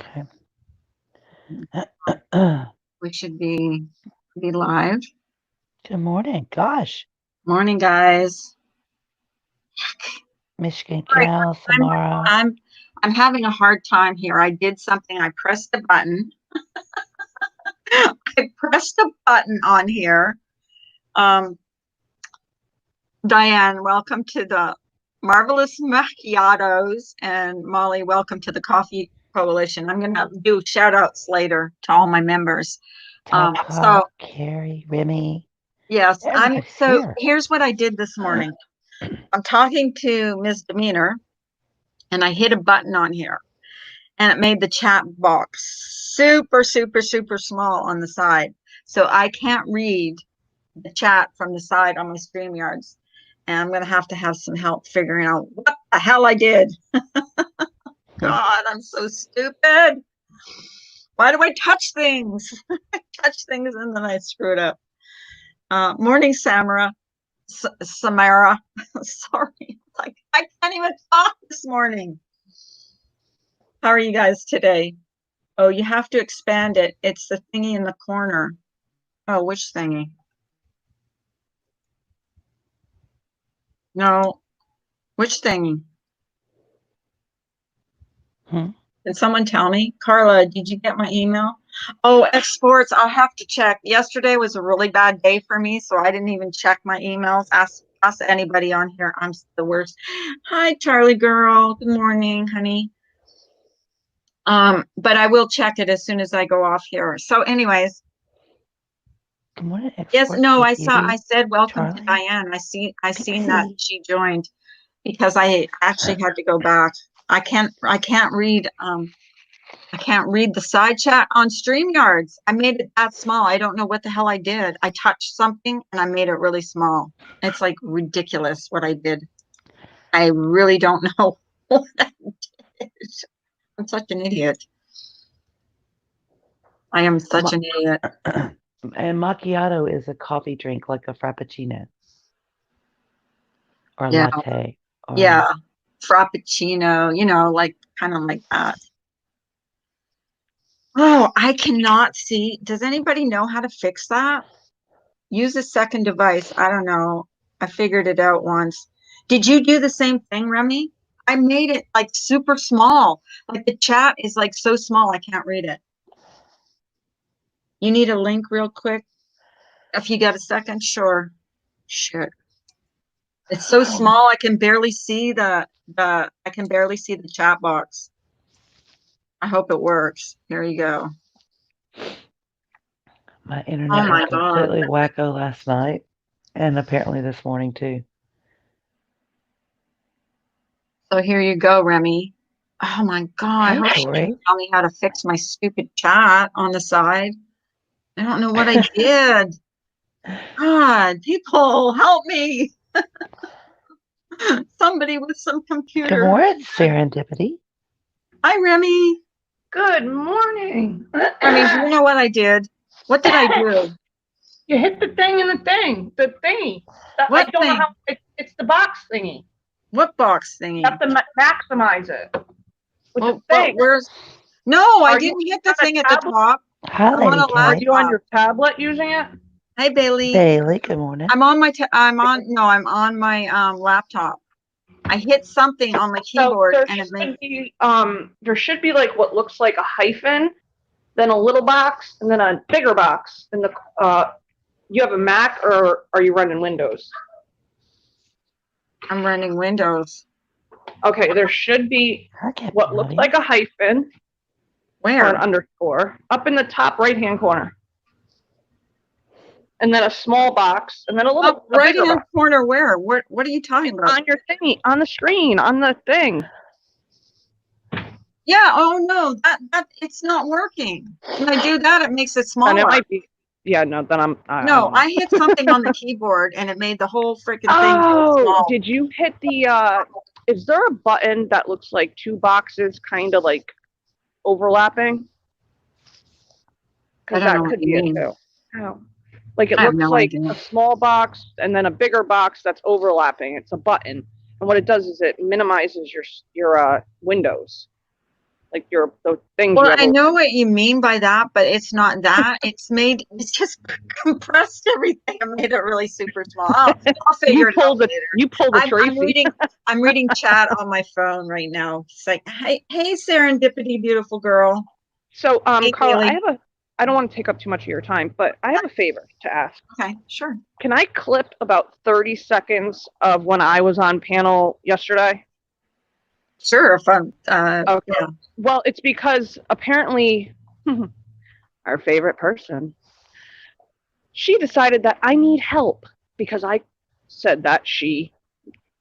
Okay. We should be live. Good morning. Gosh, Morning, guys. Michigan Sorry, Cal, I'm Samara. I'm I'm having a hard time here. I did something. I pressed a button. I pressed a button on here. Um, Diane, welcome to the Marvelous Macchiatos, and Molly, welcome to the Coffee Coalition. I'm going to do shout outs later to all my members. So Talk, Carrie, Remy. yes, Everybody's so here. here's what I did this morning. I'm talking to Ms. Demeanor, and I hit a button on here, and it made the chat box super, super, super small on the side. So I can't read the chat from the side on my StreamYards. And I'm going to have some help figuring out what the hell I did. God, I'm so stupid. Why do I touch things? I touch things and then I screw it up. Morning, Samara. Samara. Sorry. Like, I can't even talk this morning. How are you guys today? Oh, you have to expand it. It's the thingy in the corner. Oh, which thingy? No, which thingy? Hmm? Can someone tell me? Carla, did you get my email? Oh, exports, I'll have to check. Yesterday was a really bad day for me, so I didn't even check my emails. Ask anybody on here. I'm the worst. Hi, Charlie girl. Good morning, honey. But I will check it as soon as I go off here. So anyways, Good morning, yes, Export no, Tea I Beauty. said welcome to Charlie. Diane. I Good to seen that see she joined because I actually had to go back. I can't read I can't read the side chat on StreamYards. I made it that small. I don't know what the hell I did. I touched something and I made it really small. It's like ridiculous what I did. I really don't know what I did. I'm such an idiot. I am such an idiot. And macchiato is a coffee drink like a frappuccino or Yeah. latte or Yeah. Frappuccino, like kind of like that. Oh, I cannot see. Does anybody know how to fix that? Use a second device. I don't know. I figured it out once. Did you do the same thing, Remy? I made it like super small. Like the chat is like so small I can't read it. You need a link real quick? If you got a second, sure. Shit. It's so small I can barely see I can barely see the chat box. I hope it works. Here you go. my Oh internet was my God. completely wacko last night and apparently this morning too. So here you go, Remy. Oh my God. I Hey, hope you can Lori. tell me how to fix my stupid chat on the side. I don't know what I did. God, people, help me. Somebody with some Good computer. morning, Serendipity. Hi, Remy. Good morning. Remy, do you know what I did? What did I do? You hit the thing and the thing, the thingy. I What don't know thing? how. It's the box thingy. What box You thingy? have to maximize it with the Well, thing. where's? No, I Are you didn't hit the on a thing at the tablet? top. Hi, I'm on Lady a Are K. you on laptop. your tablet using it? Hey, Bailey. Bailey, good morning. I'm on my. I'm on my laptop. I hit something on my So keyboard and it made. there should be like what looks like a hyphen, then a little box, and then a bigger box. And you have a Mac or are you running Windows? I'm running Windows. Okay, there should be what looks like a hyphen Where? or an underscore up in the top right-hand corner. And then a small box, and then a little right bigger hand box. corner. Where? What are you talking about? On your thingy, on the screen, on the thing. Yeah. Oh no, that it's not working. When I do that, it makes it smaller. And it might be. Yeah, no, then I No, don't know. I hit something on the keyboard and it made the whole freaking thing Oh, small. did you hit the? Is there a button that looks like two boxes, kind of like overlapping? Because that could be it too. Oh. Like it looks like a small box and then a bigger box that's overlapping. It's a button, and what it does is it minimizes your windows. like the things. Well, you have I over- know what you mean by that, but it's not that. It's just compressed everything and made it really super small. I'll figure it out later. You pulled a Tracy. I'm reading chat on my phone right now. It's like, hey, serendipity, beautiful girl. So, Hey, Carla, Kaylee. I don't want to take up too much of your time, but I have a favor to ask. Okay, sure. Can I clip about 30 seconds of when I was on panel yesterday? Sure, if I'm, Okay. yeah. Well, it's because apparently our favorite person, she decided that I need help because I said that she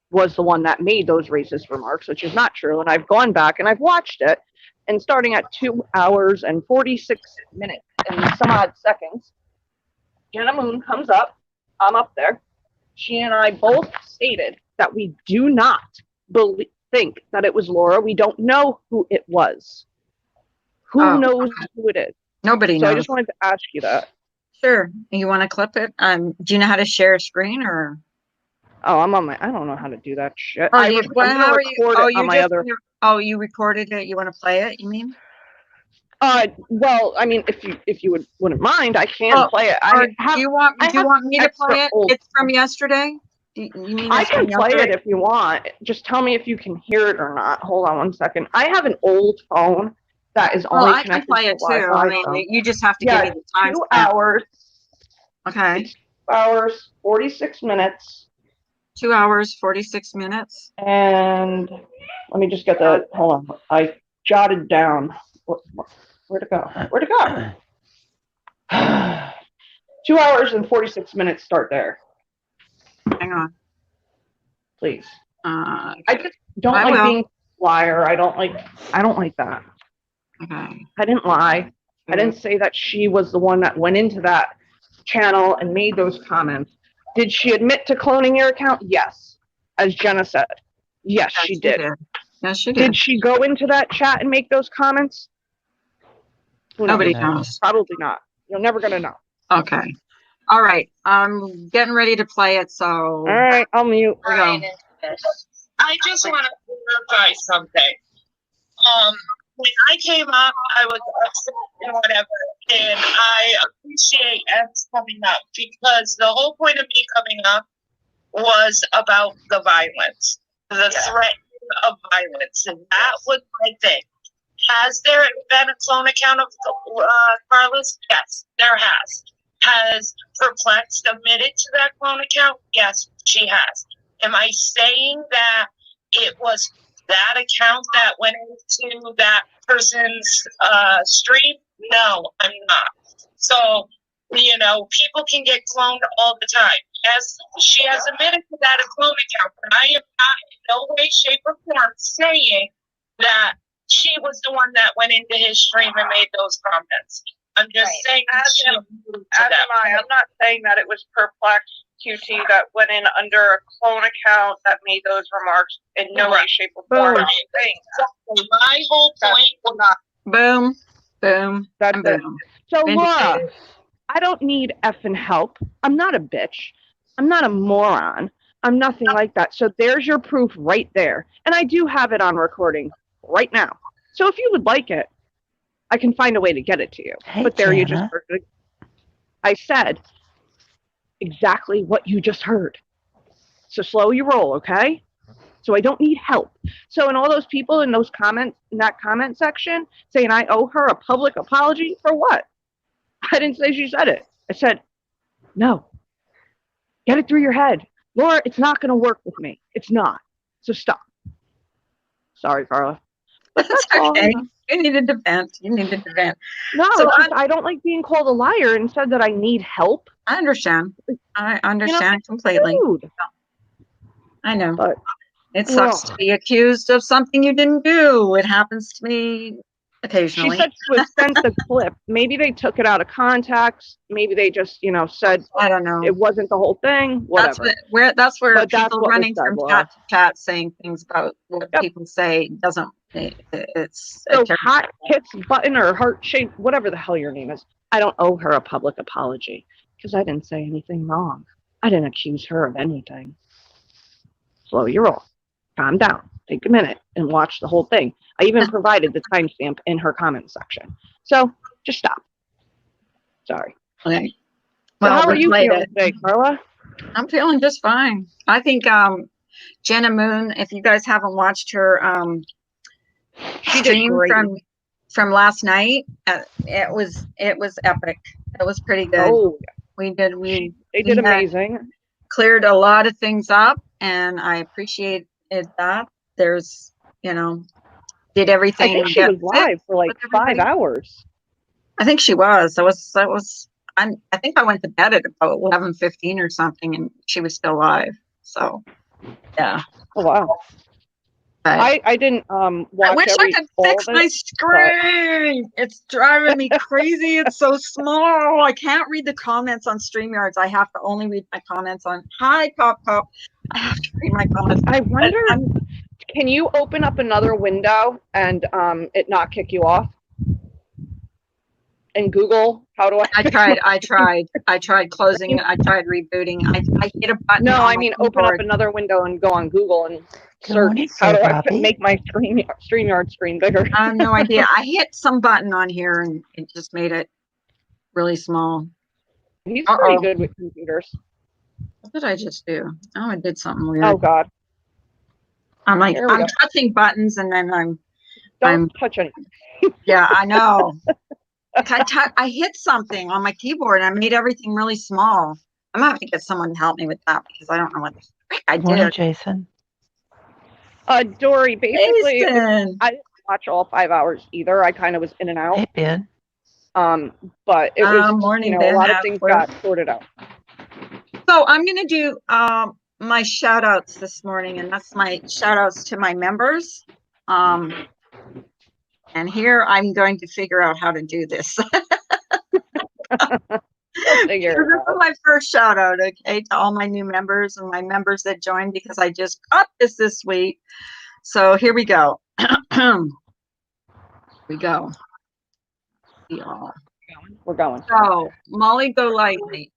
was the one that made those racist remarks, which is not true. And I've gone back and I've watched it, and starting at 2 hours and 46 minutes and some odd seconds, Jenna Moon comes up. I'm up there. She and I both stated that we do not think that it was Laura. We don't know who it was. Who knows who it is? Nobody So knows. I just wanted to ask you that. Sure. You want to clip it? Do you know how to share a screen or? Oh, I'm on my. I don't know how to do that shit. Oh, I'm gonna record it on my other. Oh, you recorded it. You want to play it? You mean? Well, I mean, if you wouldn't mind, I can play it. Do you want me to play it? old It's from yesterday. You mean I it's can from play yesterday? it if you want. Just tell me if you can hear it or not. Hold on one second. I have an old phone that is Well, only I can connected play to it too. Wi-Fi. I mean, you just have to Yeah, give me the time. 2 hours. Okay. 2 hours, 46 minutes. 2 hours, 46 minutes. And let me just get the. Hold on. I jotted down. Where'd it go? Where'd it go? 2 hours and 46 minutes. Start there, Hang on. please. I just don't like being a liar. I don't like that. Okay. I didn't lie. I didn't say that she was the one that went into that channel and made those comments. Did she admit to cloning your account? Yes. As Jenna said. Yes, she did. Yes, she did. Did she go into that chat and make those comments? Nobody knows. Probably not. You're never going to know. Okay. All right. I'm getting ready to play it, so. All right, I'll mute. Here we go. I just want to clarify something. When I came up, I was upset and whatever, and I appreciate X coming up because the whole point of me coming up was about the violence, the threat of violence, and that was my thing. Has there been a clone account of Carla's? Yes, there has. Has Perplexed admitted to that clone account? Yes, she has. Am I saying that it was that account that went into that person's stream? No, I'm not. So, people can get cloned all the time. Yes, she has admitted to that a clone account, but I am not in no way, shape, or form saying that she was the one that went into his stream and made those comments. I'm just saying I'm not saying that it was Perplexed QT that went in under a clone account that made those remarks in no way, shape, or form. Exactly. My whole point was not. Boom. Boom. That's and it. boom. So, Laura, Vindicated. I don't need effing help. I'm not a bitch. I'm not a moron. I'm nothing like that. So there's your proof right there. And I do have it on recording right now. So if you would like it, I can find a way to get it to you. Hey, but there you Jenna. just heard it. I said exactly what you just heard. So slow your roll, okay? So I don't need help. So in all those people in those comments, in that comment section, saying I owe her a public apology for what? I didn't say she said it. I said, no. Get it through your head. Laura, it's not going to work with me. It's not. So stop. Sorry, Carla. But That's that's all. okay. You needed to vent. You needed to vent. No, So it's just, I don't like being called a liar and said that I need help. I understand. I understand completely. Dude. I know. But It sucks to be accused of something you didn't do. It happens to me she occasionally. said she was sent the clip. Maybe they took it out of context. Maybe they just, said I don't know. it wasn't the whole thing. Whatever. That's where But that's people what was running said, from Laura. chat to chat saying things about what Yep. people say doesn't. It's a So terrible- hot hits button or heart shape, whatever the hell your name is. I don't owe her a public apology because I didn't say anything wrong. I didn't accuse her of anything. Slow your roll. calm down, take a minute and watch the whole thing. I even provided the timestamp in her comment section. So just stop. Sorry. Okay. So Well, how are you replayed feeling it. today, Carla? I'm feeling just fine. I think Jenna Moon, if you guys haven't watched her She did stream great. from last night, it was epic. It was pretty good. Oh, We did they we did had amazing. cleared a lot of things up, and I appreciated that. There's, did I everything. think she was live for like 5 hours. I think she was. I think I went to bed at about 11:15 or something, and she was still live. So, yeah. Oh wow. But I didn't watch I wish I could all fix of my it. screen. It's driving me crazy. It's so small. I can't read the comments on StreamYards. I have to only read my comments on Hi Pop Pop. I have to read my comments. I wonder, can you open up another window and it not kick you off? And Google, how do I? I tried closing it. I tried rebooting. I hit a button. No, on I my mean open up keyboard. another window and go on Google and Good search morning, how Sir do I Bobby. make my StreamYard screen bigger. I have no idea. I hit some button on here and it just made it really small. He's pretty Uh-oh. good with computers. What did I just do? Oh, I did something weird. Oh God, I'm like, There we I'm go. touching buttons and then don't I'm- touch anything. yeah, I know. I hit something on my keyboard and I made everything really small. I'm gonna have to get someone to help me with that because I don't know what the frick I Good morning, did. Jason. Dory, basically, Jason. I didn't watch all 5 hours either. I kind of was in and out. Hey, Ben. But it was, Morning, a Ben. lot of things got sorted out. So I'm gonna do my shout outs this morning, and that's my shout outs to my members. And here I'm going to figure out how to do this. We'll figure This it is out. my first shout out, okay, to all my new members and my members that joined because I just got this week. So here we go. We go. Yeah. We're going. So Molly Golightly,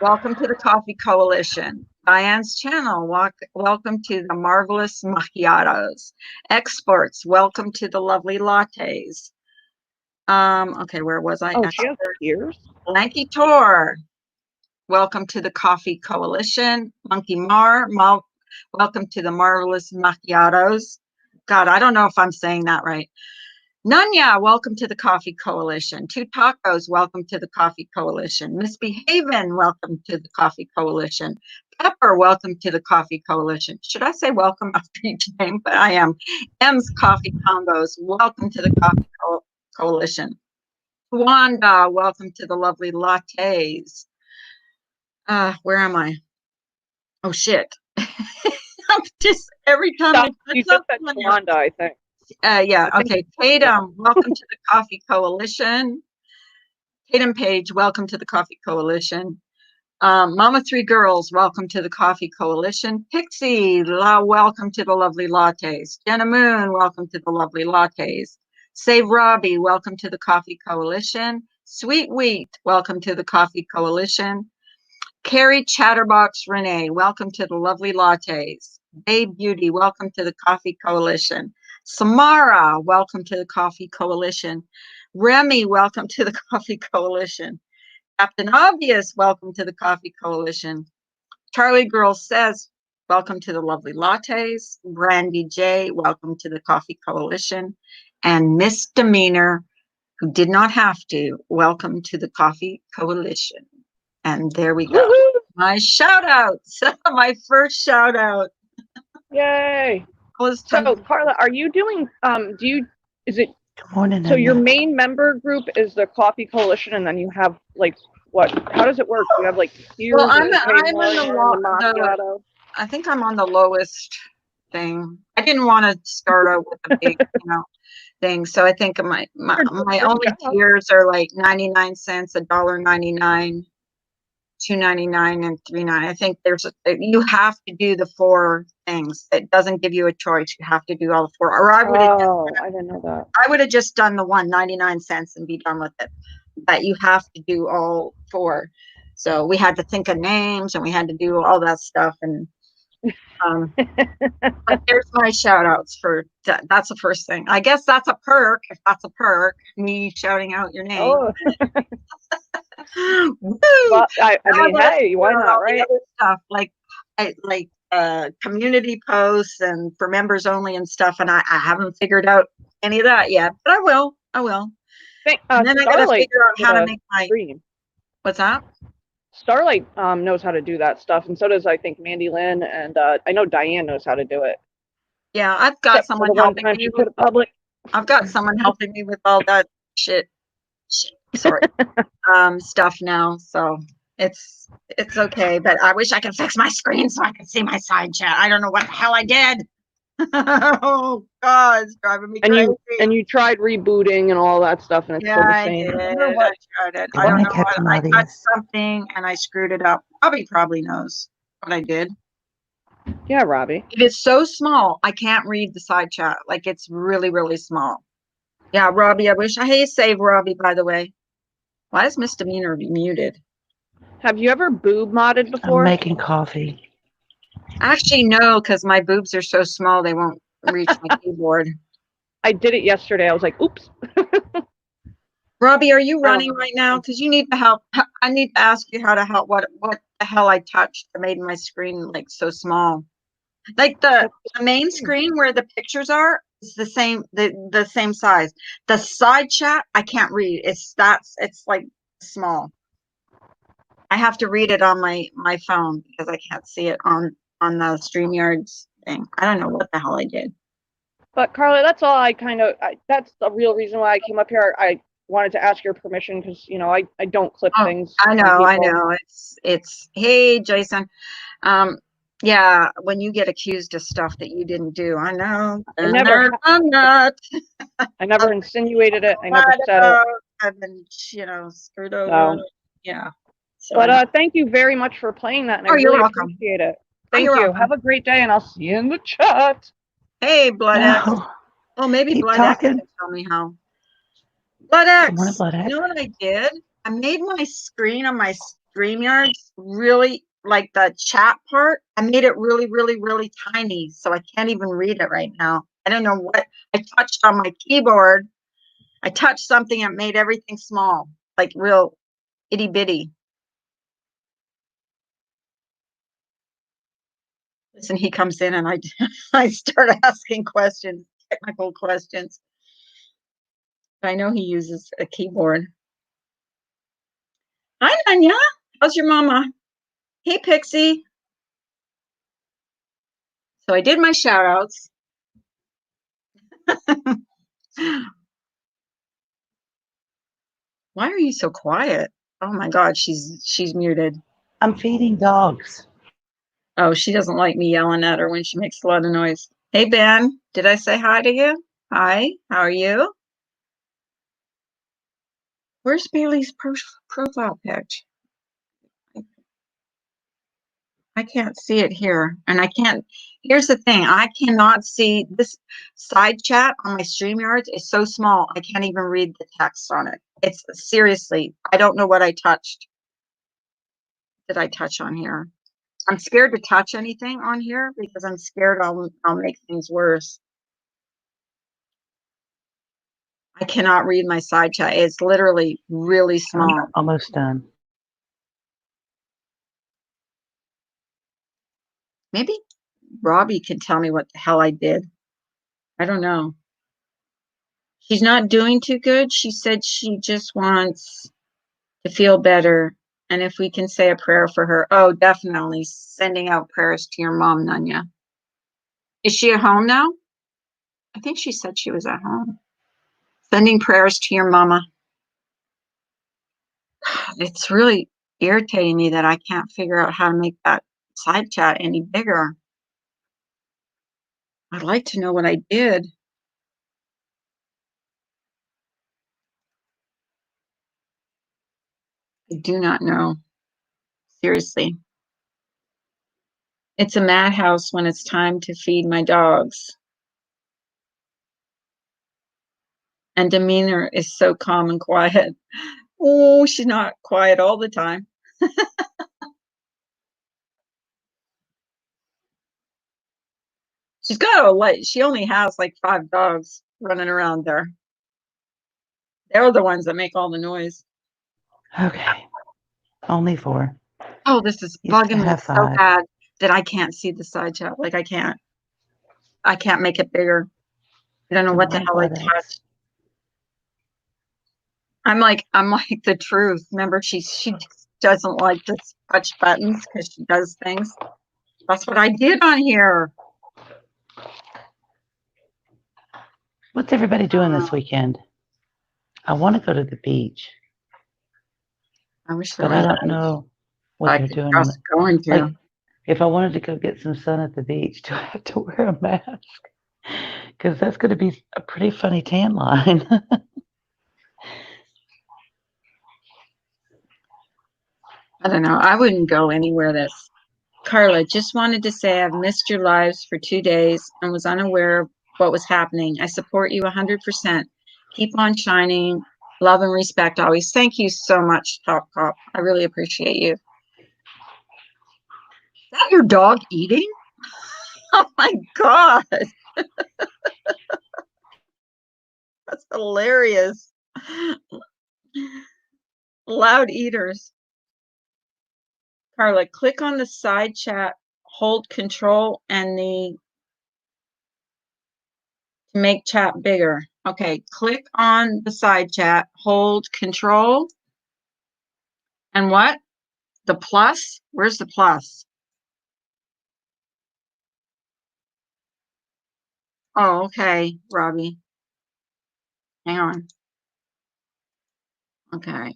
welcome to the Coffee Coalition. Diane's channel, welcome to the Marvelous Macchiatos. Exports, welcome to the Lovely Lattes. Okay, where was I? Oh, she has ears? Lanky Tor, welcome to the Coffee Coalition. Monkey Mar, welcome to the Marvelous Macchiatos. God, I don't know if I'm saying that right. Nunya, welcome to the Coffee Coalition. Two Tacos, welcome to the Coffee Coalition. Misbehavin', welcome to the Coffee Coalition. Pepper, welcome to the Coffee Coalition. Should I say welcome after each name? But I am. M's Coffee Combos, welcome to the Coffee Coalition. Wanda, welcome to the Lovely Lattes. Where am I? Oh shit. I'm just every time I You put just said something Wanda, I think. yeah, I think okay. Tatum, welcome to the Coffee Coalition. Tatum Page, welcome to the Coffee Coalition. Mama Three Girls, welcome to the Coffee Coalition. Pixie, welcome to the Lovely Lattes. Jenna Moon, welcome to the Lovely Lattes. Save Robbie, welcome to the Coffee Coalition. Sweet Wheat, welcome to the Coffee Coalition. Carrie Chatterbox Renee, welcome to the Lovely Lattes. Babe Beauty, welcome to the Coffee Coalition. Samara, welcome to the Coffee Coalition. Remy, welcome to the Coffee Coalition. Captain Obvious, welcome to the Coffee Coalition. Charlie Girl Says, welcome to the Lovely Lattes. Brandy J, welcome to the Coffee Coalition. And Misdemeanor, who did not have to, welcome to the Coffee Coalition. And there we go. Woo-hoo! My shout outs. My first shout out. Yay! So, Carla, are you doing? Is it? Good morning, So your Nunya. main member group is the Coffee Coalition, and then you have like what? How does it work? You have like tiers. Well, I'm and in pay the more and lo- the- macchiato? I think I'm on the lowest thing. I didn't want to start out with a big, thing. So I think my only tiers are like 99 cents, $1.99, $2.99, and $3.99. I think you have to do the 4 things. It doesn't give you a choice. You have to do all 4. Or I didn't know that. I would have just done the 99 cents and be done with it. But you have to do all 4. So we had to think of names and we had to do all that stuff. And But there's my shout outs for that. That's the first thing. I guess that's a perk. If that's a perk, me shouting out your name. Oh, Woo! well, I Now mean, gotta hey, why figure out not, all the right? other stuff like community posts and for members only and stuff. And I haven't figured out any of that yet, but I will. I will. And then I gotta Starlight figure out how to did a make my stream. what's that? Starlight knows how to do that stuff, and so does I think Mandy Lynn, and I know Diane knows how to do it. Yeah, I've got Except for someone the one helping time me she with put it public. I've got someone helping me with all that shit. Sorry. Stuff now. So it's okay. But I wish I could fix my screen so I could see my side chat. I don't know what the hell I did. Oh God, it's driving me And crazy. you tried rebooting and all that stuff, and it's still the I same. did. I wonder I what- tried it. You I don't wanna know catch what some I of touched these? something and I screwed it up. Robbie probably knows what I did. Yeah, Robbie. It is so small, I can't read the side chat. Like it's really, really small. Yeah, Robbie, I wish. Hey, save Robbie, by the way. Why is Misdemeanor muted? Have you ever boob modded I'm before? making coffee. Actually, no, because my boobs are so small they won't reach my keyboard. I did it yesterday. I was like, oops. Robbie, are you running right now? Because you need to help. I need to ask you how to help. What the hell I touched that made my screen like so small? Like the main screen where the pictures are is the same the same size. The side chat I can't read. It's like small. I have to read it on my phone because I can't see it on the StreamYards thing. I don't know what the hell I did. But Carla, that's all that's the real reason why I came up here. I wanted to ask your permission because, I don't clip Oh, things. I on know. people. It's hey Jason. Yeah, when you get accused of stuff that you didn't do, I know. I'm not. I never insinuated it. I never said it. I've been, screwed over. No. Yeah. So But thank you very much for playing that, and I you're really welcome. appreciate it. Oh, Thank you're you. welcome. Have a great day, and I'll see you in the chat. Hey, Blood X. No. Oh, maybe Keep Blood X talking. can tell me how. Blood X. Good morning, Blood X. You know what I did? I made my screen on my StreamYard really like the chat part. I made it really, really, really tiny, so I can't even read it right now. I don't know what I touched on my keyboard. I touched something and made everything small, like real itty bitty. Listen, he comes in and I start asking questions, technical questions. I know he uses a keyboard. Hi, Nanya. How's your mama? Hey, Pixie. So I did my shout outs. Why are you so quiet? Oh my God, she's muted. I'm feeding dogs. Oh, she doesn't like me yelling at her when she makes a lot of noise. Hey, Ben, did I say hi to you? Hi, how are you? Where's Bailey's profile picture? I can't see it here. And here's the thing, I cannot see this side chat on my StreamYards is so small, I can't even read the text on it. It's seriously, I don't know what I touched. Did I touch on here? I'm scared to touch anything on here because I'm scared I'll make things worse. I cannot read my side chat. It's literally really small. I'm almost done. Maybe Robbie can tell me what the hell I did. I don't know. She's not doing too good. She said she just wants to feel better. And if we can say a prayer for her. Oh, definitely. Sending out prayers to your mom, Nanya. Is she at home now? I think she said she was at home. Sending prayers to your mama. It's really irritating me that I can't figure out how to make that side chat any bigger. I'd like to know what I did. I do not know. Seriously. It's a madhouse when it's time to feed my dogs. And Demeanor is so calm and quiet. Oh, she's not quiet all the time. She's got a light. She only has like 5 dogs running around there. They're the ones that make all the noise. Okay. Only 4. Oh, this is Used to bugging me have so 5. bad that I can't see the side chat. Like I can't make it bigger. I don't know what the hell I touched. I'm like the truth. Remember, she just doesn't like to touch buttons because she does things. That's what I did on here. What's everybody doing this weekend? I want to go to the beach, I wish there but I was don't know what I they're could doing. trust going to. Like, if I wanted to go get some sun at the beach, do I have to wear a mask? Because that's going to be a pretty funny tan line. I don't know. I wouldn't go anywhere that's Carla, just wanted to say I've missed your lives for 2 days and was unaware of what was happening. I support you 100%. Keep on shining. Love and respect always. Thank you so much, Top Cop. I really appreciate you. Is that your dog eating? Oh my God. That's hilarious. Loud eaters. Carla, click on the side chat, hold control and to make chat bigger. Okay, click on the side chat, hold control. And what? The plus? Where's the plus? Oh, okay, Robbie. Hang on. Okay.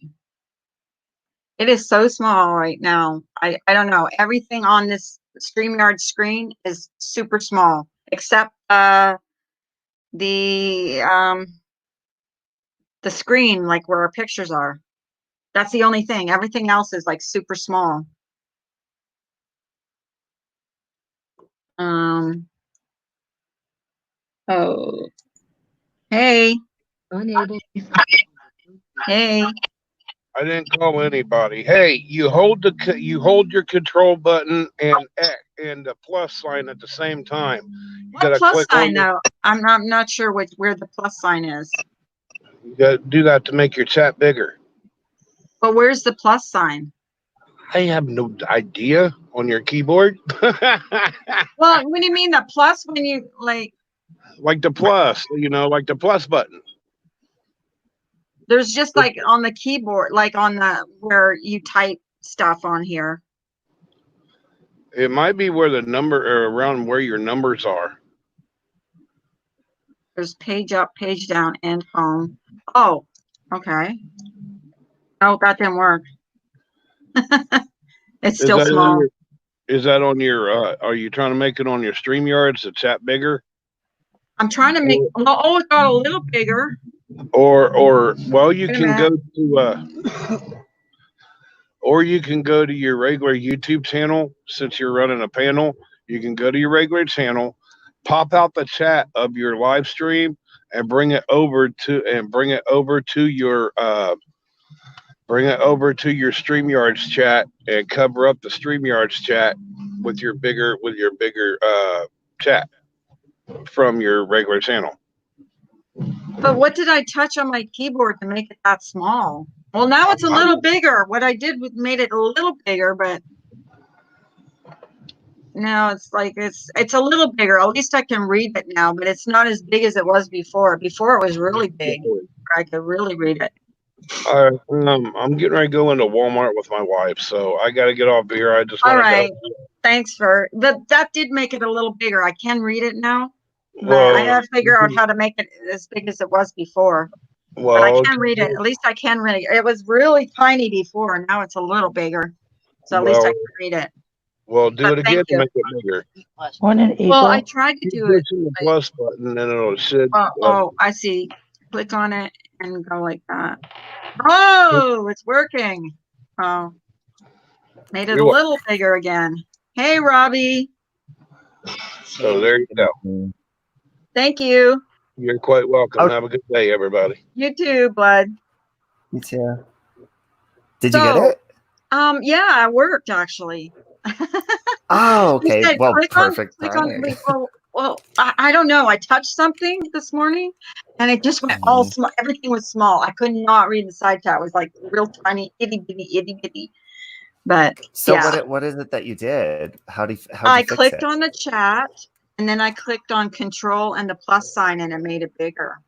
It is so small right now. I don't know. Everything on this StreamYard screen is super small, except the screen, like where our pictures are. That's the only thing. Everything else is like super small. Oh, hey, Unable. hey. I didn't call anybody. Hey, you hold your control button and the plus sign at the same time. You What gotta plus click sign on though? I'm not sure where the plus sign is. You gotta do that to make your chat bigger. But where's the plus sign? I have no idea on your keyboard. Well, what do you mean the plus when you like? Like the plus, like the plus button. There's just like on the keyboard, like on the where you type stuff on here. It might be where the number or around where your numbers are. There's page up, page down, and home. Oh, okay. Oh, that didn't work. It's still small. Is that on your? Are you trying to make it on your StreamYard? Is the chat bigger? I'm trying to make. Oh, it got a little bigger. Or well, you can go to. Or you can go to your regular YouTube channel. Since you're running a panel, you can go to your regular channel, pop out the chat of your live stream, and bring it over to your StreamYard's chat and cover up the StreamYard's chat with your bigger chat from your regular channel. But what did I touch on my keyboard to make it that small? Well, now it's a little bigger. What I did was made it a little bigger, but now it's like it's a little bigger. At least I can read it now, but it's not as big as it was before. Before it was really big. I could really read it. I'm getting ready to go into Walmart with my wife, so I got to get off here. I just all right. Thanks for that. Did make it a little bigger. I can read it now, but I gotta figure out how to make it as big as it was before. Well, but I can read it. At least I can read it. It was really tiny before, and now it's a little bigger. So at least I can read it. Well, do it again to make it bigger. Well, I tried to do it. The plus button, and it'll should. Oh, I see. Click on it and go like that. Oh, it's working. Oh, made it a little bigger again. Hey, Robbie. So there you go. Thank you. You're quite welcome. Have a good day, everybody. You too, bud. You too. Did you get it? Yeah, it worked actually. Oh, okay. Well, perfect. Wait, well, I don't know. I touched something this morning and it just went all Mhm. small. Everything was small. I could not read the side chat. It was like real tiny, itty bitty. But So yeah, what is it that you did? How'd you I fix clicked it? on the chat and then I clicked on control and the plus sign and it made it bigger.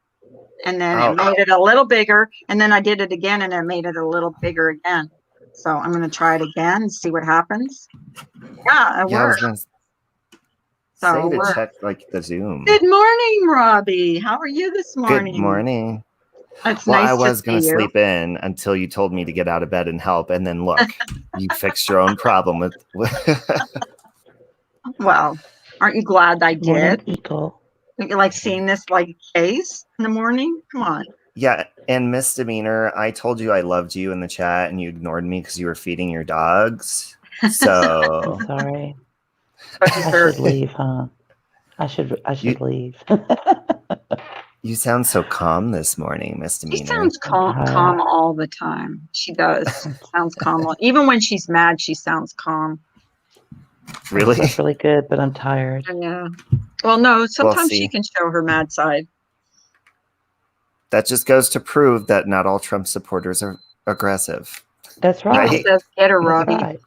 And then it Oh, made it a little bigger. And then I did it again and it made it a little bigger again. So I'm going to try it again and see what happens. Yeah, it yeah, I was worked. gonna So say to we're check like the Zoom. Good morning, Robbie. How are you this morning? Good morning. It's Well, nice I was to gonna see you. sleep in until you told me to get out of bed and help, and then look, you fixed your own problem with. Well, aren't you glad I Morning, did? Eagle. Don't you like seeing this like case in the morning? Come on. Yeah, and Misdemeanor, I told you I loved you in the chat, and you ignored me because you were feeding your dogs. So I'm sorry. But I for- should leave, huh? I should You- leave. you sound so calm this morning, she Misdemeanor. sounds calm all the time. She does. Sounds calm. Even when she's mad, she sounds calm. Really? That's really good, but I'm tired. Yeah. Well, no, sometimes she see. can show her mad side. That just goes to prove that not all Trump supporters are aggressive. That's Even right. says, get her, That's Robbie. right.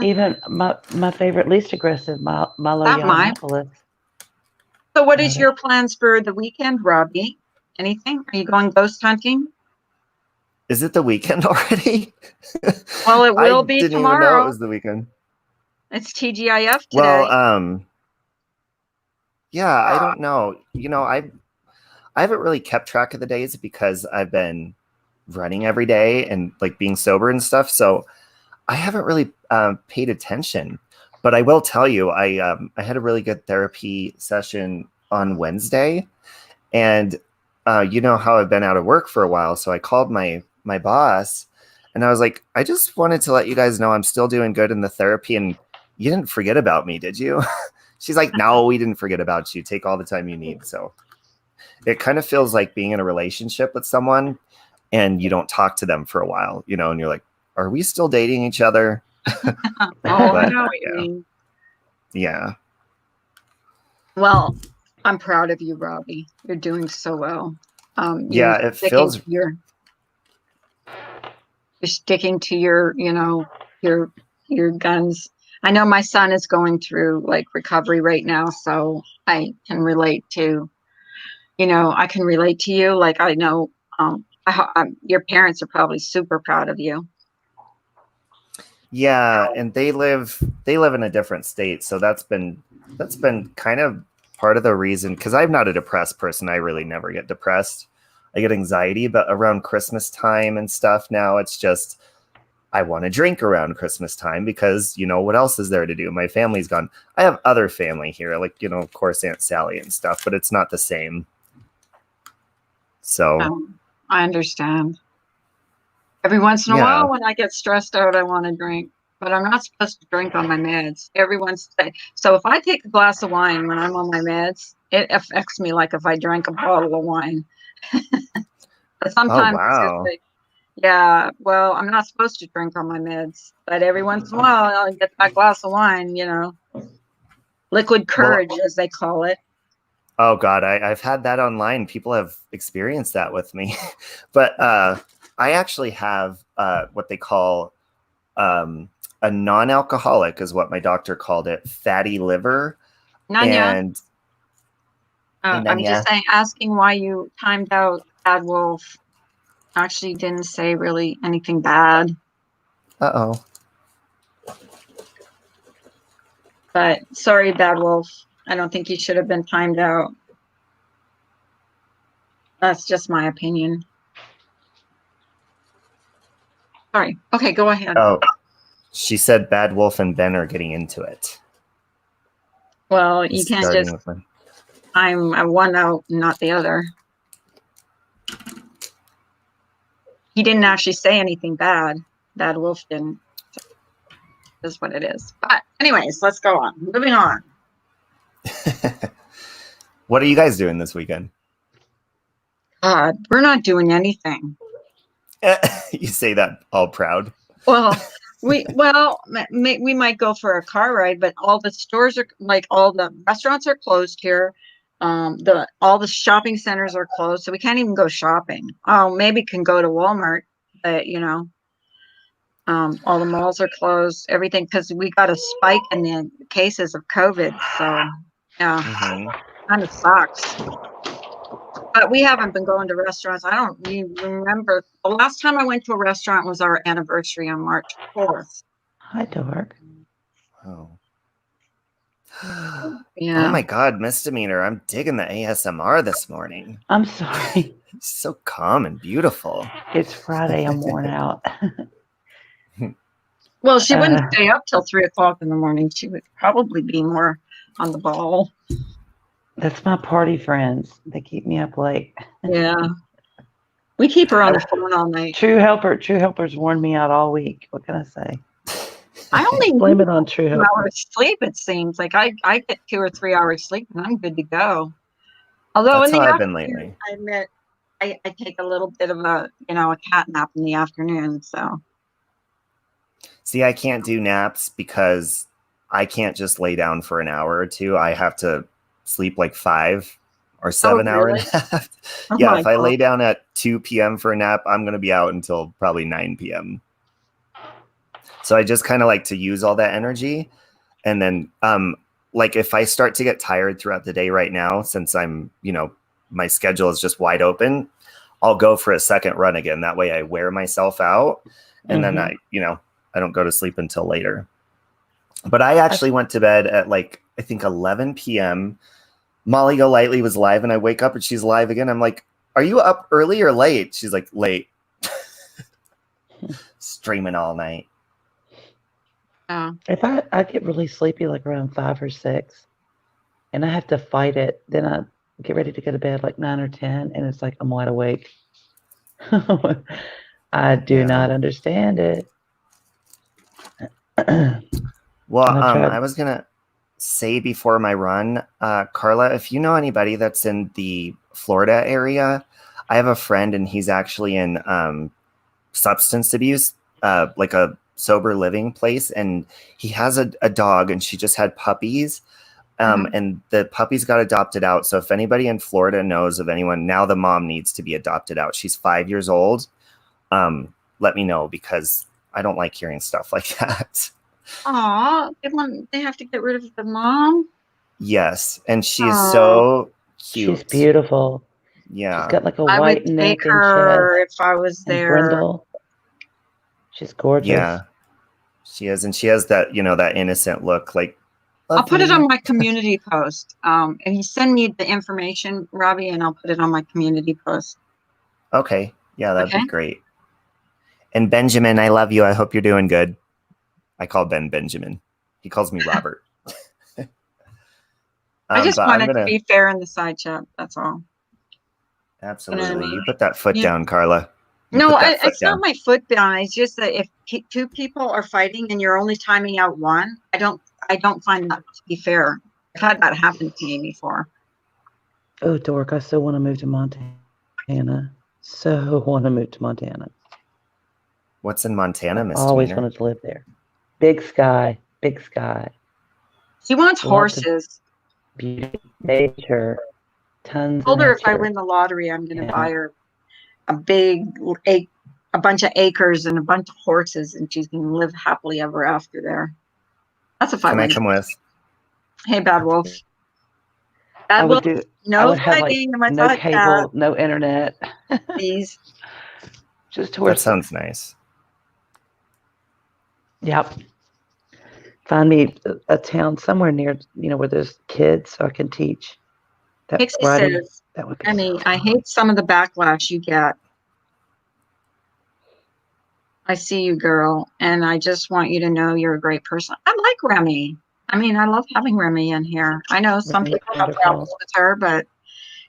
Even my favorite, least aggressive, Milo Not mine. Yiannopoulos. So what is your plans for the weekend, Robbie? Anything? Are you going ghost hunting? Is it the weekend already? Well, it will be didn't even know tomorrow. it was the weekend. It's TGIF today. Well, yeah, I don't know. You know, I haven't really kept track of the days because I've been running every day and like being sober and stuff. So I haven't really paid attention. But I will tell you, I had a really good therapy session on Wednesday, and you know how I've been out of work for a while, so I called my boss, and I was like, I just wanted to let you guys know I'm still doing good in the therapy, and you didn't forget about me, did you? She's like, no, we didn't forget about you. Take all the time you need. So it kind of feels like being in a relationship with someone and you don't talk to them for a while, you know, and you're like, are we still dating each other? Oh, I But, know what you yeah. mean. Yeah. Well, I'm proud of you, Robbie. You're doing so well. Yeah, it feels you're sticking to your, you know, your guns. I know my son is going through like recovery right now, so I can relate to, you know, I can relate to you. Like I know, your parents are probably super proud of you. Yeah, and they live in a different state, so that's been kind of part of the reason, because I'm not a depressed person. I really never get depressed. I get anxiety, but around Christmas time and stuff now, it's just I want to drink around Christmas time because, you know, what else is there to do? My family's gone. I have other family here, like, you know, of course, Aunt Sally and stuff, but it's not the same. So I understand. Every once in a while when I get stressed out, I want to drink, but I'm not supposed to drink on my meds. So if I take a glass of wine when I'm on my meds, it affects me like if I drank a bottle of wine. But sometimes it's just wow. like, yeah, well, I'm not supposed to drink on my meds, but every once in a while I'll get that glass of wine, you know, liquid courage, as they call it. Oh God, I've had that online. People have experienced that with me, but I actually have what they call a non-alcoholic, is what my doctor called it, fatty liver. Nanya, And I'm just saying, asking why you timed out Bad Wolf. Actually, didn't say really anything bad. Uh-oh. But sorry, Bad Wolf. I don't think you should have been timed out. That's just my opinion. Sorry. Okay, go ahead. Oh, she said Bad Wolf and Ben are getting into it. Well, you can't just, I'm one out, not the other. He didn't actually say anything bad. Bad Wolf didn't. Is what it is. But anyways, let's go on. Moving on. What are you guys doing this weekend? We're not doing anything. You say that all proud. Well, We might go for a car ride, but all the stores are like all the restaurants are closed here. All the shopping centers are closed, so we can't even go shopping. Oh, maybe can go to Walmart, but all the malls are closed. Everything because we got a spike in the cases of COVID. So yeah, kind of sucks. But we haven't been going to restaurants. I don't even remember. The last time I went to a restaurant was our anniversary on March 4th. Hi, Dork. Oh. Yeah. Oh my God, misdemeanor. I'm digging the ASMR this morning. I'm sorry. It's so calm and beautiful. It's Friday. I'm worn out. Well, she wouldn't stay up till 3:00 in the morning. She would probably be more on the ball. That's my party friends. They keep me up late. Yeah. We keep her on the phone all night. True Helper's worn me out all week. What can I say? I only Blame need it on True 2 Helper. hours sleep, it seems. Like I get 2 or 3 hours sleep and I'm good to go. Although That's in the how I've been afternoon, lately. I admit I take a little bit of a cat nap in the afternoon. So See, I can't do naps because I can't just lay down for an hour or two. I have to sleep like 5 or 7 hour really? nap. Oh Yeah, my if I lay God. down at 2 p.m. for a nap, I'm going to be out until probably 9 p.m. So I just kind of like to use all that energy. And then like if I start to get tired throughout the day right now, since I'm, my schedule is just wide open, I'll go for a second run again. That way I wear myself out and then I don't go to sleep until later. But I actually went to bed at like, I think 11 p.m. Molly Golightly was live and I wake up and she's live again. I'm like, are you up early or late? She's like, late. Streaming all night. Oh. If I get really sleepy like around 5 or 6 and I have to fight it, then I get ready to go to bed like 9 or 10 and it's like I'm wide awake. I do not understand it. Well, tried. I was gonna say before my run, Carla, if you know anybody that's in the Florida area, I have a friend and he's actually in substance abuse, like a sober living place, and he has a dog and she just had puppies. And the puppies got adopted out. So if anybody in Florida knows of anyone, now the mom needs to be adopted out. She's 5 years old. Let me know because I don't like hearing stuff like that. Aw, they have to get rid of the mom? Yes. And she's so cute. She's beautiful. Yeah. She's got like a I white would neck take and her chest if I was and there. brindle. She's gorgeous. Yeah. She is. And she has that, that innocent look. Like, I'll put it on my community post. And you send me the information, Robbie, and I'll put it on my community post. Okay. Yeah, that'd be great. And Benjamin, I love you. I hope you're doing good. I call Ben Benjamin. He calls me Robert. I just wanted to be fair in the side chat. That's all. Absolutely. You put that foot down, Carla. No, it's not my foot down. It's just that if 2 people are fighting and you're only timing out one, I don't find that to be fair. I've had that happen to me before. Oh, Dork, I so want to move to Montana. So want to move to Montana. What's in Montana, Miss I always Demeanor? wanted to live there. Big sky, big sky. She wants horses. Beauty, nature, tons. I told of her if I nature. win the lottery, I'm going to buy her a bunch of acres and a bunch of horses, and she's going to live happily ever after there. That's a fun. Can I come with? Hey, Bad Wolf. I Bad would Wolf. do. No I would have like fighting in my no podcast, cable, no internet. please. Just That horses. sounds nice. Yep. Find me a town somewhere near, where there's kids so I can teach. Pixie riding, says, that would be I so mean, fun. I hate some of the backlash you get. I see you, girl, and I just want you to know you're a great person. I like Remy. I mean, I love having Remy in here. I know some Remy's people have wonderful. problems with her, but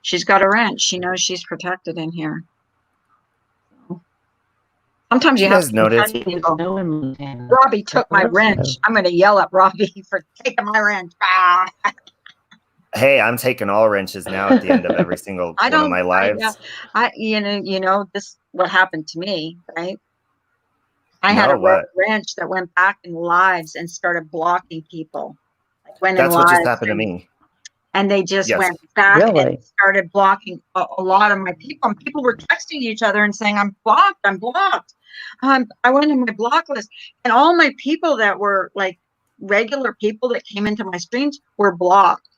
she's got a wrench. She knows she's protected in here. Sometimes you You have guys to notice- confront people. No in Montana. Robbie took my I hope wrench. so. I'm going to yell at Robbie for taking my wrench. Ah. Hey, I'm taking all wrenches now at the end of every single one of my lives. You know, this what happened to me, right? I had No, a red what? wrench that went back in lives and started blocking people. Like went in That's what just lives happened to me. and they just Yes. went back and Really? started blocking a lot of my people. And people were texting each other and saying, I'm blocked, I'm blocked. I went in my block list, and all my people that were like regular people that came into my streams were blocked.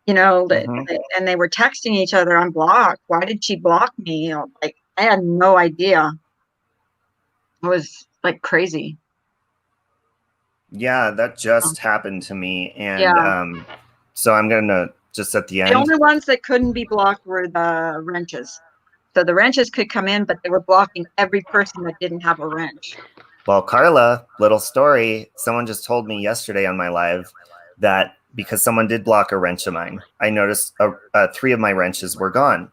You know, Mhm. and they were texting each other, I'm blocked. Why did she block me? You know, like I had no idea. It was like crazy. Yeah, that just happened to me, and Yeah. so I'm gonna just at the The end. only ones that couldn't be blocked were the wrenches. So the wrenches could come in, but they were blocking every person that didn't have a wrench. Well, Carla, little story. Someone just told me yesterday on my live that because someone did block a wrench of mine, I noticed 3 of my wrenches were gone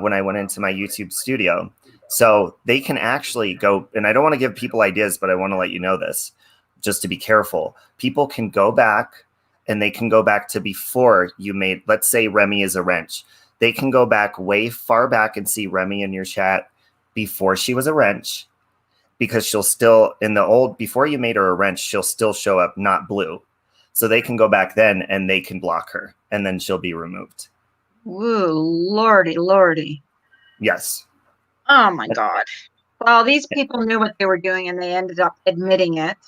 when I went into my YouTube studio. So they can actually go, and I don't want to give people ideas, but I want to let you know this, just to be careful. People can go back and they can go back to before you made, let's say Remy is a wrench. They can go back way far back and see Remy in your chat before she was a wrench, because she'll still, in the old, before you made her a wrench, she'll still show up not blue. So they can go back then and they can block her and then she'll be removed. Woo, lordy, lordy. Yes. Oh my God. Well, these people knew what they were doing and they ended up admitting it.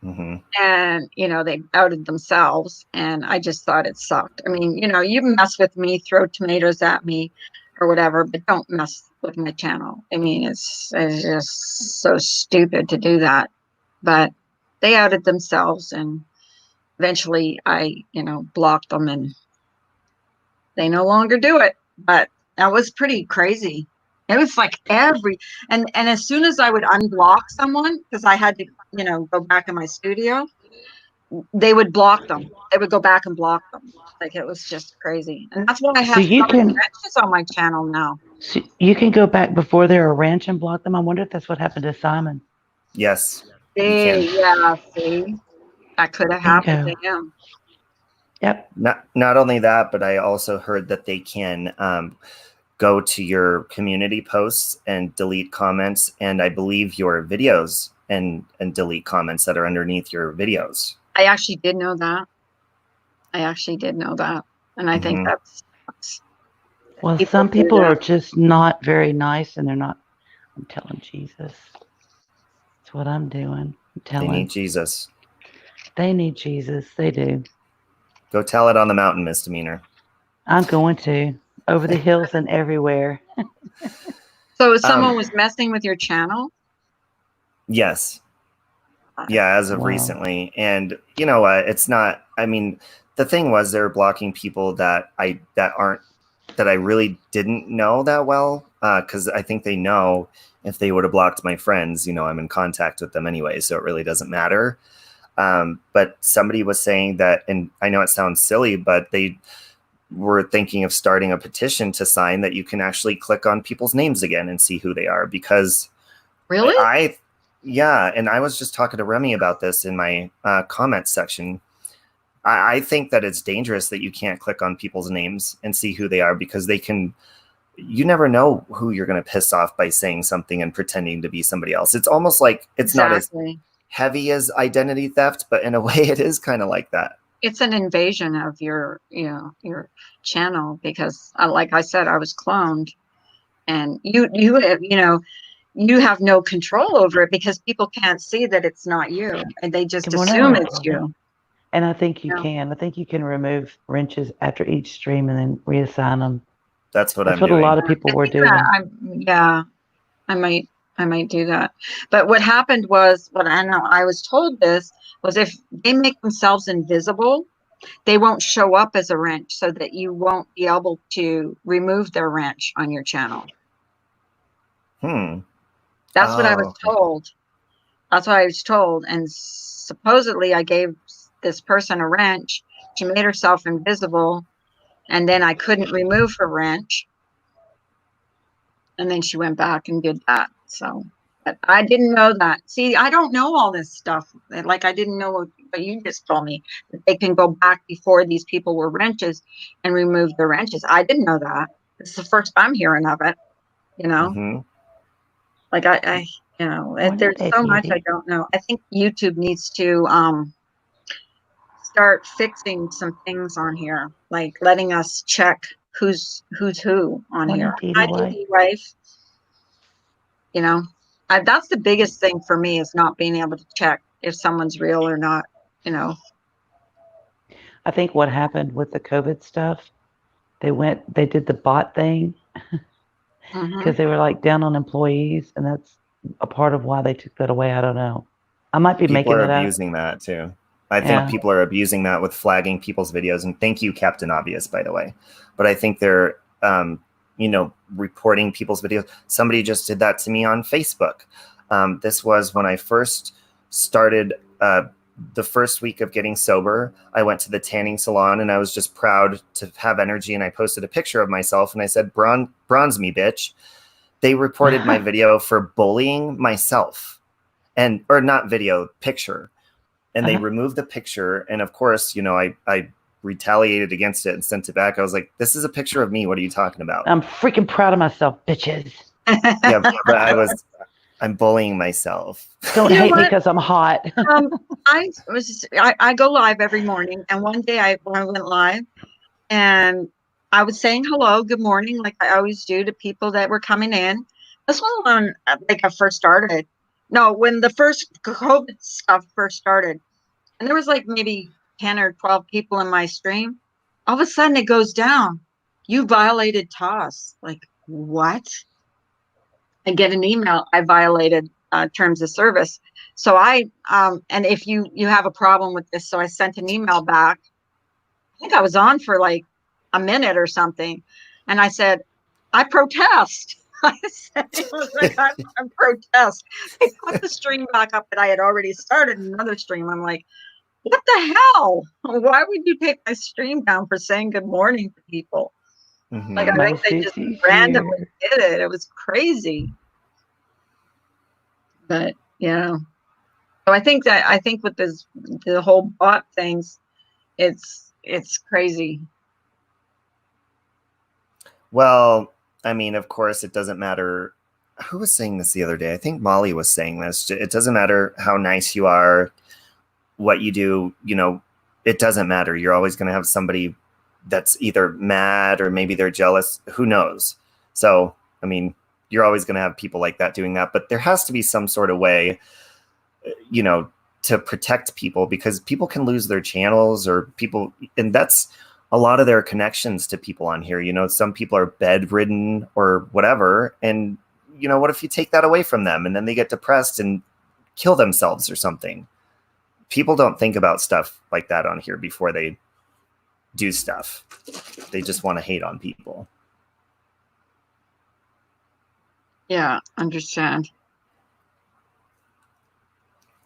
Mm-hmm. And, you know, they outed themselves. And I just thought it sucked. I mean, you know, you mess with me, throw tomatoes at me or whatever, but don't mess with my channel. I mean, it's just so stupid to do that. But they outed themselves, and eventually I, you know, blocked them and they no longer do it. But that was pretty crazy. It was like and as soon as I would unblock someone, because I had to, you know, go back in my studio, they would block them. They would go back and block them. Like it was just crazy. And that's why I So have you so many can wrenches on my channel now. so you can go back before they're a wrench and block them. I wonder if that's what happened to Simon. Yes. Yeah, see, that could have happened to him. Yep. Not only that, but I also heard that they can go to your community posts and delete comments, and I believe your videos and delete comments that are underneath your videos. I actually did know that. And I think that's Well, people some do people that. are just not very nice, and they're not. I'm telling Jesus. That's what I'm doing. I'm They telling. need Jesus. They need Jesus. They do. Go tell it on the mountain, misdemeanor. I'm going to. Over the hills and everywhere. So someone was messing with your channel? Yes. Yeah, as of Wow. recently. And you know what? It's not, I mean, the thing was they're blocking people that I really didn't know that well. Because I think they know if they would have blocked my friends, you know, I'm in contact with them anyway, so it really doesn't matter. But somebody was saying that, and I know it sounds silly, but they were thinking of starting a petition to sign that you can actually click on people's names again and see who they are. Because really, yeah, and I was just talking to Remy about this in my comments section. I think that it's dangerous that you can't click on people's names and see who they are, because you never know who you're going to piss off by saying something and pretending to be somebody else. It's almost like it's not as heavy as identity theft, but in a way it is kind of like that. It's an invasion of your channel, because like I said, I was cloned, and you have no control over it, because people can't see that it's not you, and they just assume it's you. And I think you can. I think you can remove wrenches after each stream and then reassign them. That's what a lot of people were doing. I might do that. But what happened was, what I know, I was told this was, if they make themselves invisible, they won't show up as a wrench, so that you won't be able to remove their wrench on your channel. That's what I was told. That's what I was told. And supposedly I gave this person a wrench. She made herself invisible, and then I couldn't remove her wrench. And then she went back and did that. So, but I didn't know that. See, I don't know all this stuff. Like, I didn't know what you just told me, that they can go back before these people were wrenches and remove the wrenches. I didn't know that. This is the first I'm hearing of it, you know? Like I you know, Morning, there's Big so much I Beauty. don't know. I think YouTube needs to start fixing some things on here, like letting us check who's who on Morning, here. Dee Dee Hi, White. Dee Wife. You know, that's the biggest thing for me is not being able to check if someone's real or not. You know, I think what happened with the COVID stuff, they did the bot thing Mhm. because they were like down on employees, and that's a part of why they took that away. I don't know. I might be People making are it up. abusing that too. I think Yeah. people are abusing that with flagging people's videos. And thank you, Captain Obvious, by the way. But I think they're, reporting people's videos. Somebody just did that to me on Facebook. This was when I first started the first week of getting sober. I went to the tanning salon and I was just proud to have energy. And I posted a picture of myself and I said, bronze me, bitch. They reported my video for bullying myself. Or not video, picture. And they removed the picture. And of course, I retaliated against it and sent it back. I was like, this is a picture of me. What are you talking about? I'm freaking proud of myself, bitches. Yeah, but I'm bullying myself. Don't You know hate me what? because I'm hot. I go live every morning, and one day I went live, and I was saying hello, good morning, like I always do to people that were coming in. This was when like I first started. No, when the first COVID stuff first started, and there was like maybe 10 or 12 people in my stream. All of a sudden, it goes down. You violated TOS. Like what? I get an email. I violated terms of service. So and if you have a problem with this, so I sent an email back. I think I was on for like a minute or something, and I said, I protest. I said, it was like, I protest. I put the stream back up, and I had already started another stream. I'm like, what the hell? Why would you take my stream down for saying good morning to people? Mhm. Like, I No think they just sissies randomly here. did it. It was crazy. But yeah. So I think with the whole bot things, it's crazy. Well, I mean, of course, it doesn't matter. Who was saying this the other day? I think Molly was saying this. It doesn't matter how nice you are, what you do, it doesn't matter. You're always going to have somebody that's either mad or maybe they're jealous. Who knows? So, I mean, you're always going to have people like that doing that. But there has to be some sort of way, to protect people, because people can lose their channels and that's a lot of their connections to people on here. Some people are bedridden or whatever. And, what if you take that away from them and then they get depressed and kill themselves or something? People don't think about stuff like that on here before they do stuff. They just want to hate on people. Yeah, understand.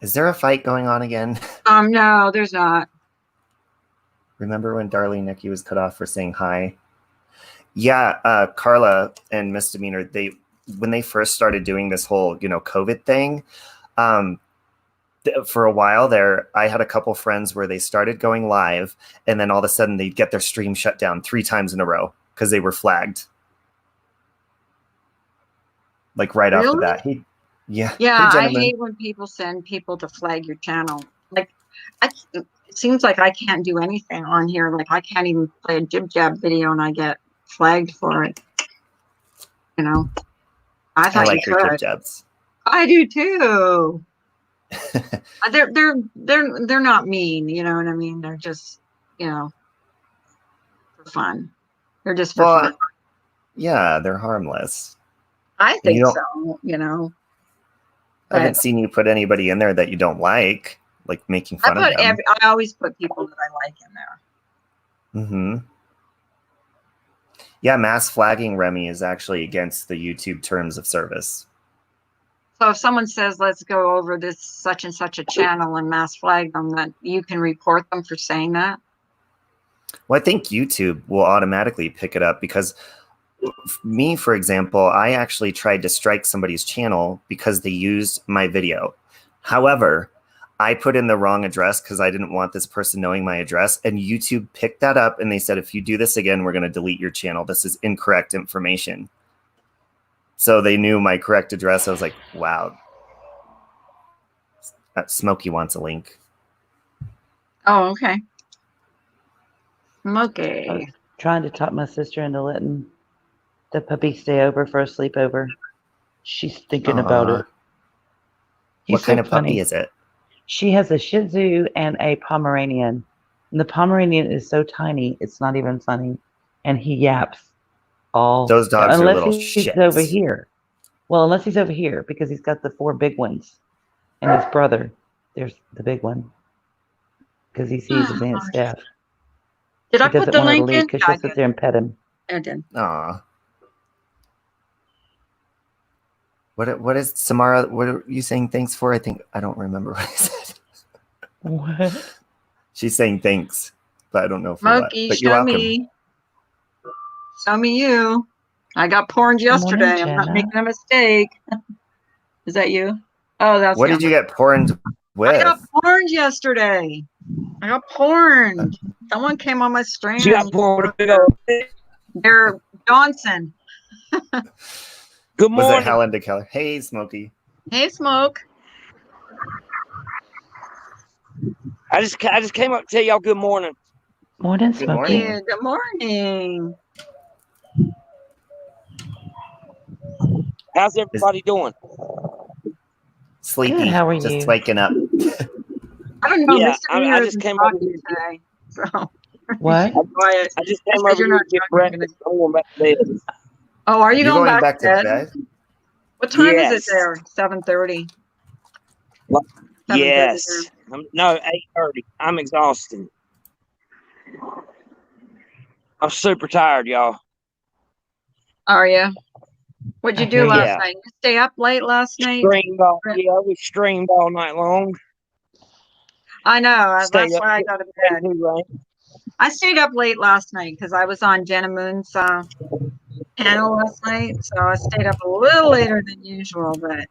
Is there a fight going on again? No, there's not. Remember when Darlene Nikki was cut off for saying hi? Yeah, Carla and Misdemeanor, when they first started doing this whole, COVID thing, for a while there, I had a couple friends where they started going live, and then all of a sudden they'd get their stream shut down 3 times in a row because they were flagged. Like right off the bat. Yeah. Yeah, Hey, I gentlemen. hate when people send people to flag your channel. Like, it seems like I can't do anything on here. Like, I can't even play a jib jab video and I get flagged for it. I thought like you your could. jib jabs. I do too. They're not mean, you know what I mean? They're just, for fun. They're just for fun. Yeah, they're harmless. I think so, I haven't seen you put anybody in there that you don't like making fun of them. I always put people that I like in there. Mm-hmm. Yeah, mass flagging, Remy, is actually against the YouTube terms of service. So if someone says, let's go over this such and such a channel and mass flag them, that you can report them for saying that? Well, I think YouTube will automatically pick it up because me, for example, I actually tried to strike somebody's channel because they used my video. However, I put in the wrong address because I didn't want this person knowing my address, and YouTube picked that up and they said, if you do this again, we're going to delete your channel. This is incorrect information. So they knew my correct address. I was like, wow. Smokey wants a link. Oh, okay. I was Okay. trying to talk my sister into letting the puppy stay over for a sleepover. She's thinking about Aw. it. He's What kind so of puppy funny. is it? She has a Shih Tzu and a Pomeranian. And the Pomeranian is so tiny, it's not even funny. And he yaps all Those dogs are unless little he's over shits. here. Well, unless he's over here because he's got the 4 big ones. And his brother, there's the big one. Because he sees his Aunt Steph. Did I He put doesn't the want her to link leave in? because Yeah, she'll I sit did. there and pet him. I did. Aw. What is Samara? What are you saying thanks for? I don't remember what I said. What? She's saying thanks, but I don't know for what. Smokey, But you're show welcome. me. Show me you. I got porned Good morning, yesterday. I'm not Jenna. making a mistake. Is that you? Oh, that's What did you get porned I with? got porned yesterday. I got porned. Someone came on my stream. She got poured a big old. They're Johnson. Good Was it morning. Helen DeKellar? Hey, Smokey. Hey, Smoke. I just came up to tell y'all good morning. Morning, Good Smokey. morning. Yeah, good morning. How's everybody doing? Sleepy. Good, how are Just you? waking up. I don't know. Yeah, Mr. I Mears just is came over talking here. today. So What? quiet. I just That's came 'cause over you're here not to get drunk, you're breakfast. I'm going back to bed. Oh, are you You're going going back to bed? What time is it Yes. there? 7:30. What? 7:30 Yes. there. No, 8:30. I'm exhausted. I'm super tired, y'all. Are you? What'd you I do hear you. last Yeah. night? You stay up late last night? We streamed all night long. I know. Stay That's up why I got to bed. Right? I stayed up late last night because I was on Jenna Moon's panel last night, so I stayed up a little later than usual. But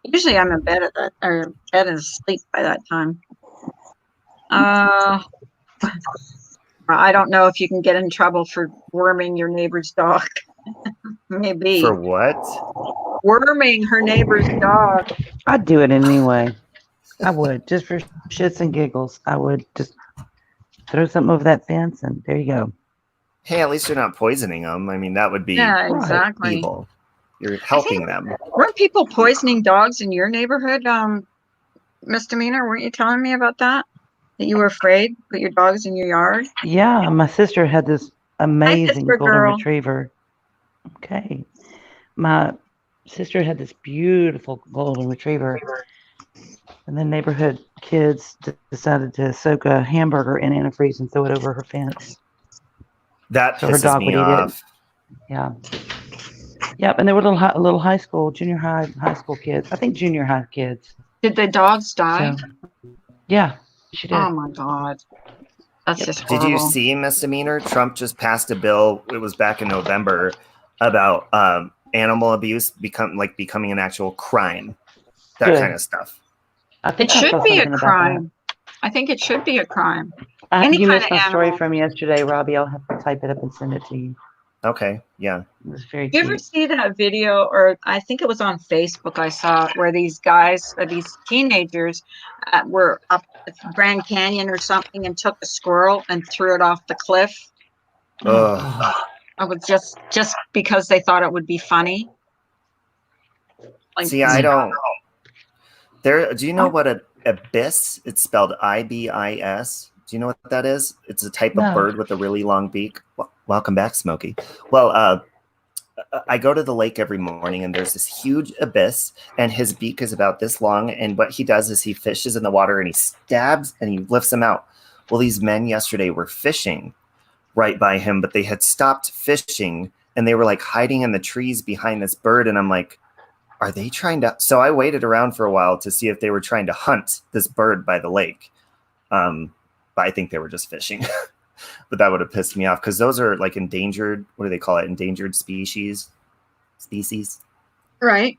usually I'm in bed at that, or bed and asleep by that time. I don't know if you can get in trouble for worming your neighbor's dog. Maybe For what? worming her neighbor's dog. I'd do it anyway. I would, just for shits and giggles. I would just throw something over that fence and there you go. Hey, at least you're not poisoning them. I mean, that would be Yeah, exactly. evil. You're helping them. Weren't people poisoning dogs in your neighborhood, misdemeanor? Weren't you telling me about that? That you were afraid to put your dogs in your yard? Yeah, my sister had this amazing sister golden girl. retriever. Okay. My sister had this beautiful golden retriever. And then neighborhood kids decided to soak a hamburger in antifreeze and throw it over her fence. That So her pisses dog me would eat off. it. Yeah. Yep, and they were little high school, junior high school kids. I think junior high kids. Did the dogs die? So, yeah, she did. Oh my God. That's Yep. just Did horrible. you see, misdemeanor? Trump just passed a bill. It was back in November about animal abuse becoming an actual crime. That Good. kind of stuff. I It think I should saw be a something about crime. I think it should be a crime. that. Any You kind missed of my story animal. from yesterday, Robbie. I'll have to type it up and send it to you. Okay, yeah. It was very You ever cute. see that video, or I think it was on Facebook I saw, where these guys, or these teenagers were up at Grand Canyon or something and took a squirrel and threw it off the cliff? Ugh. I was just because they thought it would be funny. Like, See, I don't. There. Do you know what an abyss? It's spelled IBIS. Do you know what that is? It's a type No. of bird with a really long beak. Welcome back, Smokey. Well, I go to the lake every morning, and there's this huge abyss, and his beak is about this long. And what he does is he fishes in the water, and he stabs, and he lifts them out. Well, these men yesterday were fishing right by him, but they had stopped fishing, and they were like hiding in the trees behind this bird. And I'm like, are they trying to? So I waited around for a while to see if they were trying to hunt this bird by the lake. But I think they were just fishing. But that would have pissed me off because those are like endangered. What do they call it? Endangered species. right.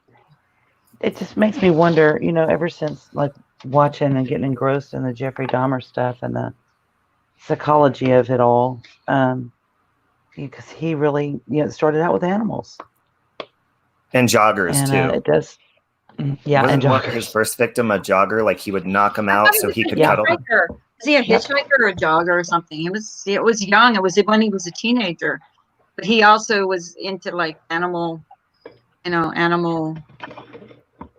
It just makes me wonder, ever since like watching and getting engrossed in the Jeffrey Dahmer stuff and the psychology of it all, because he really, started out with animals. And joggers and too. it does. Yeah, and Wasn't joggers. his first victim a jogger? Like he would knock him I out thought so was he a could Yeah. cuddle him. hitchhiker. Was he a Yep. hitchhiker or a jogger or something? It was young. It was when he was a teenager. But he also was into like animal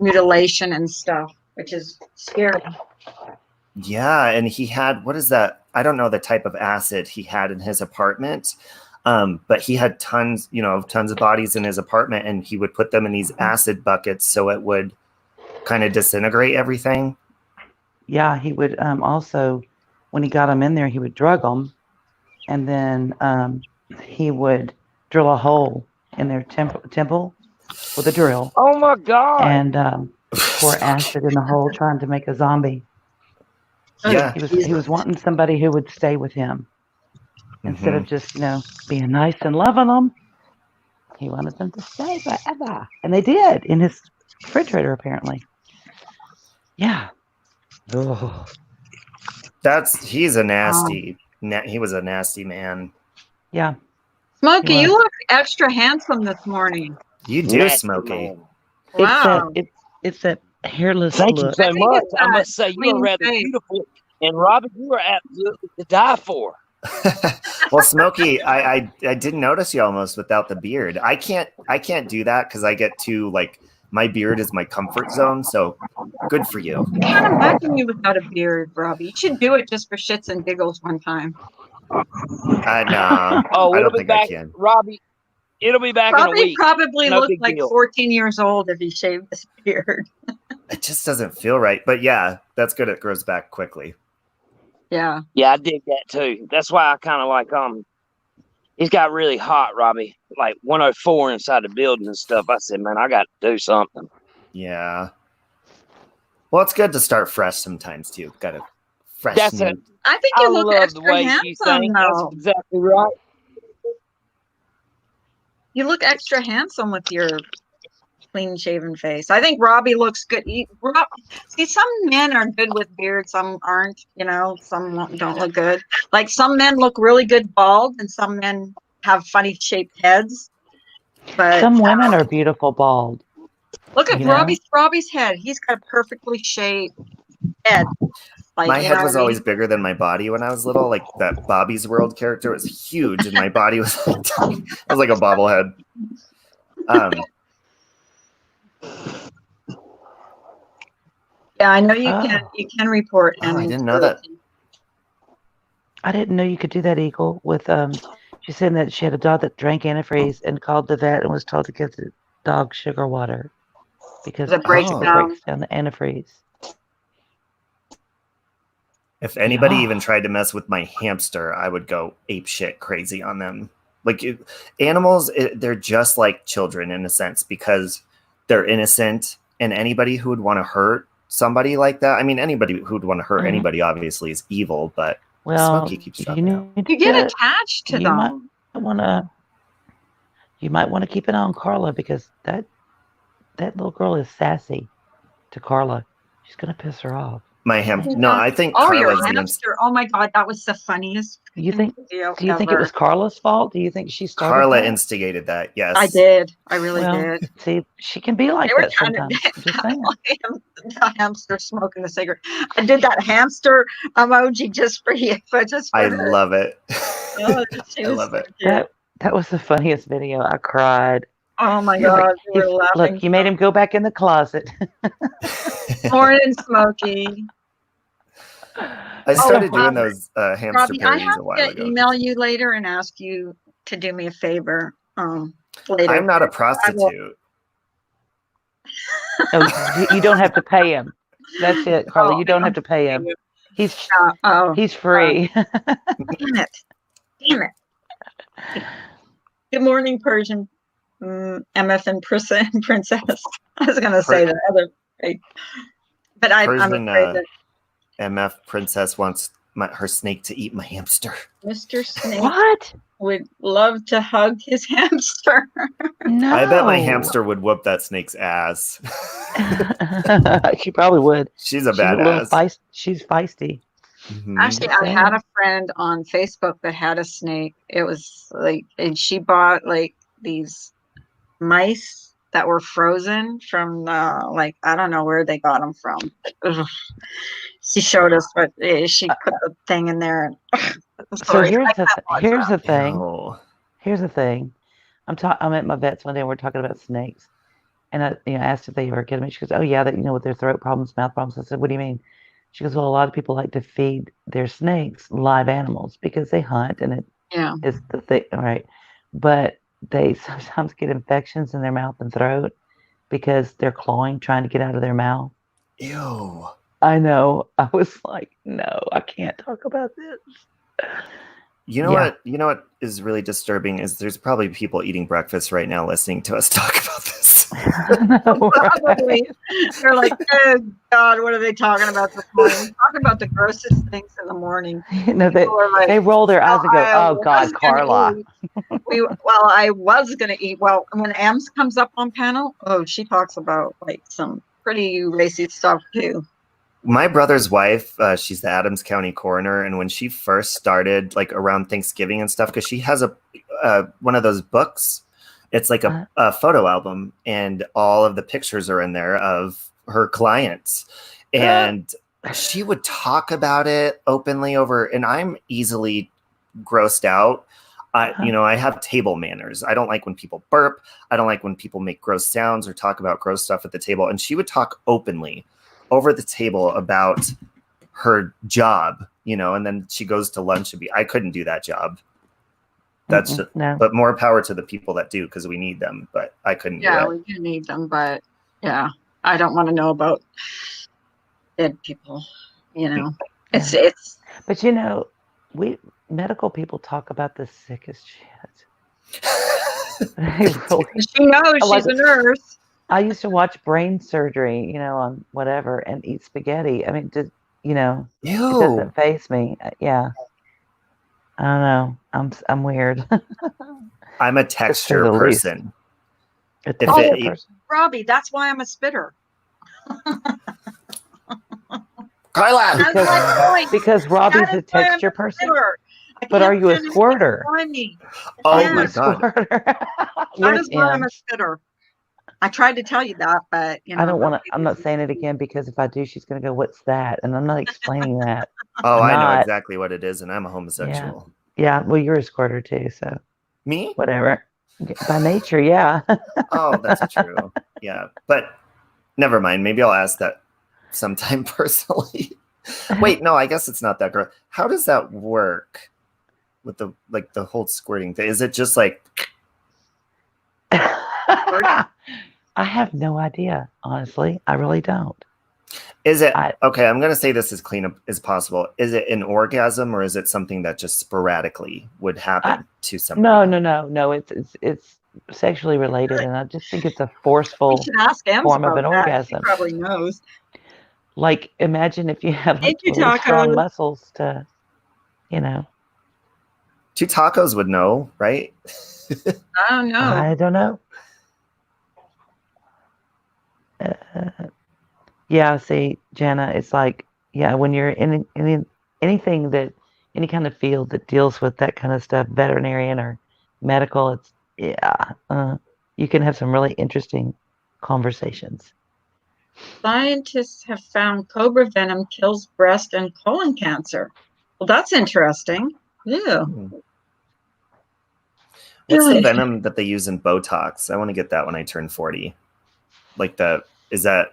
mutilation and stuff, which is scary. Yeah, and he had, what is that? I don't know the type of acid he had in his apartment. But he had tons of bodies in his apartment, and he would put them in these acid buckets so it would kind of disintegrate everything. Yeah, he would also, when he got them in there, he would drug them, and then he would drill a hole in their temple with a drill, Oh my God. and pour acid in the hole, trying to make a zombie. Yeah. He was wanting somebody who would stay with him instead of just being nice and loving them. He wanted them to stay forever, and they did in his refrigerator apparently. Yeah. Oh. He's a nasty. He was a nasty man. Yeah. Smokey, He you was. look extra handsome this morning. You do, Nasty Smokey. man. Wow. It's that hairless Thank you look. so I think much. it's I that must say, you clean are rather face. beautiful. And Robin, you are absolutely to die for. Well, Smokey, I didn't notice you almost without the beard. I can't do that because I get too my beard is my comfort zone. So good for you. I can't imagine you without a beard, Robbie. You should do it just for shits and giggles one time. No, Oh, I it'll don't be think I back, can. Robbie. It'll be back in a Robbie week. probably No looked big like deal. 14 years old if he shaved his beard. It just doesn't feel right. But yeah, that's good. It grows back quickly. Yeah. Yeah, I dig that too. That's why I kind of like He's got really hot, Robbie. Like 104 inside the building and stuff. I said, man, I got to do something. Yeah. Well, it's good to start fresh sometimes too. Got to fresh. That's it. I think I you look love extra the way you handsome, think. though. That's exactly right. You look extra handsome with your clean-shaven face. I think Robbie looks good. See, some men are good with beard, some aren't. Some don't look good. Like some men look really good bald, and some men have funny shaped heads. But Some women are beautiful bald. look at you know? Robbie's head. He's got a perfectly shaped head. My head was always bigger than my body when I was little. Like that Bobby's World character was huge, and my body was tiny. I was like a bobblehead. Yeah, I know you can. You can report. Oh, I didn't know that. I didn't know you could do that, Eagle. With she said that she had a dog that drank antifreeze and called the vet and was told to give the dog sugar water because It breaks it down. breaks down the antifreeze. If anybody Yeah. even tried to mess with my hamster, I would go ape shit crazy on them. Animals, they're just like children in a sense because they're innocent, and anybody who would want to hurt somebody like that, I mean, anybody who would want to hurt Mhm. anybody obviously is evil, but Well, Smokey keeps you dropping out. need You get to- attached to you them. You might want to keep an eye on Carla because that little girl is sassy to Carla. She's gonna piss her off. No, I think Oh, your Carla's the hamster! Oh my God, that was the funniest. You think? Video Do you think it ever. was Carla's fault? Do you think she started? Carla that? instigated that. Yes, I did. I really Well, did. see, she can be like They were that trying to sometimes. I'm just saying. the hamster smoking a cigarette. I did that hamster emoji just for you, but just for I her. love it. Oh, she I was love so it. cute. That was the funniest video. I cried. Oh my You're like, God, we were laughing. You made him go back in the closet. Morning, Smokey. I started doing Robbie, those hamster Robbie, I parodies have a while to ago. email you later and ask you to do me a favor. Later. I'm not a prostitute. No, you don't have to pay him. That's it, Carla. You don't have to pay him. He's free. Damn it. Damn it. Good morning, Persian MF and Princess. I was going to say the other, but I'm Persian afraid that MF Princess wants her snake to eat my hamster. Mr. Snake What? would love to hug his hamster. No. I bet my hamster would whoop that snake's ass. She probably would. She's a little badass. She's feisty. Mhm. Actually, I had a friend on Facebook that had a snake. It was and she bought these mice that were frozen from like I don't know where they got them from. Ugh. She showed us, but she put the thing in there. And, So sorry, here's I the can't watch here's that. the thing. Ew. Here's the thing. I'm at my vet's one day and we're talking about snakes. And I asked if they ever get them. She goes, "Oh yeah, that with their throat problems, mouth problems." I said, "What do you mean?" She goes, "Well, a lot of people like to feed their snakes live animals because they hunt and it Yeah. is the thing, right? But they sometimes get infections in their mouth and throat because they're clawing, trying to get out of their mouth." Ew. I know. I was like, "No, I can't talk about this." You know Yeah. what? You know what is really disturbing is there's probably people eating breakfast right now listening to us talk about this. I know, Probably. right? They're like, oh God, what are they talking about this morning? Talking about the grossest things in the morning. They People are like, they roll their eyes and go, I "Oh was God, gonna Carla." eat. I was gonna eat. Well, when Ems comes up on panel, she talks about like some pretty racy stuff too. My brother's wife, she's the Adams County coroner, and when she first started, like around Thanksgiving and stuff, because she has a one of those books. It's like a photo album, and all of the pictures are in there of her clients, and she would talk about it openly over. And I'm easily grossed out. I have table manners. I don't like when people burp. I don't like when people make gross sounds or talk about gross stuff at the table. And she would talk openly over the table about her job, and then she goes to lunch and I couldn't do that job. That's No. But more power to the people that do, because we need them, but I couldn't do it. We do need them, but yeah, I don't want to know about dead people. It's But we medical people talk about the sickest shit. They really. she knows she's a nurse. I used to watch brain surgery, on whatever, and eat spaghetti. I mean, it doesn't faze me. Yeah, I don't know. I'm weird. I'm a texture the least. person. A texture person. Robbie, that's why I'm a spitter. Carla! Because Robbie's a texture person. But are you a squirter? Oh my God. That is why I'm a spitter. I tried to tell you that, but I don't want to. I'm not saying it again because if I do, she's going to go, "What's that?" And I'm not explaining that. Oh, I know exactly what it is, and I'm a homosexual. Yeah. Well, you're a squirter too, so. Me? Whatever. By nature, yeah. Oh, that's true. Yeah, but never mind. Maybe I'll ask that sometime personally. Wait, no, I guess it's not that gross. How does that work with the whole squirting thing? Is it just like? I have no idea, honestly. I really don't. Is it okay? I'm going to say this as clean as possible. Is it an orgasm, or is it something that just sporadically would happen to somebody? No. It's sexually related, and I just think it's a forceful form of an orgasm. She probably knows. Like, imagine if you had really strong muscles to, Two tacos would know, right? I don't know. I don't know. Yeah, see, Jana, it's like, when you're in anything that, any kind of field that deals with that kind of stuff, veterinarian or medical, it's, you can have some really interesting conversations. Scientists have found cobra venom kills breast and colon cancer. Well, that's interesting. Yeah. What's the venom that they use in Botox? I want to get that when I turn 40. Is that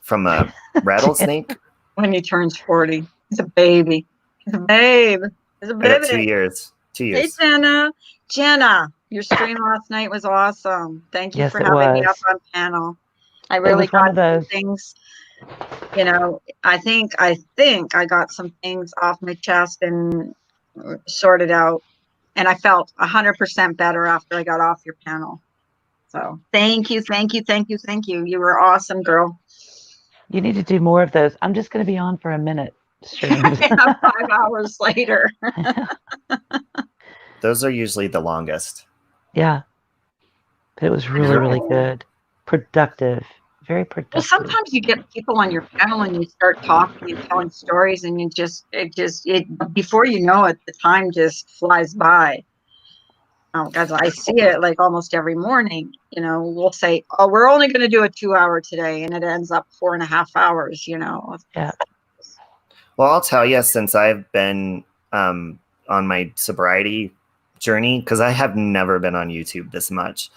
from a rattlesnake? When he turns 40. He's a baby. He's a babe. He's a baby. I got 2 years. 2 years. Hey, Jenna, your stream last night was awesome. Thank you for having me up on panel. I really got some things, I think I got some things off my chest and sorted out. And I felt 100% better after I got off your panel. So thank you. You were awesome, girl. You need to do more of those. I'm just going to be on for a minute. 5 hours later. Those are usually the longest. Yeah. But it was really, really good. Productive. Very productive. Well, sometimes you get people on your panel and you start talking and telling stories and it before you know it, the time just flies by. As I see it like almost every morning, we'll say, oh, we're only going to do a 2-hour today. And it ends up 4.5 hours, Yeah. Well, I'll tell you, since I've been on my sobriety journey, because I have never been on YouTube this much,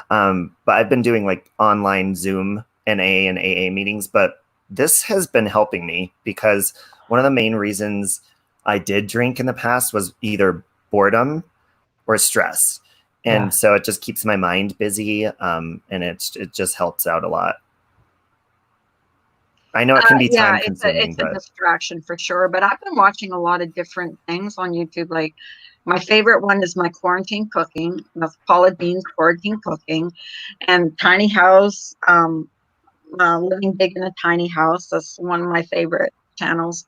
but I've been doing like online Zoom NA and AA meetings, but this has been helping me because one of the main reasons I did drink in the past was either boredom or stress. And so it just keeps my mind busy, and it just helps out a lot. I know it can be time consuming, it's a distraction for sure. But I've been watching a lot of different things on YouTube. Like my favorite one is my quarantine cooking. That's Paula Dean's quarantine cooking, and Tiny House, living big in a tiny house. That's one of my favorite channels.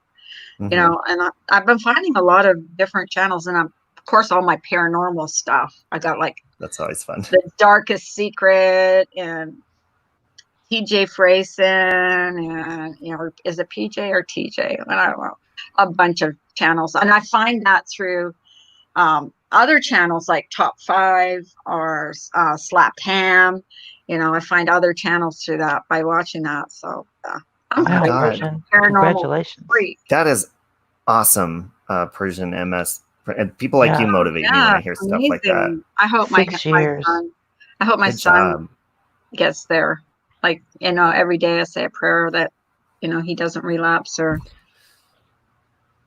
And I've been finding a lot of different channels, and of course all my paranormal stuff. I got like that's always fun. The Darkest Secret and TJ Freyson, and is it PJ or TJ? I don't know. A bunch of channels, and I find that through other channels like Top 5 or Slapped Ham. I find other channels through that by watching that. So I'm Persian. paranormal Congratulations. freak. That is awesome, Persian MS. And people like you motivate me when I hear stuff like that. I hope my 6 years. son. I hope my Good son job. gets there. Like, every day I say a prayer that, he doesn't relapse or.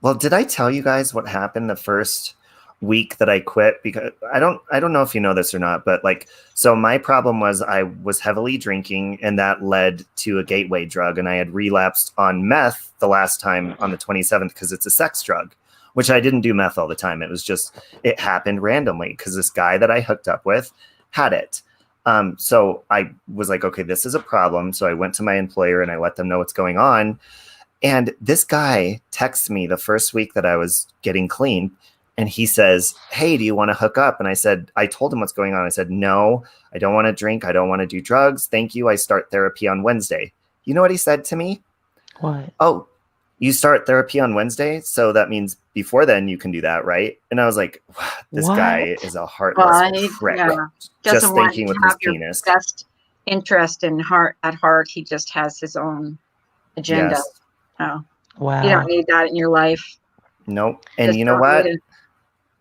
Well, did I tell you guys what happened the first week that I quit? Because I don't know if you know this or not, but so my problem was I was heavily drinking, and that led to a gateway drug, and I had relapsed on meth the last time on the 27th because it's a sex drug, which I didn't do meth all the time. It happened randomly because this guy that I hooked up with had it. So I was like, okay, this is a problem. So I went to my employer and I let them know what's going on. And this guy texts me the first week that I was getting clean. And he says, hey, do you want to hook up? And I told him what's going on. I said, no, I don't want to drink. I don't want to do drugs. Thank you. I start therapy on Wednesday. You know what he said to me? What? Oh, you start therapy on Wednesday? So that means before then you can do that, right? And I was like, this guy is a heartless prick. Just thinking with his penis. Best interest at heart. He just has his own agenda. Yes. Oh, Wow. you don't need that in your life. Nope. And you know what?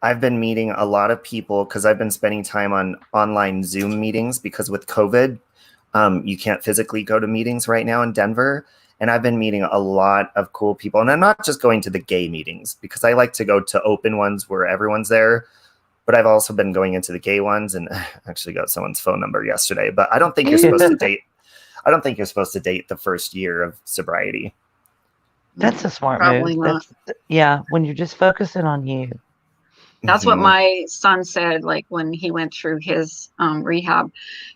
I've been meeting a lot of people because I've been spending time on online Zoom meetings because with COVID, you can't physically go to meetings right now in Denver. And I've been meeting a lot of cool people. And I'm not just going to the gay meetings because I like to go to open ones where everyone's there. But I've also been going into the gay ones, and actually got someone's phone number yesterday. But I don't think you're supposed to date. I don't think you're supposed to date the first year of sobriety. That's a smart Probably move. When you're just focusing on you. That's what my son said, like when he went through his rehab.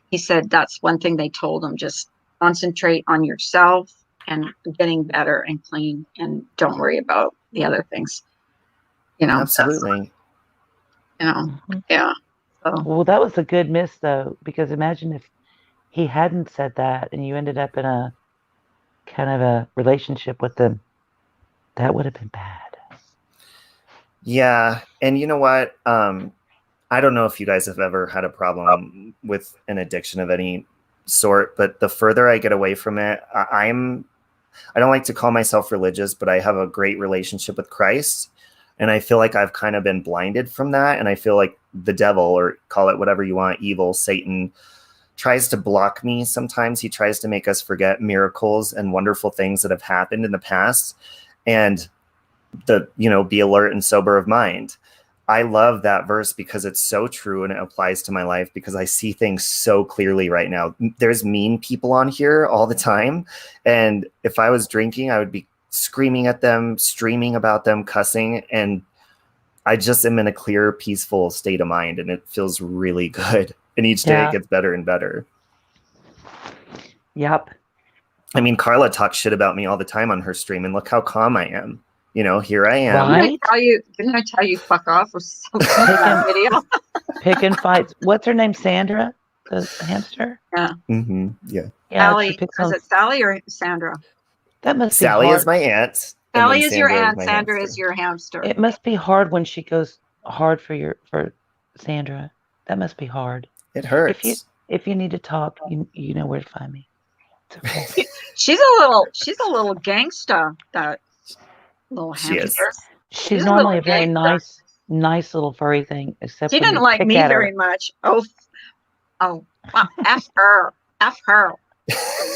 He said that's one thing they told him, just concentrate on yourself and getting better and clean, and don't worry about the other things. Absolutely. Yeah. So. Well, that was a good miss, though, because imagine if he hadn't said that and you ended up in a kind of a relationship with them. That would have been bad. Yeah. And you know what? I don't know if you guys have ever had a problem with an addiction of any sort, but the further I get away from it, I don't like to call myself religious, but I have a great relationship with Christ. And I feel like I've kind of been blinded from that. And I feel like the devil, or call it whatever you want, evil, Satan, tries to block me. Sometimes he tries to make us forget miracles and wonderful things that have happened in the past. And be alert and sober of mind. I love that verse because it's so true and it applies to my life because I see things so clearly right now. There's mean people on here all the time. And if I was drinking, I would be screaming at them, streaming about them, cussing. And I just am in a clear, peaceful state of mind. And it feels really good. And each day it gets better and better. Yep. I mean, Carla talks shit about me all the time on her stream. And look how calm I am. Here I am. Right? Didn't I tell you fuck off or something in that video? Picking fights. What's her name? Sandra, the hamster. Yeah. Mm-hmm. Yeah. Sally. Is it Sally or Sandra? That must be Sally hard. is my aunt. Sally is your aunt. Sandra is your hamster. It must be hard when she goes hard for Sandra. That must be hard. It hurts. If you need to talk, you know where to find me. It's okay. She's a little gangsta, that little She is. hamster. She's a normally little a very gangster. nice little furry thing, except She when didn't you like pick me at her. very much. Oh, wow, F her. F her.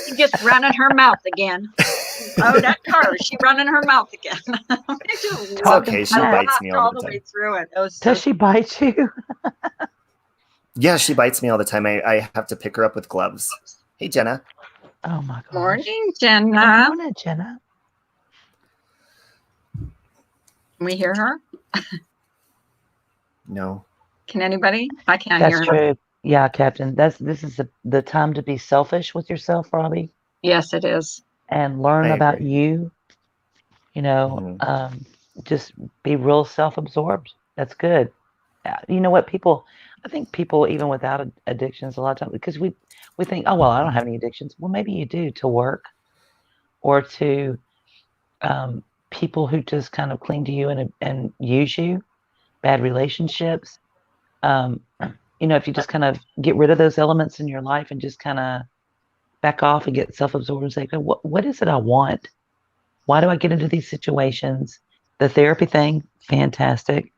She just running her mouth again. Oh, that car. She running her mouth again. It's okay. She I bites laughed me all all the the way time. through it. It was so Does she bite you? Yeah, she bites me all the time. I have to pick her up with gloves. Hey, Jenna. Oh my gosh. Morning, Good Jenna. morning, Jenna. Can we hear her? No. Can anybody? I can't That's hear her. true. Yeah, Captain. This is the time to be selfish with yourself, Robbie, Yes, it is. and learn I about agree. you. You know, Mhm. just be real self-absorbed. That's good. You know what, I think people even without addictions a lot of times, because we think, oh well, I don't have any addictions. Well, maybe you do, to work or to people who just kind of cling to you and use you, bad relationships. You know, if you just kind of get rid of those elements in your life and just kind of back off and get self-absorbed and say, okay, what is it I want? Why do I get into these situations? The therapy thing, fantastic.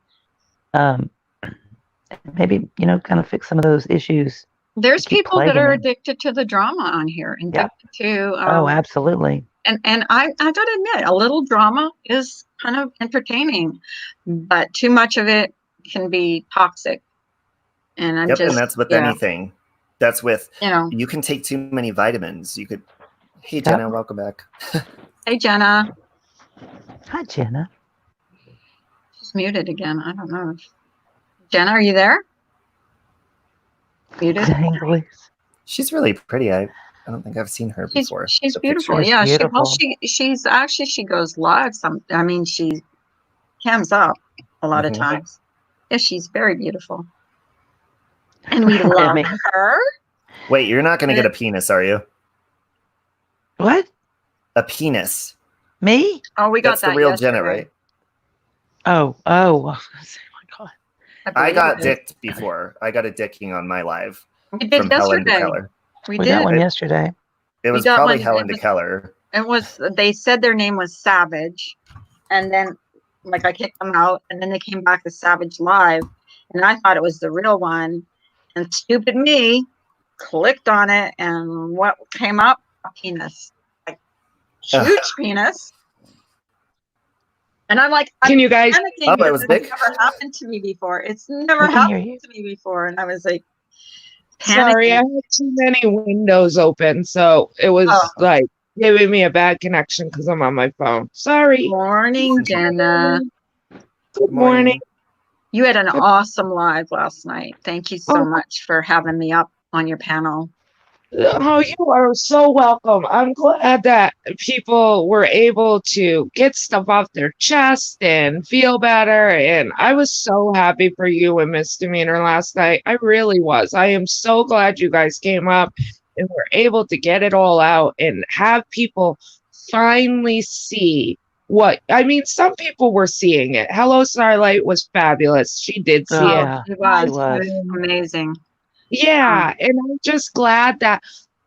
Maybe, you know, kind of fix some of those issues. There's Keep people that plaguing are me. addicted to the drama on here, Yeah. addicted to Oh, absolutely. and I gotta admit, a little drama is kind of entertaining, but too much of it can be toxic. And I'm Yep, just, and that's with yeah, anything. That's with you know. you can take too many vitamins. You could. Hey, Yep. Jenna, welcome back. Hey, Jenna. Hi, Jenna. She's muted again. I don't know. Jenna, are you there? Muted. Danglies. She's really pretty. I don't think I've seen her before. She's The beautiful. picture. She's Yeah, beautiful. she's actually, she goes live I mean, she cams up a lot of Mhm. times. Yeah, she's very beautiful. And we Hi, love Emmy. her. Wait, you're not going to get a penis, are you? What? A penis. Me? Oh, we got That's the that real yesterday. Jenna, right? Oh. Oh my God. I believe got it is. dicked before. I got a dicking on my live We did from Helen yesterday. DeKellar. We We did. got one yesterday. It We was got probably one. Helen DeKellar. It was, they said their name was Savage, and then like I kicked them out, and then they came back to Savage Live, and I thought it was the real one, and stupid me clicked on it, and what came up? A penis, like huge penis. And I'm like, I'm Can you guys? panicking Oh, it because was it's big? never happened to me before. It's never We can hear happened you. to me before, and I was like Sorry, I panicking. had too many windows open, so it was Oh. like giving me a bad connection because I'm on my phone. Sorry. Morning, Jenna. Good morning. You had an awesome live last night. Thank you so Oh. much for having me up on your panel. Oh, you are so welcome. I'm glad that people were able to get stuff off their chest and feel better. And I was so happy for you and Misdemeanor last night. I really was. I am so glad you guys came up and were able to get it all out and have people finally see what I mean. Some people were seeing it. Hello Starlight was fabulous. She did see Oh, it. yeah. It was, She was. amazing. Yeah, and I'm just glad that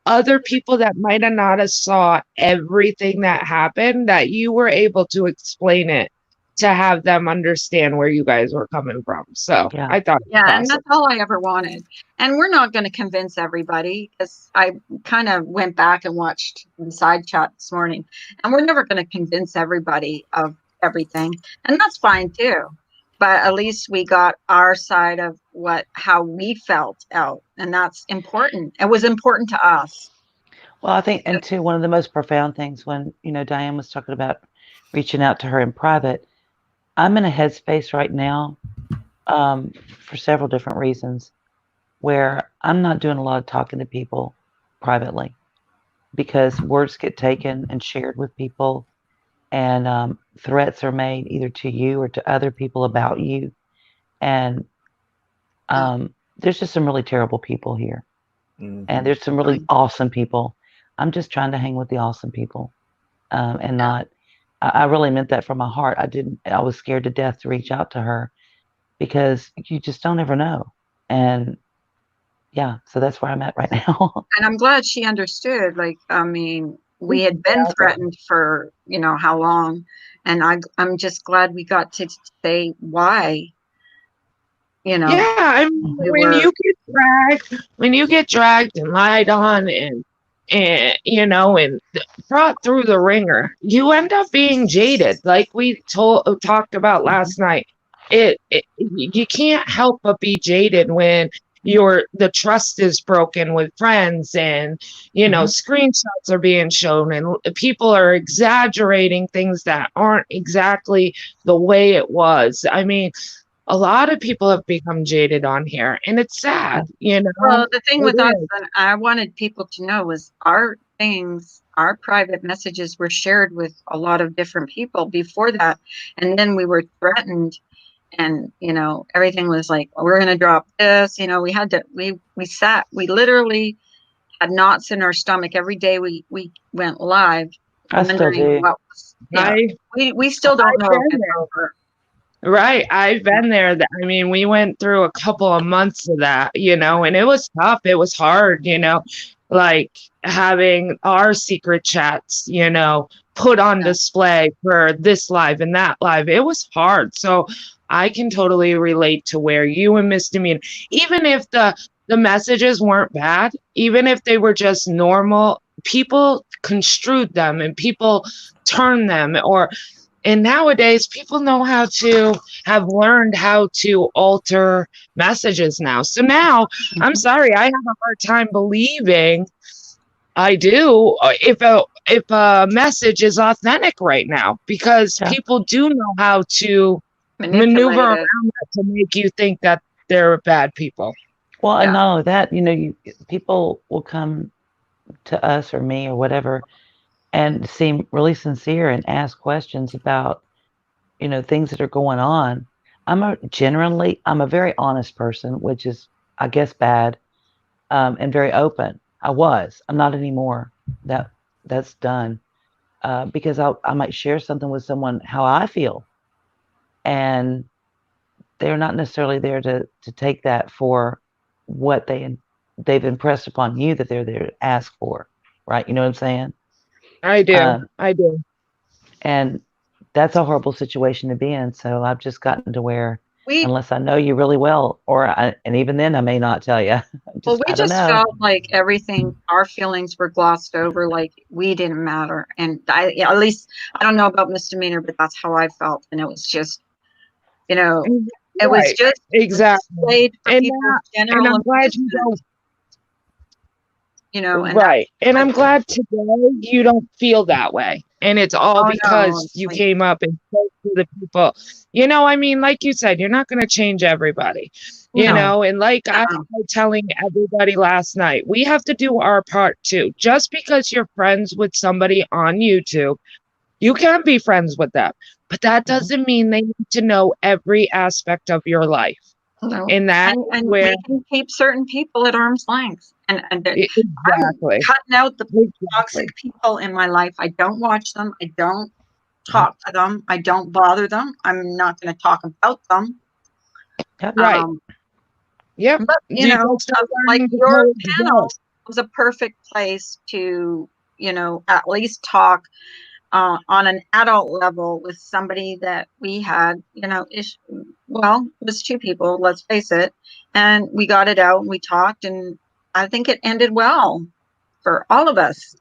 other people that might have not have saw everything that happened, that you were able to explain it to have them understand where you guys were coming from. So Yeah. I thought, Yeah, and awesome. that's all I ever wanted. And we're not going to convince everybody, because I kind of went back and watched the side chat this morning, and we're never going to convince everybody of everything, and that's fine too. But at least we got our side of how we felt out, and that's important. It was important to us. Well, I think, and too, one of the most profound things when, you know, Diane was talking about reaching out to her in private, I'm in a headspace right now for several different reasons where I'm not doing a lot of talking to people privately because words get taken and shared with people, and threats are made either to you or to other people about you. And there's just some really terrible people here. Mhm. And there's some really awesome people. I'm just trying to hang with the awesome people, and not. I really meant that from my heart. I was scared to death to reach out to her because you just don't ever know. And yeah, so that's where I'm at right now. And I'm glad she understood. Like, I mean, we had been threatened for, how long. And I'm just glad we got to say why, Yeah, I mean, we when were, you get dragged and lied on and and brought through the ringer, you end up being jaded, like we talked about last night. You can't help but be jaded when the trust is broken with friends, and screenshots are being shown and people are exaggerating things that aren't exactly the way it was. I mean, a lot of people have become jaded on here, and it's sad, well, the thing It with us, is. and I wanted people to know, was our private messages were shared with a lot of different people before that. And then we were threatened, and everything was like, we're going to drop this. We literally had knots in our stomach every day we went live, I still wondering do. what was, we still don't know if it's over. Right. I've been there. I mean, we went through a couple of months of that, and it was tough. It was hard, like having our secret chats, put on display for this live and that live. It was hard. So I can totally relate to where you and Miss Demeanor, even if the messages weren't bad, even if they were just normal, people construed them and people turned them, and nowadays people have learned how to alter messages now. So now I'm sorry, I have a hard time believing if a message is authentic right now, because people do know how to maneuver around that to make you think that they're bad people. Well, and not only that, people will come to us or me or whatever and seem really sincere and ask questions about, things that are going on. I'm a very honest person, which is, I guess, bad, and very open. I'm not anymore. That's done, because I might share something with someone how I feel, and they're not necessarily there to take that for what they've impressed upon you that they're there to ask for, right? You know what I'm saying? I do. And that's a horrible situation to be in. So I've just gotten to where, unless I know you really well, and even then I may not tell you. We just felt like our feelings were glossed over, like we didn't matter. And at least, I don't know about Misdemeanor, but that's how I felt. And it was just, it was just exactly. And I'm glad right. And I'm glad today you don't feel that way. And it's all because you came up and spoke to the people. I mean, like you said, you're not going to change everybody, and like I was telling everybody last night, we have to do our part too. Just because you're friends with somebody on YouTube, you can be friends with them, but that doesn't mean they need to know every aspect of your life. No. And where we can keep certain people at arm's length, and exactly. I'm cutting out the toxic people in my life. I don't watch them. I don't talk to them. I don't bother them. I'm not going to talk about them. Right. Yep. But like your panel was a perfect place to, at least talk on an adult level with somebody that we had, it was two people, let's face it. And we got it out and we talked, and I think it ended well for all of us.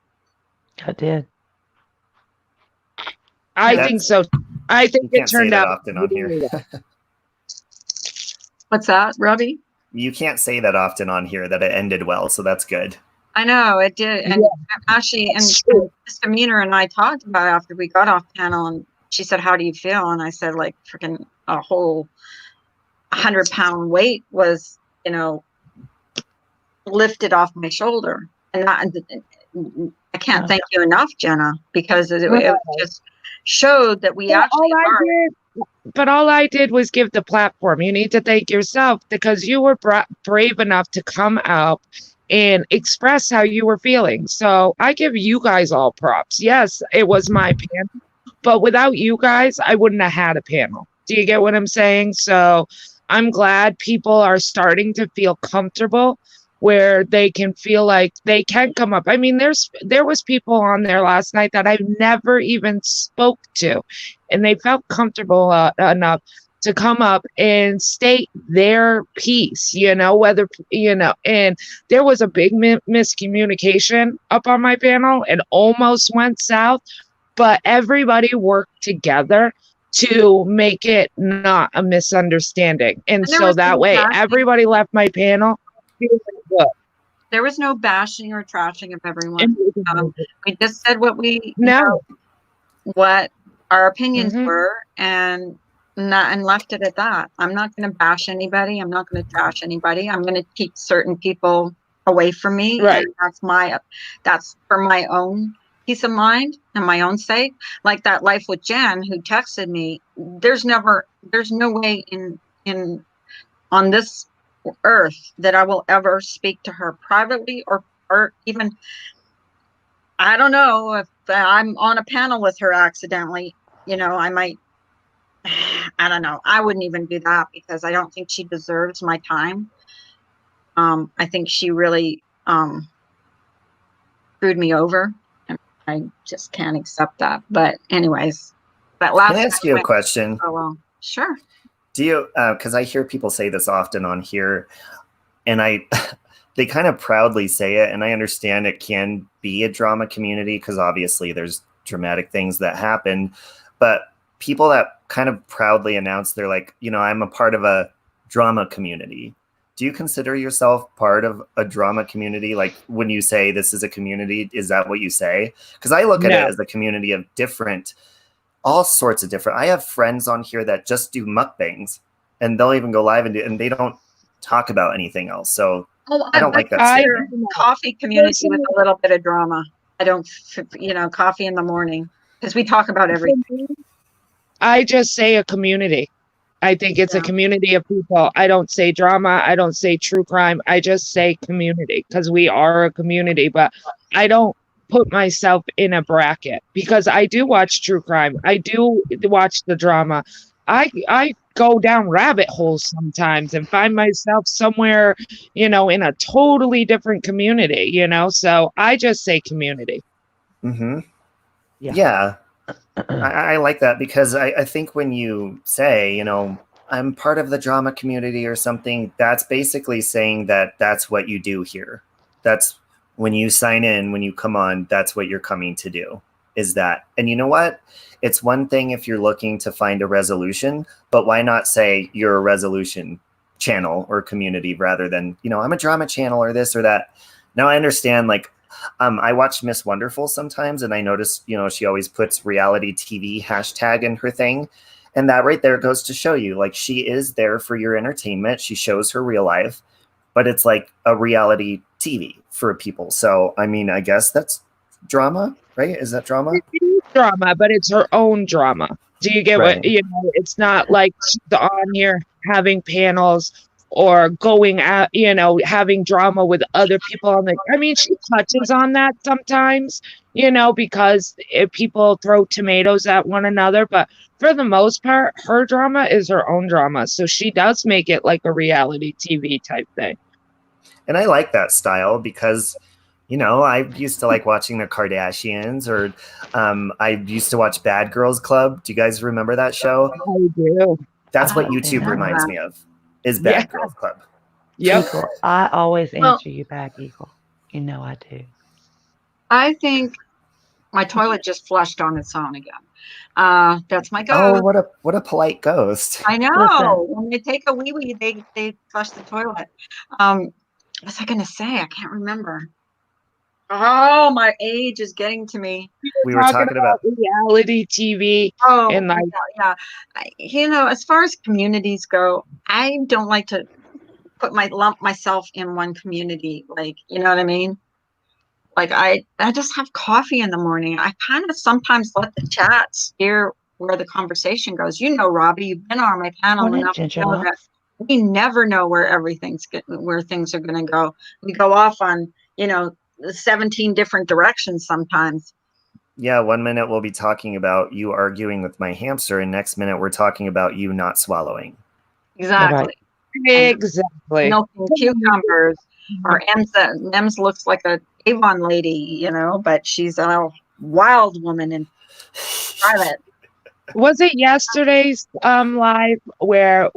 It did. I think so. I think it turned out often on here. What's that, Robbie? You can't say that often on here that it ended well, so that's good. I know it did. And actually, and Misdemeanor and I talked about it after we got off panel, and she said, "How do you feel?" And I said, like, freaking a whole 100-pound weight was, lifted off my shoulder. And I can't thank you enough, Jenna, because it just showed that we actually are. But all I did was give the platform. You need to thank yourself, because you were brave enough to come out and express how you were feeling. So I give you guys all props. Yes, it was my panel, but without you guys, I wouldn't have had a panel. Do you get what I'm saying? So I'm glad people are starting to feel comfortable where they can feel like they can come up. I mean, there was people on there last night that I've never even spoke to, and they felt comfortable enough to come up and state their piece, whether, and there was a big miscommunication up on my panel and almost went south, but everybody worked together to make it not a misunderstanding. And there so was that no way, bashing. everybody left my panel feeling good. There was no bashing or trashing of everyone. And We just said what we, no, what our opinions Mhm. were, and left it at that. I'm not going to bash anybody. I'm not going to trash anybody. I'm going to keep certain people away from me. Right. And that's for my own peace of mind and my own sake. Like that Life with Jen who texted me. There's no way in on this earth that I will ever speak to her privately or even, I don't know, if I'm on a panel with her accidentally, I might, I don't know. I wouldn't even do that because I don't think she deserves my time. I think she really screwed me over, and I just can't accept that. But anyways, that last Can I ask you a question? Oh, well, sure. Do you, because I hear people say this often on here, and they kind of proudly say it, and I understand it can be a drama community because obviously there's dramatic things that happen, but people that kind of proudly announce they're like, I'm a part of a drama community. Do you consider yourself part of a drama community? Like when you say this is a community, is that what you say? Because I look at it as a community of all sorts of different. I have friends on here that just do mukbangs, and they'll even go live and they don't talk about anything else. So I don't like that. Coffee community with a little bit of drama. I don't, coffee in the morning because we talk about everything. I just say a community. I think it's a community of people. I don't say drama. I don't say true crime. I just say community because we are a community, but I don't put myself in a bracket because I do watch true crime. I do watch the drama. I go down rabbit holes sometimes and find myself somewhere, in a totally different community, so I just say community. Mm-hmm. Yeah. I like that because I think when you say, I'm part of the drama community or something, that's basically saying that that's what you do here. That's when you sign in, when you come on, that's what you're coming to do, is that. And you know what? It's one thing if you're looking to find a resolution, but why not say you're a resolution channel or community rather than, I'm a drama channel or this or that. Now I understand, I watch Miss Wonderful sometimes, and I notice, she always puts reality TV hashtag in her thing. And that right there goes to show you, she is there for your entertainment. She shows her real life, but it's like a reality TV for people. So, I mean, I guess that's drama, right? Is that drama? It is drama, but it's her own drama. Do you get what, it's not like she's on here having panels or going at, having drama with other people on I mean, she touches on that sometimes, because people throw tomatoes at one another, but for the most part, her drama is her own drama. So she does make it like a reality TV type thing. And I like that style because, I used to like watching the Kardashians, or I used to watch Bad Girls Club. Do you guys remember that show? I do. That's what YouTube reminds me of. Is Bad Girls Club. Yep. Eagle. I always answer you back, Eagle. I do. I think my toilet just flushed on its own again. That's my ghost. Oh, what a polite ghost. I know. Listen. When they take a wee-wee, they flush the toilet. What was I going to say? I can't remember. Oh, my age is getting to me. We were talking about reality TV. Oh, and yeah. As far as communities go, I don't like to lump myself in one community. You know what I mean? I just have coffee in the morning. I kind of sometimes let the chat steer where the conversation goes. Robbie, you've been on my panel enough to know that we never know where where things are going to go. We go off on, 17 different directions sometimes. Yeah, 1 minute we'll be talking about you arguing with my hamster, and next minute we're talking about you not swallowing. Exactly. Exactly. Milking cucumbers Or Ems looks like a Avon lady, you know, but she's a wild woman in private. Was it yesterday's live where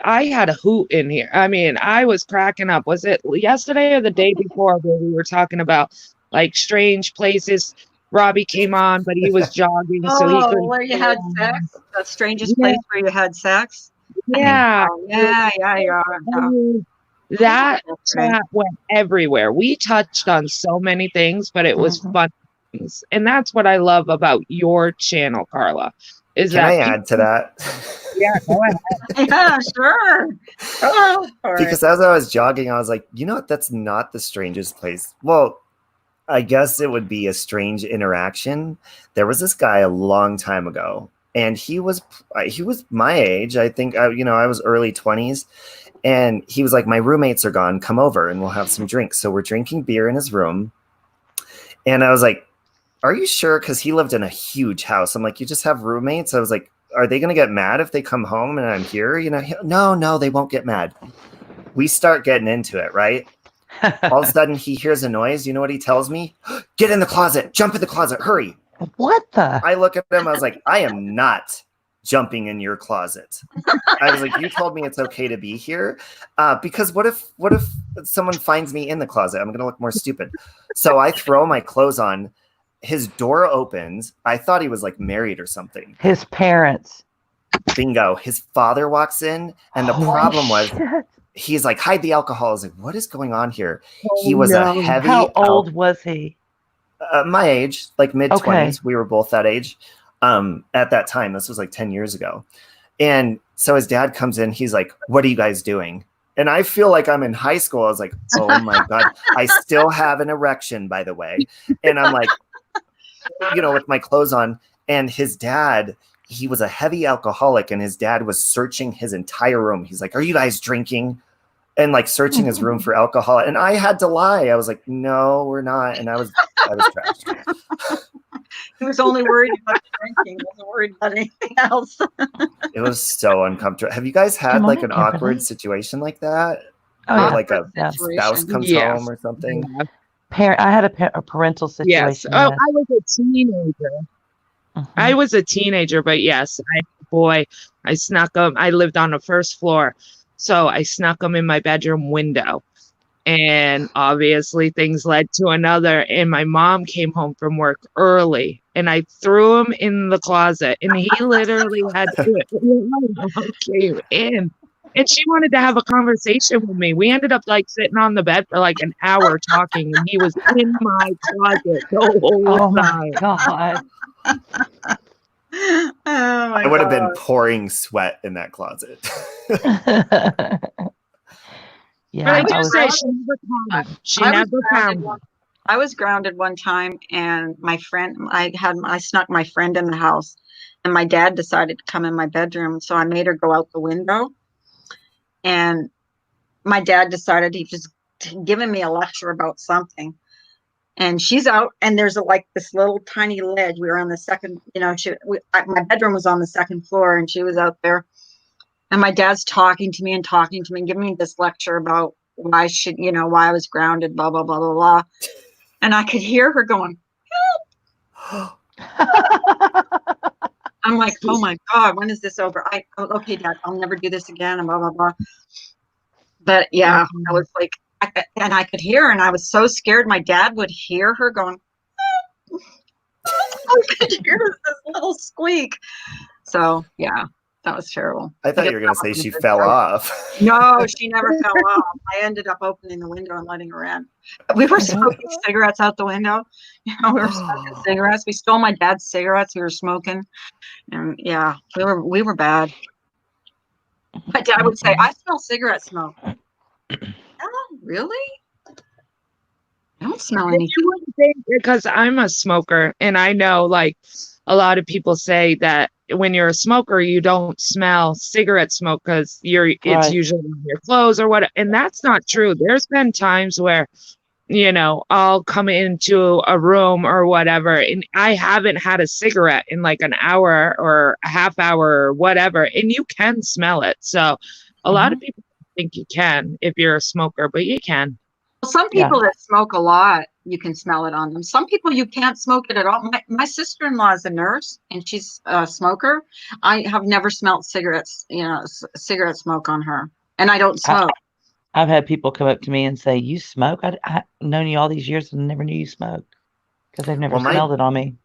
I had a hoot in here? I mean, I was cracking up. Was it yesterday or the day before where we were talking about like strange places? Robbie came on, but he was jogging, so he couldn't. Where you had sex? The strangest Yeah. place where you had sex? Yeah. Yeah. I mean, that chat went everywhere. We touched on so many things, but it was fun things. And that's what I love about your channel, Carla. Is Can that I add to that? Yeah, go ahead. Yeah, sure. Oh, Because as I was jogging, I was like, you know what? That's not the strangest place. Well, I guess it would be a strange interaction. There was this guy a long time ago, and he was my age. I think I was early 20s, and he was like, my roommates are gone. Come over and we'll have some drinks. So we're drinking beer in his room. And I was like, are you sure? Because he lived in a huge house. I'm like, you just have roommates? I was like, are they going to get mad if they come home and I'm here? You know, no, they won't get mad. We start getting into it, right? All of a sudden, he hears a noise. You know what he tells me? Get in the closet. Jump in the closet. Hurry. What the? I look at him. I was like, I am not jumping in your closet. I was like, you told me it's okay to be here. Because what if someone finds me in the closet? I'm going to look more stupid. So I throw my clothes on. His door opens. I thought he was like married or something. His parents. Bingo. His father walks in. And the problem was, he's like, hide the alcohol. I was like, what is going on here? He was a heavy. How old was he? My age, like mid-20s. Okay. We were both that age at that time. This was like 10 years ago. And so his dad comes in. He's like, what are you guys doing? And I feel like I'm in high school. I was like, oh my God. I still have an erection, by the way. And I'm like, with my clothes on. And his dad, he was a heavy alcoholic, and his dad was searching his entire room. He's like, are you guys drinking? And like searching his room for alcohol. And I had to lie. I was like, no, we're not. And I was trashed. He was only worried about drinking. He wasn't worried about anything else. It was so uncomfortable. Have you guys had like an awkward situation like that? Oh, Where yeah. like a Yeah. spouse comes Yes. home or something? I had a parental situation. Yes. Oh, I was a teenager. Mhm. I was a teenager, but yes, I snuck him. I lived on the first floor, so I snuck him in my bedroom window. And obviously things led to another, and my mom came home from work early, and I threw him in the closet, and he literally had to do it. My mom came in, and she wanted to have a conversation with me. We ended up like sitting on the bed for like an hour talking, and he was in my closet the whole Oh my time. God. Oh my I would have been God. pouring sweat in that closet. Yeah, But I I do was, say she never found. She I was never grounded found. I was grounded one time, and my friend, I snuck my friend in the house, and my dad decided to come in my bedroom. So I made her go out the window, and my dad decided he was giving me a lecture about something. And she's out, and there's like this little tiny ledge. We were on the second, my bedroom was on the second floor, and she was out there. And my dad's talking to me and giving me this lecture about why I was grounded, blah, blah, blah, blah, blah. And I could hear her going, I'm like, oh my God, when is this over? Okay, Dad, I'll never do this again, and blah, blah, blah. But yeah, I was like, and I could hear her, and I was so scared my dad would hear her going, I could hear this little squeak. So yeah, that was terrible. I thought you were going to say she fell off. No, she never fell off. I ended up opening the window and letting her in. We were smoking cigarettes out the window. We were smoking cigarettes. We stole my dad's cigarettes. We were smoking, and yeah, we were bad. My dad would say, "I smell cigarette smoke." Oh, really? I don't smell anything. You wouldn't think, because I'm a smoker, and I know like a lot of people say that when you're a smoker, you don't smell cigarette smoke because it's Right. usually on your clothes or what. And that's not true. There's been times where, I'll come into a room or whatever, and I haven't had a cigarette in like an hour or a half hour or whatever, and you can smell it. So a lot of people think you can if you're a smoker, but you can. Some Yeah. people that smoke a lot, you can smell it on them. Some people you can't smoke it at all. My sister-in-law is a nurse and she's a smoker. I have never smelled cigarettes, cigarette smoke on her, and I don't smoke. I've had people come up to me and say, "You smoke? I've known you all these years and never knew you smoked," because they've never Well, smelled it on me.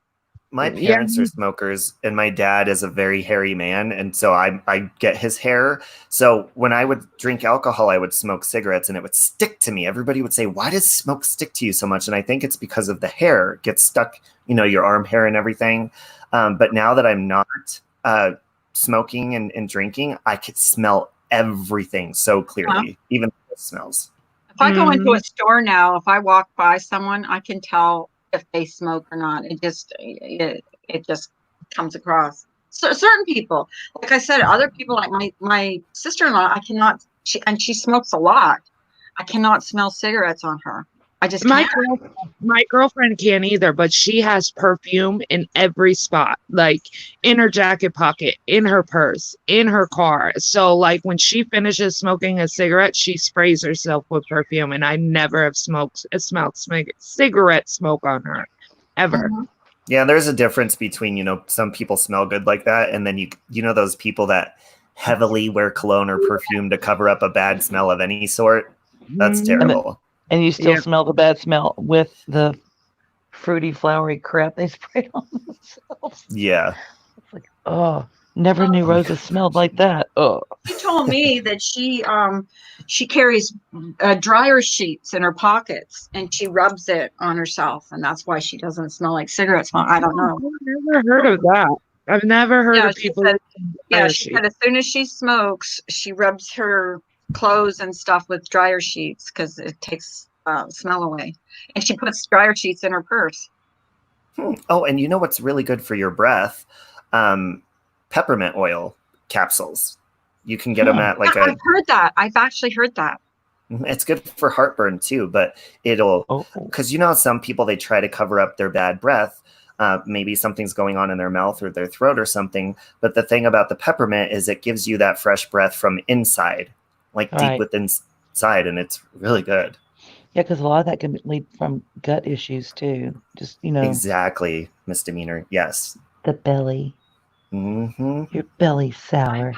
My Yeah. parents are smokers, and my dad is a very hairy man, and so I get his hair. So when I would drink alcohol, I would smoke cigarettes, and it would stick to me. Everybody would say, "Why does smoke stick to you so much?" And I think it's because of the hair it gets stuck, your arm hair and everything. But now that I'm not smoking and drinking, I can smell everything so clearly, even the smells. If I go into a store now, if I walk by someone, I can tell if they smoke or not. It just comes across. So certain people, like I said, other people like my sister-in-law, I cannot. She smokes a lot. I cannot smell cigarettes on her. I just My can't. my girlfriend can't either, but she has perfume in every spot, like in her jacket pocket, in her purse, in her car. So like when she finishes smoking a cigarette, she sprays herself with perfume, and I never have smelled cigarette smoke on her ever. Mhm. Yeah, there's a difference between, some people smell good like that, and then those people that heavily wear cologne or perfume to cover up a bad smell of any sort. That's Mhm. terrible. And you still Yeah. smell the bad smell with the fruity, flowery crap they sprayed on themselves. Yeah. It's like, oh, never knew roses smelled like that. Oh, She told me that she carries dryer sheets in her pockets and she rubs it on herself, and that's why she doesn't smell like cigarette smoke. I don't know. I've never heard of that. I've never heard Yeah, of she people. said- using Yeah, dryer she sheets. said as soon as she smokes, she rubs her clothes and stuff with dryer sheets because it takes smell away. And she puts dryer sheets in her purse. Oh, and you know what's really good for your breath? Peppermint oil capsules. You can get them at like I've heard that. I've actually heard that. it's good for heartburn too, but it'll, because how some people, they try to cover up their bad breath. Maybe something's going on in their mouth or their throat or something. But the thing about the peppermint is it gives you that fresh breath from inside, like deep within inside, and it's really good. yeah, because a lot of that can lead from gut issues too. Just Exactly, misdemeanor. Yes. the belly, Mm-hmm. your belly's sour.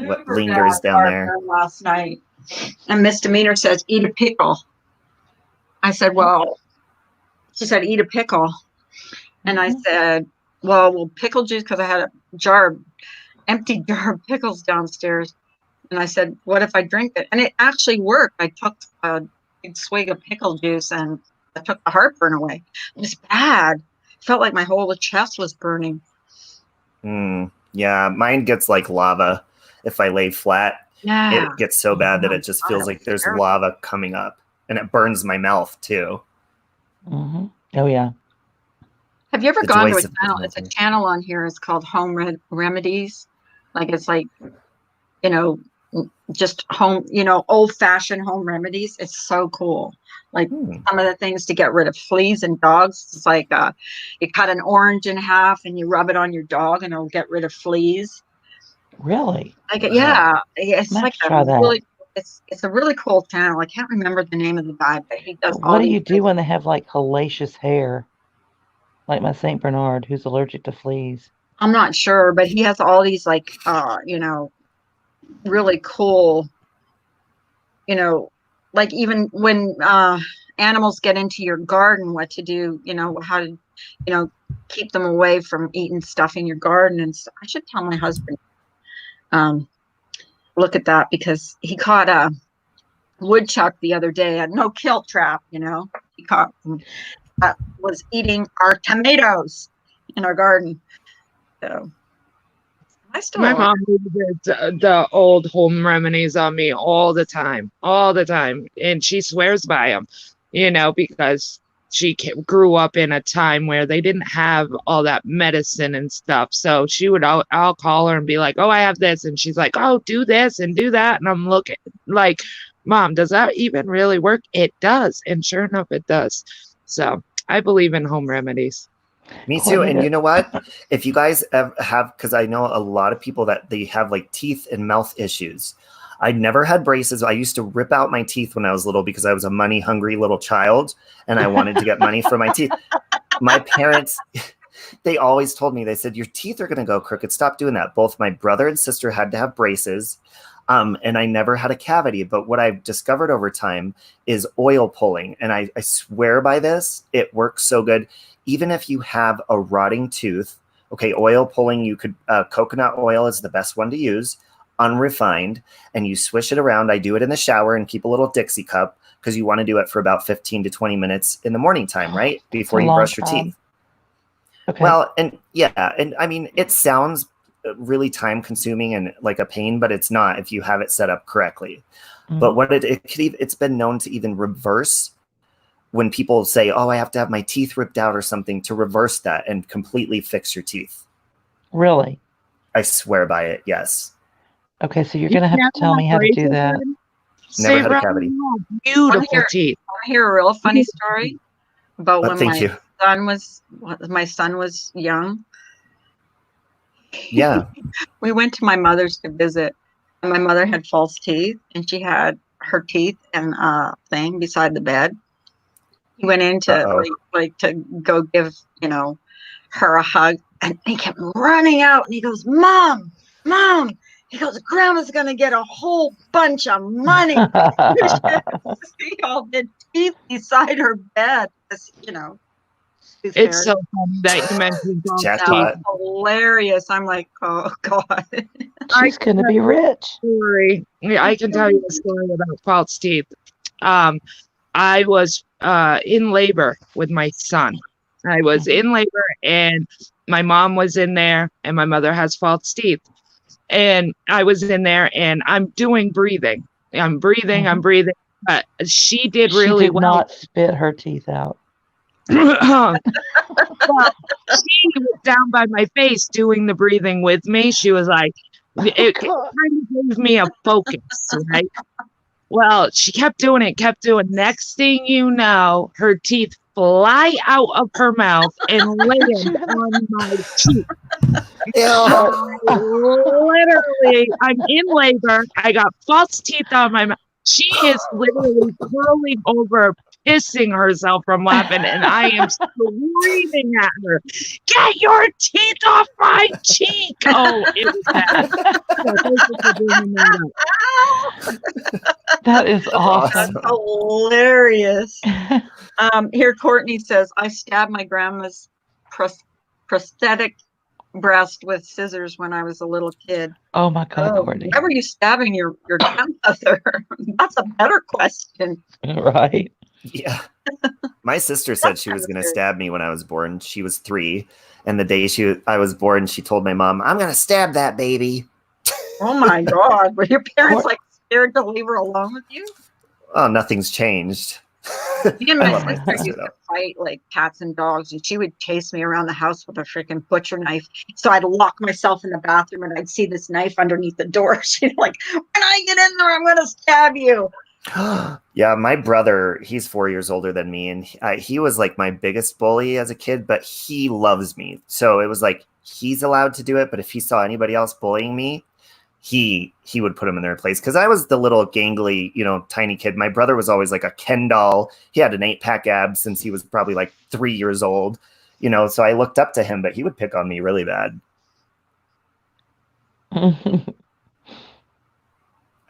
What lingers down there? Last night, and misdemeanor says, "Eat a pickle." I said, "Well," she said, "Eat a pickle," and I said, "Well, pickle juice," because I had a empty jar of pickles downstairs, and I said, "What if I drink it?" And it actually worked. I took a big swig of pickle juice, and I took the heartburn away. It was bad. Felt like my whole chest was burning. Yeah, mine gets like lava if I lay flat. Yeah. It gets so bad that it just feels like there's lava coming up, and it burns my mouth too. Mm-hmm. Oh yeah. Have you ever The gone to joys a of channel? It's a channel on here. It's called Home Remedies. Like it's like, just home, old-fashioned home remedies. It's so cool. Like some of the things to get rid of fleas and dogs. It's like you cut an orange in half and you rub it on your dog and it'll get rid of fleas. Really? Like yeah, it's Might like try that. really, it's a really cool channel. I can't remember the name of the guy, but he does. What do you do when they have like hellacious hair? Like my Saint Bernard, who's allergic to fleas. I'm not sure, but he has all these like really cool, like even when animals get into your garden, what to do, how to, keep them away from eating stuff in your garden. And so I should tell my husband, look at that, because he caught a woodchuck the other day, a no-kill trap, he caught was eating our tomatoes in our garden. So My mom uses the old home remedies on me all the time, and she swears by them, because she grew up in a time where they didn't have all that medicine and stuff. So she would, I'll call her and be like, "Oh, I have this," and she's like, "Oh, do this and do that," and I'm looking like, "Mom, does that even really work?" It does, and sure enough, it does. So I believe in home remedies. Me too. And you know what? If you guys have, because I know a lot of people that they have like teeth and mouth issues, I never had braces. I used to rip out my teeth when I was little because I was a money hungry little child and I wanted to get money for my teeth. My parents, they always told me, they said, your teeth are going to go crooked. Stop doing that. Both my brother and sister had to have braces. And I never had a cavity. But what I've discovered over time is oil pulling. And I swear by this, it works so good. Even if you have a rotting tooth, okay, oil pulling, you could, coconut oil is the best one to use, unrefined, and you swish it around. I do it in the shower and keep a little Dixie cup because you want to do it for about 15 to 20 minutes in the morning time, right? Before you brush your teeth. Okay. Well, and yeah, and I mean, it sounds really time consuming and like a pain, but it's not if you have it set up correctly. But what it's been known to even reverse when people say, oh, I have to have my teeth ripped out or something, to reverse that and completely fix your teeth. Really? I swear by it. Yes. Okay, so you're going to have to tell me how to do that. Never had a cavity. Beautiful Here- teeth. I hear a real funny story about when Thank you. my son was young. Yeah. We went to my mother's to visit, and my mother had false teeth, and she had her teeth in a thing beside the bed. He went in to like to go give her a hug, and he kept running out, and he goes, "Mom, Mom!" He goes, "Grandma's gonna get a whole bunch of money." See all the teeth beside her bed, his It's hair. so funny that you mentioned false Jackpot. teeth. Hilarious. I'm like, oh God. She's going to be rich. Story. Yeah, I can tell you a story about false teeth. I was in labor with my son. I was in labor, and my mom was in there, and my mother has false teeth. And I was in there, and I'm doing breathing. I'm breathing, but she did really she did well. not spit her teeth out. Well, she was down by my face doing the breathing with me. She was like, it kind of gave me a focus, right? Well, she kept doing it. Next thing you know, her teeth fly out of her mouth and land on my cheek. Literally, I'm in labor. I got false teeth on my mouth. She is literally curling over, pissing herself from laughing, and I am screaming at her, "Get your teeth off my cheek!" Oh, it was bad. So thank you for bringing that up. That is awesome. That's hilarious. Here, Courtney says, I stabbed my grandma's prosthetic breast with scissors when I was a little kid. Oh my God, Courtney. Why were you stabbing your grandmother? That's a better question. Right? Yeah. My sister said she was going to stab me when I was born. She was 3. And the day I was born, she told my mom, I'm going to stab that baby. Oh my God. Were your parents like scared to leave her alone with you? Oh, nothing's changed. Me and I my love my sister sister, used though. to fight like cats and dogs, and she would chase me around the house with a freaking butcher knife. So I'd lock myself in the bathroom, and I'd see this knife underneath the door. She'd like, when I get in there, I'm going to stab you. Yeah, my brother, he's 4 years older than me, and he was like my biggest bully as a kid, but he loves me. So it was like he's allowed to do it, but if he saw anybody else bullying me, he would put him in their place, because I was the little gangly, tiny kid. My brother was always like a Ken doll. He had an 8-pack abs since he was probably like 3 years old, so I looked up to him, but he would pick on me really bad.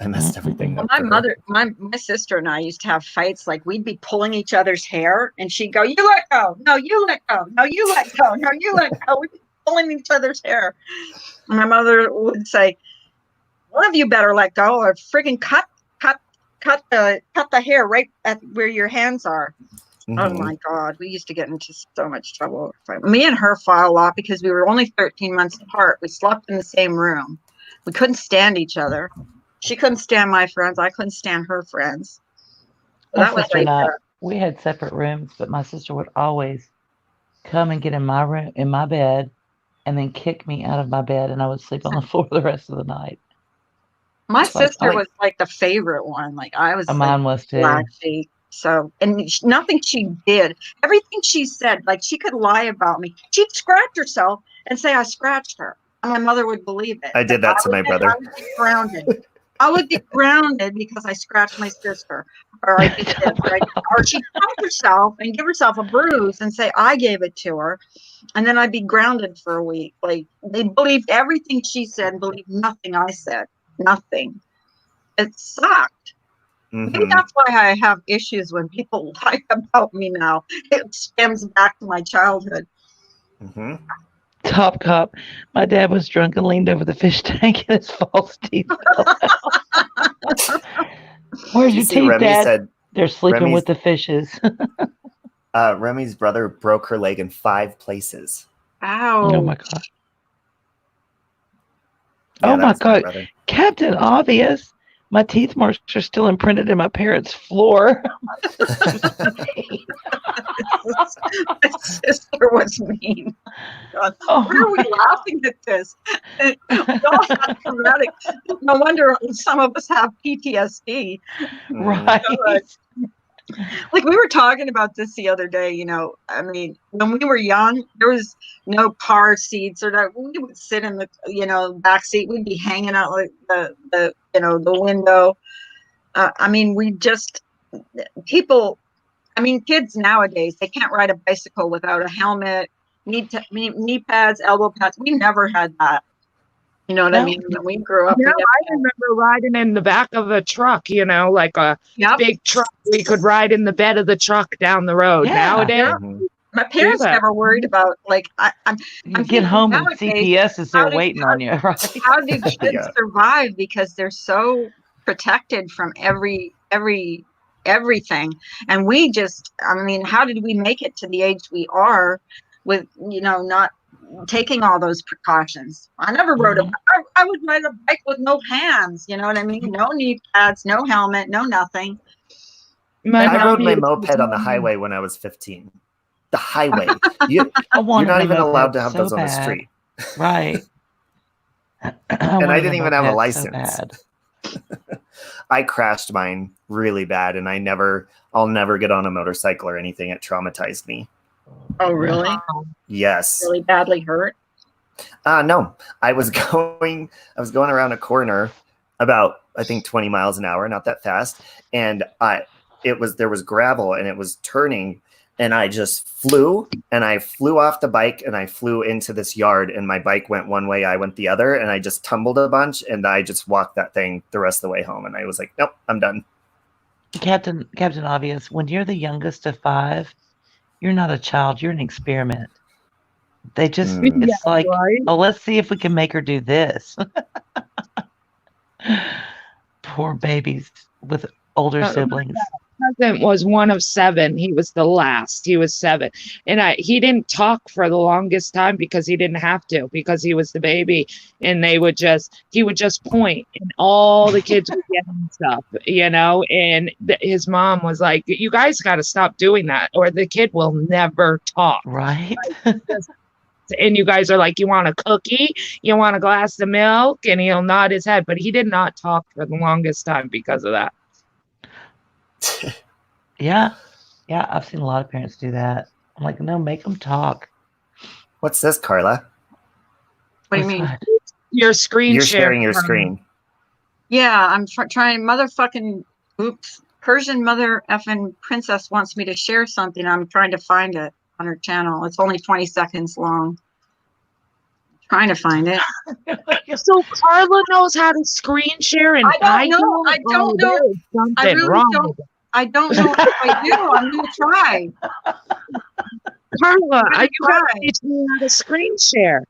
I messed everything Well, up. my for her. mother, my sister and I used to have fights. Like we'd be pulling each other's hair, and she'd go, "You let go, no, you let go, no, you let go, no, you let go." We'd be pulling each other's hair, and my mother would say, "One of you better let go, or friggin' cut the hair right at where your hands are." Oh Mhm. my God, we used to get into so much trouble. Me and her fought a lot because we were only 13 months apart. We slept in the same room. We couldn't stand each other. She couldn't stand my friends. I couldn't stand her friends. So My that was sister like, and I, we had separate rooms, but my sister would always come and get in my room, in my bed, and then kick me out of my bed, and I would sleep on the floor the rest of the night. my It's like, sister was like the favorite one. Like I was like Mine was too. black sheep. So, and nothing she did, everything she said, like she could lie about me. She'd scratch herself and say I scratched her. And my mother would believe it. I did that to my brother. I was like grounded. I would get grounded because I scratched my sister, or I did this, or she'd cut herself and give herself a bruise and say I gave it to her, and then I'd be grounded for a week. Like they believed everything she said, and believed nothing I said. Nothing. It sucked. Maybe that's why I have issues when people lie about me now. It stems back to my childhood. Top cop. My dad was drunk and leaned over the fish tank and his false teeth fell out. Where's your teeth, Remy Dad? said They're sleeping Remy's- with the fishes. Remy's brother broke her leg in 5 places. Ow. Oh my god. Yeah, Oh that my was god. brother. Captain Obvious. My teeth marks are still imprinted in my parents' floor. My sister was mean. God, Oh why are we laughing at this? We all have traumatic. No wonder some of us have PTSD. Right. Like we were talking about this the other day, you know, I mean, when we were young, there was no car seats or that we would sit in the, you know, back seat. We'd be hanging out like the you know, the window. I mean, we just, people, I mean, kids nowadays, they can't ride a bicycle without a helmet, knee pads, elbow pads. We never had that. You know what I No. mean? When we grew up. No, we I remember riding in the back of a truck, you know, like a Yep. big truck. We could ride in the bed of the truck down the road. Yeah. Nowadays, My parents that. never worried about, like, I'm You I'm get thinking home and nowadays, CPS is there how do- waiting on you, right? how do kids Yeah. survive because they're so protected from everything, and we just, I mean, how did we make it to the age we are with, you know, not taking all those precautions? I never rode a I would ride a bike with no hands, you know what I mean? No knee pads, no helmet, no nothing. my I rode mom my used to moped tell on the me- highway when I was 15. The highway. You're I wanted not a even allowed moped to have so those on the bad. street. Right. And wanted I didn't even have a moped so license. bad. I crashed mine really bad, and I'll never get on a motorcycle or anything. It traumatized me. Oh, really? Yes. Really badly hurt? No. I was going around a corner about, I think, 20 miles an hour, not that fast. And there was gravel and it was turning, and I just flew off the bike, and I flew into this yard, and my bike went one way, I went the other, and I just tumbled a bunch, and I just walked that thing the rest of the way home. And I was like, nope, I'm done. Captain Obvious, when you're the youngest of 5, you're not a child, you're an experiment. They just, it's like, right? oh, let's see if we can make her do this. Poor babies with older siblings. Cousin was one of 7. He was the last. He was 7, and he didn't talk for the longest time because he didn't have to, because he was the baby, and he would just point, and all the kids would get him stuff, you know. And his mom was like, "You guys got to stop doing that, or the kid will never talk." Right? And you guys are like, "You want a cookie? You want a glass of milk?" And he'll nod his head, but he did not talk for the longest time because of that. Yeah. Yeah, I've seen a lot of parents do that. I'm like, no, make them talk. What's this, Carla? What do you mean? What? Your screen You're share sharing your from- screen. Yeah, I'm trying. Motherfucking, oops, Persian mother effing princess wants me to share something. I'm trying to find it on her channel. It's only 20 seconds long. Trying to find it. So Carla knows how to screen share, and I don't know. I don't Oh, know. there is something I really wrong don't. with it. I don't know if I do. I'm gonna try. Carla, I'm you gotta trying. teach me how to screen share.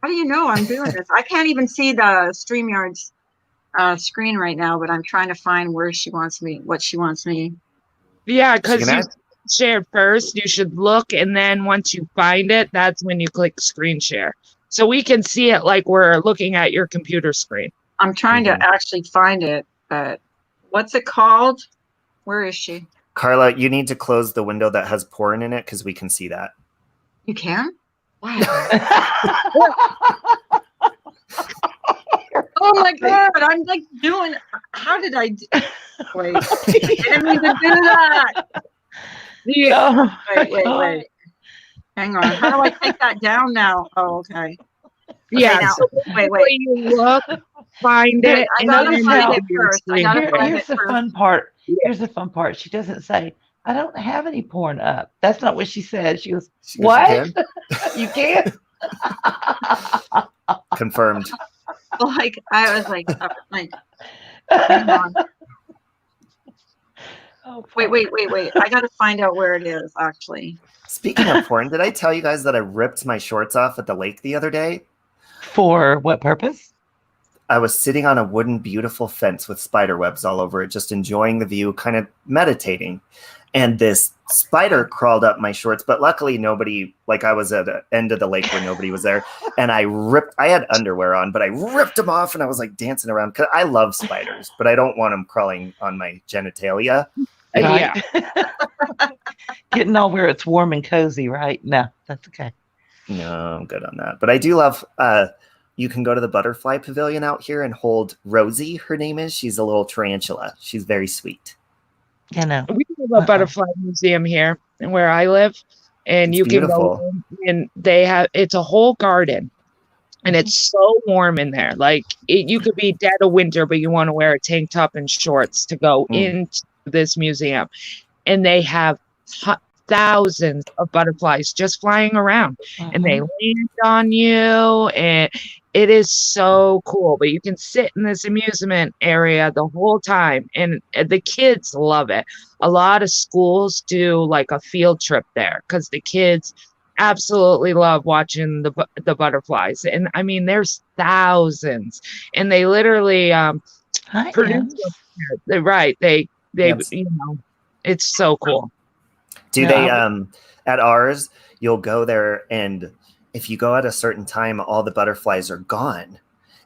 How do you know I'm doing this? I can't even see the StreamYard's screen right now, but I'm trying to find where she wants me, what she wants me. Yeah, because She can you add- shared first. You should look, and then once you find it, that's when you click screen share. So we can see it like we're looking at your computer screen. I'm trying Mhm. to actually find it, but what's it called? Where is she? Carla, you need to close the window that has porn in it because we can see that. You can? Wow. Oh my god, I'm like doing, how did I do? Wait, I didn't mean to do that. Oh, Wait. Hang on. How do I take that down now? Oh, okay. Yeah. now, So wait. you look, find There- it. I and gotta then find it it'll be your first. I screen. gotta Here- find here's it the first. fun part. Yeah. Here's the fun part. She doesn't say, I don't have any porn up. That's not what she said. She goes, She goes, what? "You You can't? can?" Confirmed. Like I was like, hang on. Oh, Wait, fuck. wait. I gotta find out where it is actually. Speaking of porn, did I tell you guys that I ripped my shorts off at the lake the other day? For what purpose? I was sitting on a wooden, beautiful fence with spider webs all over it, just enjoying the view, kind of meditating. And this spider crawled up my shorts, but luckily nobody, like I was at the end of the lake where nobody was there. And I had underwear on, but I ripped them off and I was like dancing around because I love spiders, but I don't want them crawling on my genitalia. Yeah. Getting all where it's warm and cozy, right? No, that's okay. No, I'm good on that. But I do love, you can go to the butterfly pavilion out here and hold Rosie, her name is. She's a little tarantula. She's very sweet. You know. We have a butterfly museum here where I live, and It's you can beautiful. go in, and it's a whole garden, and it's so warm in there. Like you could be dead of winter, but you want to wear a tank top and shorts to go into this museum, and they have thousands of butterflies just flying around, and they land on you, and it is so cool. But you can sit in this amusement area the whole time, and the kids love it. A lot of schools do like a field trip there because the kids absolutely love watching the butterflies. And I mean, there's thousands, and they literally Hi, produce them. Right. They Yes. you know, it's so cool. Do Yeah, they at ours, you'll go there and if you go at a certain time, all the butterflies are gone.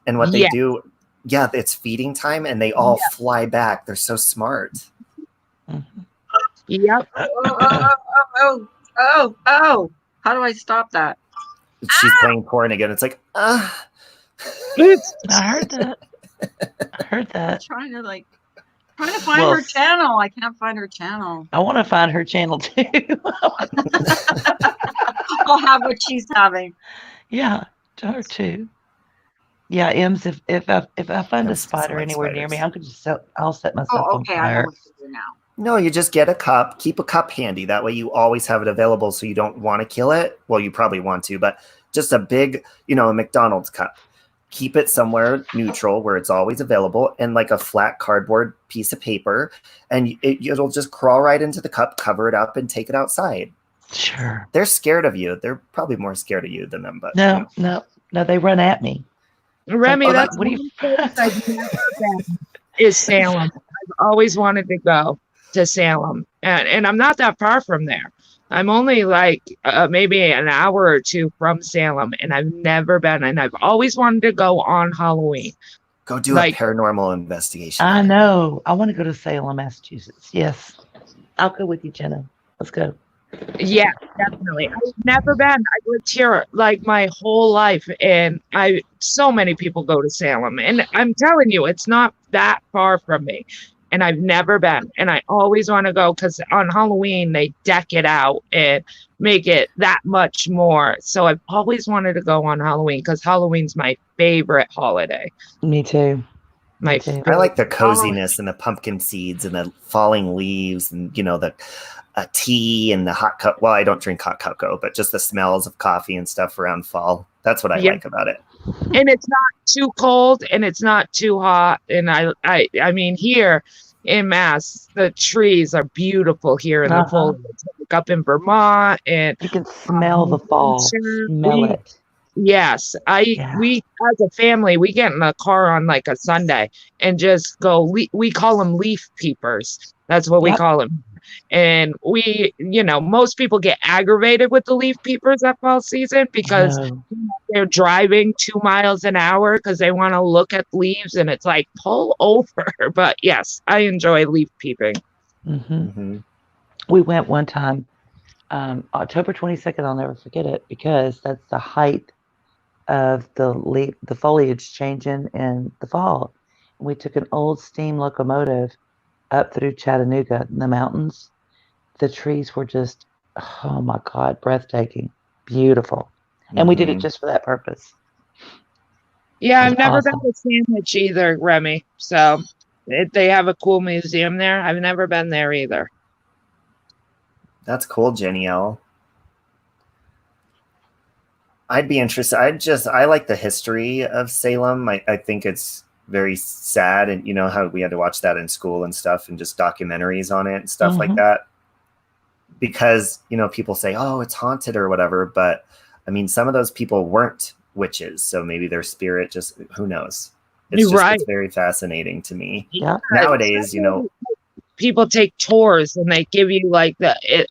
And what they Yeah. do, it's feeding time and they all fly back. They're so smart. Yep. Oh. How do I stop that? She's playing porn again. It's like, I heard that. I heard that. Trying to find Well, her channel. I can't find her channel. I want to find her channel too. I'll have what she's having. Yeah, her too. Yeah, Ems, if I find a Ems doesn't spider like anywhere near me, spiders. I'll set myself Oh, on okay. I know fire. what to do now. no, you just get a cup, keep a cup handy. That way you always have it available so you don't want to kill it. Well, you probably want to, but just a big, a McDonald's cup. Keep it somewhere neutral where it's always available and like a flat cardboard piece of paper. And it'll just crawl right into the cup, cover it up and take it outside. Sure. They're scared of you. They're probably more scared of you than them, but No, they run at me. Remy, Oh, that's what do you? one place I've never been is Salem. I've always wanted to go to Salem, and I'm not that far from there. I'm only like maybe an hour or two from Salem, and I've never been. And I've always wanted to go on Halloween. go do a paranormal investigation. I know. I want to go to Salem, Massachusetts. Yes, I'll go with you, Jenna. Let's go. Yeah, definitely. I've never been. I've lived here like my whole life, and so many people go to Salem, and I'm telling you, it's not that far from me. And I've never been, and I always want to go because on Halloween they deck it out and make it that much more. So I've always wanted to go on Halloween because Halloween's my favorite holiday. Me too. My too. I like the coziness and the pumpkin seeds and the falling leaves and the tea and the hot cup. Well, I don't drink hot cocoa, but just the smells of coffee and stuff around fall. That's what I like about it. And it's not too cold and it's not too hot. And I mean, here in Mass, the trees are beautiful here in the foliage. Like up in Vermont, and you can smell the fall. Smell it. Yes, we as a family, we get in the car on like a Sunday and just go. We call them leaf peepers. That's what we call them. And we, most people get aggravated with the leaf peepers at fall season because they're driving 2 miles an hour because they want to look at leaves, and it's like pull over. But yes, I enjoy leaf peeping. We went one time, October 22nd. I'll never forget it because that's the height of the foliage changing in the fall. And we took an old steam locomotive up through Chattanooga in the mountains. The trees were just, oh my God, breathtaking, beautiful. And we did it just for that purpose. Yeah, I've That's never awesome. been to Sandwich either, Remy. So they have a cool museum there. I've never been there either. That's cool, Jenny L. I'd be interested. I like the history of Salem. I think it's very sad, and you know how we had to watch that in school and stuff, and just documentaries on it and stuff like Mhm. that. Because, you know, people say, oh, it's haunted or whatever, but I mean, some of those people weren't witches, so maybe their spirit just, who knows? It's You're just, right. it's very fascinating to me. Yeah. Nowadays, you know, People take tours and they give you like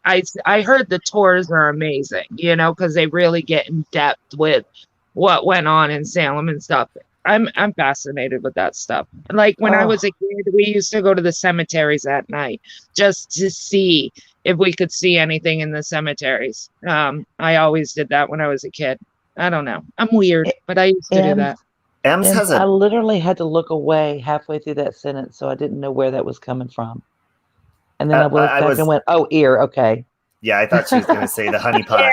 I heard the tours are amazing, you know, because they really get in depth with what went on in Salem and stuff. I'm fascinated with that stuff. Like when I was a kid, we used to go to the cemeteries at night just to see if we could see anything in the cemeteries. I always did that when I was a kid. I don't know. I'm weird, but I used to do And that. Ems And has I a, literally had to look away halfway through that sentence, so I didn't know where that was coming from. And then I looked I back was, and went, "Oh, ear, okay." yeah, I thought she was going to say the honeypot.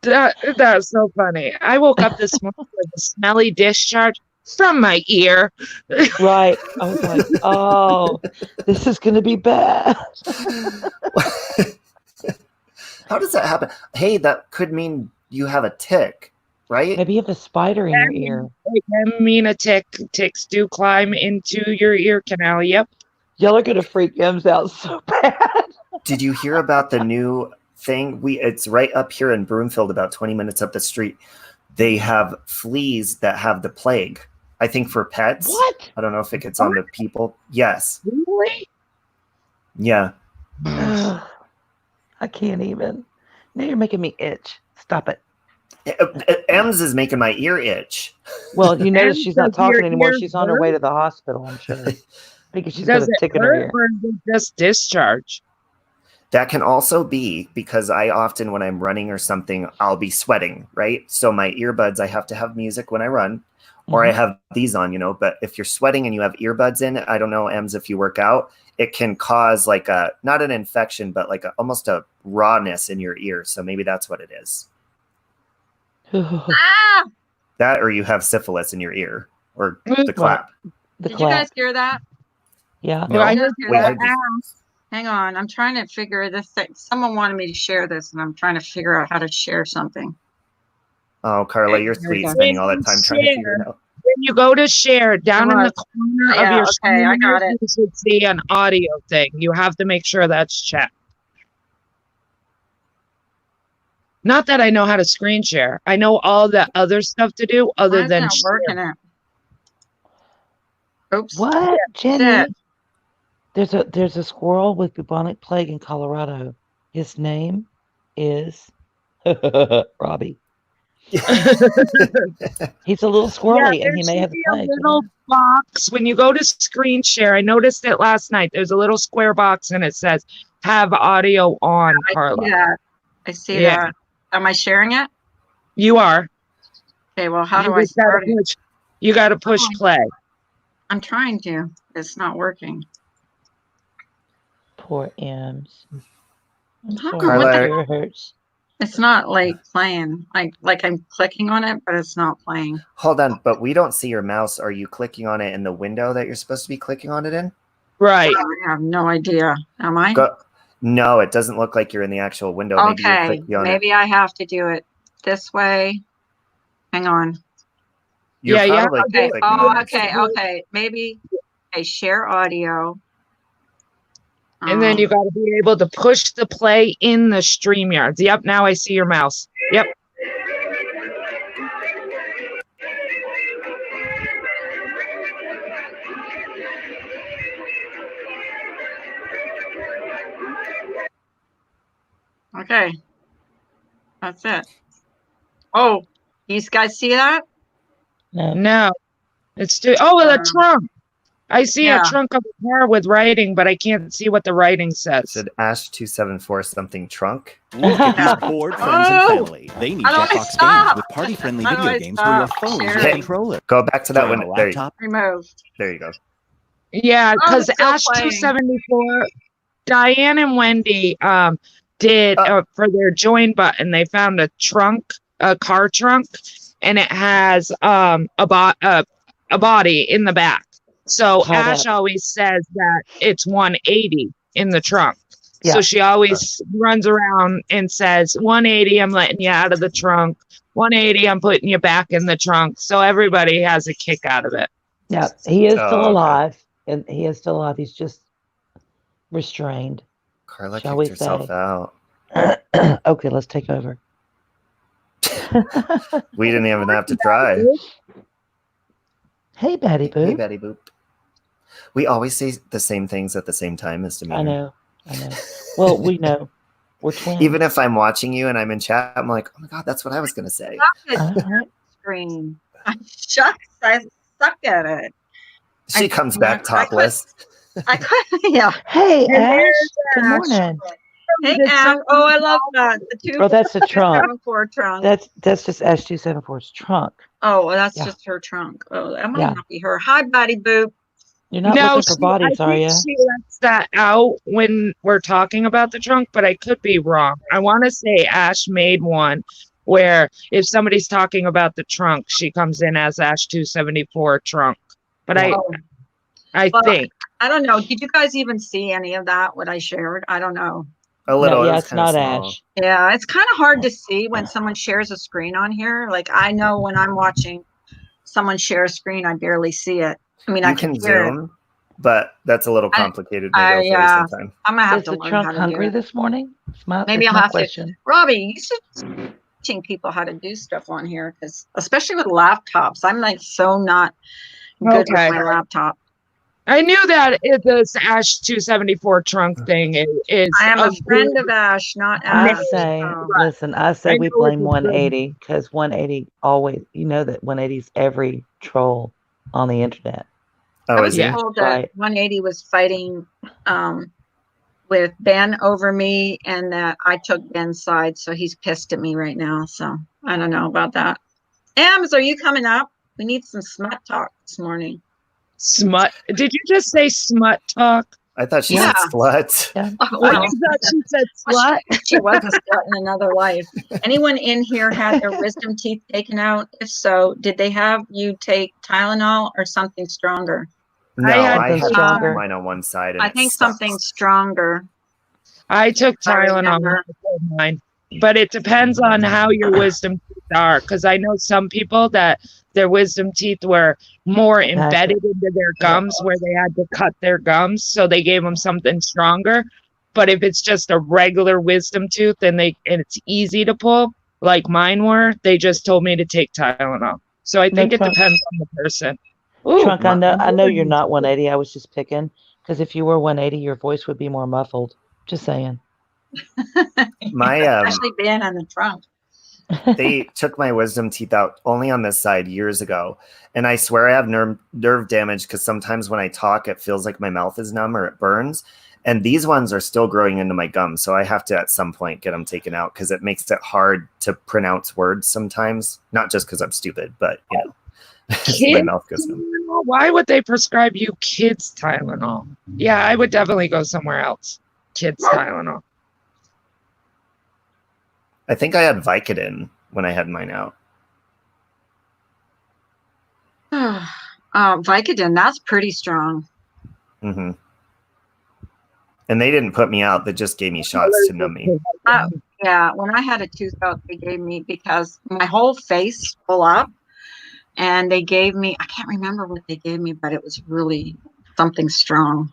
That's so funny. I woke up this morning with a smelly discharge from my ear. Right. I was like, "Oh, this is going to be bad." How does that happen? Hey, that could mean you have a tick, right? Maybe you have a spider in your ear. It can mean a tick. Ticks do climb into your ear canal. Yep. Y'all are going to freak Ems out so bad. Did you hear about the new thing? It's right up here in Broomfield, about 20 minutes up the street. They have fleas that have the plague. I think for pets. What? I don't know if it gets on the people. Yes. Really? Yeah. Ugh, I can't even. Now you're making me itch. Stop it. Ems is making my ear itch. Well, you notice Ems, she's not does your talking anymore. ear She's on her hurt? way to the hospital, I'm sure. Because she's got Does a it tick in her hurt ear. or is it just discharge? That can also be because I often, when I'm running or something, I'll be sweating, right? So my earbuds, I have to have music when I run, or I have these on, you know. But if you're sweating and you have earbuds in, I don't know, Ems, if you work out, it can cause like a, not an infection, but like almost a rawness in your ear. So maybe that's what it is. Ah! That, or you have syphilis in your ear, or the clap. The Did you clap. guys hear that? Yeah. No, I Did you guys heard hear we that? heard this. Hang on, I'm trying to figure this thing. Someone wanted me to share this, and I'm trying to figure out how to share something. Oh, Carla, you're There we sweet, go. spending all that time trying to figure it out. When you go to share, down in the Look. corner Yeah, of your okay, I screen, got it. you should see an audio thing. You have to make sure that's checked. Not that I know how to screen share. I know all the other stuff to do Why other is than not share. working it? Oops. What, Jenny? Shit. There's a squirrel with bubonic plague in Colorado. His name is Robbie. He's a little squirrely, and he may have the a plague. little box when you go to screen share. I noticed it last night. There's a little square box and it says have audio on, Carla. Yeah, I see Yeah. that. Am I sharing it? You are. Okay, well, how You do I just gotta start it? push- You got to push Oh. play. I'm trying to. It's not working. Poor Ems. I'm How sorry. come Carla- My ear hurts. It's not like playing. Like I'm clicking on it, but it's not playing. Hold on, but we don't see your mouse. Are you clicking on it in the window that you're supposed to be clicking on it in? Right. I have no idea. Am I? Go. No, it doesn't look like you're in the actual window. Maybe you're Okay, clicking on it. maybe I have to do it this way. Hang on. You're Yeah, yeah. probably Okay. clicking Oh, on it. okay. Okay. Maybe a share audio. And then you got to be able to push the play in the StreamYards. Yep, now I see your mouse. Yep. Okay. That's it. Oh, you guys see that? No. No. It's too. Oh, the Um, trunk. I see yeah. a trunk of a car with writing, but I can't see what the writing says. Said Ash 274 something trunk. Look at Yeah. these bored friends and Oh! family. They need How do I Jackbox stop? games with party-friendly How do video I games for your stop phone and your sharing? controller. Go back to that Try on a window. There you, laptop. Remove. there you go. Yeah, Oh, because it's still Ash playing. 274, Diane and Wendy did for their join button. They found a trunk, a car trunk, and it has a body in the back. So Call Ash that. always says that it's 180 in the trunk. Yeah. So she always runs around and says, 180, I'm letting you out of the trunk. 180, I'm putting you back in the trunk. So everybody has a kick out of it. Yeah, he is Oh, still okay. alive, and he is still alive. He's just restrained. Carla Shall kicked we herself say? out. Okay, let's take over. We didn't even have to try. Hey, Betty Boo. Hey, Betty Boop. We always say the same things at the same time, Mr. I Meaner. know. Well, we know. We're twins. Even if I'm watching you and I'm in chat, I'm like, oh my God, that's what I was going to say. Uh-huh. Screen. Shucks, I suck at it. She comes back topless. I couldn't. Yeah. Hey, And Ash. there's Good Ash. morning. Hey, Did Ash. someone- Oh, I love that. The two. Oh, that's the trunk. 7-4 trunk. That's just Ash 274's trunk. Oh, well, that's Yeah. just her trunk. Oh, that might Yeah. not be her. Hi, Buddy Boop. You're not looking for bodies, I are think you? she lets that out when we're talking about the trunk, but I could be wrong. I want to say Ash made one where if somebody's talking about the trunk, she comes in as Ash 274 trunk. But Yeah. I Well, think. I don't know. Did you guys even see any of that, what I shared? I don't know. A little. No, it yeah, was it's kinda not small. Ash. Yeah, it's kind of hard to see when someone shares a screen on here. Like, I know when I'm watching someone share a screen, I barely see it. I mean, I You can can hear it. zoom, but that's a little complicated maybe I'll show yeah. you sometime. I'm gonna have Is to the learn trunk how to do hungry it. this morning? Maybe That's I'll my have to- question. Robbie, you should teaching people how to do stuff on here, because especially with laptops, I'm like so not good Okay. with my laptop. I knew that this Ash 274 trunk thing is. I am a good- friend of Ash, not I Ash. say, so- listen, I say I we know blame it's a 180 because 180 always, you know that 180's every troll on the internet. I Oh, was is Yeah. it? told that Right. 180 was fighting with Ben over me, and that I took Ben's side, so he's pissed at me right now. So I don't know about that. Ams, are you coming up? We need some smut talk this morning. Smut. Did you just say smut talk? I thought she Yeah. said slut. Yeah. I Well, thought she said slut. she was a slut in another life. Anyone in here had their wisdom teeth taken out? If so, did they have you take Tylenol or something stronger? No, had I something had stronger. mine on one side. And I it think sucked. something stronger. I took I Tylenol remember. on mine, but it depends on how your wisdom teeth are. Because I know some people that their wisdom teeth were more embedded into their gums, where they had to cut their gums, so they gave them something stronger. But if it's just a regular wisdom tooth and it's easy to pull, like mine were, they just told me to take Tylenol. So I think it Trunk. depends on the person. Ooh, Trunk, I know you're my- not 180. I was just picking because if you were 180, your voice would be more muffled. Just saying. My Especially being on the trunk. they took my wisdom teeth out only on this side years ago, and I swear I have nerve damage because sometimes when I talk, it feels like my mouth is numb or it burns. And these ones are still growing into my gums, so I have to at some point get them taken out because it makes it hard to pronounce words sometimes. Not just because I'm stupid, but you know, my Kids mouth goes numb. Tylenol? Why would they prescribe you kids Tylenol? Yeah, I would definitely go somewhere else. Kids Tylenol. I think I had Vicodin when I had mine out. Vicodin, that's pretty strong. hmm And they didn't put me out; they just gave me shots to numb me. Yeah, when I had a tooth out, they gave me, because my whole face full up, and they gave me, I can't remember what they gave me, but it was really something strong,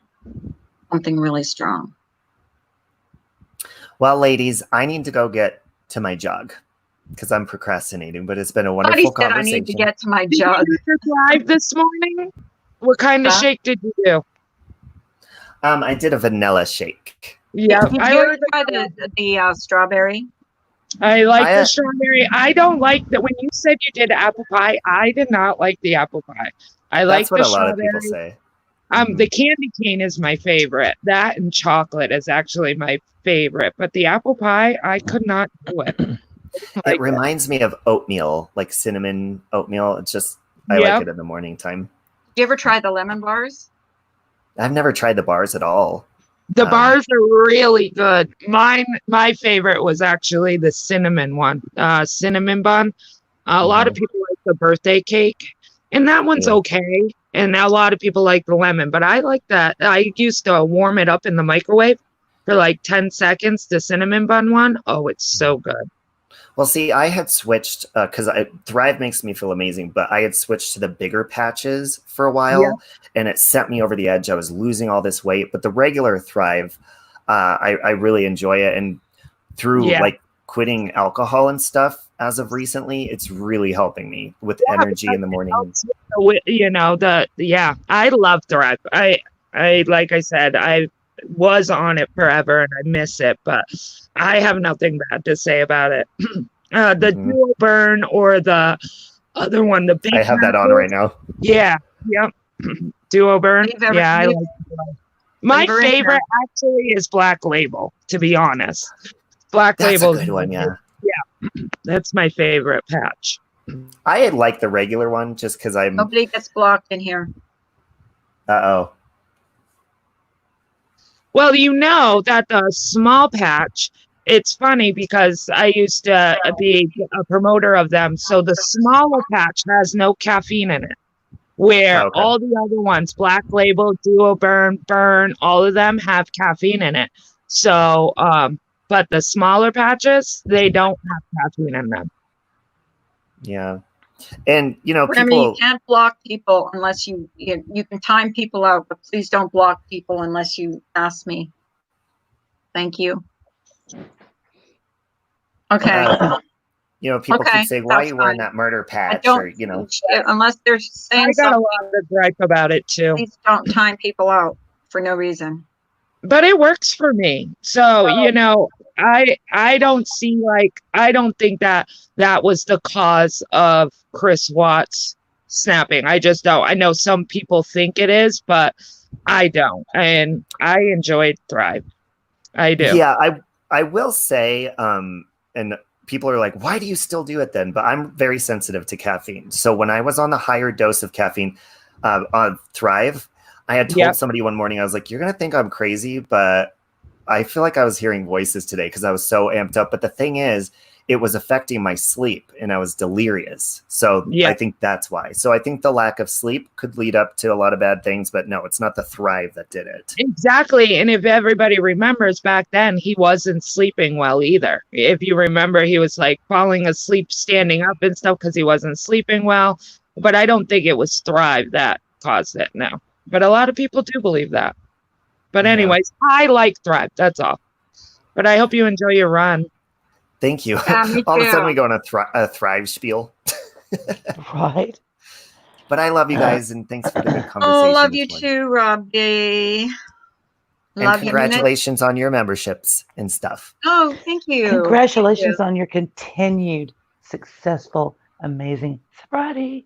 something really strong. Well, ladies, I need to go get to my jug because I'm procrastinating. But it's been a Somebody wonderful said I conversation. need to get to my Did jug. you drive this morning? What kind of Huh? shake did you do? I did a vanilla shake. Yeah, Did I you like try the strawberry? the strawberry. I don't like that. When you said you did apple pie, I did not like the apple pie. I like That's what the a lot of people strawberry. say. The candy cane is my favorite. That and chocolate is actually my favorite. But the apple pie, I could not do it. It reminds me of oatmeal, like cinnamon oatmeal. It's just I Yep. like it in the morning time. Did you ever try the lemon bars? I've never tried the bars at all. The bars are really good. My favorite was actually the cinnamon one, cinnamon bun. A lot of Mhm. people like the birthday cake, and that one's Yeah. okay. And a lot of people like the lemon, but I like that. I used to warm it up in the microwave for like 10 seconds, the cinnamon bun one. Oh, it's so good. Well, see, I had switched because Thrive makes me feel amazing, but I had switched to the bigger patches for a while, and it sent me over the edge. I was losing all this weight, but the regular Thrive, I really enjoy it. And through Yeah. like quitting alcohol and stuff as of recently, it's really helping me with Yeah, energy in the morning. You know, I love Thrive. I like I said, I was on it forever and I miss it, but I have nothing bad to say about it. The Mhm. Duo Burn or the other one, the big I have that on Maple. right now. Yeah, yep. Duo Burn. Yeah, I Leave- like Duo. My leave her in favorite actually is Black Label, to be honest. Black That's Label. a good one, yeah. That's my favorite patch. I had liked the regular one just because I'm. Nobody gets blocked in here. Uh-oh. Well, you know that the small patch, it's funny because I used to be a promoter of them. So the smaller patch has no caffeine in it, where Okay. all the other ones, Black Label, Duo Burn, all of them have caffeine in it. So, but the smaller patches, they don't have caffeine in them. Yeah. And, you know, Remy, people. you can't block people unless you can time people out, but please don't block people unless you ask me. Thank you. Okay. You know, people Okay, keep saying, why are that's you wearing fine. that murder I patch? don't, Or, you know. unless they're I saying got a something, lot of gripe about it too. please don't time people out for no reason. But it works for me. So, you know, I don't see I don't think that was the cause of Chris Watts snapping. I just don't. I know some people think it is, but I don't. And I enjoyed Thrive. I do. Yeah, I will say, and people are like, why do you still do it then? But I'm very sensitive to caffeine. So when I was on the higher dose of caffeine on Thrive, I had told somebody one morning, I was like, you're going to think I'm crazy, but I feel like I was hearing voices today because I was so amped up. But the thing is, it was affecting my sleep and I was delirious. So I think that's why. So I think the lack of sleep could lead up to a lot of bad things, but no, it's not the Thrive that did it. Exactly. And if everybody remembers back then, he wasn't sleeping well either. If you remember, he was like falling asleep, standing up and stuff because he wasn't sleeping well. But I don't think it was Thrive that caused it. No. But a lot of people do believe that. But anyways, I like Thrive. That's all. But I hope you enjoy your run. Thank you. Yeah, me All of a sudden too. we go on a Thrive spiel. Right. But I love you guys and thanks for the good conversation. Oh, love this you morning. too, Robbie. And Love you. congratulations on your memberships and stuff. Oh, thank you. Congratulations on your continued successful, amazing sobriety.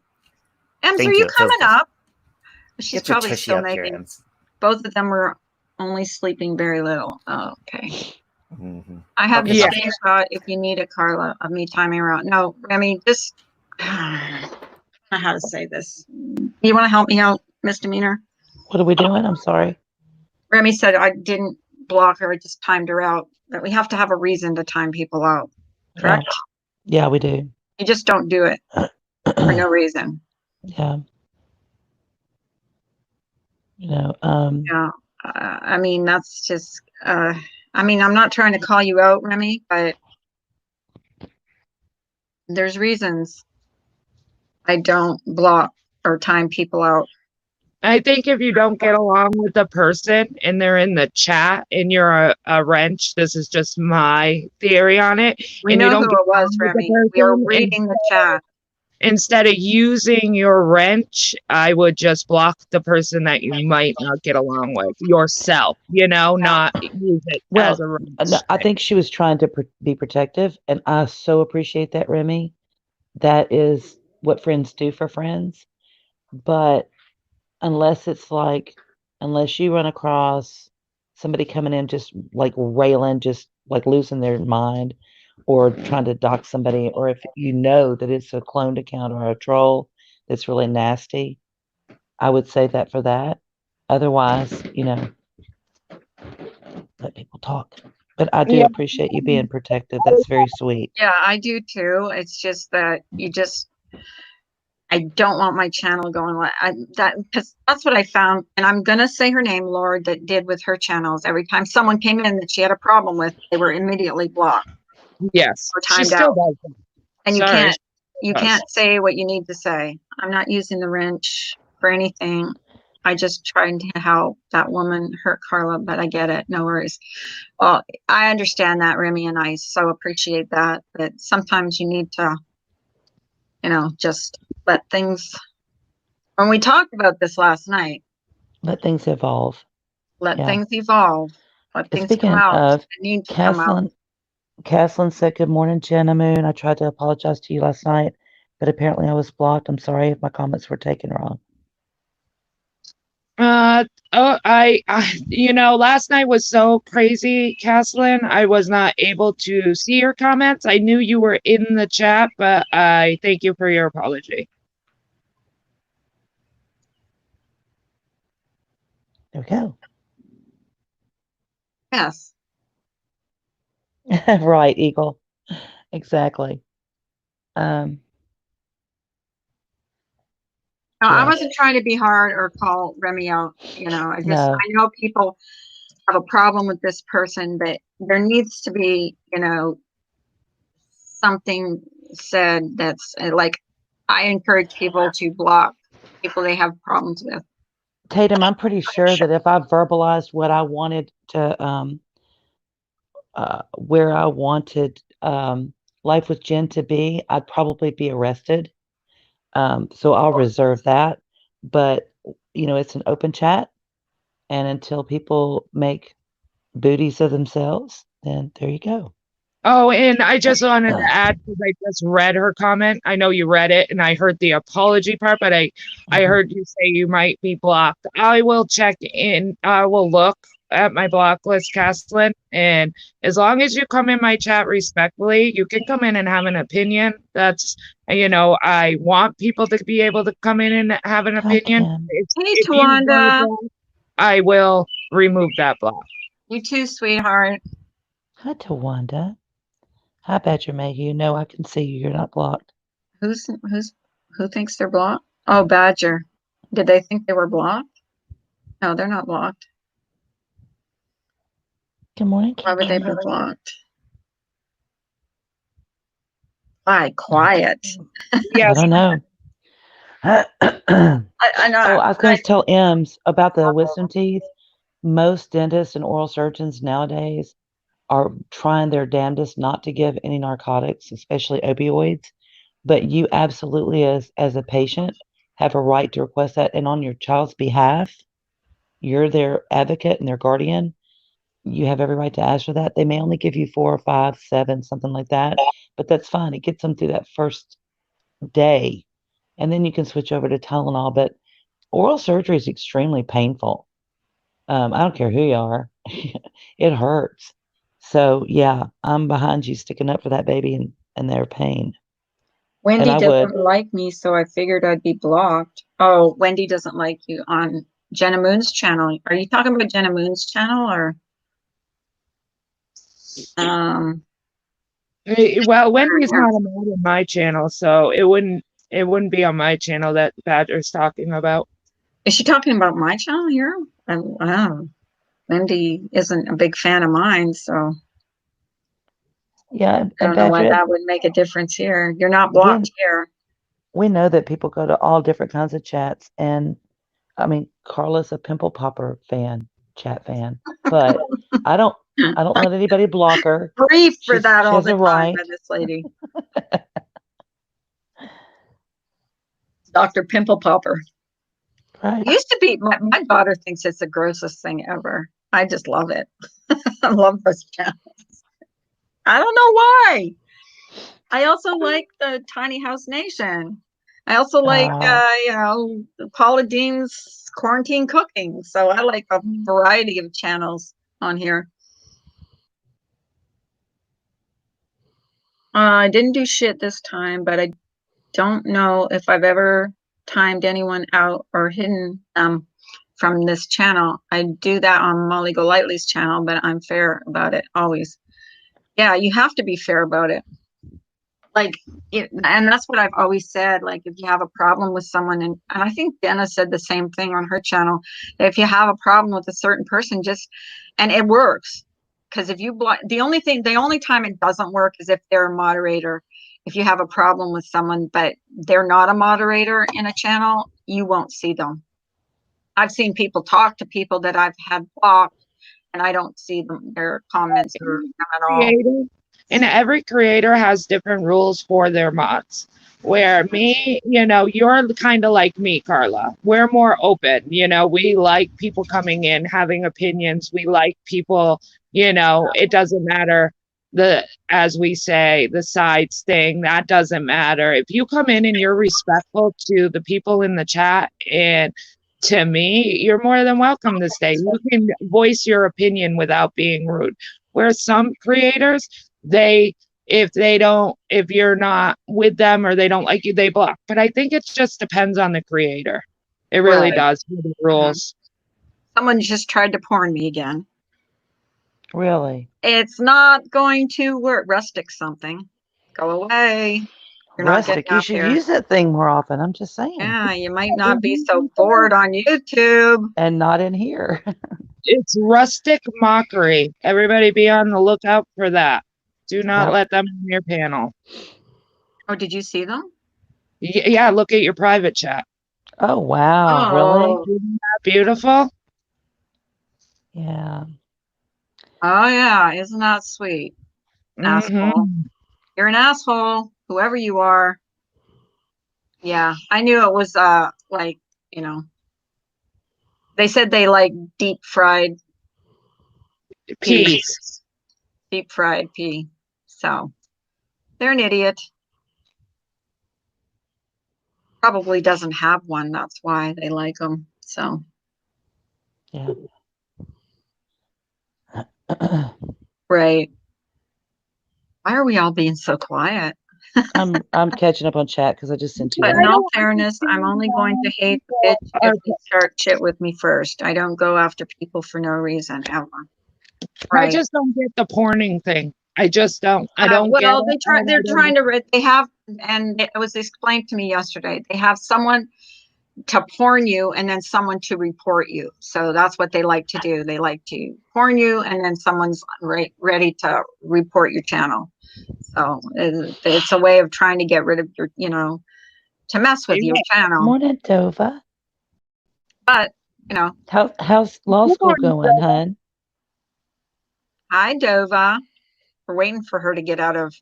Ems, Thank are you. you It feels coming good. up? She's Get your probably tushy still up here, making. Ems. Both of them were only sleeping very little. Oh, okay. Mhm. I have the Yeah. screenshot if you need it, Carla, of me timing her out. No, Remy, just I don't know how to say this. You want to help me out, Misdemeanor? What are we doing? I'm sorry. Remy said I didn't block her, I just timed her out. That we have to have a reason to time people out, correct? Yeah, we do. You just don't do it for no reason. Yeah. You know, Yeah. I mean, that's just, I mean, I'm not trying to call you out, Remy, but there's reasons I don't block or time people out. I think if you don't get along with the person and they're in the chat and you're a wrench, this is just my theory on it. We and you know don't who get it was, along with the Remy. We are person, reading the chat. instead of using your wrench, I would just block the person that you might not get along with yourself, you know, not use it Well, as a wrench. no, I think she was trying to be protective, and I so appreciate that, Remy. That is what friends do for friends. But unless you run across somebody coming in just like railing, just like losing their mind, or trying to dox somebody, or if you know that it's a cloned account or a troll that's really nasty, I would say that for that. Otherwise, let people talk. But I do Yeah. appreciate you being protective. That's very sweet. Yeah, I do too. It's just that I don't want my channel going like that, because that's what I found. And I'm gonna say her name, Lord, that did with her channels. Every time someone came in that she had a problem with, they were immediately blocked Yes. or She timed still out. does that. And Sorry. you does. can't say what you need to say. I'm not using the wrench for anything. I just tried to help that woman hurt Carla, but I get it. No worries. Well, I understand that, Remy, and I so appreciate that. But sometimes you need to, just let things. When we talked about this last night, Let things evolve. let Yeah. things evolve. Let things come Speaking out. of, They need to come out. Caslin said, "Good morning, Jenna Moon. I tried to apologize to you last night, but apparently I was blocked. I'm sorry if my comments were taken wrong." Last night was so crazy, Caslin. I was not able to see your comments. I knew you were in the chat, but I thank you for your apology. There we go. Yes. Right, Eagle. Exactly. No, I Yes. wasn't trying to be hard or call Remy out. I No. know people have a problem with this person, but there needs to be, something said that's like, I encourage people to block people they have problems with. Tatum, I'm pretty sure that if I verbalized what I wanted to, where I wanted Life with Jen to be, I'd probably be arrested. So I'll reserve that. But, it's an open chat. And until people make booties of themselves, then there you go. Oh, and I just wanted to add, because I just read her comment. I know you read it, and I heard the apology part, but I heard you say you might be blocked. I will check in. I will look at my block list, Caslin, and as long as you come in my chat respectfully, you can come in and have an opinion. That's, I want people to be able to come in and have an Hi, opinion. Kim. Hey, If you want to Tawanda. block, I will remove that block. You too, sweetheart. Hi, Tawanda. Hi, Badger May. I can see you. You're not blocked. Who thinks they're blocked? Oh, Badger. Did they think they were blocked? No, they're not blocked. Good morning, Why would they be Kim. blocked? Why quiet? Yes. I don't know. I know. Oh, I was going to tell Ems about the wisdom teeth. Most dentists and oral surgeons nowadays are trying their damnedest not to give any narcotics, especially opioids. But you absolutely, as a patient, have a right to request that. And on your child's behalf, you're their advocate and their guardian. You have every right to ask for that. They may only give you 4 or 5, 7, something like that, but that's fine. It gets them through that first day, and then you can switch over to Tylenol. But oral surgery is extremely painful. I don't care who you are, it hurts. So yeah, I'm behind you, sticking up for that baby and their pain. Wendy I doesn't would. like me, so I figured I'd be blocked. Oh, Wendy doesn't like you on Jenna Moon's channel. Are you talking about Jenna Moon's channel or? Well, Wendy's not a mod in my channel, so it wouldn't be on my channel that Badger's talking about. Is she talking about my channel here? Wow. Wendy isn't a big fan of mine, so Yeah, I and don't know why Badger, that would make a difference here. You're not blocked here. we know that people go to all different kinds of chats, and I mean, Carla's a pimple popper chat fan, but I don't let anybody block her. Grief for that She all has the a time right. by this lady. Dr. Pimple Popper. Right. It used to be, my daughter thinks it's the grossest thing ever. I just love it. I love those channels. I don't know why. I also like the Tiny House Nation. I also like, Paula Dean's quarantine cooking. So I like a variety of channels on here. I didn't do shit this time, but I don't know if I've ever timed anyone out or hidden them. from this channel. I do that on Molly Golightly's channel, but I'm fair about it always. Yeah, you have to be fair about it. Like, and that's what I've always said. Like, if you have a problem with someone, and I think Dana said the same thing on her channel. If you have a problem with a certain person, and it works. Because if you block, the only time it doesn't work is if they're a moderator. If you have a problem with someone, but they're not a moderator in a channel, you won't see them. I've seen people talk to people that I've had blocked, and I don't see their comments or at all. And every creator has different rules for their mods. Where me, you're kind of like me, Carla. We're more open. We like people coming in, having opinions. We like people, it doesn't matter as we say, the sides thing, that doesn't matter. If you come in and you're respectful to the people in the chat and to me, you're more than welcome to stay. You can voice your opinion without being rude. Where some creators, if you're not with them or they don't like you, they block. But I think it just depends on the creator. It really does. The rules. Someone just tried to porn me again. Really? It's not going to work. Rustic something. Go away. You're Rustic, you should use that thing more often. I'm just saying. Yeah, you might not be so bored on YouTube. And not in here. It's Rustic Mockery. Everybody be on the lookout for that. Do not let them on your panel. Oh, did you see them? Yeah, look at your private chat. Oh, wow. Really? Isn't that beautiful? Yeah. Oh, yeah. Isn't that sweet? Asshole. You're an asshole, whoever you are. Yeah, I knew it was they said they like deep fried peas. Deep fried pea. So they're an idiot. Probably doesn't have one. That's why they like them. So yeah. Right. Why are we all being so quiet? I'm catching up on chat because I just sent you. But in all fairness, I'm only going to hate the bitch if you start shit with me first. I don't go after people for no reason ever. Right. I just don't get the porning thing. I just don't. I don't get it. They're trying to. They have, and it was explained to me yesterday. They have someone to porn you and then someone to report you. So that's what they like to do. They like to porn you and then someone's ready to report your channel. So it's a way of trying to get rid of your, to mess with your channel. Morning, Dova. But, how's law school going, hon? Hi, Dova. We're waiting for her to get out of,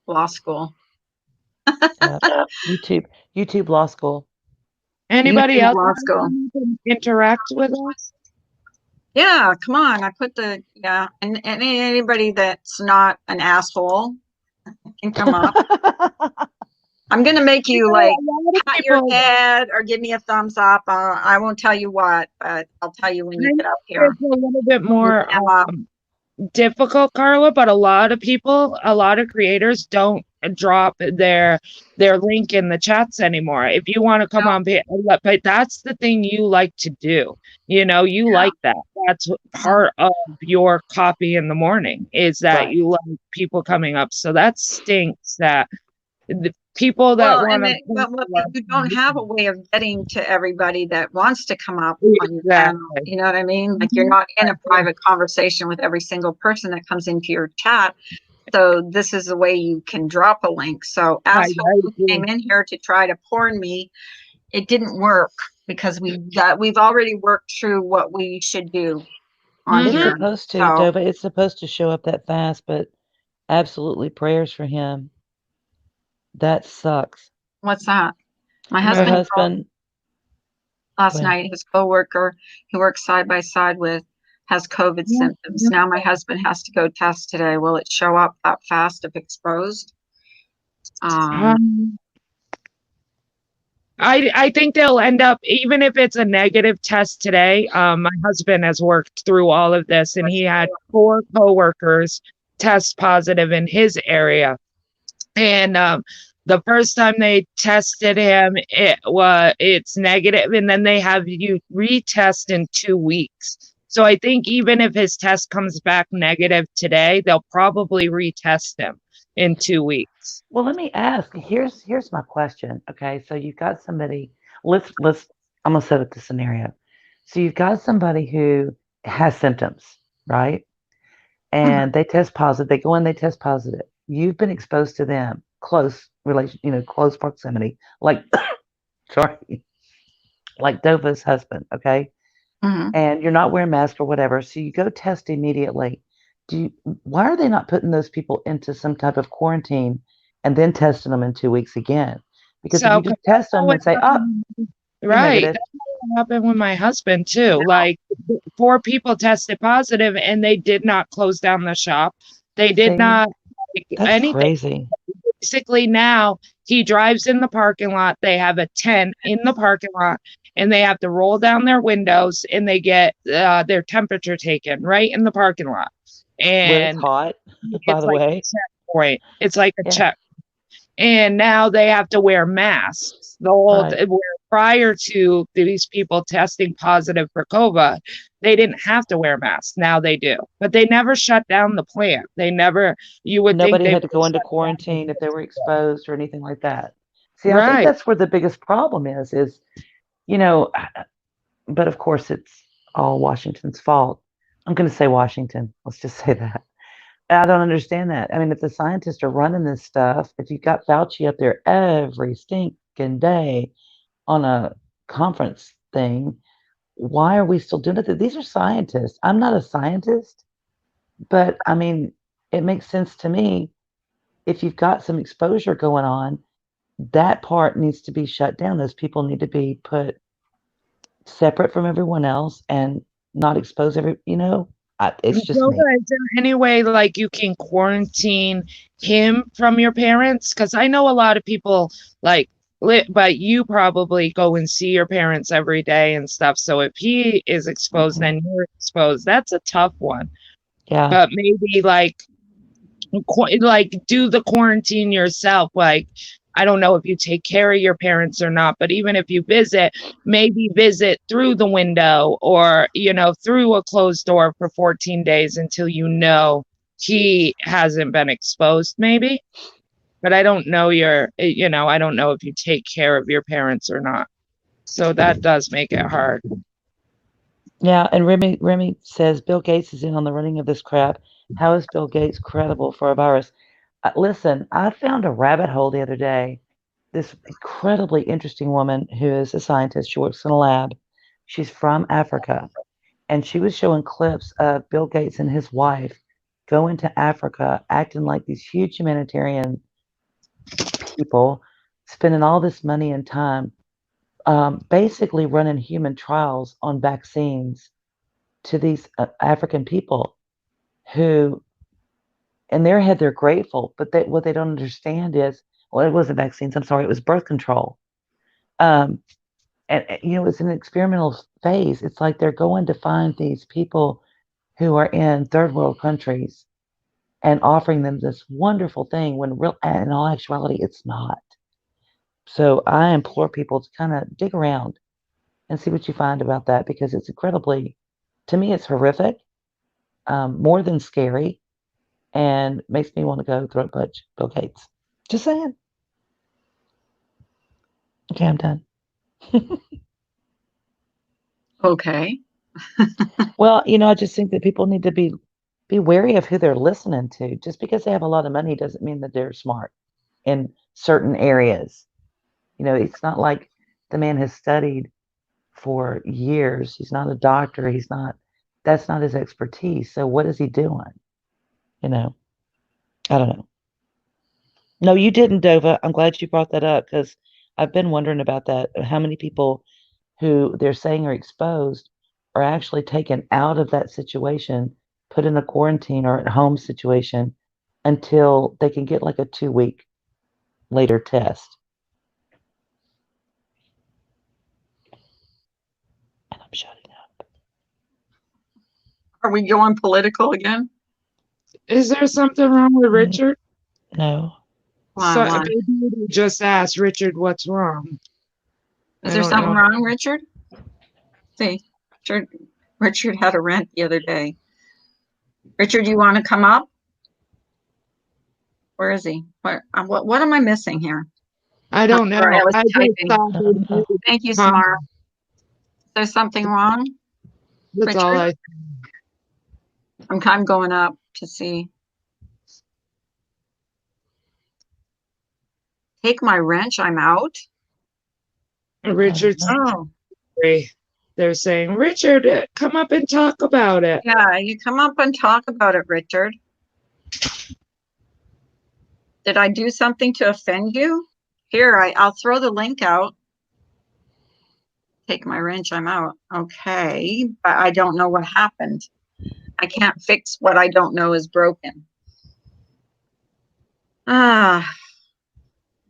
law school. YouTube law school. Anybody else interact with us? Yeah, come on. I put and anybody that's not an asshole can come up. I'm gonna make you pat your head or give me a thumbs up. I won't tell you what, but I'll tell you when you get up here. It's a little bit more difficult, Carla, but a lot of creators don't drop their link in the chats anymore. If you want to come on, but that's the thing you like to do. You like that. That's part of your copy in the morning is that you like people coming up. So that stinks that the people that you don't have a way of getting to everybody that wants to come up on your channel. You know what I mean? Like you're not in a private conversation with every single person that comes into your chat. So this is the way you can drop a link. So asshole who came in here to try to porn me, it didn't work because we've already worked through what we should do on It's here. supposed to, Dova. It's supposed to show up that fast, but absolutely prayers for him. That sucks. What's that? My husband last night, his coworker who works side by side with has COVID symptoms. Now my husband has to go test today. Will it show up that fast if exposed? I think they'll end up, even if it's a negative test today. My husband has worked through all of this and he had 4 coworkers test positive in his area. And The first time they tested him, it's negative, and then they have you retest in 2 weeks. So I think even if his test comes back negative today, they'll probably retest him in 2 weeks. Well, let me ask. Here's my question. Okay, so you've got somebody. Let's. I'm gonna set up the scenario. So you've got somebody who has symptoms, right? And they test positive. They go in. They test positive. You've been exposed to them, close relation, close proximity, like, sorry, like Dova's husband. Okay, Mhm. and you're not wearing masks or whatever. So you go test immediately. Why are they not putting those people into some type of quarantine and then testing them in 2 weeks again? Because if So you just test them and say, "Oh, you're right, negative," that's what happened with my husband too. Like 4 people tested positive, and they did not close down the shop. They did see, not that's anything. crazy. Basically, now he drives in the parking lot. They have a tent in the parking lot, and they have to roll down their windows, and they get their temperature taken right in the parking lot. Where it's And hot, by it's the like a way. checkpoint. It's like a Yeah. check. And now they have to wear masks. The whole Right. where prior to these people testing positive for COVID, they didn't have to wear masks. Now they do, but they never shut down the plant. They never. You would think Nobody they had to would go into shut down quarantine if they were exposed or anything like that. See, I think right. that's where the biggest problem is, you know, but of course it's all Washington's fault. I'm going to say Washington. Let's just say that. I don't understand that. I mean, if the scientists are running this stuff, if you've got Fauci up there every stinking day on a conference thing, why are we still doing it? These are scientists. I'm not a scientist, but I mean, it makes sense to me. If you've got some exposure going on, that part needs to be shut down. Those people need to be put separate from everyone else and not expose it's just Yoga, me. is there any way like you can quarantine him from your parents? Because I know a lot of people like, but you probably go and see your parents every day and stuff. So if he is exposed and you're exposed, that's a tough one. Yeah. But maybe like do the quarantine yourself. Like, I don't know if you take care of your parents or not, but even if you visit, maybe visit through the window or, through a closed door for 14 days until he hasn't been exposed, maybe. But I don't know I don't know if you take care of your parents or not. So that does make it hard. Yeah, and Remy says Bill Gates is in on the running of this crap. How is Bill Gates credible for a virus? Listen, I found a rabbit hole the other day. This incredibly interesting woman who is a scientist. She works in a lab. She's from Africa, and she was showing clips of Bill Gates and his wife going to Africa, acting like these huge humanitarian people, spending all this money and time, basically running human trials on vaccines to these African people who, in their head, they're grateful, but what they don't understand is, well, it wasn't vaccines. I'm sorry, it was birth control. And it's an experimental phase. It's like they're going to find these people who are in third world countries and offering them this wonderful thing when in all actuality, it's not. So I implore people to kind of dig around and see what you find about that, because it's to me, it's horrific, more than scary, and makes me want to go throat punch Bill Gates. Just saying. Okay, I'm done. Okay. Well, I just think that people need to be wary of who they're listening to. Just because they have a lot of money doesn't mean that they're smart in certain areas. It's not like the man has studied for years. He's not a doctor. That's not his expertise. So what is he doing? I don't know. No, you didn't, Dova. I'm glad you brought that up, because I've been wondering about that. How many people who they're saying are exposed are actually taken out of that situation, put in a quarantine or at home situation until they can get like a 2-week later test. And I'm shutting up. Are we going political again? Is there something wrong with Richard? No. Why, So why? maybe just ask Richard what's wrong. Is I there don't something know. wrong, Richard? See, Richard had a rent the other day. Richard, you want to come up? Where is he? What am I missing here? I don't know. Sorry, I was I just typing. thought maybe Thank you, Huh? Samara. Is there something wrong? that's all Richard? I'm going up to see. Take my wrench, I'm out. Richard's Oh, angry. They're saying, Richard, come up and talk about it. yeah, you come up and talk about it, Richard. Did I do something to offend you? Here, I'll throw the link out. Take my wrench, I'm out. Okay, but I don't know what happened. I can't fix what I don't know is broken.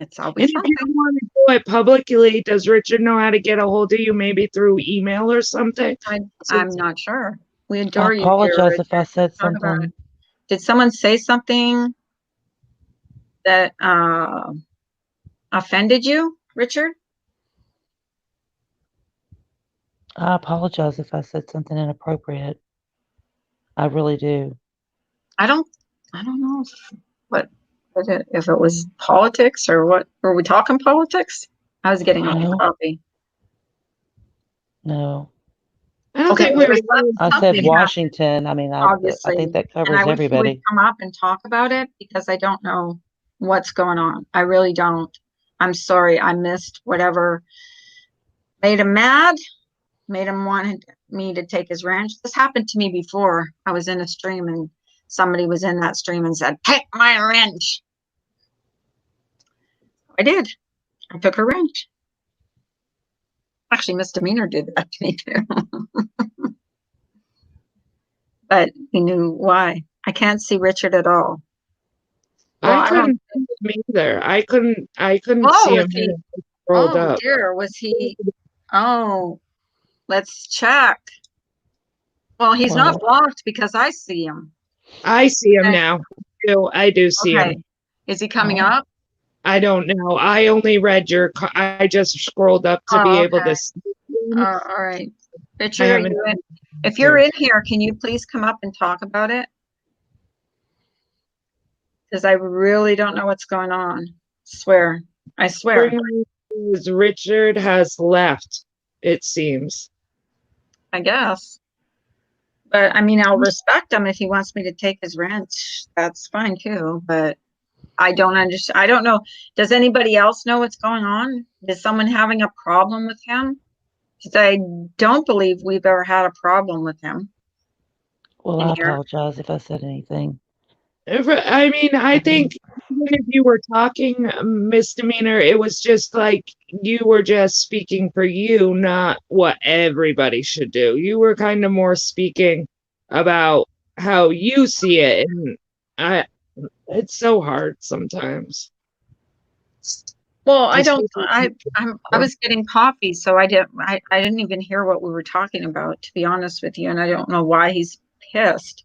It's always And if something. you want to do it publicly, does Richard know how to get a hold of you? Maybe through email or something? I'm not sure. We I adore you, dear apologize if I Richard. said Talk about something. Did someone say something that offended you, Richard? I apologize if I said something inappropriate. I really do. I don't know if it was politics or what. Were we talking politics? I was getting off the No. coffee. No. I don't Okay, think there we was were. I something said happened, Washington. I mean, I obviously, think that and covers I wish you would everybody. come up and talk about it because I don't know what's going on. I really don't. I'm sorry. I missed whatever made him mad, made him want me to take his wrench. This happened to me before. I was in a stream and somebody was in that stream and said, "Take my wrench." I did. I took her wrench. Actually, Misdemeanor did that to me too. But he knew why. I can't see Richard at all. Well, I couldn't see him either. I couldn't see was him he? when it rolled Oh up. dear, was he? Oh, let's check. Well, he's not blocked because I see him. I see him Okay. now. I do see Okay. him. Is he coming up? I don't know. I only read your. I just scrolled up to be Oh, able okay. to see him. All right. I Richard, are haven't. you in? If you're in here, can you please come up and talk about it? Because I really don't know what's going on. Swear. I swear. Richard has left, it seems. I guess. But I mean, I'll respect him if he wants me to take his wrench. That's fine too. But I don't understand. I don't know. Does anybody else know what's going on? Is someone having a problem with him? Because I don't believe we've ever had a problem with him. Well, in I here. apologize if I said anything. I mean, I think even if you were talking misdemeanor, it was just like you were just speaking for you, not what everybody should do. You were kind of more speaking about how you see it, and it's so hard sometimes. Well, I was getting coffee, so I didn't even hear what we were talking about, to be honest with you, and I don't know why he's pissed.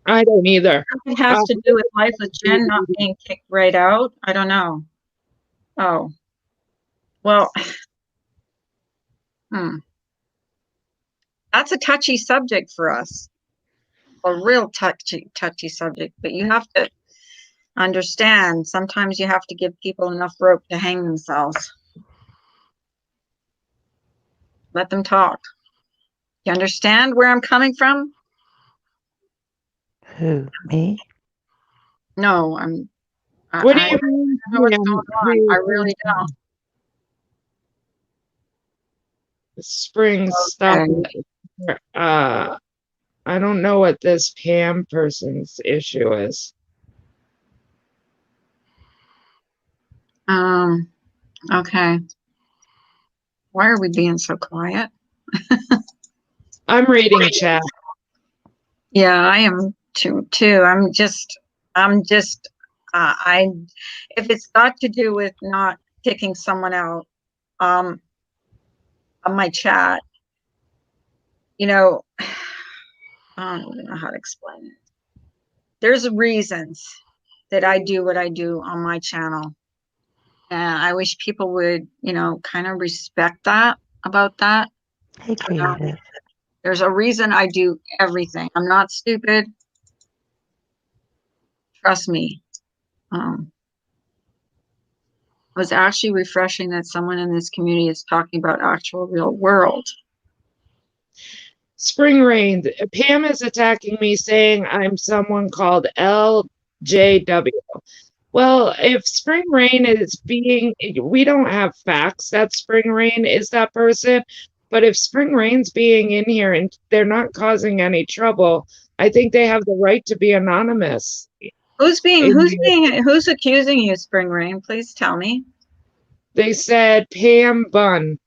I don't either. It has to do with Life with Jen not being kicked right out. I don't know. Oh, well, that's a touchy subject for us. A real touchy subject, but you have to understand, sometimes you have to give people enough rope to hang themselves. Let them talk. You understand where I'm coming from? Who? Me? No, What do you mean? know what's going on. I really don't. Spring stuff. I don't know what this Pam person's issue is. Okay. Why are we being so quiet? I'm reading chat. Yeah, I am too. If it's got to do with not kicking someone out, on my chat, I don't even know how to explain it. There's reasons that I do what I do on my channel. And I wish people would, kind of respect that about that. Hey, creative. There's a reason I do everything. I'm not stupid. Trust me. It was actually refreshing that someone in this community is talking about actual real world. Spring Rain. Pam is attacking me saying I'm someone called LJW. Well, if Spring Rain is we don't have facts that Spring Rain is that person, but if Spring Rain's being in here and they're not causing any trouble, I think they have the right to be anonymous. Who's accusing you, Spring Rain? Please tell me. They said Pam Bunn.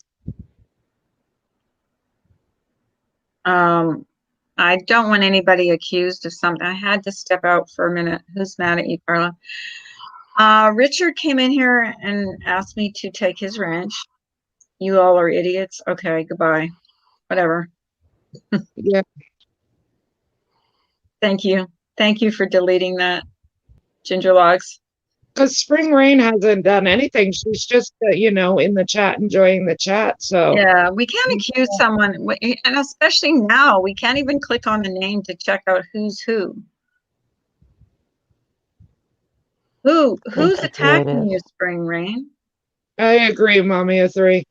I don't want anybody accused of something. I had to step out for a minute. Who's mad at you, Carla? Richard came in here and asked me to take his ranch. You all are idiots. Okay, goodbye. Whatever. Yeah. Thank you. Thank you for deleting that, Ginger Logs. Because Spring Rain hasn't done anything. She's just, in the chat, enjoying the chat. So yeah, we can't accuse someone, and especially now, we can't even click on the name to check out who's who. Who's attacking you, Spring Rain? I agree, Mommy of Three.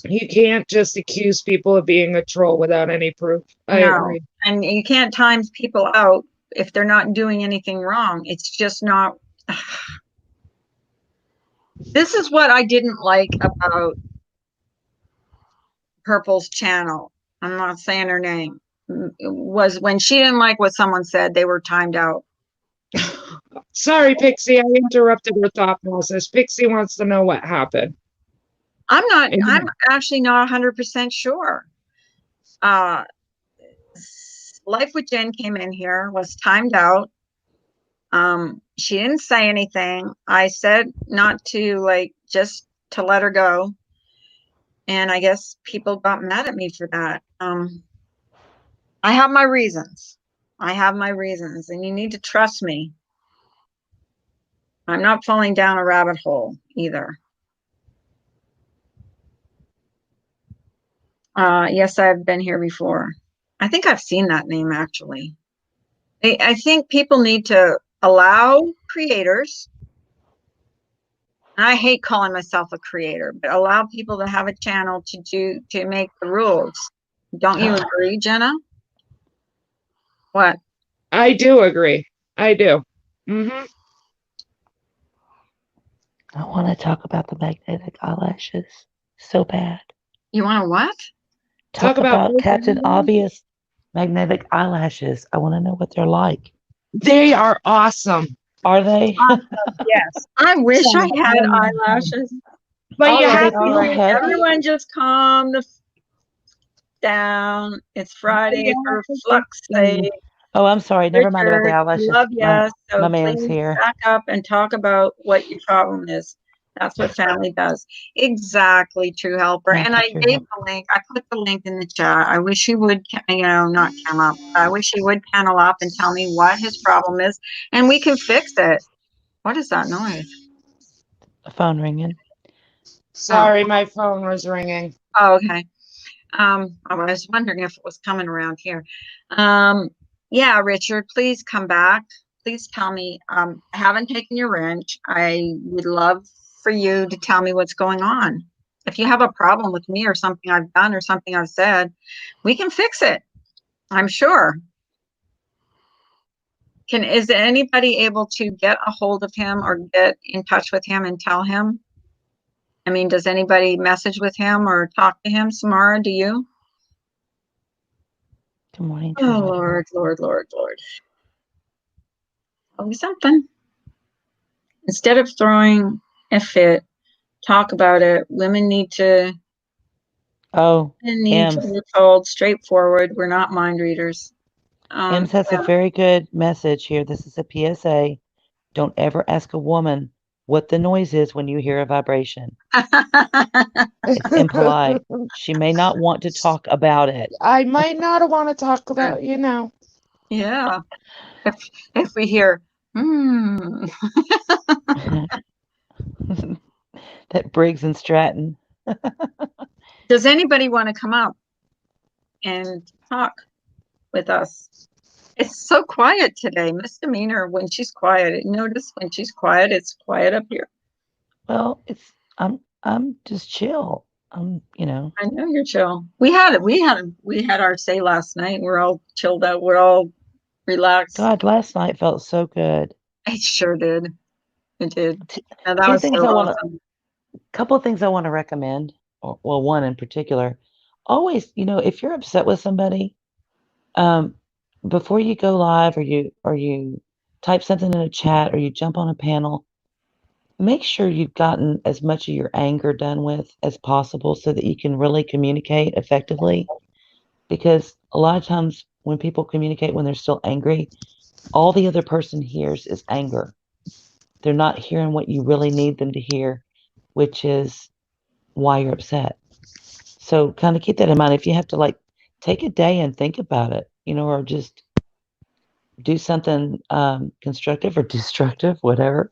You can't just accuse people of being a troll without any proof. I agree. And you can't time people out if they're not doing anything wrong. It's just not. This is what I didn't like about Purple's channel. I'm not saying her name. Was when she didn't like what someone said, they were timed out. Sorry, Pixie, I interrupted her thought process. Pixie wants to know what happened. I'm actually not 100% sure. Life with Jen came in here, was timed out. She didn't say anything. I said not to just to let her go. And I guess people got mad at me for that. I have my reasons. And you need to trust me. I'm not falling down a rabbit hole either. Yes, I've been here before. I think I've seen that name actually. I think people need to allow creators. And I hate calling myself a creator, but allow people to have a channel to make the rules. Don't you agree, Jenna? What? I do agree. I do. Mm-hmm. I want to talk about the magnetic eyelashes so bad. You want to what? Talk about Captain Obvious magnetic eyelashes. I want to know what they're like. They are awesome. Are they? Yes. I wish I had eyelashes. But everyone just calm down. It's Friday for fuck's sake. Oh, I'm sorry. Never mind about the eyelashes. Love you. My man's here. Back up and talk about what your problem is. That's what family does. Exactly, True Helper. And I gave the link. I put the link in the chat. I wish he would, not come up. I wish he would panel up and tell me what his problem is, and we can fix it. What is that noise? A phone ringing. Sorry, my phone was ringing. Oh, okay. I was wondering if it was coming around here. Yeah, Richard, please come back. Please tell me. I haven't taken your wrench. I would love for you to tell me what's going on. If you have a problem with me or something I've done or something I've said, we can fix it. I'm sure. Is anybody able to get a hold of him or get in touch with him and tell him? I mean, does anybody message with him or talk to him? Samara, do you? Good morning. Oh, Lord. Oh, something. Instead of throwing a fit, talk about it. Women need to be told straightforward. We're not mind readers. Ems has a very good message here. This is a PSA. Don't ever ask a woman what the noise is when you hear a vibration. It's impolite. She may not want to talk about it. I might not want to talk about, Yeah. If we hear, That Briggs and Stratton. Does anybody want to come up and talk with us? It's so quiet today. Misdemeanor when she's quiet. Notice when she's quiet, it's quiet up here. Well, I'm just chill. You know. I know you're chill. We had our say last night. We're all chilled out. We're all relaxed. God, last night felt so good. It sure did. It did. Now, that Two was things so I want to. awesome. Couple of things I want to recommend. Well, one in particular. Always, if you're upset with somebody, before you go live or you type something in a chat or you jump on a panel, make sure you've gotten as much of your anger done with as possible so that you can really communicate effectively. Because a lot of times when people communicate when they're still angry, all the other person hears is anger. They're not hearing what you really need them to hear, which is why you're upset. So kind of keep that in mind. If you have to take a day and think about it, or just do something constructive or destructive, whatever,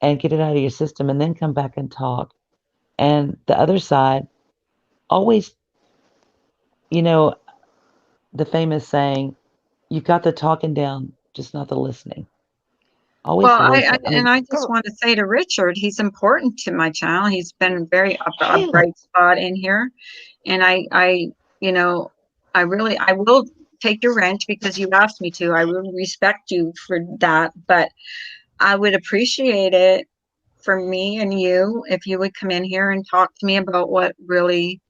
and get it out of your system and then come back and talk. And the other side, always, the famous saying, you've got the talking down, just not the listening. Always Well, listen. I just want to say to Richard, he's important to my channel. He's been very a bright spot in here. And I will take your wrench because you asked me to. I will respect you for that, but I would appreciate it for me and you if you would come in here and talk to me about what really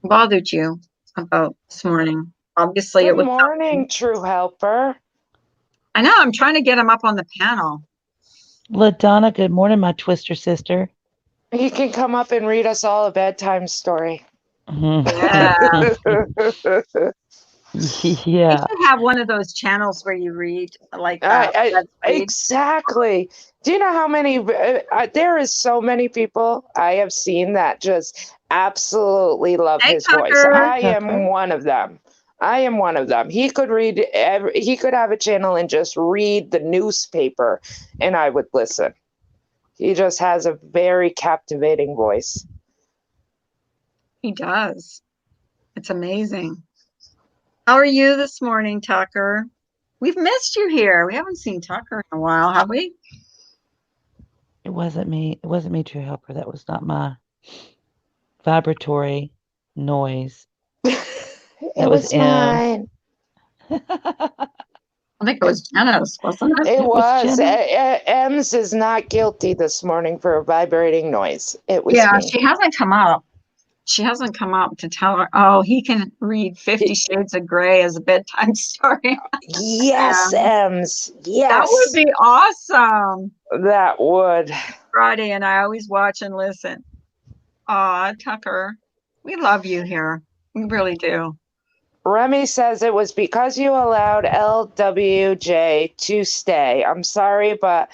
bothered you about this morning. Obviously, Good morning, True Helper. I know. I'm trying to get him up on the panel. LaDonna, good morning, my twister sister. He can come up and read us all a bedtime story. Yeah. Yeah. You should have one of those channels where you read exactly. Do you know how many? There is so many people I have seen that just absolutely love his voice. I am one of them. He could read. He could have a channel and just read the newspaper, and I would listen. He just has a very captivating voice. He does. It's amazing. How are you this morning, Tucker? We've missed you here. We haven't seen Tucker in a while, have we? It wasn't me. It wasn't me, True Helper. That was not my vibratory noise. It was mine. I think it was Jenna's, wasn't it? It was. Ems is not guilty this morning for a vibrating noise. It was me. She hasn't come up. She hasn't come up to tell her, oh, he can read 50 Shades of Grey as a bedtime story. Yes, Ems. Yes. That would be awesome. That would. Friday, and I always watch and listen. Aw, Tucker, we love you here. We really do. Remy says it was because you allowed LWJ to stay. I'm sorry, but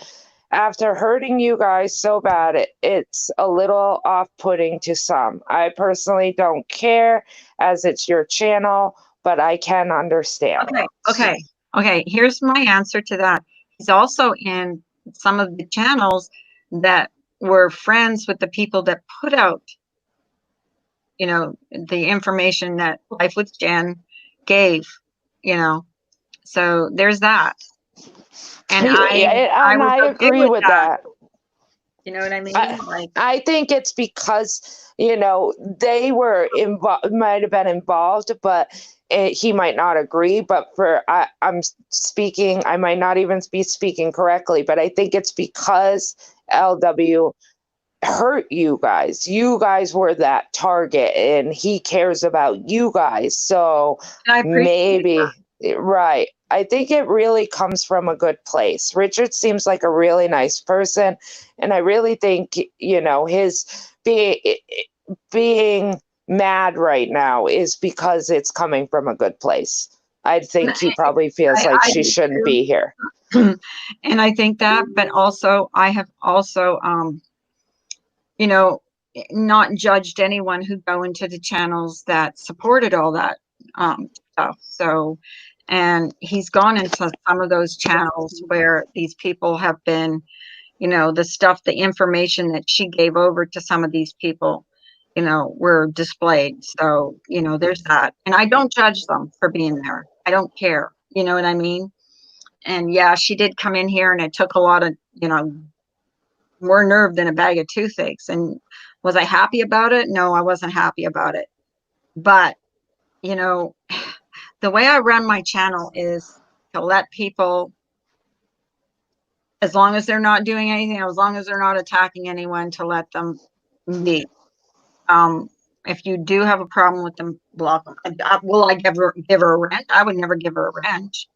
after hurting you guys so bad, it's a little off-putting to some. I personally don't care as it's your channel, but I can understand. Okay. Here's my answer to that. He's also in some of the channels that were friends with the people that put out, the information that Life with Jen gave, so there's that. And I agree with that. You know what I mean? I think it's because, they were involved, might have been involved, but he might not agree. But I'm speaking, I might not even be speaking correctly, but I think it's because LW hurt you guys. You guys were that target and he cares about you guys. So maybe, right. I think it really comes from a good place. Richard seems like a really nice person. And I really think, his being mad right now is because it's coming from a good place. I think he probably feels like she shouldn't be here. And I think that, but also I have also, not judged anyone who go into the channels that supported all that stuff. So, and he's gone into some of those channels where these people have been, the stuff, the information that she gave over to some of these people, were displayed. So, there's that. And I don't judge them for being there. I don't care. You know what I mean? And yeah, she did come in here and it took a lot of, more nerve than a bag of toothaches. And was I happy about it? No, I wasn't happy about it. But, the way I run my channel is to let people, as long as they're not doing anything, as long as they're not attacking anyone, to let them be. If you do have a problem with them, block them. Will I give her a wrench? I would never give her a wrench.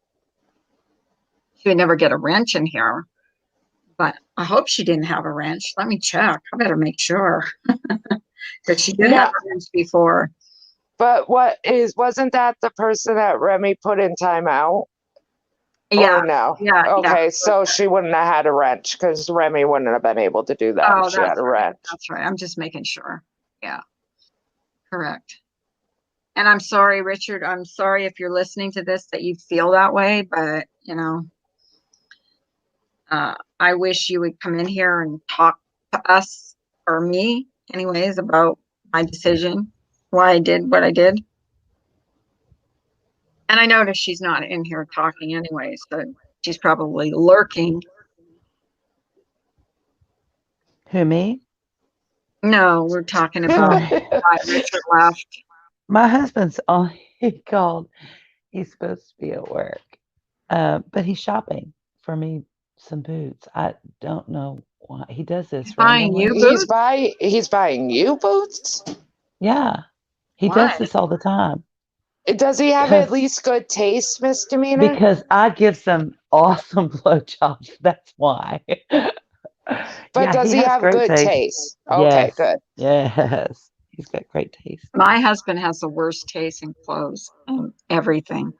She would never get a wrench in here. But I hope she didn't have a wrench. Let me check. I better make sure. Because she did have a wrench before. But wasn't that the person that Remy put in timeout? Yeah. Or no? Yeah. Okay, so she wouldn't have had a wrench because Remy wouldn't have been able to do that if she had a wrench. That's right. I'm just making sure. Yeah. Correct. And I'm sorry, Richard. I'm sorry if you're listening to this that you feel that way, but I wish you would come in here and talk to us, or me anyways, about my decision, why I did what I did. And I noticed she's not in here talking anyway, so she's probably lurking. Who, me? No, we're talking about why Richard left. My husband's on. He called. He's supposed to be at work, but he's shopping for me some boots. I don't know why he does this. Buying you He's boots? He's buying you boots? Yeah, he Why? does this all the time. Does he have at least good taste, Misdemeanor? Because I give some awesome blowjobs. That's why. But does he has have great good taste? Okay, Yes. good. Yes, he's got great taste. My husband has the worst taste in clothes and everything.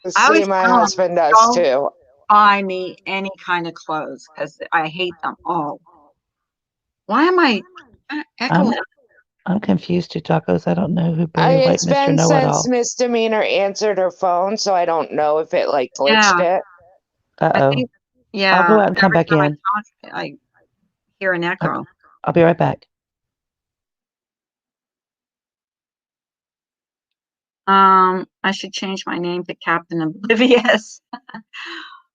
I See, always my tell him, husband does "Don't too. buy me any kind of clothes because I hate them all." Why am I echoing? I'm confused to tacos. I don't know who Barry White, It's Mr. been Know-It-All. since Misdemeanor answered her phone, so I don't know if it like glitched it. Uh I oh. think, yeah. I'll go out and come every back time in. I talk, I hear an echo. I'll be right back. I should change my name to Captain Oblivious.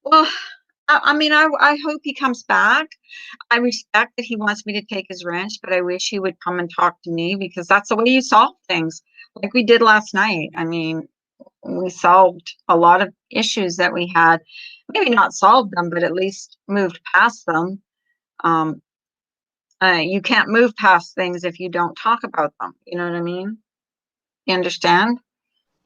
Well, I mean, I hope he comes back. I respect that he wants me to take his wrench, but I wish he would come and talk to me, because that's the way you solve things, like we did last night. I mean, we solved a lot of issues that we had. Maybe not solved them, but at least moved past them. You can't move past things if you don't talk about them. You know what I mean? You understand?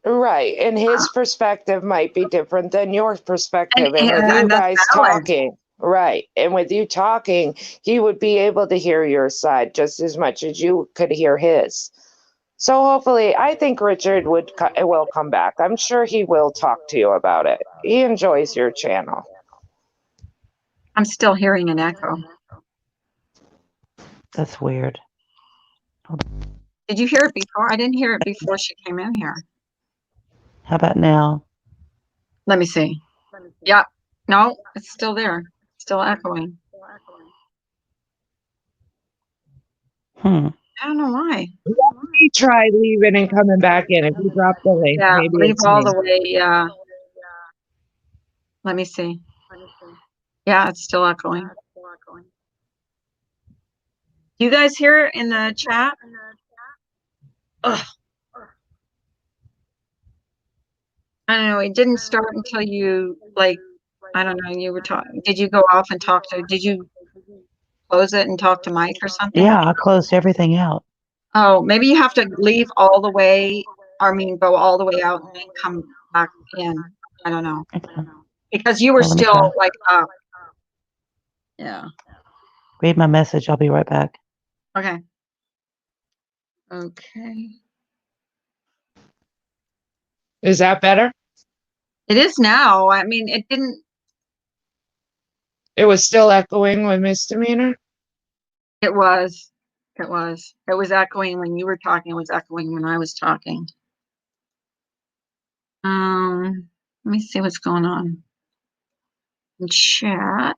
Right. And his perspective might be different than your perspective. And with you And that's guys valid. talking, right. And with you talking, he would be able to hear your side just as much as you could hear his. So hopefully, I think Richard will come back. I'm sure he will talk to you about it. He enjoys your channel. I'm still hearing an echo. That's weird. Did you hear it before? I didn't hear it before she came in here. How about now? Let me see. Yeah. No, it's still there. Still echoing. I don't know why. He tried leaving and coming back in. If you drop the link, Yeah, maybe leave it's all me. the way. Let me see. Yeah, it's still echoing. Do you guys hear it in the chat? Ugh. I don't know. It didn't start until you, like, I don't know, you were talking. Did you go off and talk to, did you close it and talk to Mike or something? Yeah, I closed everything out. Oh, maybe you have to leave all the way, go all the way out and then come back in. I don't know. Okay. Because you were Well, let me still try. like up. Yeah. Read my message. I'll be right back. Okay. Okay. Is that better? It is now. I mean, it didn't. It was still echoing with Misdemeanor? It was. It was. It was echoing when you were talking. It was echoing when I was talking. Let me see what's going on in chat.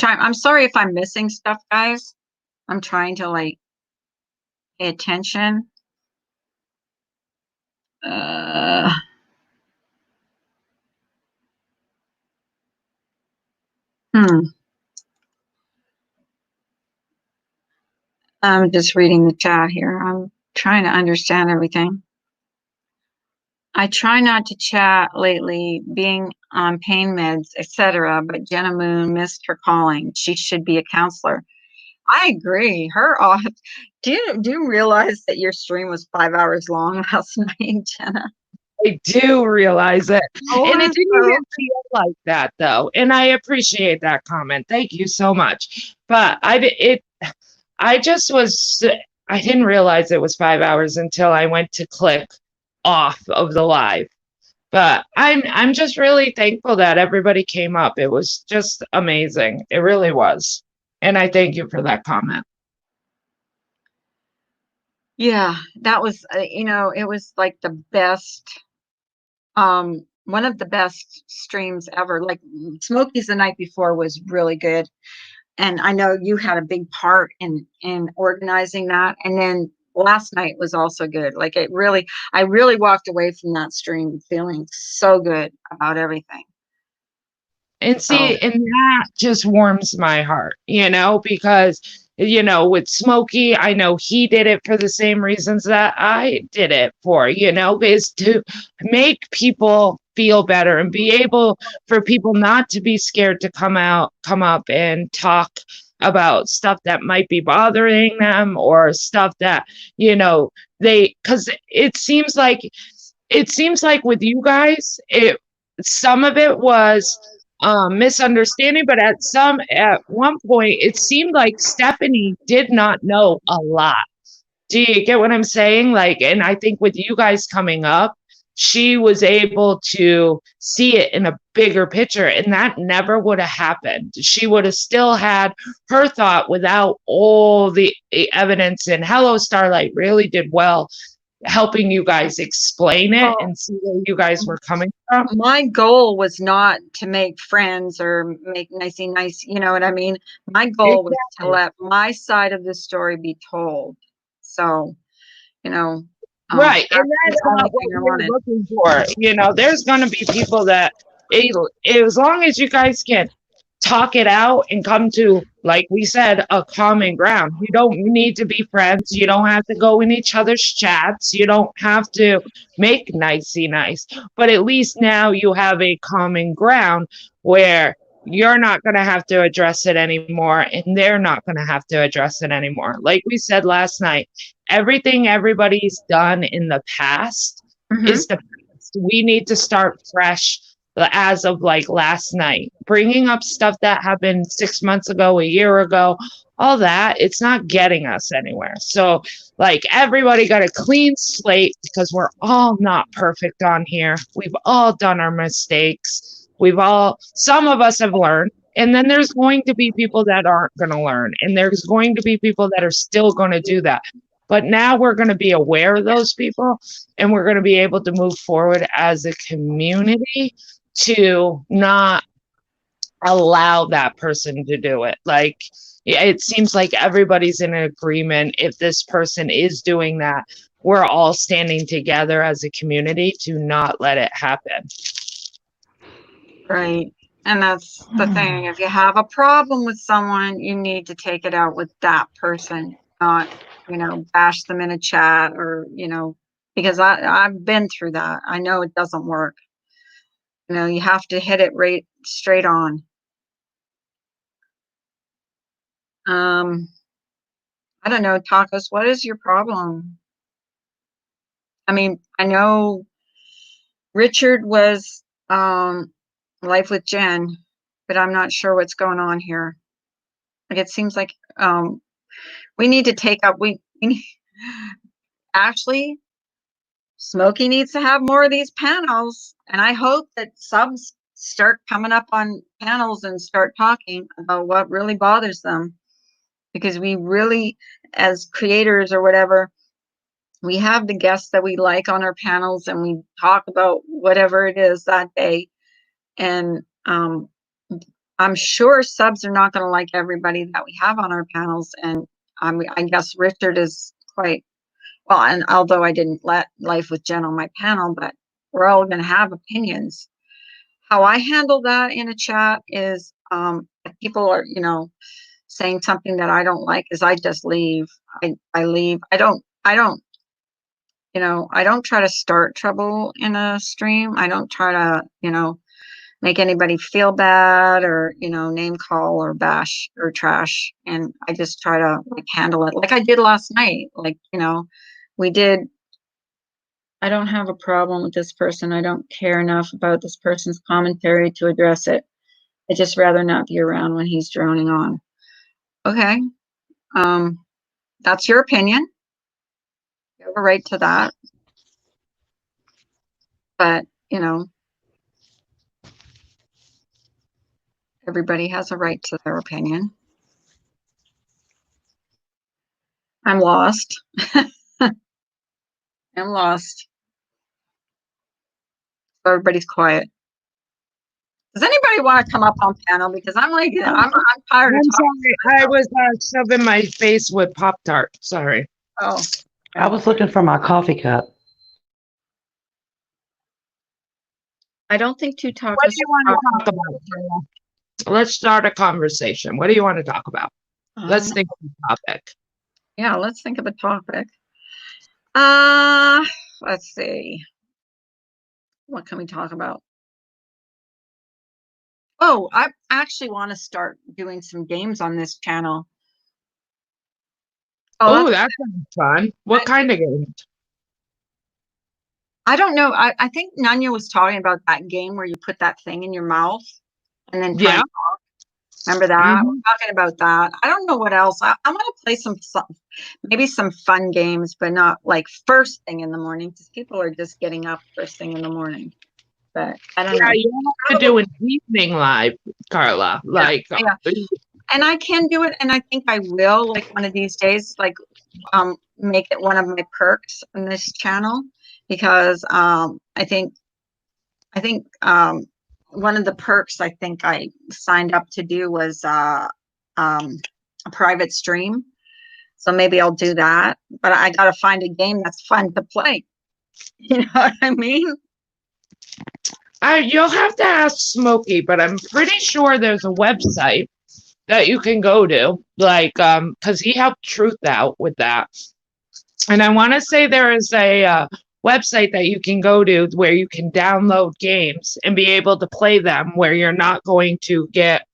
I'm sorry if I'm missing stuff, guys. I'm trying to like pay attention. Hmm. I'm just reading the chat here. I'm trying to understand everything. I try not to chat lately, being on pain meds, etc. But Jenna Moon missed her calling. She should be a counselor. I agree. Her off. Do you realize that your stream was 5 hours long last night, Jenna? I do realize it. Oh, And it didn't so- even feel like that though. And I appreciate that comment. Thank you so much. But I didn't realize it was 5 hours until I went to click off of the live. But I'm just really thankful that everybody came up. It was just amazing. It really was. And I thank you for that comment. Yeah, that was, it was like the best, one of the best streams ever. Like Smokey's the night before was really good. And I know you had a big part in organizing that. And then last night was also good. Like I really walked away from that stream feeling so good about everything. And see, and that just warms my heart, because, with Smokey, I know he did it for the same reasons that I did it for, is to make people feel better and be able for people not to be scared to come up and talk about stuff that might be bothering them or stuff that, because it seems like with you guys, some of it was misunderstanding, but at one point it seemed like Stephanie did not know a lot. Do you get what I'm saying? Like, and I think with you guys coming up, she was able to see it in a bigger picture, and that never would have happened. She would have still had her thought without all the evidence. And Hello Starlight really did well helping you guys explain it and see where you guys were coming from. My goal was not to make friends or make nice, you know what I mean? My goal was to let my side of the story be told. So, right. And that's not what we're looking for. There's going to be people that, as long as you guys can talk it out and come to, like we said, a common ground. You don't need to be friends. You don't have to go in each other's chats. You don't have to make nicey nice. But at least now you have a common ground where you're not going to have to address it anymore and they're not going to have to address it anymore. Like we said last night, everything everybody's done in the past is the past. We need to start fresh as of like last night. Bringing up stuff that happened 6 months ago, a year ago, all that, it's not getting us anywhere. So like everybody got a clean slate because we're all not perfect on here. We've all done our mistakes. Some of us have learned, and then there's going to be people that aren't going to learn, and there's going to be people that are still going to do that. But now we're going to be aware of those people, and we're going to be able to move forward as a community to not allow that person to do it. Like, it seems like everybody's in agreement. If this person is doing that, we're all standing together as a community to not let it happen. Right. And that's the thing. If you have a problem with someone, you need to take it out with that person, not, bash them in a chat or, because I've been through that. I know it doesn't work. You have to hit it right straight on. I don't know, Tacos, what is your problem? I mean, I know Richard was Life with Jen, but I'm not sure what's going on here. Like, it seems like we need to take up, we need, actually, Smokey needs to have more of these panels, and I hope that subs start coming up on panels and start talking about what really bothers them, because we really, as creators or whatever, we have the guests that we like on our panels and we talk about whatever it is that day. And I'm sure subs are not going to like everybody that we have on our panels. And I guess Richard is quite, well, and although I didn't let Life with Jen on my panel, but we're all going to have opinions. How I handle that in a chat is, if people are, saying something that I don't like, is I just leave. I leave. I don't, I don't try to start trouble in a stream. I don't try to, make anybody feel bad or, name call or bash or trash. And I just try to handle it like I did last night. We did. I don't have a problem with this person. I don't care enough about this person's commentary to address it. I'd just rather not be around when he's droning on. Okay. That's your opinion. You have a right to that. But, everybody has a right to their opinion. I'm lost. I'm lost. So everybody's quiet. Does anybody want to come up on panel? Because I'm tired of talking. Sorry, I was shoving my face with Pop-Tart. Sorry. Oh. I was looking for my coffee cup. I don't think Two Talkers. What do you want to talk about, Carla? Let's start a conversation. What do you want to talk about? Let's think of a topic. Yeah, let's think of a topic. Let's see. What can we talk about? Oh, I actually want to start doing some games on this channel. Oh, that sounds fun. What kind of games? I don't know. I think Nanya was talking about that game where you put that thing in your mouth and then try and talk. Remember that? We're talking about that. I don't know what else. I'm going to play maybe some fun games, but not like first thing in the morning, because people are just getting up first thing in the morning. But I don't know. Yeah, you have to do an evening live, Carla. Yeah. And I can do it, and I think I will, like one of these days, make it one of my perks on this channel, because I think one of the perks I think I signed up to do was a private stream. So maybe I'll do that, but I got to find a game that's fun to play. You know what I mean? You'll have to ask Smokey, but I'm pretty sure there's a website that you can go to, because he helped Truth out with that. And I want to say there is a website that you can go to where you can download games and be able to play them where you're not going to get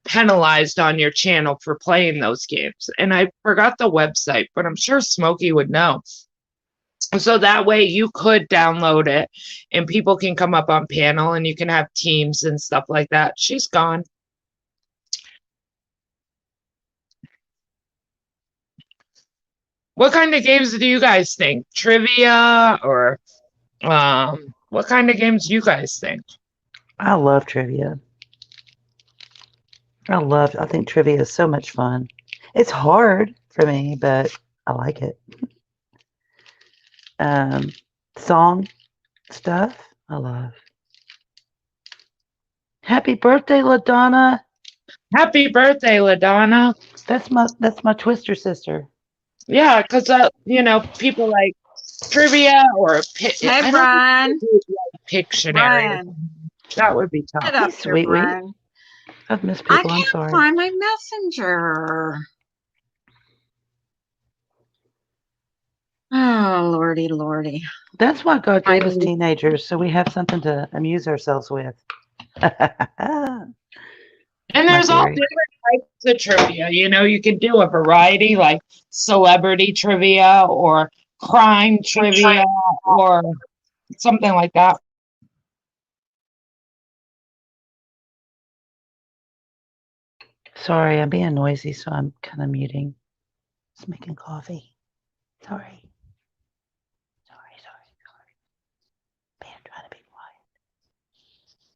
penalized on your channel for playing those games. And I forgot the website, but I'm sure Smokey would know. So that way you could download it and people can come up on panel and you can have teams and stuff like that. She's gone. What kind of games do you guys think? Trivia or what kind of games do you guys think? I love trivia. I think trivia is so much fun. It's hard for me, but I like it. Song stuff, I love. Happy birthday, LaDonna. Happy birthday, LaDonna. That's my Twister sister. Yeah, because people like trivia or hey, Brian. Pictionary. Brian. That would be tough. Get up Hey, here, Brian. I've missed people. I I'm sorry. can't find my messenger. Oh, lordy. That's why God gave us teenagers, so we have something to amuse ourselves with. And there's all different types of trivia. You can do a variety, like celebrity trivia or crime trivia or something like that. Sorry, I'm being noisy, so I'm kind of muting. Just making coffee. Sorry. Man, trying to be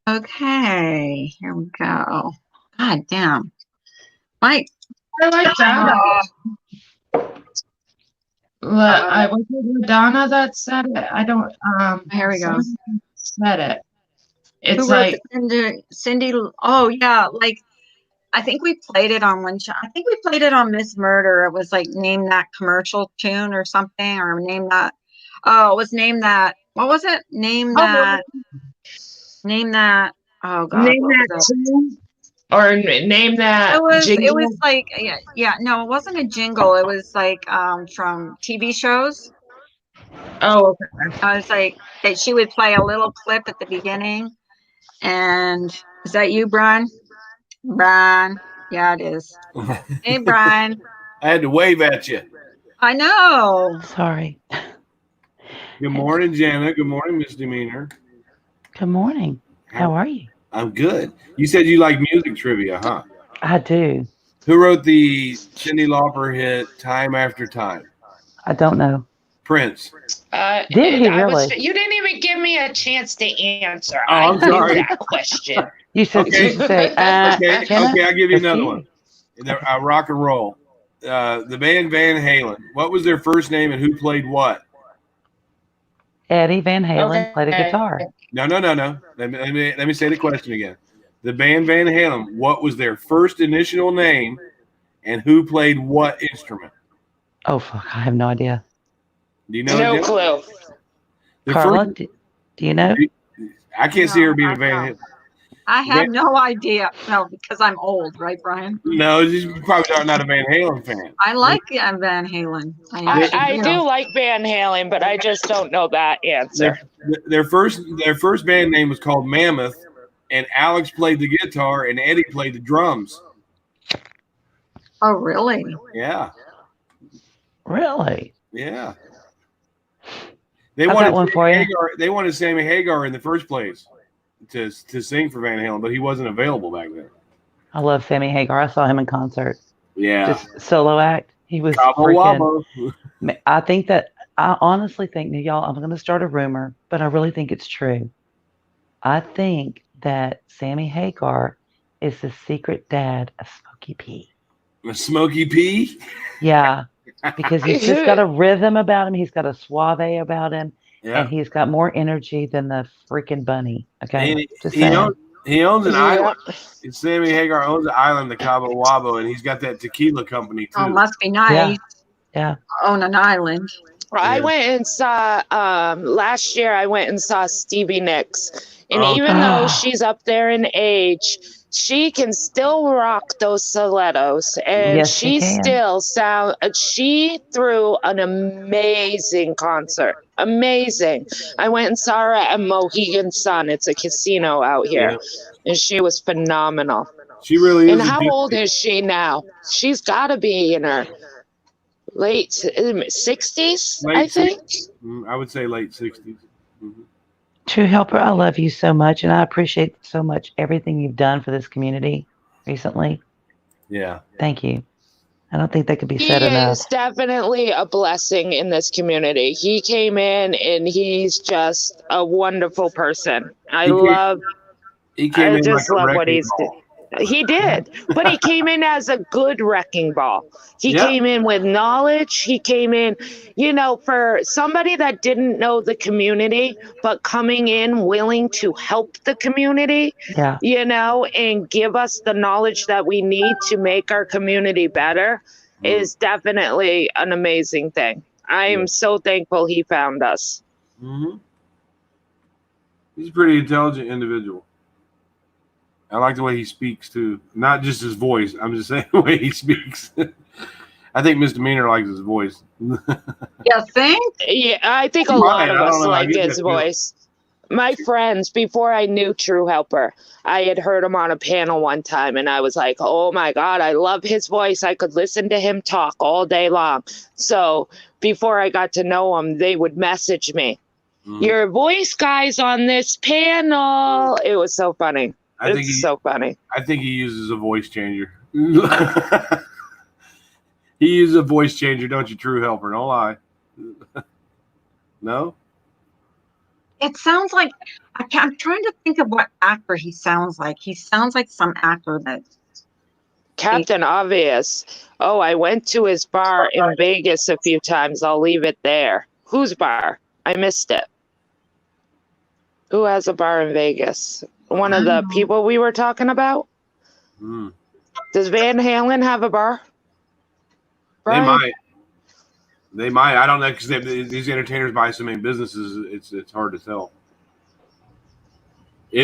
quiet. Okay, here we go. God damn. Mike. I like that. I was it Donna that said it. I don't. Here we go. Said it. It's Who wrote Cindy. Oh yeah, like I think we played it on one I think we played it on Miss Murder. It was like name that commercial tune or something, or name that. Oh, it was name that. What was it? Name that. Name that. Oh God. Name What that was it? tune or name that It jingle. was like yeah, no, it wasn't a jingle. It was like from TV shows. Oh, okay. I was like that she would play a little clip at the beginning. And is that you, Brian? Brian. Yeah, it is. Hey, Brian. I had to wave at you. I know. Sorry. Good morning, Jana. Good morning, Miss Demeanor. Good morning. How are you? I'm good. You said you like music trivia, huh? I do. Who wrote the Cyndi Lauper hit "Time After Time"? I don't know. Prince. Did he really? You didn't even give me a chance to answer. Oh, I'm I knew sorry. that question. You said, Okay. you should say, Okay, Jenna, I'll give you that's another you. one. Rock and roll. The band Van Halen. What was their first name and who played what? Eddie Van Halen played a guitar. No. Let me say the question again. The band Van Halen. What was their first initial name, and who played what instrument? Oh, fuck. I have no idea. Do you know? No Jim? clue. The Carla, first- do you know? I can't see her being a Van Halen. I have no idea. No, because I'm old, right, Brian? No, you're probably not a Van Halen fan. I like Van Halen. I do like Van Halen, but I just don't know that answer. Their first band name was called Mammoth, and Alex played the guitar and Eddie played the drums. Oh, really? Yeah, Really? yeah. They I've got wanted one for you. They wanted Sammy Hagar in the first place to sing for Van Halen, but he wasn't available back then. I love Sammy Hagar. I saw him in concert. Yeah, Just solo act. He was Cabo freaking. Wabo. I honestly think, now, y'all, I'm going to start a rumor, but I really think it's true. I think that Sammy Hagar is the secret dad of Smokey P. Smokey P. Yeah, because he's just got a rhythm about him. He's got a suave about him, Yeah, and he's got more energy than the freaking bunny. Okay, and just he saying. owns an Yeah. island. Sammy Hagar owns an island, the Cabo Wabo, and he's got that tequila company too. Oh, must be nice. Yeah. On an island. I Yeah. went and saw last year. I went and saw Stevie Nicks, and Oh. even though she's up there in age, she can still rock those stilettos, and Yes, she can. still sound. She threw an amazing concert. Amazing. I went and saw her at Mohegan Sun. It's a casino out here, Yeah. and she was phenomenal. She really is. And a how deep- old is she now? She's got to be in her late 60s, Late I think. I would say late 60s. True Helper, I love you so much, and I appreciate so much everything you've done for this community recently. Yeah. Thank you. I don't think that could be He said enough. is definitely a blessing in this community. He came in and he's just a wonderful person. I He came in just like a love what wrecking he's ball. doing. He did, but he came in as a good wrecking ball. He Yeah. came in with knowledge. He came in, for somebody that didn't know the community, but coming in willing to help the community, Yeah. and give us the knowledge that we need to make our community better is definitely an amazing thing. I am so thankful he found us. Mm-hmm. He's a pretty intelligent individual. I like the way he speaks too. Not just his voice. I'm just saying the way he speaks. I think Miss Demeanor likes his voice. You think? Yeah, I think a He lot might. of I don't us know. I like get his that feeling. voice. My friends, before I knew True Helper, I had heard him on a panel one time and I was like, oh my God, I love his voice. I could listen to him talk all day long. So before I got to know him, they would message me, your voice guy's on this panel. It was so funny. It's so funny. I think he uses a voice changer. He uses a voice changer, don't you, True Helper? Don't lie. No? It sounds like I'm trying to think of what actor he sounds like. He sounds like some actor that. Captain Obvious. Oh, I went to his bar in Vegas a few times. I'll leave it there. Whose bar? I missed it. Who has a bar in Vegas? One of the people we were talking about? Does Van Halen have a bar? They Brian? might. They might. I don't know because these entertainers buy so many businesses. It's hard to tell.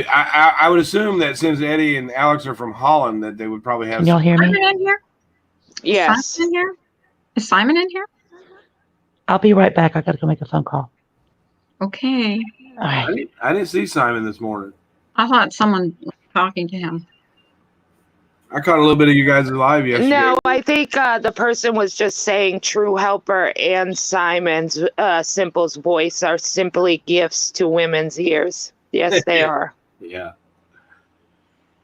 I would assume that since Eddie and Alex are from Holland, that they would probably have. Can y'all hear Simon me? in here? Yes. Simon in here? Is Simon in here? I'll be right back. I got to go make a phone call. Okay. All right. I didn't see Simon this morning. I thought someone was talking to him. I caught a little bit of you guys live yesterday. No, I think the person was just saying True Helper and Simon's Simple's voice are simply gifts to women's ears. Yes, they are. Yeah.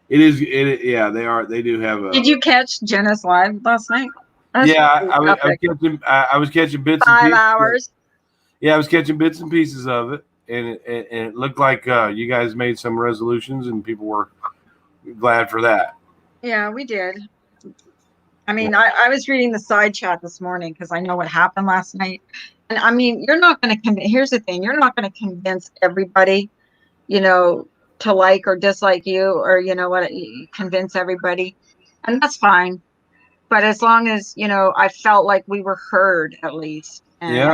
It is. Yeah, they are. They do have a. Did you catch Jenna's live last night? That's Yeah, I was catching bits and 5 pieces. hours. Yeah, I was catching bits and pieces of it, and it looked like you guys made some resolutions, and people were glad for that. Yeah, we did. I mean, I was reading the side chat this morning because I know what happened last night. And I mean, you're not going to here's the thing, you're not going to convince everybody, to like or dislike you, or convince everybody. And that's fine. But as long as, I felt like we were heard at least. And, Yeah.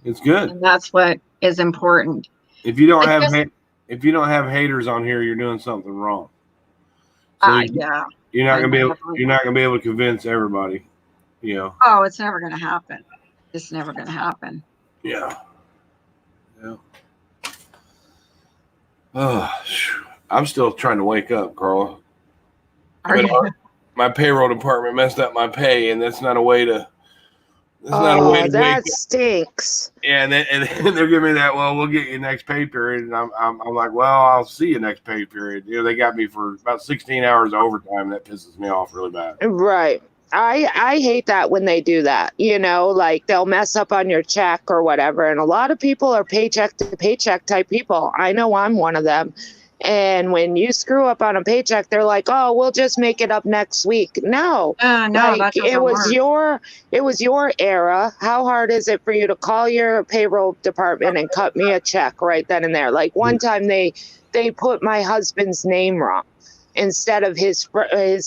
It's good. and that's what is important. If you don't I have guess- if you don't have haters on here, you're doing something wrong. So Yeah. you're not I gonna be able definitely- you're not gonna be able to convince everybody. Oh, it's never going to happen. It's never going to happen. Yeah. Oh, I'm still trying to wake up, Carla. Are But you? my payroll department messed up my pay, and that's not a way to. That's not a way to that wake. stinks. Yeah, and they're giving me that. Well, we'll get you next pay period, and I'm like, well, I'll see you next pay period. They got me for about 16 hours of overtime. That pisses me off really bad. Right. I hate that when they do that, like they'll mess up on your check or whatever. And a lot of people are paycheck to paycheck type people. I know I'm one of them. And when you screw up on a paycheck, they're like, oh, we'll just make it up next week. No. No, Like, that doesn't it was work. it was your era. How hard is it for you to call your payroll department and cut me a check right then and there? Like one time they put my husband's name wrong. Instead of his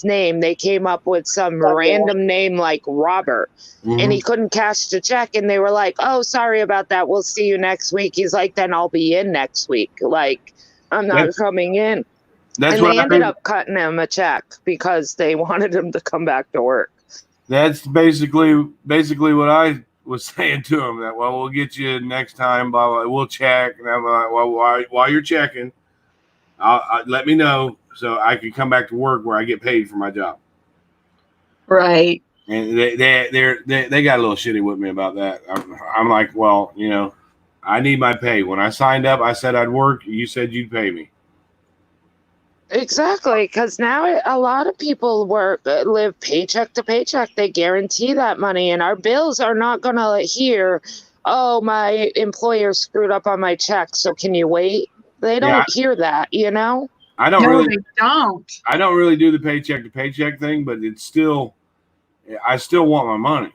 name, they came up with some random name like Robert, and he couldn't cash the check. And they were like, "Oh, sorry about that. We'll see you next week." He's like, "Then I'll be in next week. Like, I'm not coming in." That's and what they I ended heard. up cutting him a check because they wanted him to come back to work. That's basically what I was saying to him. That we'll get you next time. Blah blah. We'll check. And I'm like, well, while you're checking, I'll let me know so I can come back to work where I get paid for my job. Right. And they got a little shitty with me about that. I'm like, well, I need my pay. When I signed up, I said I'd work. You said you'd pay me. Exactly, because now a lot of people live paycheck to paycheck. They guarantee that money, and our bills are not going to hear, "Oh, my employer screwed up on my check, so can you wait?" They don't hear that, I don't No, really. they don't. I don't really do the paycheck to paycheck thing, but it's still, I still want my money.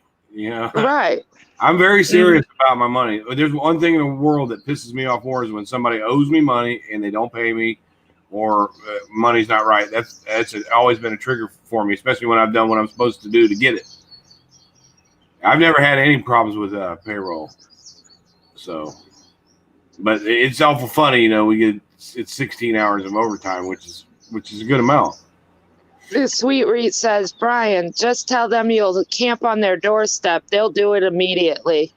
Right. I'm very serious about my money. There's one thing in the world that pisses me off more is when somebody owes me money and they don't pay me, or money's not right. That's always been a trigger for me, especially when I've done what I'm supposed to do to get it. I've never had any problems with payroll. So, but it's awful funny, it's 16 hours of overtime, which is a good amount. The Sweet Reed says, Brian, just tell them you'll camp on their doorstep. They'll do it immediately.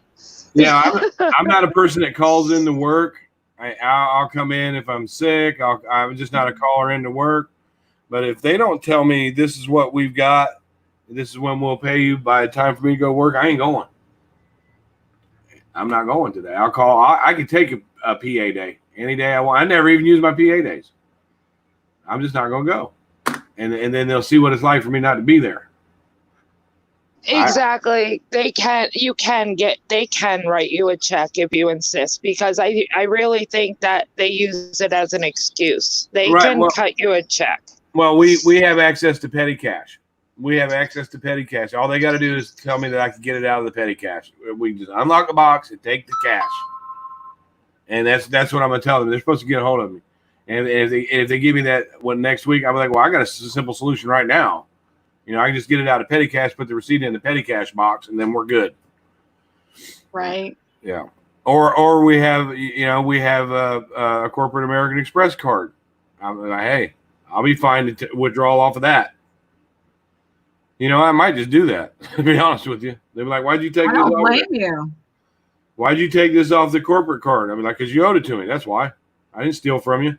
Yeah, I'm not a person that calls in to work. I'll come in if I'm sick. I'm just not a caller in to work. But if they don't tell me this is what we've got, this is when we'll pay you by the time for me to go work, I ain't going. I'm not going today. I'll call. I can take a PA day any day I want. I never even use my PA days. I'm just not going to go. And then they'll see what it's like for me not to be there. Exactly. They can write you a check if you insist, because I really think that they use it as an excuse. They can cut you a check. Well, we have access to petty cash. All they got to do is tell me that I can get it out of the petty cash. We just unlock the box and take the cash. And that's what I'm going to tell them. They're supposed to get a hold of me. And if they give me that one next week, I'm like, well, I got a simple solution right now. You know, I can just get it out of petty cash, put the receipt in the petty cash box, and then we're good. Right. Yeah. Or we have a corporate American Express card. I'm like, hey, I'll be fine to withdraw off of that. You know, I might just do that. To be honest with you, they'd be like, "Why'd you take I this don't off? blame you. Why'd you take this off the corporate card?" I'd be like, "Because you owed it to me. That's why. I didn't steal from you."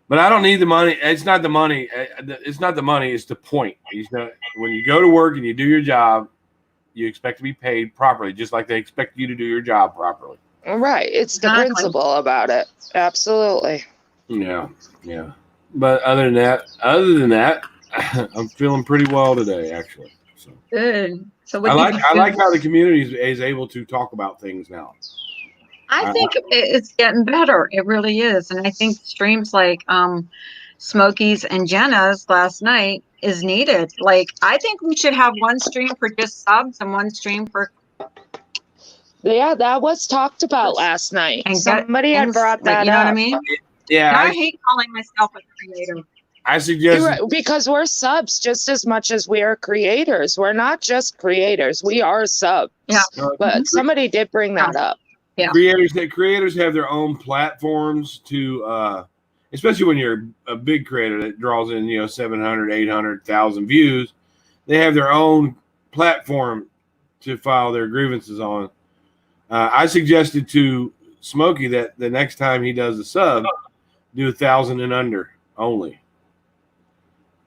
But I don't need the money. It's not the money. It's not the money. It's the point. When you go to work and you do your job, you expect to be paid properly, just like they expect you to do your job properly. Right. It's the Exactly. principle about it. Absolutely. Yeah, yeah. But other than that, I'm feeling pretty well today, actually. So Good. So I what like how the community is able to talk about things now. I think it's getting better. It really is. And I think streams like Smokey's and Jenna's last night is needed. Like, I think we should have one stream for just subs and one stream for Yeah, that was talked about last night. and get Somebody had things, brought like, that you know up. what I mean? Yeah, And I hate calling myself a creator. I suggest You're right, because we're subs just as much as we are creators. We're not just creators. We are subs. Yeah. But somebody did bring that up. Yeah. creators have their own platforms to especially when you're a big creator that draws in 700 800,000 views. They have their own platform to file their grievances on. I suggested to Smokey that the next time he does a sub, do 1,000 and under only,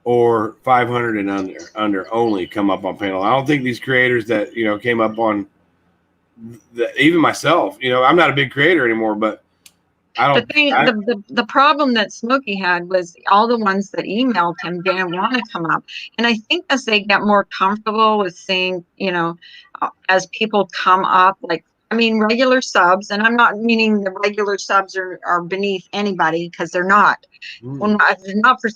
or 500 and under only come up on panel. I don't think these creators that came up on even myself, I'm not a big creator anymore, but The problem that Smokey had was all the ones that emailed him didn't want to come up. And I think as they get more comfortable with seeing, as people come up, like, I mean, regular subs, and I'm not meaning the regular subs are beneath anybody, because they're not. Well, if they're not for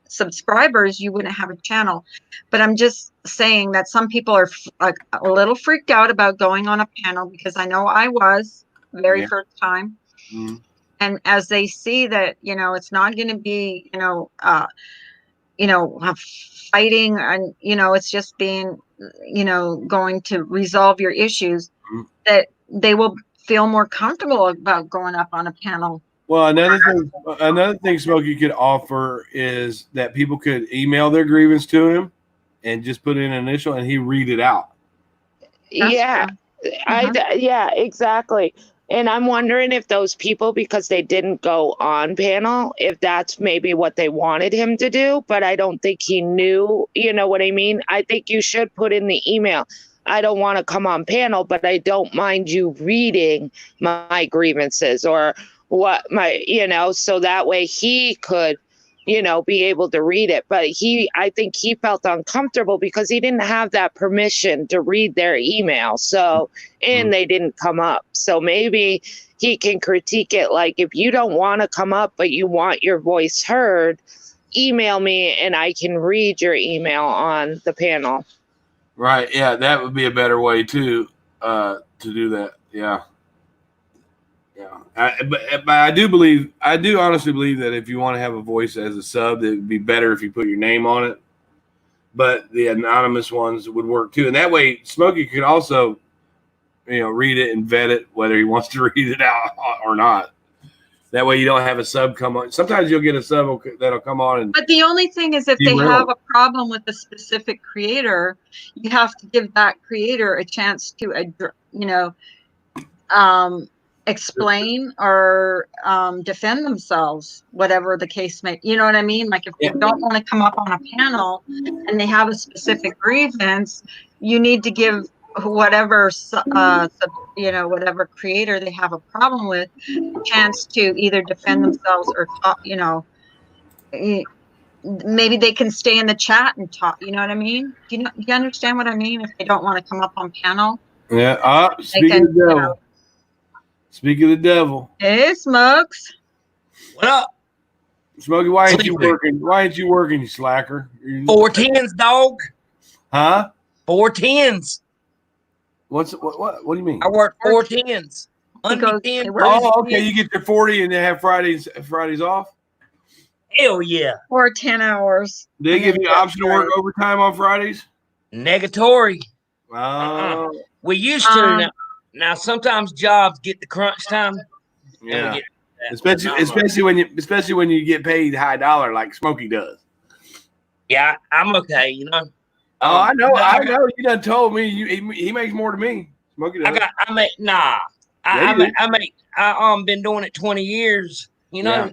subscribers, you wouldn't have a channel. But I'm just saying that some people are like a little freaked out about going on a panel, because I know I was very first time. And as they see that, it's not going to be, fighting, and, it's just being, going to resolve your issues, that they will feel more comfortable about going up on a panel. Well, another thing Smokey could offer is that people could email their grievance to him and just put in an initial, and he read it out. Yeah, yeah, exactly. And I'm wondering if those people, because they didn't go on panel, if that's maybe what they wanted him to do, but I don't think he knew, you know what I mean? I think you should put in the email, I don't want to come on panel, but I don't mind you reading my grievances or what so that way he could, be able to read it. But I think he felt uncomfortable because he didn't have that permission to read their email. So, and they didn't come up. So maybe he can critique it. Like, if you don't want to come up, but you want your voice heard, email me and I can read your email on the panel. Right. Yeah. That would be a better way to do that. Yeah. Yeah. But I do honestly believe that if you want to have a voice as a sub, it would be better if you put your name on it. But the anonymous ones would work too. And that way Smokey could also, read it and vet it, whether he wants to read it out or not. That way you don't have a sub come on. Sometimes you'll get a sub that'll come on. But the only thing is, if they have a problem with a specific creator, you have to give that creator a chance to, explain or defend themselves, whatever the case may. You know what I mean? Like, if they don't want to come up on a panel and they have a specific grievance, you need to give whatever whatever creator they have a problem with a chance to either defend themselves or talk. Maybe they can stay in the chat and talk. You know what I mean? Do you understand what I mean? If they don't want to come up on panel, Speaking of the devil. Speaking of the devil. Hey, Smokes. What up? Smokey, why ain't you working? Why ain't you working, you slacker? 4 10s, dog. Huh? 4 10s. What do you mean? I work 4 10s. Monday 10. Oh, okay. You get your 40 and they have Fridays off? Hell yeah. for 10 hours. They and give then you get option to work started. overtime on Fridays? Negatory. We used to. Um, Now sometimes jobs get the crunch time, and Yeah. we get that. Especially Not much. especially when you get paid high dollar like Smokey does. Yeah, I'm okay. You know. Oh, I know. I I know. You done told me he makes more than me. Smokey does. I make nah. Yeah, you do. I been doing it 20 years. You know.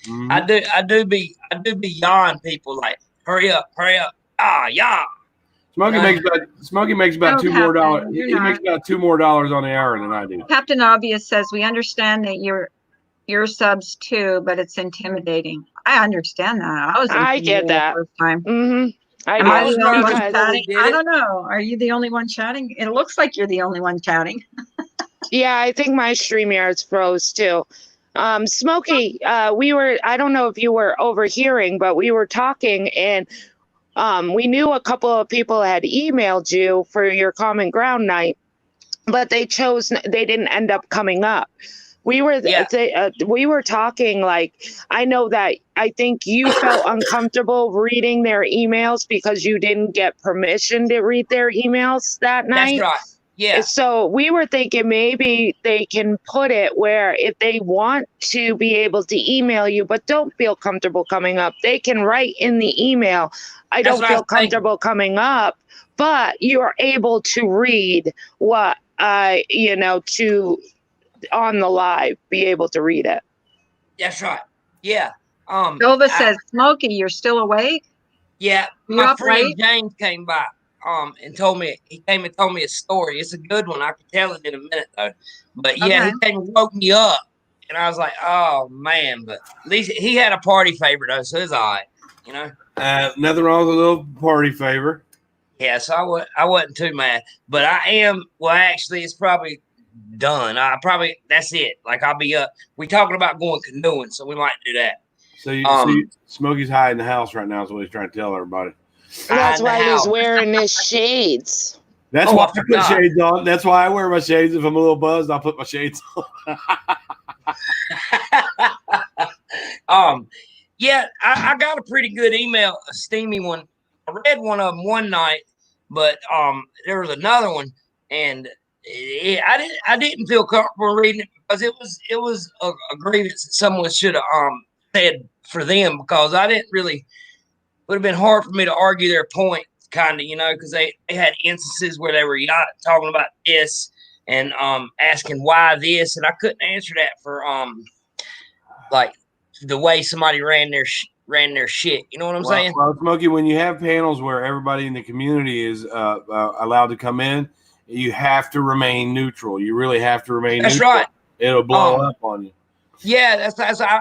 Yeah. Mhm. I do be yawing people like hurry up. Ah, yeah. Smokey makes about No, $2 more Captain, dollars. you're He makes not. about $2 more on the hour than I do. Captain Obvious says, we understand that you're subs too, but it's intimidating. I understand that. I was I get intimidated that. the first time. I Am I get was the only nervous one when we chatting? did I it. don't know. Are you the only one chatting? It looks like you're the only one chatting. Yeah, I think my StreamYards froze too. Smokey, I don't know if you were overhearing, but we were talking and we knew a couple of people had emailed you for your Common Ground night, but they didn't end up coming up. We were talking like, I know that I think you felt uncomfortable reading their emails because you didn't get permission to read their emails that night. That's right. Yeah. So we were thinking maybe they can put it where if they want to be able to email you, but don't feel comfortable coming up, they can write in the email, I That's don't what I feel was thinking. comfortable coming up, but you are able to read what to on the live, be able to read it. That's right. Yeah. Silva says, Smokey, you're still awake? Yeah. You My up friend late? James came by and told me a story. It's a good one. I can tell it in a minute though. But yeah, Okay. he came and woke me up, and I was like, oh man. But at least he had a party favor though, so it's all right. You know. Nothing wrong with a little party favor. Yeah, so I wasn't too mad, but I am. Well, actually, it's probably done. That's it. Like I'll be up. We talking about going canoeing, so we might do that. So you see, Smokey's hiding in the house right now. Is what he's trying to tell everybody. That's why he's wearing his shades. That's Oh, why I I put forgot. shades on. That's why I wear my shades. If I'm a little buzzed, I'll put my shades on. Yeah, I got a pretty good email, a steamy one. I read one of them one night, but there was another one, and I didn't feel comfortable reading it because it was a grievance that someone should have said for them, because I didn't really. Would have been hard for me to argue their point, kind of, because they had instances where they were talking about this and asking why this, and I couldn't answer that for like the way somebody ran their shit. You know what I'm saying? Well, Smokey, when you have panels where everybody in the community is allowed to come in, you have to remain neutral. You really have to remain That's neutral. right. It'll blow up on you. Yeah,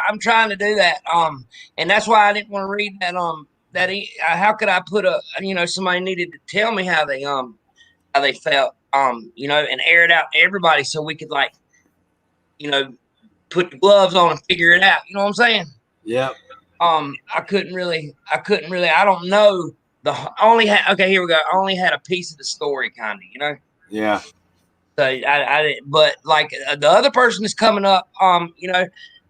I'm trying to do that. And that's why I didn't want to read that. How could I put somebody needed to tell me how they felt, and air it out to everybody so we could put the gloves on and figure it out. You know what I'm saying? Yeah. I couldn't really, I don't know okay, here we go. I only had a piece of the story kind of, Yeah. So I didn't, but like the other person is coming up,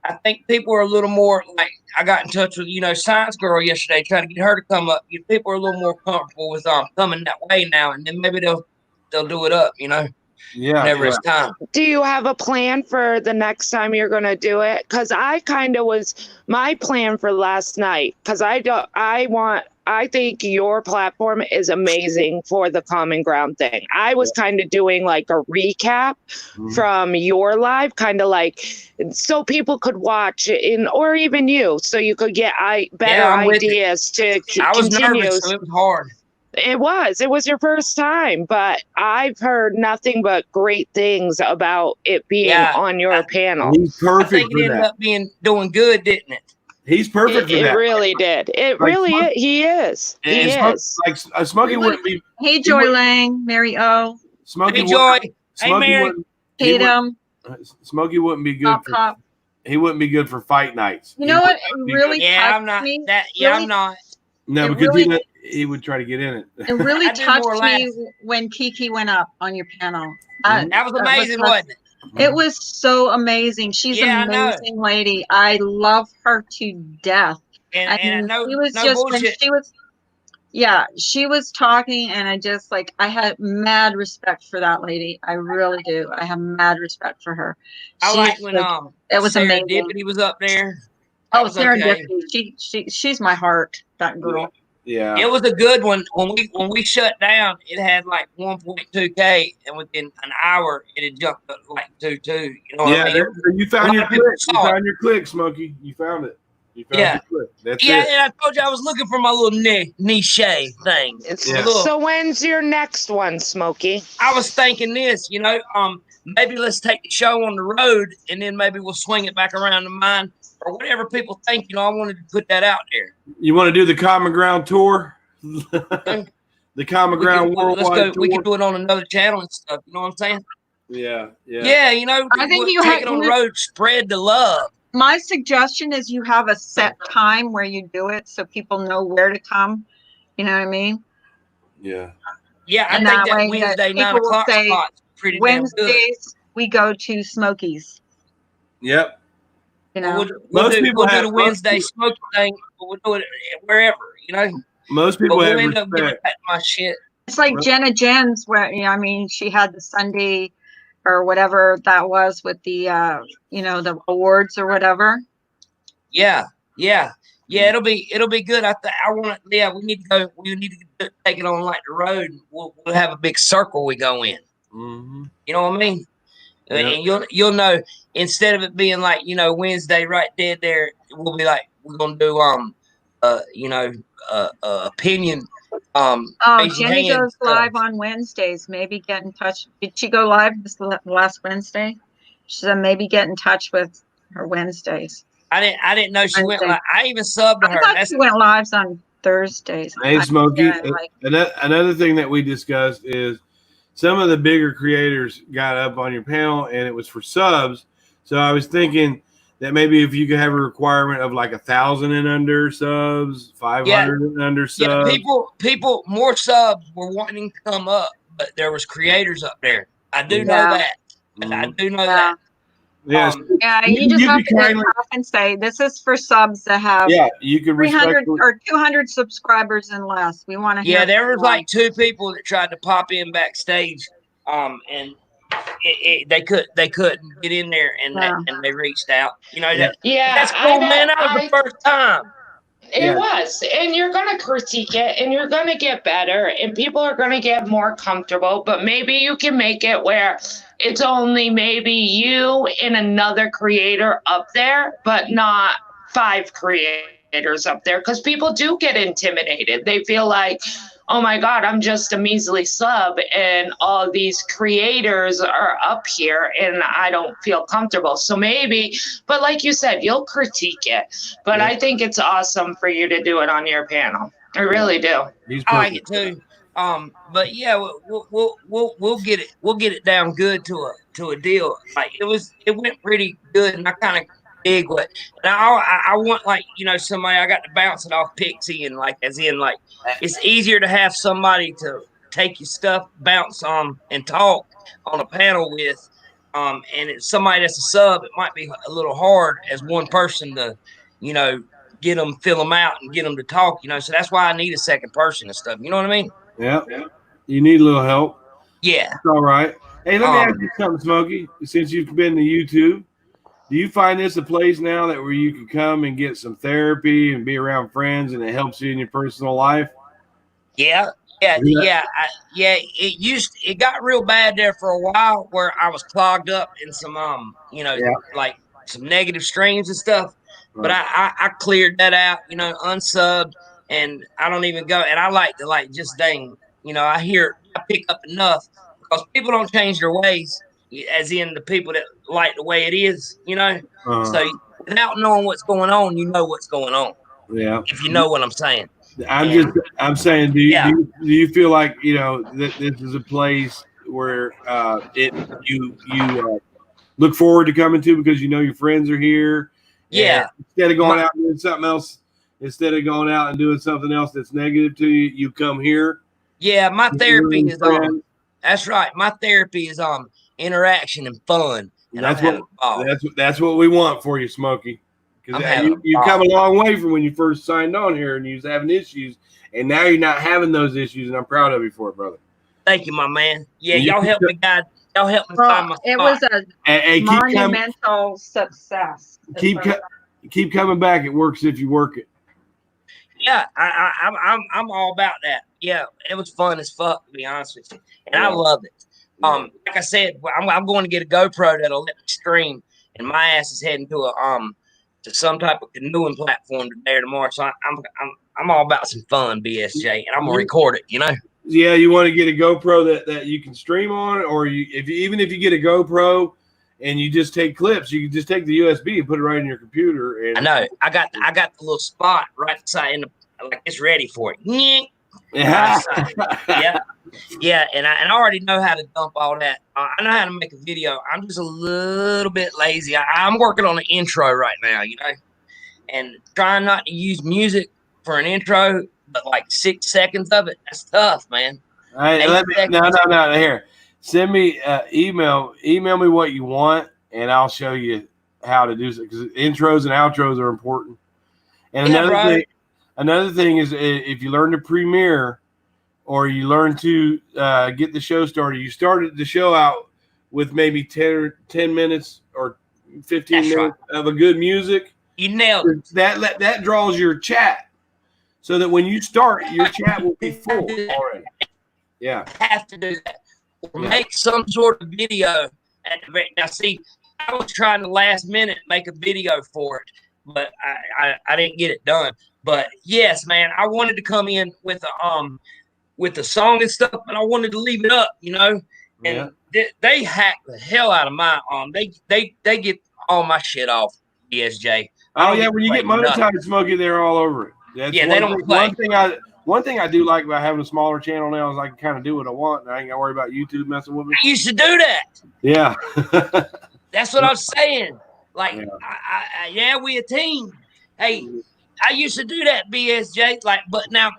I think people are a little more like, I got in touch with, Science Girl yesterday, trying to get her to come up. People are a little more comfortable with coming that way now, and then maybe they'll do it up, Yeah. whenever it's time. Do you have a plan for the next time you're going to do it? Because I kind of was my plan for last night, because I think your platform is amazing for the Common Ground thing. I was kind of doing like a recap from your live, kind of like so people could watch or even you, so you could get better ideas to I was continue. nervous, so it was hard. It was your first time, but I've heard nothing but great things about it being on your panel. He's perfect I think it ended up doing good, didn't it? He's perfect for that. It really did. He is. He is. Like Smokey wouldn't be. Hey, Joy Lang, Mary O. Smokey Hey, Joy. Smokey Hey, Mary. wouldn't- he Tatum. Smokey wouldn't be good Pop, for. pop. He wouldn't be good for fight nights. You know what be really good. Yeah, touched I'm not. me? I'm not. No, it because really- he would try to get in it. It really I do more touched me laughs. when Kiki went up on your panel. That was amazing, wasn't it? It was so amazing. She's Yeah, I an know. amazing lady. I love her to death. and And no she was no just when bullshit. she was talking, and I had mad respect for that lady. I really do. I have mad respect for her. I She like is when it was amazing. Serendipity was up there. That Oh, was okay. Serendipity. She's my heart. That girl. Yeah. It was a good one. When we shut down, it had like 1.2K, and within an hour, it had jumped up like 2.2. You know what Yeah, I mean? you A found lot your of people click. You saw it. found your click, Smokey. You found it. You found Yeah. your click. That's Yeah, it. and I told you I was looking for my little niche thing. Yeah. So when's your next one, Smokey? I was thinking this, maybe let's take the show on the road, and then maybe we'll swing it back around to mine or whatever people think. I wanted to put that out there. You want to do the Common Ground tour? The Common Ground worldwide tour. We can do it on another channel and stuff. You know what I'm saying? Yeah. Yeah, I think you take it on the road, spread the love. My suggestion is you have a set time where you do it so people know where to come. You know what I mean? Yeah. Yeah, I And think that that way Wednesday 9 people will o'clock say, spot's pretty damn good. Wednesdays we go to Smokies. Yep. You know, We'll Most do people the have- Wednesday smoke thing, but we'll do it wherever, Most But people we'll have end up giving respect. back my shit. it's like Jenna Jens, where I mean, she had the Sunday or whatever that was with the the awards or whatever. Yeah. It'll be good. I want to. Yeah, we need to go. We need to take it on like the road. We'll have a big circle we go in. Mm-hmm. You know what I mean? Yep. And you'll know, instead of it being like Wednesday right dead there, we'll be like, we're gonna do opinion. Oh, raise your Jenny hand goes stuff. live on Wednesdays. Maybe get in touch. Did she go live this last Wednesday? She said maybe get in touch with her Wednesdays. I didn't know she went Wednesday. live. I even subbed to I her. thought she went lives on Thursdays. Hey, Smokey, Yeah, like- another thing that we discussed is some of the bigger creators got up on your panel, and it was for subs. So I was thinking that maybe if you could have a requirement of like 1,000 and under subs, 500 and under Yeah, subs. people more subs were wanting to come up, but there was creators up there. I do know Yeah. that. I do know Yeah. that. Yes. Yeah, you just you have be to get kindly- off and say this is for subs that have Yeah, you can 300 respectfully. or 200 subscribers and less. We want to hear. Yeah, there was from like 2 people that tried to pop in backstage, and they couldn't get in there, and Yeah. and they reached out. Yeah, that's cool, man. That was the first time. It was. And you're going to critique it and you're going to get better and people are going to get more comfortable. But maybe you can make it where it's only maybe you and another creator up there, but not 5 creators up there. Because people do get intimidated. They feel like, oh my God, I'm just a measly sub and all these creators are up here and I don't feel comfortable. So maybe, but like you said, you'll critique it. But I think it's awesome for you to do it on your panel. I really do. I like it too. But yeah, we'll get it down good to a deal. Like it went pretty good, and I kind of dig what. And I want somebody I got to bounce it off Pixie, and as in it's easier to have somebody to take your stuff, bounce on, and talk on a panel with. And it's somebody that's a sub. It might be a little hard as one person to, get them, fill them out, and get them to talk. So that's why I need a second person and stuff. You know what I mean? Yeah. You need a little help. Yeah. It's all right. Hey, let me ask you something, Smokey. Since you've been to YouTube, do you find this a place now that where you can come and get some therapy and be around friends, and it helps you in your personal life? Yeah. It got real bad there for a while where I was clogged up in some like some negative streams and stuff. But I cleared that out, unsubbed, and I don't even go. And I like to just dang, I pick up enough because people don't change their ways, as in the people that like the way it is, So without knowing what's going on, you know what's going on. Yeah. If you know what I'm saying. I'm saying, do you feel like that this is a place where you look forward to coming to because your friends are here? Yeah. Instead of going out and doing something else, instead of going out and doing something else that's negative to you, you come here. Yeah, my therapy is that's right. My therapy is interaction and fun. And That's what we want for you, Smokey. because having a you've ball. come a long way from when you first signed on here and you was having issues, and now you're not having those issues, and I'm proud of you for it, brother. Thank you, my man. Yeah, And you y'all keep helped me, guys. Y'all helped me find my It spot. was a And keep coming, monumental success. keep coming back. It works if you work it. Yeah, I'm all about that. Yeah, it was fun as fuck, to be honest with you, and I Yeah. love it. Like I said, I'm going to get a GoPro that'll let me stream, and my ass is heading to to some type of canoeing platform today or tomorrow. So I'm all about some fun, BSJ, and I'm gonna record it. You know. Yeah, you want to get a GoPro that you can stream on, or even if you get a GoPro and you just take clips, you can just take the USB and put it right in your computer. And I know I got the little spot right inside in the like it's ready for it. yeah, Yeah, and I already know how to dump all that. I know how to make a video. I'm just a little bit lazy. I'm working on an intro right now, you know, and trying not to use music for an intro, but like 6 seconds of it, that's tough, man. Hey, no. Here, send me email me what you want, and I'll show you how to do it because intros and outros are important. And another thing is if you learn to Premiere or you learn to get the show started, you started the show out with maybe 10 minutes or 15 minutes of a good music. You nailed it. That draws your chat so that when you start, your chat will be full already. Yeah. Have to do that. Or make some sort of video. Now, see, I was trying to last minute make a video for it, but I didn't get it done. But yes, man, I wanted to come in with the song and stuff, but I wanted to leave it up, you know. And they hack the hell out of my They get all my shit off, BSJ. Oh yeah, when you get monetized, Smokey, they're all over it. That's they don't play. One thing I do like about having a smaller channel now is I can kind of do what I want, and I ain't got to worry about YouTube messing with me. I used to do that. Yeah. That's what I'm saying. Like, we a team. Hey, I used to do that, BSJ. Like, but now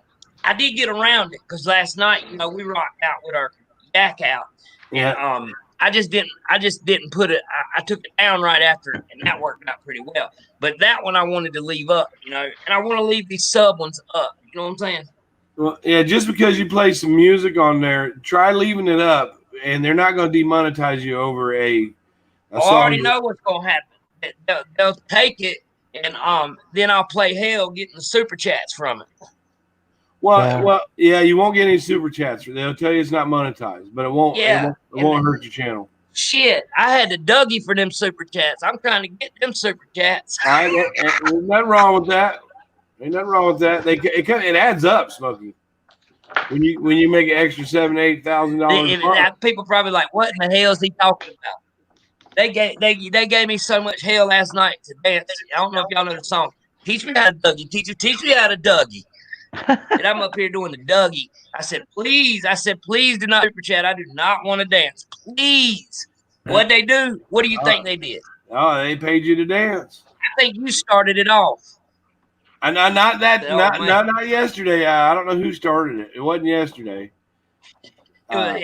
I did get around it because last night, you know, we rocked out with our jack out. Yeah. And, I just didn't put it. I took it down right after, and that worked out pretty well. But that one I wanted to leave up, you know, and I want to leave these sub ones up. You know what I'm saying? Well, yeah. Just because you play some music on there, try leaving it up, and they're not going to demonetize you over a I already know what's going to happen. They'll take it, and then I'll play hell getting the super chats from it. Well, you won't get any super chats. They'll tell you it's not monetized, but it won't. Yeah, it won't hurt your channel. Shit, I had to Dougie for them super chats. I'm trying to get them super chats. There's nothing wrong with that. Ain't nothing wrong with that. It adds up, Smokey. When you make an extra $7,000-$8,000, people probably like, what in the hell is he talking about? They gave me so much hell last night to dance. I don't know if y'all know the song. Teach me how to Dougie. Teach me how to Dougie. And I'm up here doing the Dougie. I said, please do not super chat. I do not want to dance. Please. What'd they do? What do you think they did? Oh, they paid you to dance. I think you started it off. Not yesterday. I don't know who started it. It wasn't yesterday. I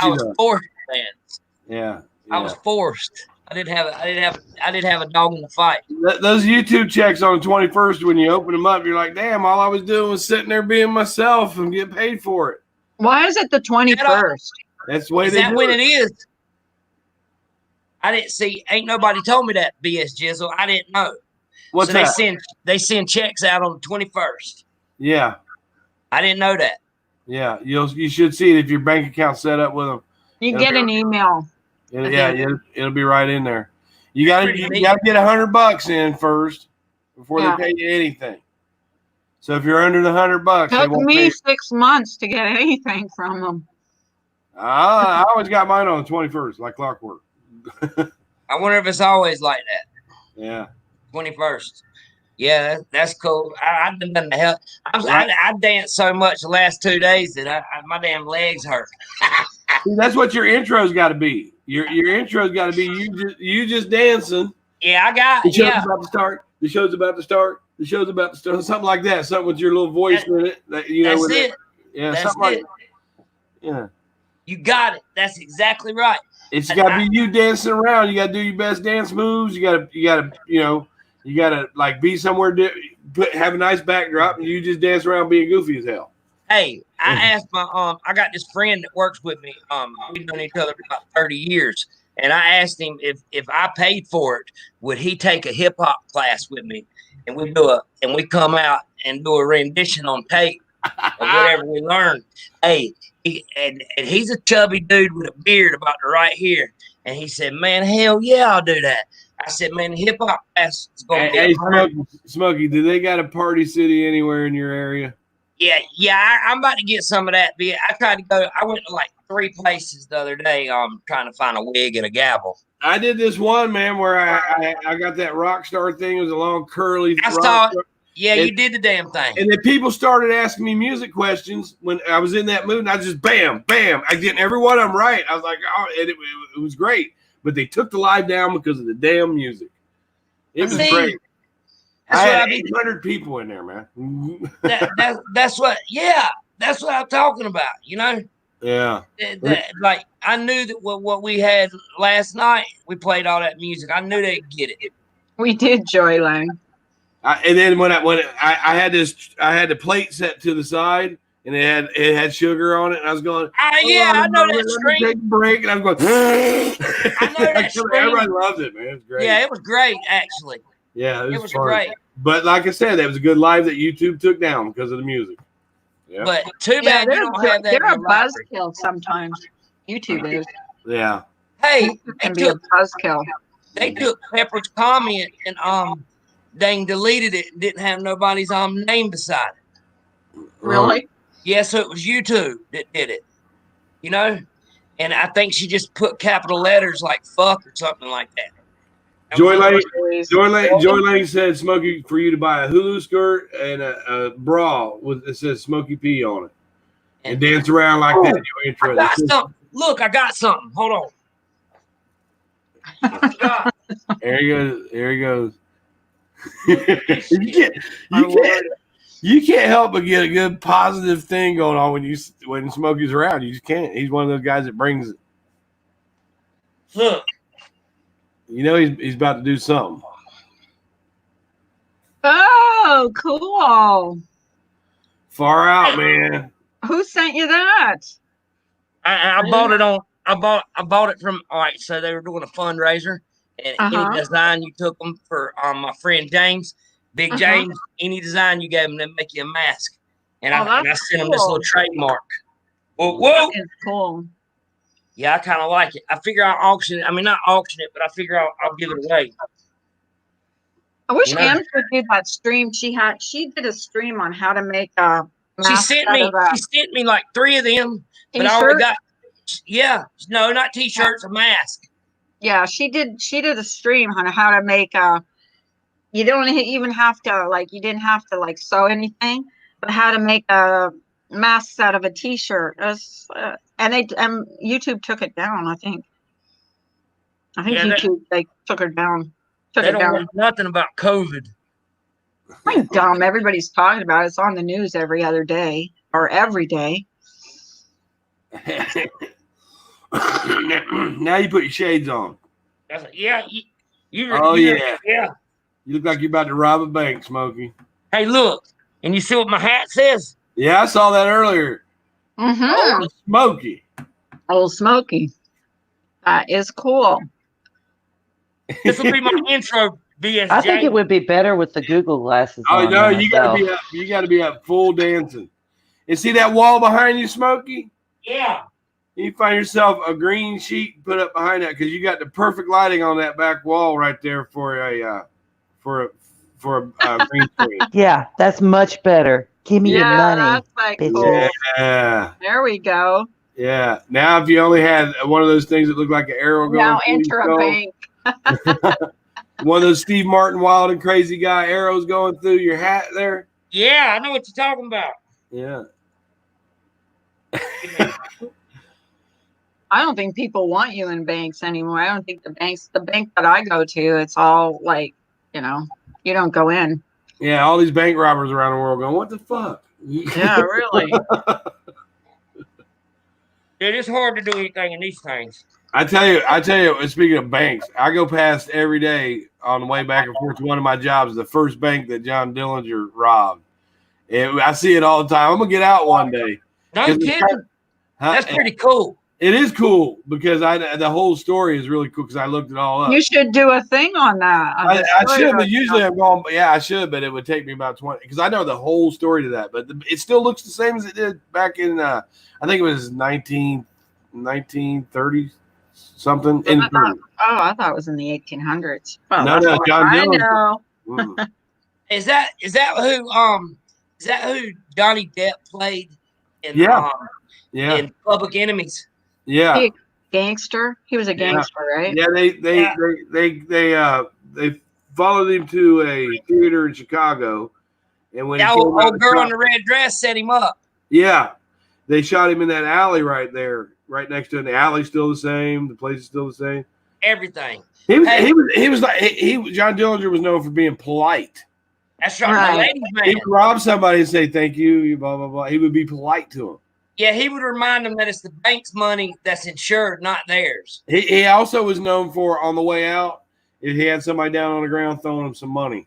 was forced to dance. Yeah. I was forced. I didn't have a dog in the fight. Those YouTube checks on the 21st, when you open them up, you're like, damn, all I was doing was sitting there being myself and getting paid for it. Why is it the 21st? That's the way is they that do when it. it is? I didn't see. Ain't nobody told me that, BS Jizzle. I didn't know. What's that? They send checks out on the 21st. Yeah. I didn't know that. Yeah, you should see it if your bank account's set up with them. You get an email. It'll be right in there. You gotta get $100 in first before they pay you anything. So if you're under the $100, Took me 6 months to get anything from them. I always got mine on the 21st, like clockwork. I wonder if it's always like that. Yeah. 21st. Yeah, that's cool. I've been done the hell. I danced so much the last 2 days that my damn legs hurt. See, that's what your intro's got to be. Your intro's got to be you just dancing. Yeah, I got. The show's about to start. The show's about to start. The show's about to start. Something like that. Something with your little voice in it. That's it. Yeah, that's something it. Yeah. You got it. That's exactly right. It's got to be you dancing around. You got to do your best dance moves. You got to You gotta like be somewhere, have a nice backdrop, and you just dance around being goofy as hell. Hey, I asked my I got this friend that works with me. We've known each other for about 30 years. And I asked him if I paid for it, would he take a hip hop class with me? And we come out and do a rendition on tape of whatever we learned. Hey, he's a chubby dude with a beard about the right here. And he said, man, hell yeah, I'll do that. I said, man, hip hop class is going to be Smokey, do they got a Party City anywhere in your area? Yeah, I'm about to get some of that. I tried to go. I went to like 3 places the other day. Trying to find a wig and a gavel. I did this one, man, where I got that rock star thing. It was a long curly. I saw it. Yeah, you did the damn thing. And then people started asking me music questions when I was in that mood, and I just bam. I did every one of them right. I was like, oh, and it was great. But they took the live down because of the damn music. It was great. I had 800 people in there, man. That's what I'm talking about, you know? Yeah. Like, I knew that what we had last night, we played all that music. I knew they'd get it. We did, Joyland. And then when I had the plate set to the side, and it had sugar on it, and I was going, I know that scream. Take a break, and I'm going, I know that scream. Everybody loved it, man. It was great. Yeah, it was great, actually. Yeah, it was great. But like I said, that was a good live that YouTube took down because of the music. Yeah. But too bad you don't have that. They're a buzzkill sometimes. YouTube is. Yeah. Hey, can be a buzzkill. They took Pepper's comment and they deleted it and didn't have nobody's name beside it. Really? Yeah, so it was YouTube that did it. You know? And I think she just put capital letters like fuck or something like that. Joy Lane said, Smokey, for you to buy a Hulu skirt and a bra with it says Smokey P on it, and dance around like that in your intro. I got something. Look, I got something. Hold on. There he goes. You can't help but get a good positive thing going on when Smokey's around. You just can't. He's one of those guys that brings it. Look. You know he's about to do something. Oh, cool. Far out, man. Who sent you that? I bought it on. I bought it from. All right, so they were doing a fundraiser, and any design you took them for my friend James, Big James. Any design you gave them, they make you a mask, and I sent them this little trademark. Whoa! That is cool. Yeah, I kind of like it. I figure I'll auction it. I mean, not auction it, but I figure I'll give it away. I wish Em would do that stream. She did a stream on how to make a mask. She sent me like 3 of them, but I already got. Yeah, no, not t-shirts, a mask. Yeah, she did a stream on how to make you don't even have to you didn't have to sew anything, but how to make a mask out of a t-shirt. And YouTube took it down, I think. YouTube took it down. They don't know nothing about COVID. I'm dumb. Everybody's talking about it. It's on the news every other day or every day. Now you put your shades on. Yeah. Yeah. You look like you're about to rob a bank, Smokey. Hey, look. And you see what my hat says? Yeah, I saw that earlier. Mm-hmm. Smokey. Old Smokey. That is cool. This will be my intro, BSJ. I think it would be better with the Google glasses. Oh no, you gotta be up full dancing. And see that wall behind you, Smokey? Yeah. You find yourself a green sheet put up behind that because you got the perfect lighting on that back wall right there for a green screen. Yeah, that's much better. Give me your money. That's cool. Yeah. There we go. Yeah. Now, if you only had one of those things that looked like an arrow going, now enter a bank. One of those Steve Martin wild and crazy guy arrows going through your hat there. Yeah, I know what you're talking about. Yeah. I don't think people want you in banks anymore. I don't think the bank that I go to, it's all you don't go in. Yeah, all these bank robbers around the world going, what the fuck? Yeah, really. It is hard to do anything in these things. I tell you. Speaking of banks, I go past every day on the way back and forth to one of my jobs. The first bank that John Dillinger robbed. I see it all the time. I'm gonna get out one day. No kidding. That's pretty cool. It is cool because the whole story is really cool because I looked it all up. You should do a thing on that. I should, but usually I'm going. Yeah, I should, but it would take me about 20 because I know the whole story to that. But it still looks the same as it did back in. I think it was 1930 something. I thought it was in the 1800s. Well, no, John I Dillinger. know. Is that who Johnny Depp played in in Public Enemies? Yeah. He a gangster. He was a gangster, right? Yeah, they followed him to a theater in Chicago, and when old girl in the red dress set him up. Yeah, they shot him in that alley right there, right next to it. The alley's still the same. The place is still the same. Everything. John Dillinger was known for being polite. That's right. Ladies man. He would rob somebody and say thank you, blah blah blah. He would be polite to him. Yeah, he would remind them that it's the bank's money that's insured, not theirs. He also was known for on the way out if he had somebody down on the ground throwing him some money.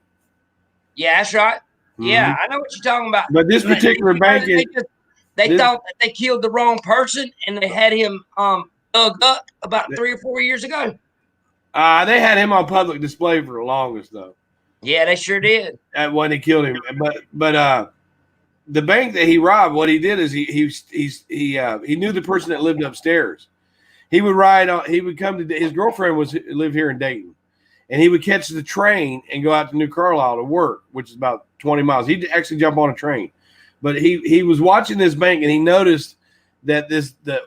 Yeah, that's right. Mm-hmm. Yeah, I know what you're talking about. But this particular bank they thought that they killed the wrong person and they had him dug up about 3 or 4 years ago. They had him on public display for the longest though. Yeah, they sure did. When they killed him, but the bank that he robbed, what he did is he knew the person that lived upstairs. He would ride on. He would come to his girlfriend lived here in Dayton, and he would catch the train and go out to New Carlisle to work, which is about 20 miles. He'd actually jump on a train, but he was watching this bank and he noticed that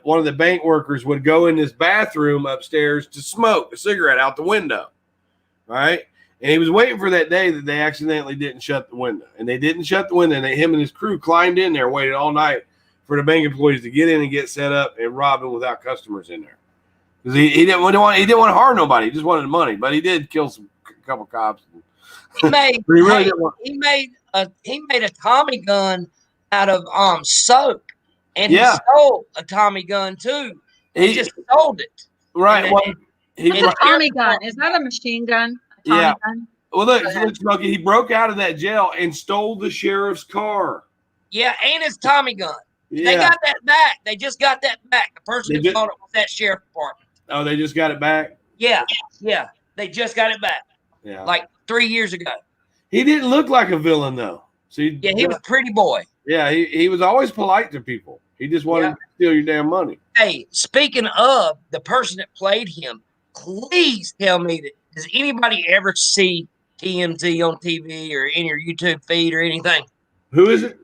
one of the bank workers would go in this bathroom upstairs to smoke a cigarette out the window, right? And he was waiting for that day that they accidentally didn't shut the window. And they didn't shut the window. And him and his crew climbed in there and waited all night for the bank employees to get in and get set up and rob him without customers in there. Because he didn't want to harm nobody. He just wanted the money. But he did kill a couple cops. He made a Tommy gun out of soap. And he stole a Tommy gun too. He just sold it. Right. A Tommy gun. Is that a machine gun? Yeah. Well, look, Smokey, he broke out of that jail and stole the sheriff's car. Yeah, and his Tommy gun. Yeah. They got that back. They just got that back. The person who bought it was that sheriff department. Oh, they just got it back? Yeah. They just got it back. Yeah. Like 3 years ago. He didn't look like a villain, though. See? Yeah, he was a pretty boy. Yeah, he was always polite to people. He just wanted to steal your damn money. Hey, speaking of the person that played him, please tell me that. Does anybody ever see TMZ on TV or in your YouTube feed or anything? Who is it?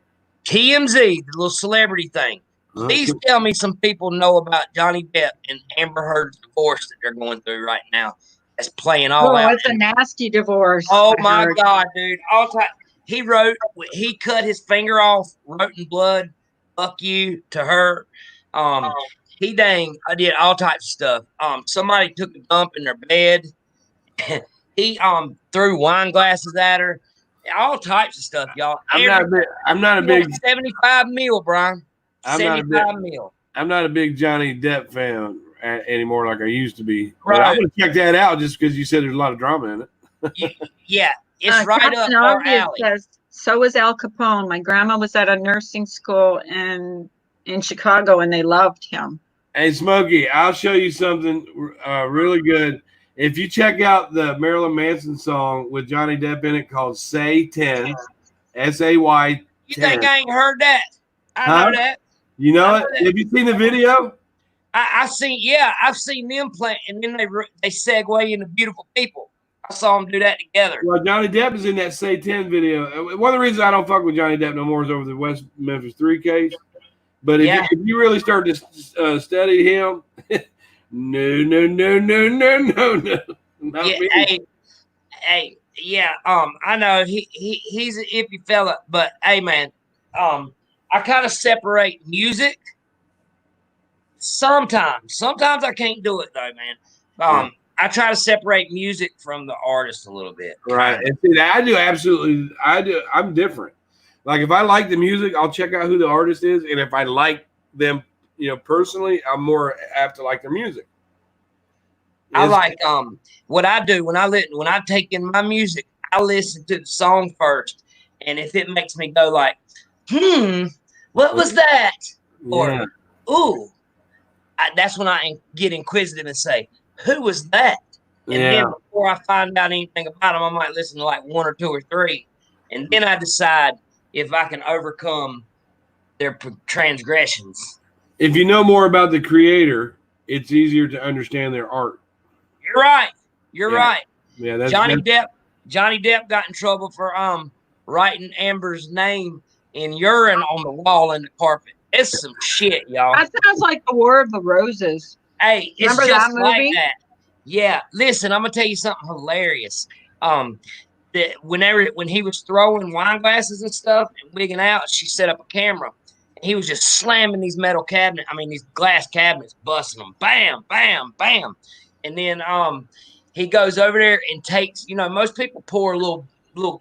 TMZ, the little celebrity thing. Please tell me some people know about Johnny Depp and Amber Heard's divorce that they're going through right now. That's playing all out. It's a nasty divorce. Oh my God, dude! All time. He cut his finger off, wrote in blood, "Fuck you" to her. I did all types of stuff. Somebody took a dump in their bed. He threw wine glasses at her, all types of stuff, y'all. I'm not a big 75 mil, Brian. I'm not a big Johnny Depp fan anymore like I used to be. Right. I'm gonna check that out just because you said there's a lot of drama in it. Yeah, it's right Captain up our Obvious alley. Says, so was Al Capone. My grandma was at a nursing school in Chicago, and they loved him. Hey, Smokey, I'll show you something really good. If you check out the Marilyn Manson song with Johnny Depp in it called Say 10, S-A-Y 10. You think I ain't heard that? I know that. You know it? Have you seen the video? I've seen them play, and then they segue into Beautiful People. I saw them do that together. Well, Johnny Depp is in that Say 10 video. One of the reasons I don't fuck with Johnny Depp no more is over the West Memphis 3 case. But if you really start to study him, no. I know he's an iffy fella, but hey, man, I kind of separate music. Sometimes I can't do it though, man. I try to separate music from the artist a little bit. Right, and see, I'm different. Like if I like the music, I'll check out who the artist is, and if I like them, personally, I'm more apt to like their music. I like what I do when I take in my music, I listen to the song first, and if it makes me go like, what was that? Yeah. Or ooh, that's when I get inquisitive and say, who was that? And then before I find out anything about them, I might listen to like 1 or 2 or 3, and then I decide if I can overcome their transgressions. If you know more about the creator, it's easier to understand their art. You're right. You're Yeah. right. Yeah, that's Johnny Depp got in trouble for writing Amber's name in urine on the wall in the carpet. It's some shit, y'all. That sounds like the War of the Roses. Hey, it's Remember just that like movie? that. Yeah. Listen, I'm gonna tell you something hilarious. That when he was throwing wine glasses and stuff and wigging out, she set up a camera. He was just slamming these these glass cabinets, busting them, bam, bam, bam. And then he goes over there and takes, most people pour a little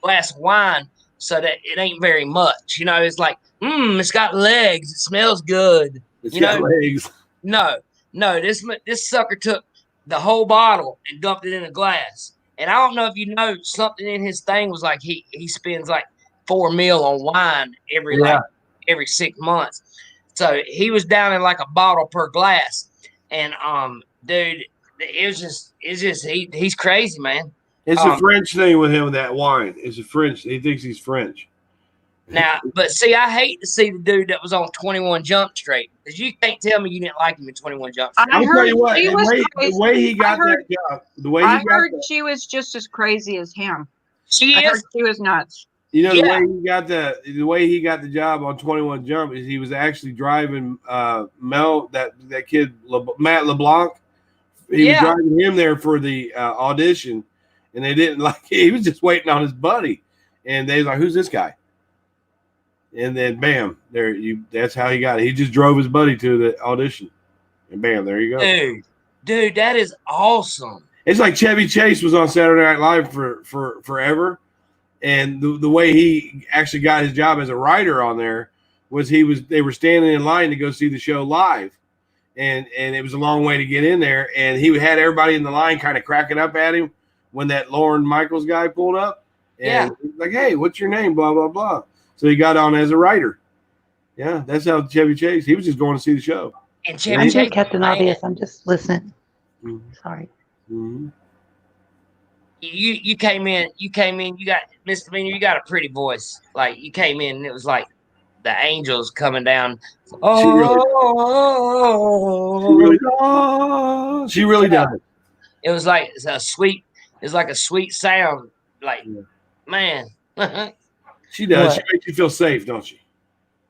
glass of wine so that it ain't very much. It's like, it's got legs, it smells good. It's got legs. No, this sucker took the whole bottle and dumped it in a glass. And I don't know if you know, something in his thing was like he spends like $4 million on wine every 6 months. So he was down in like a bottle per glass. And dude, it's just he's crazy, man. It's a French thing with him with that wine. It's a French. He thinks he's French. Now, but see, I hate to see the dude that was on 21 Jump Street, because you can't tell me you didn't like him in 21 Jump Street. I'll tell you what, the way he got that job, I heard she was just as crazy as him. She I heard she was nuts. You know, the way he got the job on 21 Jump is he was actually driving Mel, that kid Matt LeBlanc. He was driving him there for the audition, and they didn't like it. He was just waiting on his buddy, and they was like, "Who's this guy?" And then bam, that's how he got it. He just drove his buddy to the audition, and bam, there you go. Dude, that is awesome. It's like Chevy Chase was on Saturday Night Live for forever. And the way he actually got his job as a writer on there was they were standing in line to go see the show live. And it was a long way to get in there. And he had everybody in the line kind of cracking up at him when that Lorne Michaels guy pulled up. And he was like, "Hey, what's your name? Blah, blah, blah." So he got on as a writer. Yeah, that's how Chevy Chase. He was just going to see the show. And Chevy I'm Chase, just Captain Obvious. I'm just listening. Sorry. Mm-hmm. You came in, you got Mr. Meaner, you got a pretty voice. Like you came in and it was like the angels coming down. She really does. It was like a sweet sound. Like, man. She does. She makes you feel safe, don't she?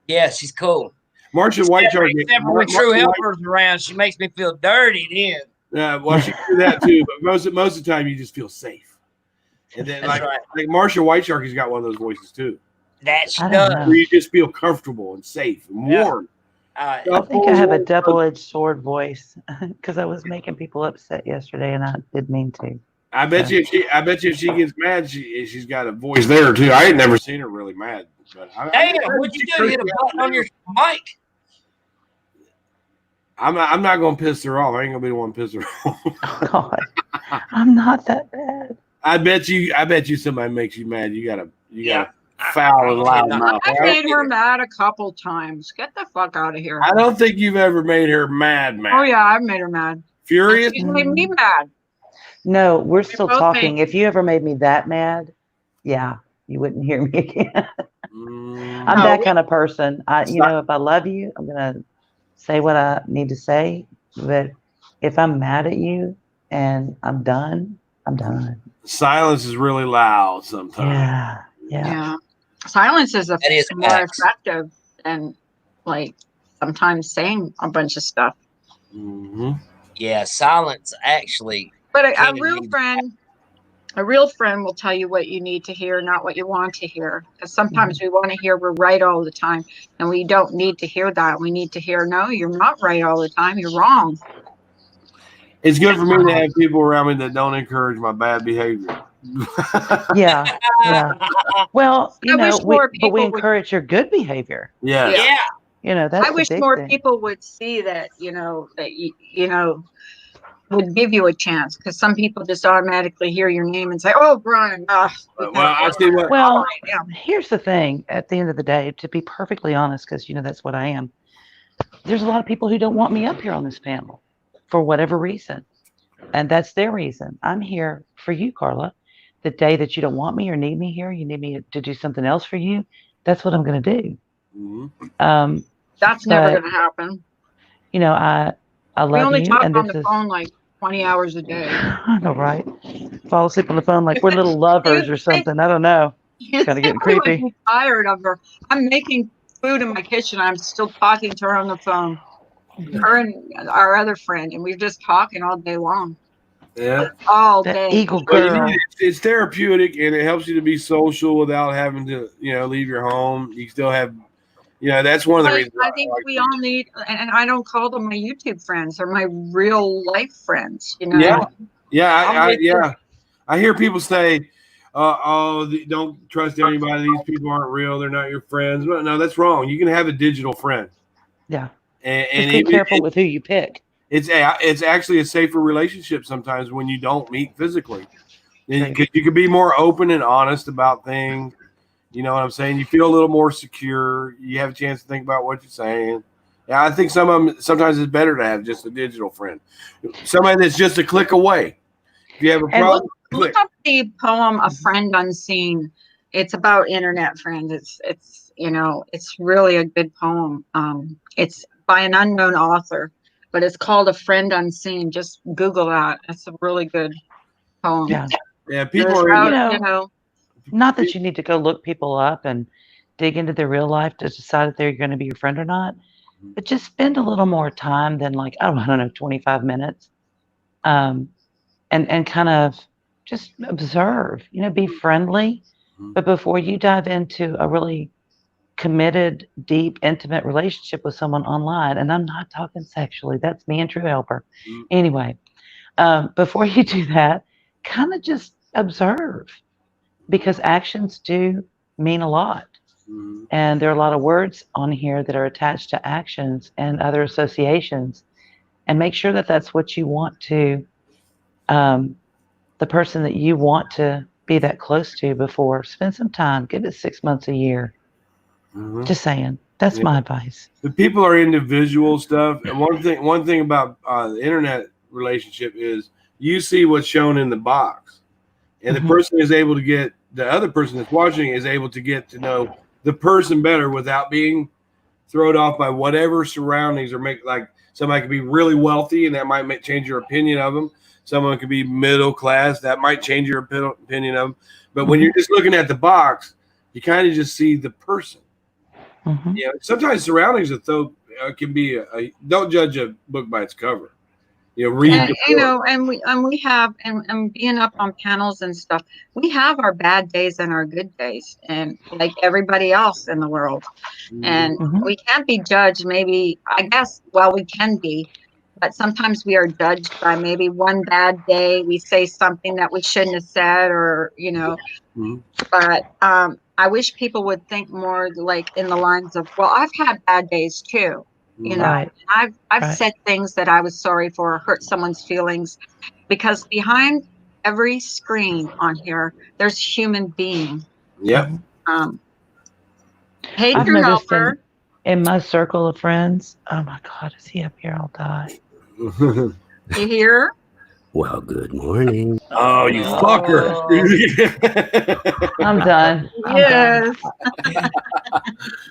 Yeah, she's cool. Marcia Whitechark. Except when True Helper's around, she makes me feel dirty then. Yeah, well, she can do that too, but most of the time you just feel safe. And then like Marcia Whitechark has got one of those voices too. That she does. Where you just feel comfortable and safe and warm. I think I have a double-edged sword voice because I was making people upset yesterday, and I did mean to. I bet you if she gets mad, she's got a voice there too. I ain't never seen her really mad. But Damn, what'd you do? Hit a button on your mic? I'm not gonna piss her off. I ain't gonna be the one to piss her off. Oh, God, I'm not that bad. I bet you somebody makes you mad. You gotta foul and loud mouth. I made her mad a couple times. Get the fuck out of here. I don't think you've ever made her mad. Oh yeah, I've made her mad. Furious? She made me mad. No, we're still both talking. If you ever made me that mad, yeah, you wouldn't hear me again. I'm that kind of person. If I love you, I'm gonna say what I need to say. But if I'm mad at you and I'm done, I'm done. Silence is really loud sometimes. Yeah. Silence is more effective than like sometimes saying a bunch of stuff. Mm-hmm. Yeah, silence actually. But a real friend will tell you what you need to hear, not what you want to hear. Because sometimes we want to hear we're right all the time, and we don't need to hear that. We need to hear, no, you're not right all the time. You're wrong. It's good for me to have people around me that don't encourage my bad behavior. Yeah. Well, but we encourage your good behavior. Yeah. That's I wish the big more thing. people would see that, would give you a chance, because some people just automatically hear your name and say, "Oh, Brian." Well, I see what. Well, yeah. here's the thing. At the end of the day, to be perfectly honest, because that's what I am. There's a lot of people who don't want me up here on this panel for whatever reason, and that's their reason. I'm here for you, Carla. The day that you don't want me or need me here, you need me to do something else for you. That's what I'm going to do. Mm-hmm. That's never but, going to happen. I love We only you, talk and on this the is. phone like 20 hours a day. I know, right? Fall asleep on the phone like we're little lovers or something. I don't know. You Kind of getting think we would creepy. be tired of her. I'm making food in my kitchen. I'm still talking to her on the phone. Her and our other friend, and we're just talking all day long. Yeah. All That day. eagle Well, girl. it's therapeutic, and it helps you to be social without having to, leave your home. You still have, that's one of the reasons. I think we all need, and I don't call them my YouTube friends or my real life friends. Yeah. I hear people say, don't trust anybody. These people aren't real. They're not your friends. But no, that's wrong. You can have a digital friend. Yeah. And Just be careful with who you pick. It's actually a safer relationship sometimes when you don't meet physically. Because you can be more open and honest about things. You know what I'm saying? You feel a little more secure. You have a chance to think about what you're saying. Yeah, I think sometimes it's better to have just a digital friend. Somebody that's just a click away. If you have a problem, look up the poem "A Friend Unseen." It's about internet friends. It's really a good poem. It's by an unknown author, but it's called "A Friend Unseen." Just Google that. It's a really good poem. Yeah, people are not that you need to go look people up and dig into their real life to decide if they're going to be your friend or not, but just spend a little more time than I don't know, 25 minutes, and kind of just observe. Be friendly, but before you dive into a really committed, deep, intimate relationship with someone online, and I'm not talking sexually, that's me and True Helper. Anyway, before you do that, kind of just observe, because actions do mean a lot. And there are a lot of words on here that are attached to actions and other associations. And make sure that that's what you want to, the person that you want to be that close to before. Spend some time. Give it 6 months, a year. Just saying. That's my advice. The people are individual stuff. And one thing about the internet relationship is you see what's shown in the box. And the person is able to get, the other person that's watching is able to get to know the person better without being thrown off by whatever surroundings, or like somebody could be really wealthy and that might change your opinion of them. Someone could be middle class, that might change your opinion of them. But when you're just looking at the box, you kind of just see the person. Sometimes surroundings can be don't judge a book by its cover. Read. And we have and being up on panels and stuff, we have our bad days and our good days, and like everybody else in the world, and we can't be judged. Maybe I guess we can be, but sometimes we are judged by maybe one bad day. We say something that we shouldn't have said, or But I wish people would think more like in the lines of, well, I've had bad days too. Right. I've said things that I was sorry for, or hurt someone's feelings, because behind every screen on here, there's a human being. Yep. Hey, I've your noticed helper. in my circle of friends. Oh my God, is he up here? I'll die. You hear? Well, good morning. Oh, you fucker. I'm done. Yes.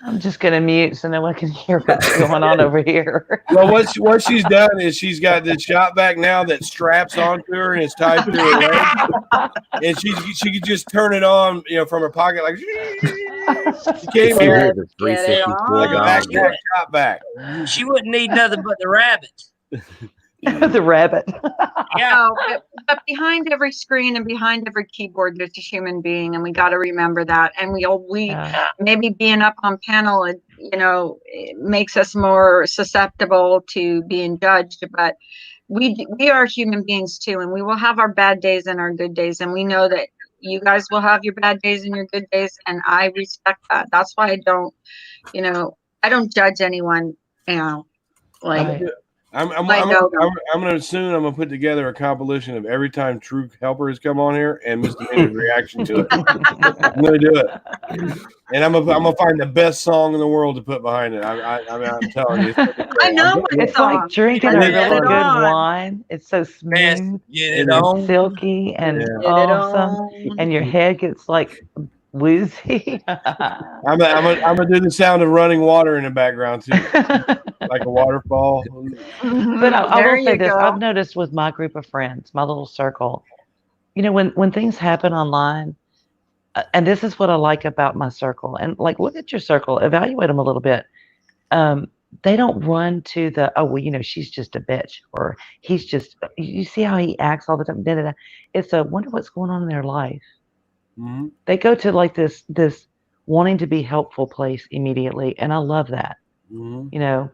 I'm just going to mute so no one can hear what's going on over here. Well, what she's done is she's got the shop vac now that straps onto her and it's tied to her leg. And she could just turn it on, from her pocket, like she came here like a backpack shop vac. She wouldn't need nothing but the rabbit. The rabbit. Yeah. But behind every screen and behind every keyboard, there's a human being, and we got to remember that. And we maybe being up on panel, it makes us more susceptible to being judged. But we are human beings too, and we will have our bad days and our good days, and we know that you guys will have your bad days and your good days, and I respect that. That's why I don't judge anyone. Right. I'm I know them. gonna assume I'm gonna put together a compilation of every time True Helper has come on here and Misdemeanor's reaction to it. I'm gonna do it, and I'm gonna find the best song in the world to put behind it. I'm telling you, it's gonna be great. I know what It's like song. drinking a Let's really get it good on. wine. It's so Yes, smooth get it and on. silky and Get it awesome, on. and your head gets like woozy. I'm gonna do the sound of running water in the background too, like a waterfall. But I There will say you this: go. I've noticed with my group of friends, my little circle, you know, when things happen online, and this is what I like about my circle, and like look at your circle, evaluate them a little bit. They don't run to the, oh well, you know, she's just a bitch, or he's just. You see how he acts all the time. Da, da, da. It's a wonder what's going on in their life. Mm-hmm. They go to like this wanting to be helpful place immediately, and I love that. Mm-hmm. You know,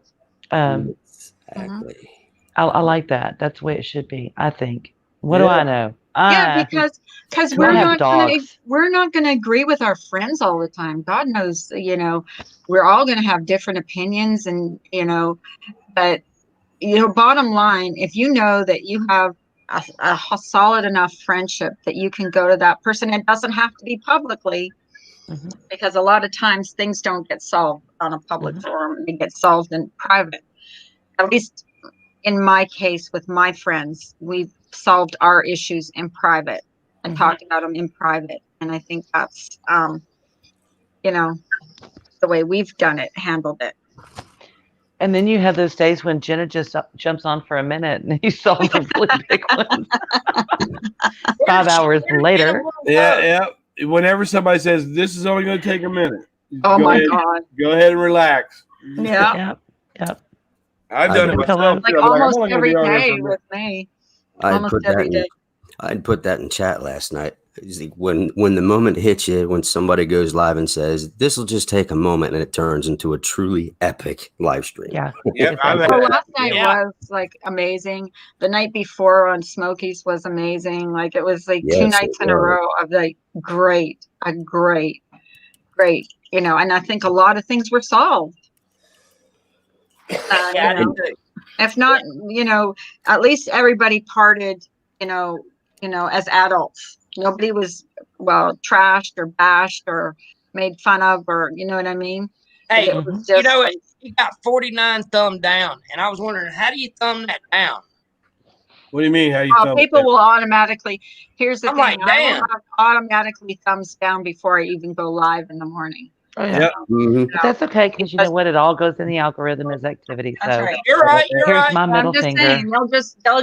Exactly. I like that. That's the way it should be. I think. What do Yeah. I know? Yeah, because I we're have not gonna agree with our friends all the time. God knows, you know, we're all gonna have different opinions, and you know, but you know, bottom line, if you know that you have a solid enough friendship that you can go to that person, it doesn't have to be publicly, Mhm. because a lot of times things don't get solved on a public Mhm. forum; they get solved in private. At least in my case with my friends, we've solved our issues in private and talked about them in private, and I think that's you know, the way we've done it, handled it. And then you have those days when Jenna just jumps on for a minute and you solve the really big ones. 5 hours later. Yeah. Whenever somebody says this is only going to take a minute, Oh my ahead, God. go ahead and relax. Yeah. Yep. I've done it myself. Like too. I'm almost only gonna every be on here day for a minute. with me. I'd Almost put that every in, day. I'd put that in chat last night. It's like when the moment hits you, when somebody goes live and says, this will just take a moment, and it turns into a truly epic live stream. Yeah. Well, last night was like amazing. The night before on Smokies was amazing. Like it was like two Yes, nights it in a was. row of like great, you know, and I think a lot of things were solved. Yeah, I You know, did too. if not, you know, at least everybody parted, you know, as adults. Nobody was, well, trashed or bashed or made fun of, or you know what I mean? Hey, It was you just know, like, you got 49 thumb down, and I was wondering, how do you thumb that down? What do you mean? How you thumb people it? will automatically. Here's the I'm thing: like, I will damn. have automatically thumbs down before I even go live in the morning. Oh, yeah. Yep. But that's okay, because you know what? It all goes in the algorithm as activity. That's So right. You're right. You're here's right. my I'm middle just finger. saying, they'll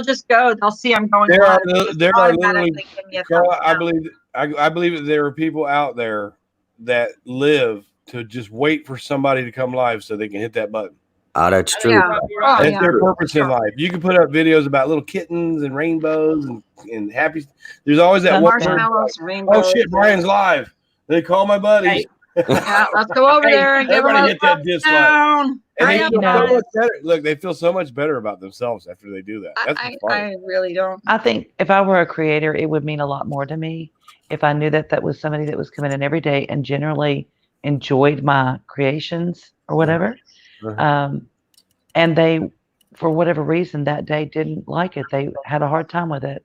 just go. They'll see I'm going There live. are They'll just there are literally, automatically give me a Carla, thumbs I down. believe that there are people out there that live to just wait for somebody to come live so they can hit that button. Oh, that's true. Yeah. Oh, That's yeah. their purpose in life. You can put up videos about little kittens and rainbows and happy. There's always that one person Marshmallows, like, rainbows. oh shit, Brian's live. They call my buddies. Yeah, let's go over there and give them Everybody a hit that thumbs dislike. down. And they Hurry up, feel so guys. much better. Look, they feel so much better about themselves after they do that. That's what's funny. I really don't. I think if I were a creator, it would mean a lot more to me if I knew that was somebody that was coming in every day and generally enjoyed my creations or whatever. And they, for whatever reason, that day didn't like it. They had a hard time with it.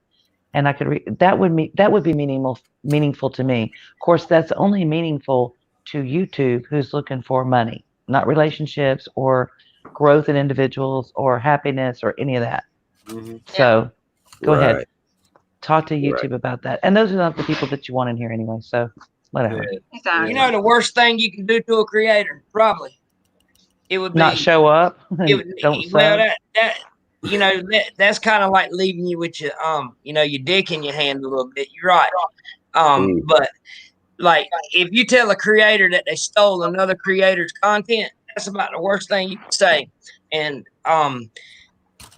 And I could that would be meaningful to me. Of course, that's only meaningful to YouTube, who's looking for money, not relationships or growth in individuals or happiness or any of that. So go ahead, talk to YouTube about that. And those are not the people that you want in here anyway. So whatever. You know, the worst thing you can do to a creator, probably, it would be Not show up. It would, Don't well, sell. that you know, that's kind of like leaving you with your you know, your dick in your hand a little bit. You're right. But like if you tell a creator that they stole another creator's content, that's about the worst thing you can say. And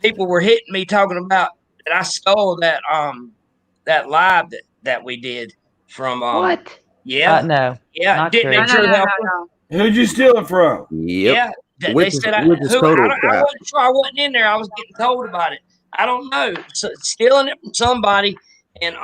people were hitting me talking about that I stole that that live that we did from What? Yeah. No. Yeah. Not Didn't true. they True Helper? Who'd you steal it from? Yeah. They said I wasn't sure. I wasn't in there. I was getting told about it. I don't know. So stealing it from somebody, and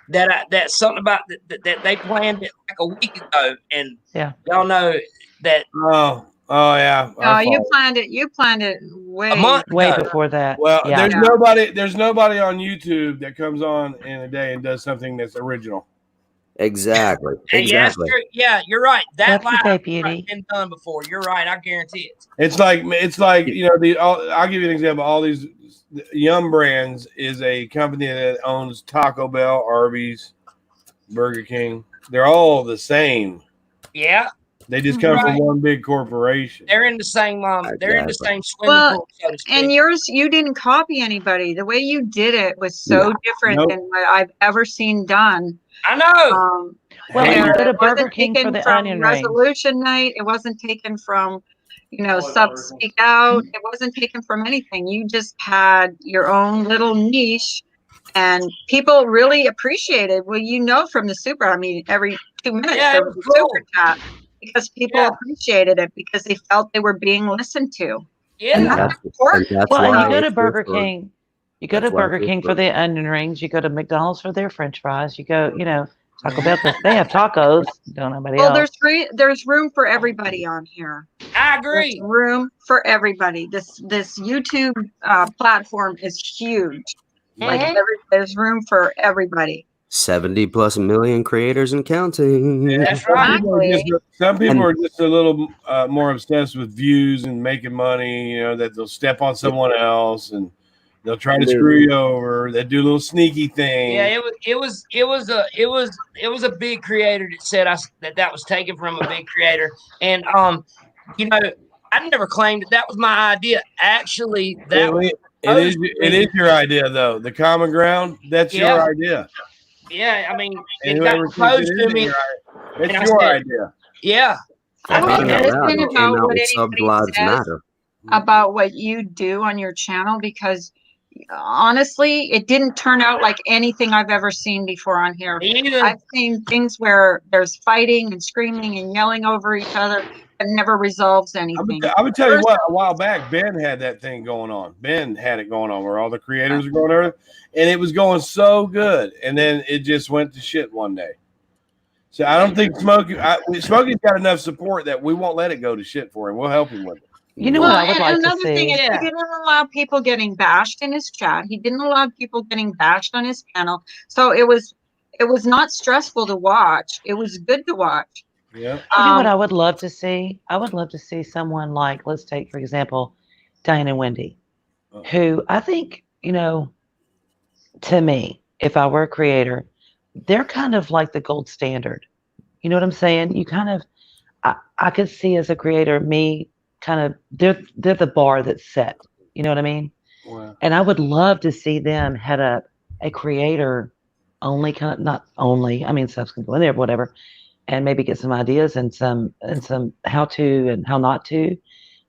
that's something about that they planned it like a week ago, and yeah, y'all know that. Oh yeah. No, you planned it. You planned it way. A month Way ago. before that. Well, yeah. there's Yeah. nobody on YouTube that comes on in a day and does something that's original. Exactly. Yes, Exactly. you're right. That Love you, line Bay Beauty. been done before. You're right. I guarantee it. It's like I'll give you an example. All these Yum Brands is a company that owns Taco Bell, Arby's, Burger King. They're all the same. Yeah, They just come from Right. one big corporation. they're in the same. They're in the Exactly. same swimming Well, pool, so to speak. And yours, you didn't copy anybody. The way you did it was so No. different Nope. than what I've ever seen done. I know. Well, Hey, you go to It wasn't Burger King for taken the from onion rings. Resolution Night. It wasn't taken from, Sub Speak Out. It wasn't taken from anything. You just had your own little niche, and people really appreciated. Well, from the super. I mean, every 2 minutes Yeah, there it was a was cool. super chat because people Yeah. appreciated it because they felt they were being listened to. And Yeah. that's That's, and important. that's Well, and why you go it's to good Burger for- King. You go to that's why Burger it's King good for for- the onion rings. You go to McDonald's for their French fries. You go, Taco Bell because they have tacos. Don't nobody Well, else. there's room for everybody on here. I There's agree. room for everybody. This YouTube platform is huge. Like Mhm. there's room for everybody. 70+ million creators and counting. That's Some right. people are some people And- are just a little more obsessed with views and making money. That they'll step on someone else and they'll try to screw you over. They do little sneaky things. Yeah, it was a big creator that said that was taken from a big creator, and I never claimed that was my idea. Actually, that was It is your idea though. The common ground, that's Yeah. your idea. yeah. I mean, And it got whoever thinks proposed it to isn't me. your and I That's your said, idea. Yeah, I Talking mean, out this loud, thing it about came out what with Sub anybody Lives says Matter. about what you do on your channel, because honestly, it didn't turn out like anything I've ever seen before on here. me either. I've seen things where there's fighting and screaming and yelling over each other, but never resolves anything. I would tell you what, a while back, Ben had that thing going on. Ben had it going on where all the creators were going over, and it was going so good. And then it just went to shit one day. So I don't think Smokey's got enough support that we won't let it go to shit for him. We'll help him with it. You know Well, what I would and like to another thing see? is he didn't allow people getting bashed in his chat. He didn't allow people getting bashed on his channel. So it was not stressful to watch. It was good to watch. Yeah. You know what I would love to see? I would love to see someone like, let's take, for example, Diane and Wendy, who I think, to me, if I were a creator, they're kind of like the gold standard. You know what I'm saying? You kind of, I could see as a creator, me kind of, they're the bar that's set. You know what I mean? Wow. And I would love to see them head up a creator only kind of, not only, I mean, subs can go in there, whatever, and maybe get some ideas and some how to and how not to,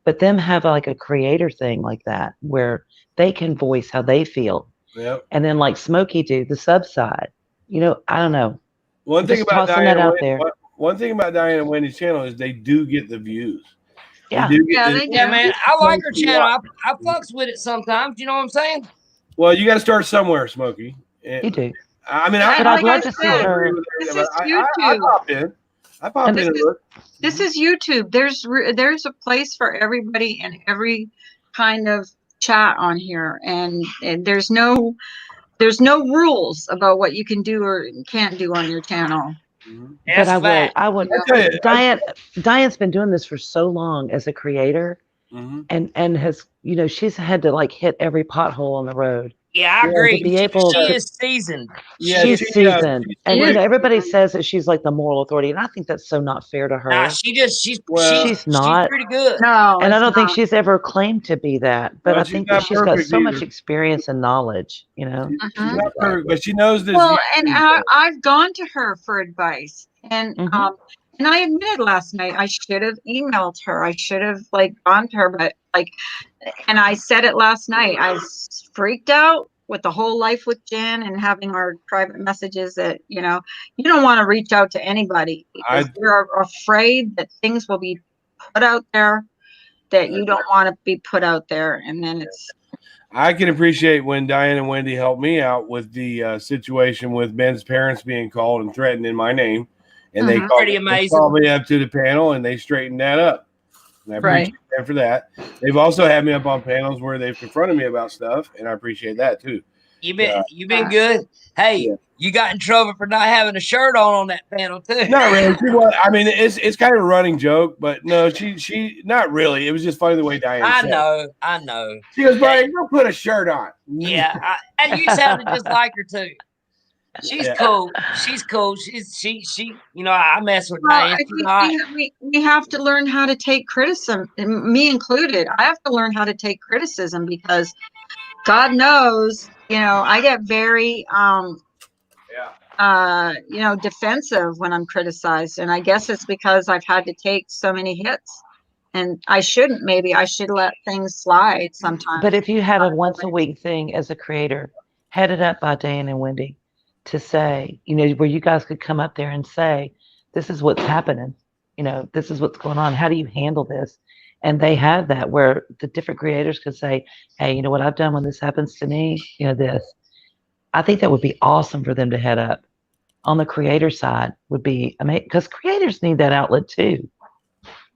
but them have like a creator thing like that where they can voice how they feel. Yep. And then like Smokey do the sub side. I don't know. One thing Just about tossing Diane that out and there. one thing about Diane and Wendy's channel is they do get the views. Yeah. They do get Yeah, the- they do. Yeah, man, I like her channel. I fucks with it sometimes. You know what I'm saying? Well, you got to start somewhere, Smokey. You do. I mean, Yeah, I, and I'd like love I to see said, her. this but is I YouTube. pop in. I pop And in this and look. This is YouTube. There's a place for everybody and every kind of chat on here, and there's no rules about what you can do or can't do on your channel. But I would. I tell you, Diane's been doing this for so long as a creator, and has she's had to like hit every pothole on the road. Yeah, I to agree. be able She to- is seasoned. Yeah, she's seasoned, and quick. everybody says that she's like the moral authority, and I think that's so not fair to her. Nah, she's not. pretty good. No, And I it's don't think not. she's ever claimed to be that, but Well, I she's think that not she's got perfect so much either. experience and knowledge. She's not perfect, but she knows this. Well, and YouTube I've gone to her for advice, and Mhm. and I admitted last night I should have emailed her. I should have gone to her, but and I said it last night. I freaked out with the whole life with Jen and having our private messages that you don't want to reach out to anybody because you're afraid that things will be put out there that you don't want to be put out there, and then it's. I can appreciate when Diane and Wendy helped me out with the situation with Ben's parents being called and threatened in my name, and they Mhm. called, Pretty they amazing. called me up to the panel and they straightened that up. and I Right. appreciate them for that. They've also had me up on panels where they've confronted me about stuff, and I appreciate that too. You've been good. Hey, Yeah. you got in trouble for not having a shirt on that panel too. Not really. I mean, it's kind of a running joke, but no, she not really. It was just funny the way Diane I said it. know. She goes, Brian, go put a shirt on. Yeah, and you sounded just like her too. She's Yeah. cool. She's cool. She. You know, I mess with Well, Diane. I She's think not. we have to learn how to take criticism, and me included. I have to learn how to take criticism because God knows, I get very defensive when I'm criticized, and I guess it's because I've had to take so many hits, and I shouldn't. Maybe I should let things slide sometimes. But if you had a once a week thing as a creator, headed up by Dan and Wendy, to say, where you guys could come up there and say, this is what's happening, this is what's going on. How do you handle this? And they have that where the different creators could say, hey, you know what I've done when this happens to me, this. I think that would be awesome for them to head up on the creator side would be amazing because creators need that outlet too.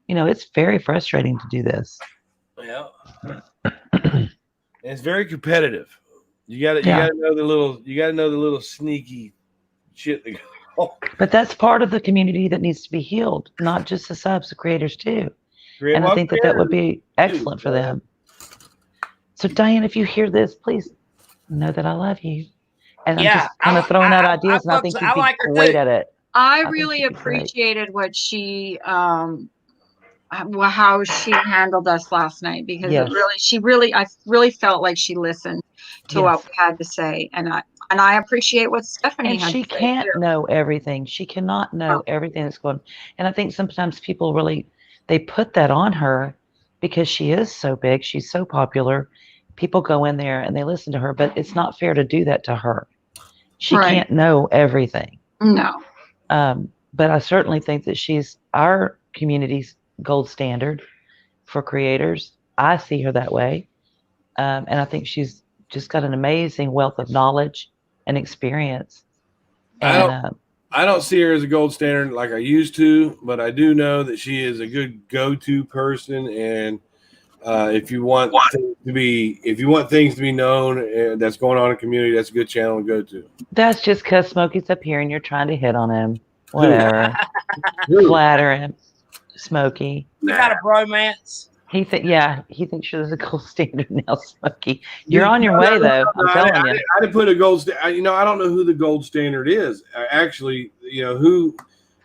It's very frustrating to do this. Yeah. And it's very competitive. You gotta know the little sneaky shit that goes on. But that's part of the community that needs to be healed, not just the subs, the creators too. And I think that would be excellent for them. So Diane, if you hear this, please know that I love you. And I'm just kind of throwing out ideas, and I think you'd be great at it. I really appreciated what she how she handled us last night because I really felt like she listened to what we had to say, and I appreciate what Stephanie and had she to say can't too. know everything. She cannot know everything that's going on. And I think sometimes people they put that on her because she is so big, she's so popular. People go in there and they listen to her, but it's not fair to do that to her. She can't know everything. No. But I certainly think that she's our community's gold standard for creators. I see her that way. And I think she's just got an amazing wealth of knowledge and experience. And, I don't see her as a gold standard like I used to, but I do know that she is a good go-to person. And if you want things to be known that's going on in the community, that's a good channel to go to. that's just because Smokey's up here and you're trying to hit on him. Whatever. Flatter him. Smokey. We got a bromance. He thinks you're the gold standard now, Smokey. You're on your way, though. I'm telling you. I didn't put a gold standard. I don't know who the gold standard is. Actually, who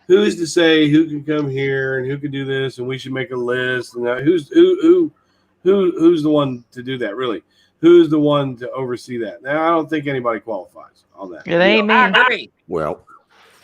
is to say who can come here and who can do this, and we should make a list. And who's the one to do that? Really, who's the one to oversee that? Now, I don't think anybody qualifies on that. It ain't me. I agree. Well,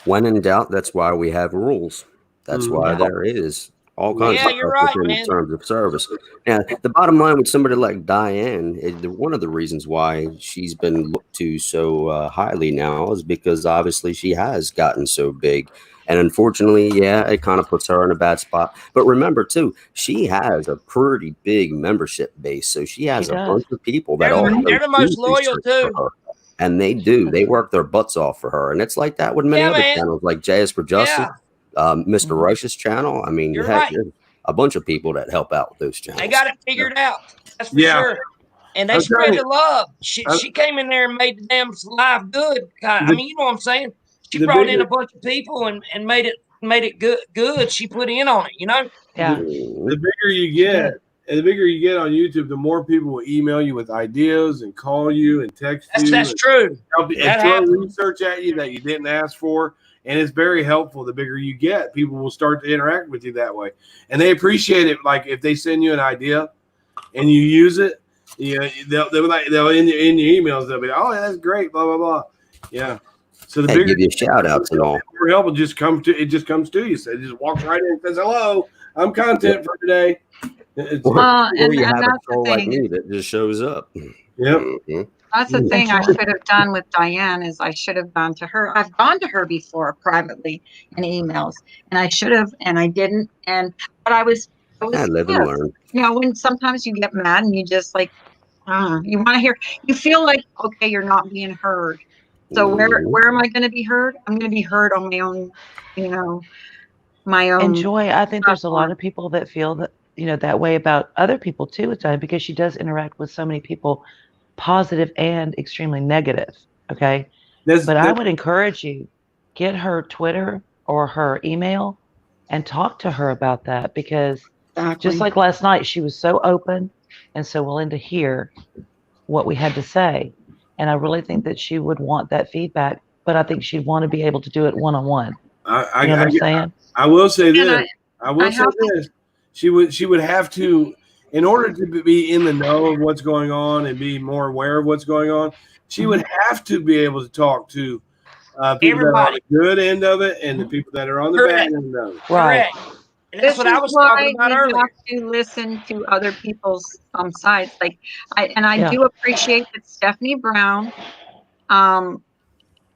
when in doubt, that's why we have rules. That's why there is all kinds of you're stuff right, within man. terms of service. Now, the bottom line with somebody like Diane, one of the reasons why she's been looked to so highly now is because obviously she has gotten so big. And unfortunately, it kind of puts her in a bad spot. But remember, too, she has a pretty big membership base. So she has a bunch of people that they're the most loyal, too. And they do. They work their butts off for her. And it's like that with many other channels, like JS for Justice, Mr. Rush's channel. I mean, there's a bunch of people that help out with those channels. They got it figured out. That's for sure. And they spread the love. She came in there and made the damn life good. I mean, you know what I'm saying? She brought in a bunch of people and made it good. She put in on it, Yeah. The bigger you get, and the bigger you get on YouTube, the more people will email you with ideas and call you and text you. That's true. And throw research at you that you didn't ask for. And it's very helpful. The bigger you get, people will start to interact with you that way. And they appreciate it. Like if they send you an idea and you use it, they'll in your emails, they'll be, oh, that's great, blah, blah, blah. Yeah. So the bigger give you shout outs and all. More help will just comes to you. So it just walks right in and says, hello, I'm content for today. Or you have a troll like me that just shows up. Yep. That's the thing I should have done with Diane is I should have gone to her. I've gone to her before privately in emails, and I should have, and I didn't. But I was live and learn. When sometimes you get mad and you just like, you want to hear, you feel like, okay, you're not being heard. So where am I going to be heard? I'm going to be heard on my own, my own. And Joy, I think there's a lot of people that feel that way about other people too with time, because she does interact with so many people, positive and extremely negative. Okay. But I would encourage you, get her Twitter or her email and talk to her about that, because just like last night, she was so open and so willing to hear what we had to say. And I really think that she would want that feedback, but I think she'd want to be able to do it one-on-one. You know what I'm saying? I will say this. I will say this. She would have to, in order to be in the know of what's going on and be more aware of what's going on, she would have to be able to talk to people that are on the good end of it and the people that are on the bad end of it. Right. And that's what I was talking about earlier. You have to listen to other people's sides. Like, I do appreciate that Stephanie Brown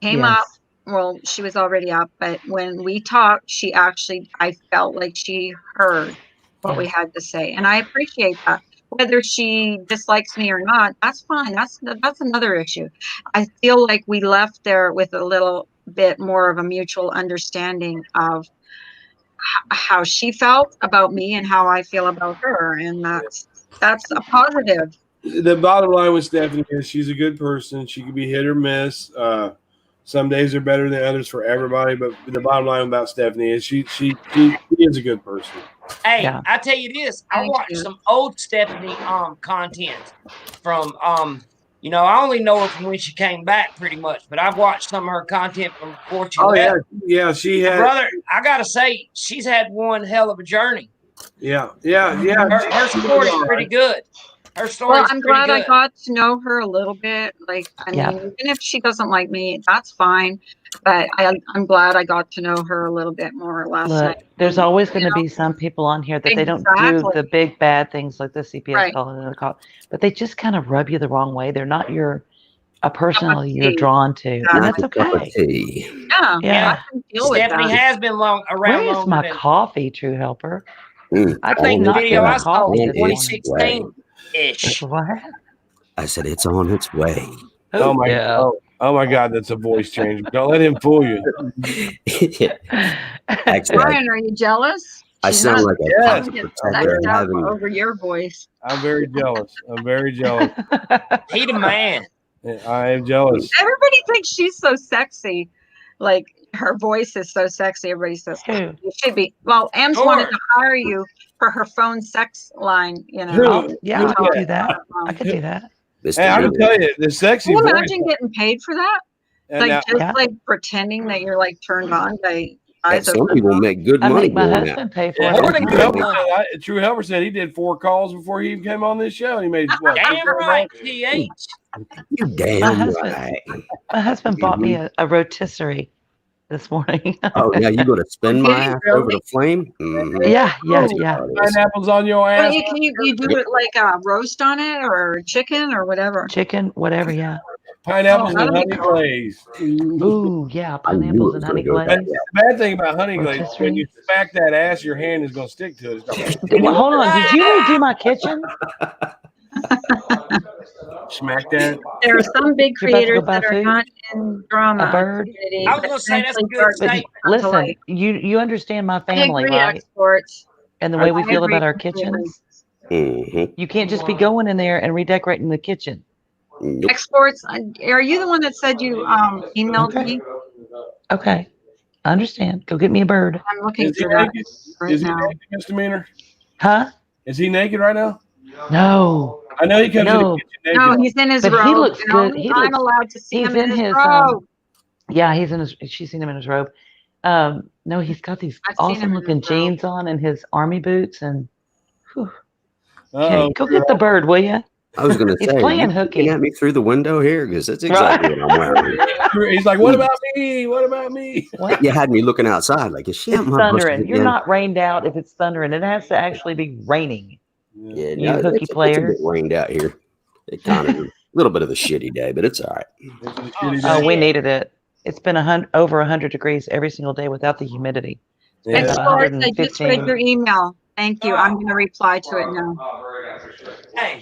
came up. Well, she was already up, but when we talked, I felt like she heard what we had to say, and I appreciate that. Whether she dislikes me or not, that's fine. That's another issue. I feel like we left there with a little bit more of a mutual understanding of how she felt about me and how I feel about her, and that's a positive. The bottom line with Stephanie is she's a good person. She can be hit or miss. Some days are better than others for everybody, but the bottom line about Stephanie is she is a good person. Hey, I tell you this, I watched some old Stephanie content from I only know her from when she came back pretty much, but I've watched some of her content from before she left. Yeah, she had. Brother, I gotta say, she's had one hell of a journey. Yeah. Her story's pretty good. Her story. Well, I'm glad I got to know her a little bit. Like, I mean, even if she doesn't like me, that's fine. But I'm glad I got to know her a little bit more last night. There's always going to be some people on here that they don't do the big bad things like the CPS call, but they just kind of rub you the wrong way. They're not a personality you're drawn to, and that's okay. Yeah. I can deal with Stephanie that. has been around Where's my coffee, True Helper? I think the video I saw was on its 2016-ish. I said it's on its way. Oh my God, that's a voice change. Don't let him fool you. Actually, Brian, are you jealous? I sound like a pocket protector over your voice. I'm very jealous. He the man. I am jealous. Everybody thinks she's so sexy. Like, her voice is so sexy. Everybody says you should be. Well, Ems wanted to hire you for her phone sex line. I could do that. I could do that. Hey, I can tell you, the sexy. Can you imagine getting paid for that? Like pretending that you're like turned on by eyes. Some people make good money doing that. Pay for it. True Helper said he did 4 calls before he even came on this show, and he made what? Damn right, TH. You damn right. My husband bought me a rotisserie this morning. Oh yeah, you go to spin my ass over the flame? Mm-hmm. Yeah. Pineapples on your ass. Well, can you do it like a roast on it, or chicken, or whatever? Chicken, whatever. Yeah. Pineapples and honey glaze. Ooh, yeah, pineapples and honey glaze. The bad thing about honey glaze, when you smack that ass, your hand is going to stick to it. Hold on, did you redo my kitchen? Smack that. There are some big creators that are not in drama. A bird. I was going to say that's a good statement. Listen, you understand my family, right? Exports. And the way we feel about our kitchens. Mm-hmm. You can't just be going in there and redecorating the kitchen. Nope. Exports. Are you the one that said you emailed me? Okay, I understand. Go get me a bird. I'm looking for that right Is he now. naked, misdemeanor? Huh? Is he naked right now? No. I know he comes in the kitchen naked. No, he's in his But robe. he looks good. I'm allowed to see him in his robe. Yeah, she's seen him in his robe. No, he's got these awesome looking jeans on and his army boots and. Okay, go get the bird, will you? I was going to say, he's playing you hooky. looking at me through the window here because that's exactly what I'm wearing. He's like, "What about me? What about me?" What? You had me looking outside like, "Is she It's thundering. You're not rained out if it's thundering. It has to actually be raining. Yeah, you hooky players. It's a bit rained out here. It kind of a little bit of a shitty day, but it's all right. Oh, we needed it. It's been over 100 degrees every single day without the humidity. Exports, I just read your email. Thank you. I'm going to reply to it now. Hey,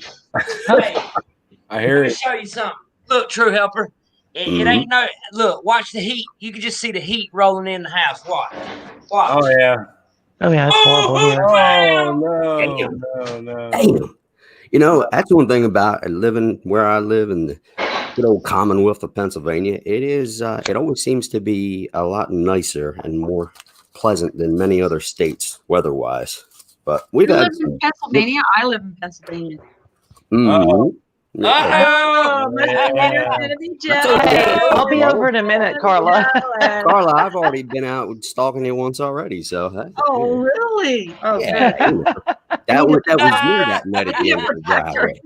I hear let me it. show you something. Look, True Helper. It ain't no. Look, watch the heat. You can just see the heat rolling in the house. Watch. Oh yeah. Oh yeah, it's horrible here. Oh no. Damn. You know, that's one thing about living where I live in the good old Commonwealth of Pennsylvania. It is. It always seems to be a lot nicer and more pleasant than many other states weather-wise. But we've You had live in Pennsylvania? I live in Pennsylvania. Mhm. Oh, Mr. Mayor's gonna be jealous. Hey, I'll be over in a minute, Carla. Carla, I've already been out stalking you once already. So Oh, really? Oh, yeah, good. that was near that night at the end of the driveway.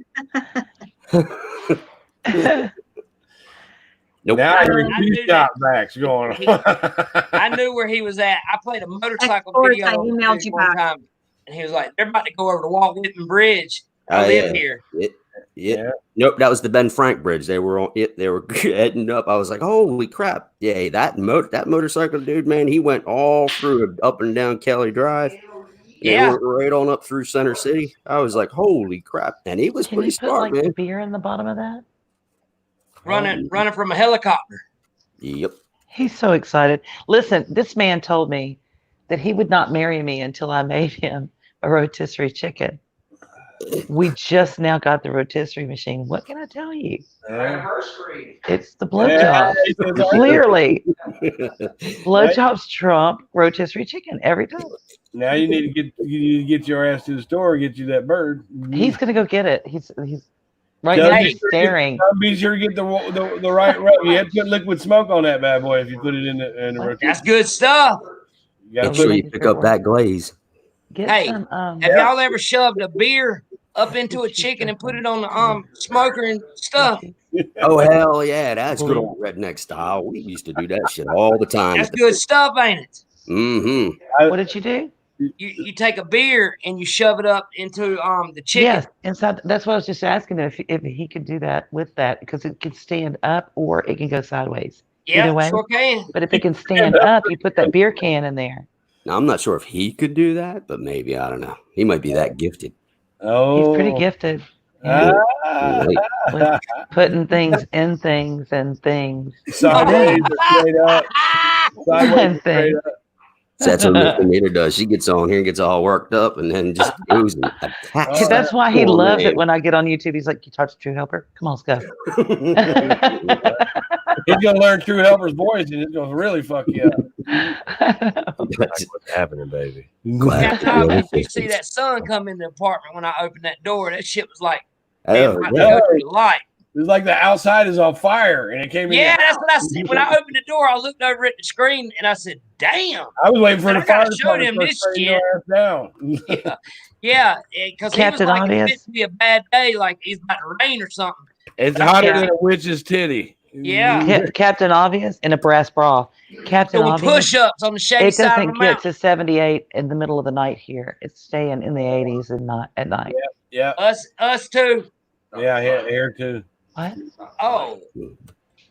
Nope. Now I you're knew two that. shot backs going He- on. I knew where he was at. I played a motorcycle Boris, video I emailed with you him one back. time, and he was like, "They're about to go over the Walt Whitman Bridge. I Oh, live yeah. here." Yeah. Nope, that was the Ben Frank Bridge. They were on it. They were heading up. I was like, "Holy crap!" Yeah, that motorcycle dude, man, he went all through up and down Kelly Drive. And Yeah. they went right on up through Center City. I was like, "Holy crap!" And he was Can pretty you put smart, like the man. beer in the bottom of that? Running from a helicopter. Yep. He's so excited. Listen, this man told me that he would not marry me until I made him a rotisserie chicken. We just now got the rotisserie machine. What can I tell you? It's the blowjob. Clearly, blowjobs trump rotisserie chicken every time. Now you need to get your ass to the store and get you that bird. He's gonna go get it. He's right Tell now. him He's staring. Be sure to get the right rub. You have to put liquid smoke on that bad boy if you put it in the rotisserie. That's good stuff. You gotta Make sure put you pick up that glaze. Get Hey, some. have y'all ever shoved a beer up into a chicken and put it on the smoker and stuff? Oh hell yeah, that's good old redneck style. We used to do that shit all the time. That's good stuff, ain't it? Mm-hmm. What did you do? You take a beer and you shove it up into the chicken. Yes, inside. That's what I was just asking him if he could do that with that because it can stand up or it can go sideways. Yeah, Either way. sure can. But if it can stand up, you put that beer can in there. Now I'm not sure if he could do that, but maybe I don't know. He might be that gifted. Oh, He's pretty gifted. With putting things in things and things. Sideways or straight up. Sideways And or straight things. up. So that's what Mr. Nader does. She gets on here and gets all worked up and then just goes and attacks. See, that's why he poor loves man. it when I get on YouTube. He's like, "You talk to True Helper? Come on, let's go." He's gonna learn True Helper's voice and it's gonna really fuck you up. What's happening, baby? That time if you see that sun come in the apartment when I opened that door, that shit was like, Oh, man, I yeah. go through the light. It's like the outside is on fire and it came in. Yeah, that's what I said. When I opened the door, I looked over at the screen and I said, "Damn!" I was waiting for Man, the I fire gotta show them department to this start spraying shit. your ass down. Yeah, because he was Captain like, Obvious. "It's to be a bad day, like it's about to rain or something." It's hotter hotter than than a witch's titty. Yeah. Captain Obvious in a brass bra. Captain Doing Obvious. push-ups on the shady It side of the doesn't get mountain. to 78 in the middle of the night here. It's staying in the 80s and not at night. Yeah. Us too. Yeah, here too. What? Oh,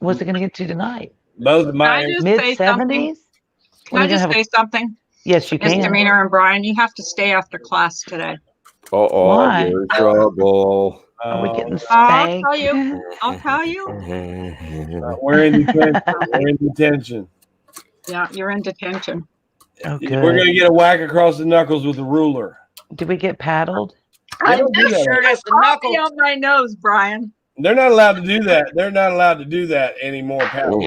What's it going to get to tonight? Both of Can I mine. just Mid say something? 70s? Can I just say something? Yes, you can. Misdemeanor and Brian, you have to stay after class today. Uh-oh, Why? you're in trouble. Are we getting I'll spanked? tell you. I'll tell you. We're in detention. We're in detention. Yeah, you're in detention. Oh, We're good. gonna get a whack across the knuckles with a ruler. Did we get paddled? They don't do that. sure that's the Coffee knuckles. on my nose, Brian. They're not allowed to do that. They're not allowed to do that anymore. Pal.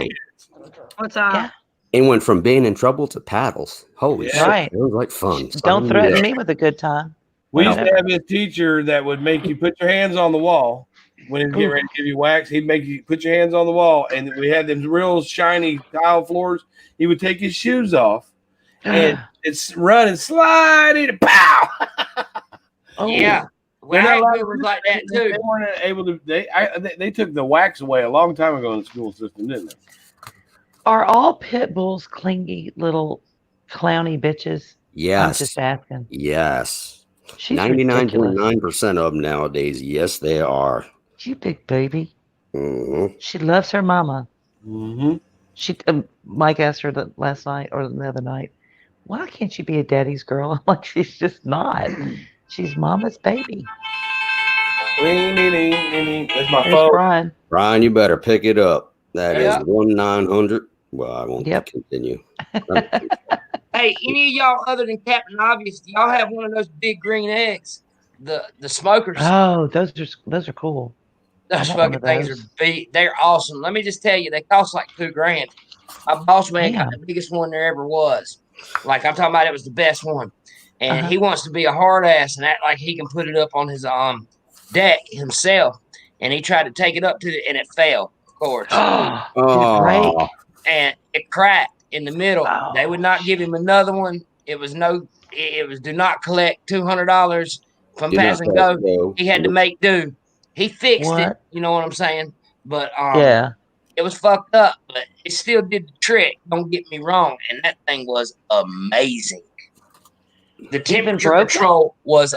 What's up? Yeah. It went from being in trouble to paddles. Holy shit. Right. It was like fun. Don't threaten me with a good time. We used to have this teacher that would make you put your hands on the wall when he'd get ready to give you wax. He'd make you put your hands on the wall, and we had them real shiny tile floors. He would take his shoes off and it's run and slide and pow. Oh, Yeah. They're not allowed Well, was like that They too. weren't able to. They took the wax away a long time ago in the school system, didn't they? Are all pit bulls clingy little clowny bitches? I'm Yes. just asking. Yes. She's ridiculous. 99.9% of them nowadays. Yes, they are. You big baby. Mhm. She loves her mama. Mm-hmm. She Mike asked her last night or the other night, why can't she be a daddy's girl? I'm like, she's just not. She's mama's baby. That's my There's phone. Brian. Brian, you better pick it up. That is Yeah. 1-900. Well, I won't Yep. continue. Hey, any of y'all other than Captain Obvious, do y'all have one of those big green eggs? The smokers. Oh, those are cool. I Those want one fucking of things are those. they're awesome. Let me just tell you, they cost like $2,000. My boss man got Damn. the biggest one there ever was. Like I'm talking about, it was the best one. And Uh-huh. he wants to be a hard ass and act like he can put it up on his deck himself. And he tried to take it up to it and it fell, of course. Did it break? Oh, And it cracked in the middle. They would Oh, not give him another one. It was do not collect $200 from do not Pass and Go. go. He had to make do. He fixed it, what? you know what I'm saying? But Yeah. it was fucked up, but it still did the trick. Don't get me wrong. And that thing was amazing. The temperature broken? control was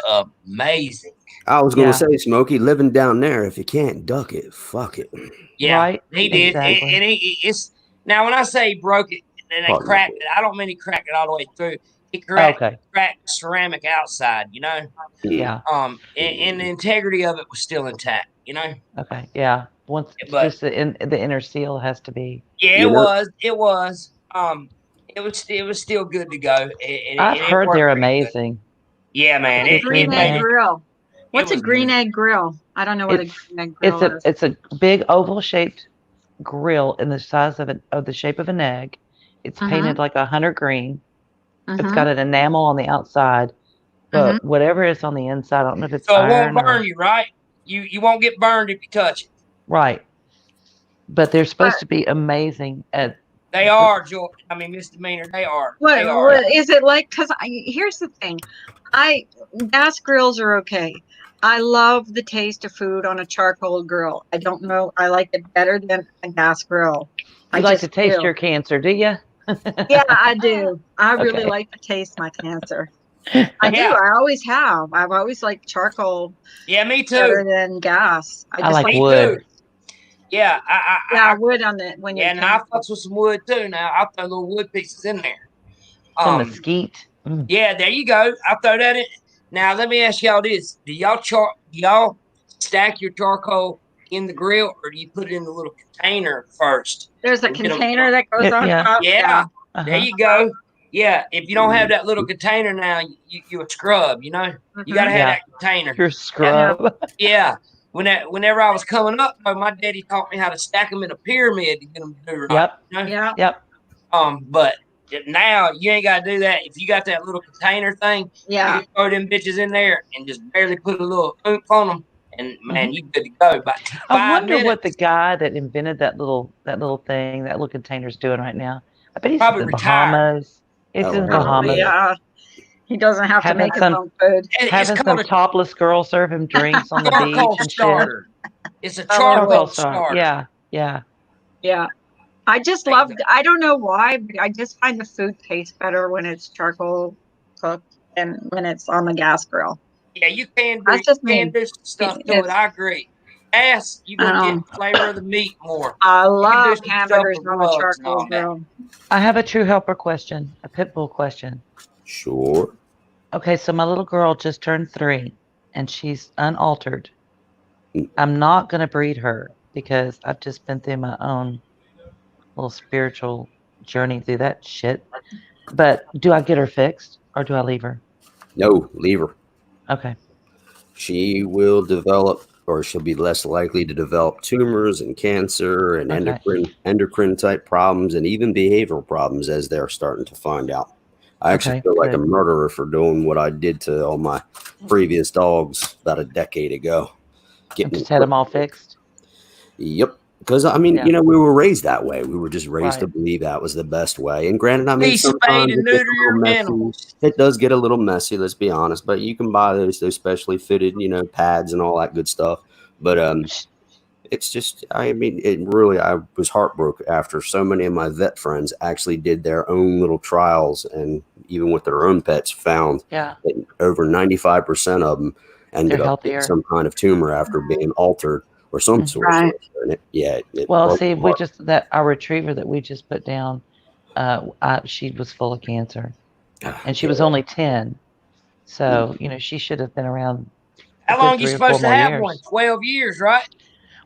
amazing. I was going Yeah. to say, Smokey, living down there, if you can't duck it, fuck it. Yeah, Right? he did. Exactly. And it's now when I say he broke it and they Pardon me. cracked it, I don't mean he cracked it all the way through. He cracked Okay. the ceramic outside, you know. Yeah. And the integrity of it was still intact, you know. Okay. Yeah. Once But just the inner seal has to be. yeah, You it know- was. It was still good to go. And I've it heard worked they're pretty good. amazing. Yeah, man. The It Green green egg egg. grill. What's a was green good. egg grill? I don't know what a It's green egg grill is. it's a big oval shaped grill in the size of the shape of an egg. It's Uh-huh. painted like a hunter green. It's Uh-huh. got an enamel on the outside, but whatever is on the inside, I don't know if it's So it won't iron burn or you, right? You won't get burned if you touch it. right. But they're supposed to be amazing at They are, Joe. I mean, misdemeanor. They are. What, They are. what is it like? Because here's the thing, gas grills are okay. I love the taste of food on a charcoal grill. I don't know. I like it better than a gas grill. I you like to just taste do. your cancer, do you? Yeah, I do. I really Okay. like to taste my cancer. I do. I always have. I've always liked charcoal Yeah, me better too. than gas. I just like Me wood. too. Yeah, Yeah, wood on the when you yeah, now I fucks with some wood too. Now I throw little wood pieces in there. Some mesquite. Mm. Yeah, there you go. I throw that in. Now let me ask y'all this: do y'all stack your charcoal in the grill, or do you put it in the little container first? There's a You know- container that goes on Yeah. top. Yeah, Uh-huh. there you go. Yeah, if you don't have that little container now, you're a scrub. You know, you gotta have Yeah. that container. You're a scrub. Yeah. Whenever I was coming up, though, my daddy taught me how to stack them in a pyramid to get them to do right. Yep. You know? Yeah. Yep. But now you ain't got to do that. If you got that little container thing, Yeah. you can throw them bitches in there and just barely put a little oomph on them, and man, you good to go. About I 5 wonder minutes. what the guy that invented that little thing, that little container's doing right now. I bet he's Probably in the retired. Bahamas. It's Oh, in the hell Bahamas. Yeah. He doesn't have to Having make his some- own food. It's Having some called a topless girl serve him drinks on the charcoal beach and shit. starter. It's a Charcoal charcoal star. starter. Yeah. Yeah. Yeah. I just love, I don't know why, but I just find the food tastes better when it's charcoal cooked than when it's on the gas grill. Yeah, you can do, That's just you can me. do some stuff to It's- it. I agree. Gas, you gonna get flavor of the meat more. I can do love some hamburgers stuff with on a rubs and charcoal all that. grill. I have a true helper question, a pit bull question. Sure. Okay, so my little girl just turned 3 and she's unaltered. Mm. I'm not going to breed her because I've just been through my own little spiritual journey through that shit. But do I get her fixed or do I leave her? No, leave her. Okay. She will develop, or she'll be less likely to develop tumors and cancer and Okay. endocrine type problems and even behavioral problems as they're starting to find out. I actually Okay, feel like a good. murderer for doing what I did to all my previous dogs about a decade ago. And just had them all fixed? Yep. Because, I mean, Yeah. you know, we were raised that way. We were just raised to Right. believe that was the best way. And granted, I mean, Please spay sometimes and it gets neuter a your little messy. animals. It does get a little messy, let's be honest. But you can buy those specially fitted, you know, pads and all that good stuff. But it's just, I mean, it really, I was heartbroken after so many of my vet friends actually did their own little trials, and even with their own pets, found Yeah. that over 95% of them ended They're up with healthier. some kind of tumor after being altered or some sort of Right. sort. And it Well, broke see, my we heart. just our retriever that we just put down, she was full of cancer, and she was only 10. So you know she should have been around. a How good long you 3 or 4 supposed to more have years. one? 12 years, right?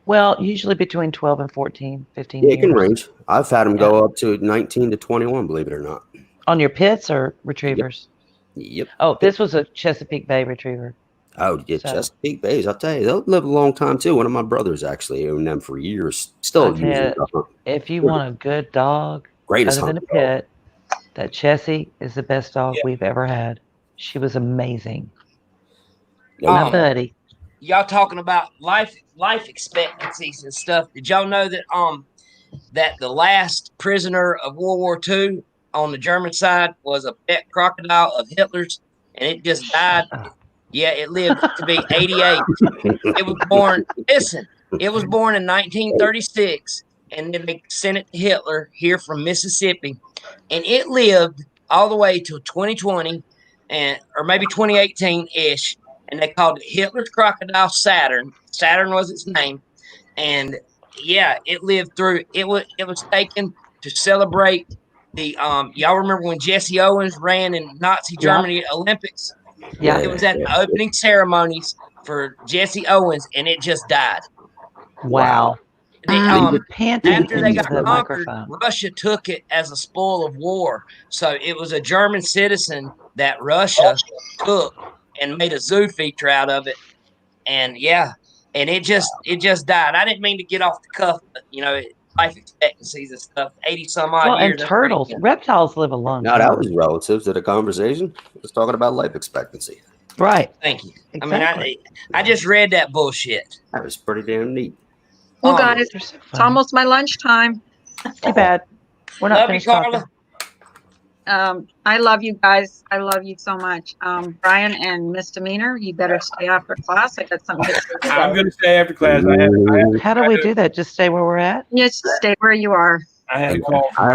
Well, usually between 12 and 14, 15 Yeah, it can years. range. I've had them go up to 19 to 21, believe it or not. On your pits or retrievers? Yep. Oh, this was a Chesapeake Bay retriever. Oh, yeah, So- Chesapeake Bays. I'll tell you, they'll live a long time too. One of my brothers actually owned them for years. I Still tell using you, them. if you want a good dog, Greatest other than a hunting dog. pit, that Chessie is the best dog we've ever had. She was amazing. My buddy. Y'all talking about life expectancies and stuff. Did y'all know that that the last prisoner of World War II on the German side was a pet crocodile of Hitler's, and it just died? Yeah, it lived to be 88. It was born. Listen, it was born in 1936, and then they sent it to Hitler here from Mississippi, and it lived all the way till 2020, or maybe 2018 ish. And they called it Hitler's crocodile Saturn. Saturn was its name, and yeah, it lived through. It was taken to celebrate the y'all remember when Jesse Owens ran in Nazi Germany Olympics? Yeah. It was at the opening ceremonies for Jesse Owens, and it just died. Wow. They, Panting after they into got the conquered, microphone. Russia took it as a spoil of war. So it was a German citizen that Russia took and made a zoo feature out of it. And yeah, and it just died. I didn't mean to get off the cuff, but life expectancies and stuff, 80 some odd Well, years. and that's pretty turtles, good. reptiles live a long No, time. that was relative to the conversation. It's talking about life expectancy. Right. Thank you. Exactly. I just read that bullshit. That was pretty damn neat. Well, guys, it's almost my lunchtime. Too bad. We're not Love you, finished Carla. talking. I love you guys. I love you so much. Brian and Misdemeanor, you better stay after class. I got something to say. I'm going to stay after class. I have How do we do that? Just stay where we're at? Just stay where you are. I had a And call. I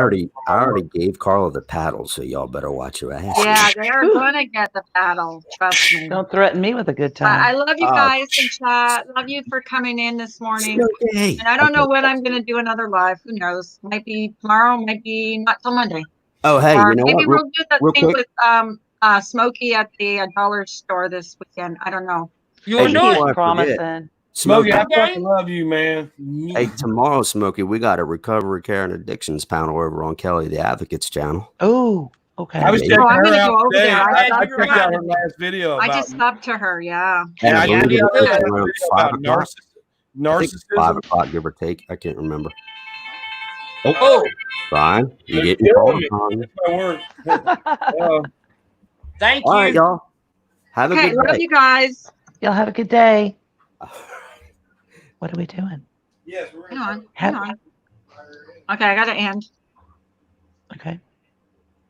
already gave Carla the paddle, so y'all better watch your ass. Yeah, they're gonna get the paddle. Trust me. Don't threaten me with a good time. I love you guys in chat. Love you for coming in this morning. Okay. And I don't know when I'm gonna do another live. Who knows? Might be tomorrow. Might be not till Monday. Oh, hey, Or you know maybe what? we'll do that real thing quick. with Smokey at the dollar store this weekend. I don't know. You Hey, want to do before it? I Promising. forget, Smokey, I Smokey, fucking love you, man. hey, tomorrow, Smokey, we got a recovery care and addictions panel over on Kelly the Advocate's channel. Oh, okay. I was checking I'm her gonna out go over today. there. I I checked out her last video I about just subbed to her. Yeah. And I Yeah, believe I it's did around video 5 about o'clock. I think it's 5 narcissism. o'clock, give or take. I can't remember. Oh, Brian, you They're getting killing called me. upon. That's my word. thank All you. right, y'all. Have a Okay, good love day. you guys. Y'all have a good day. What are we doing? Yes, we're Hang on. Have- Hang on. Okay, I gotta end. Okay.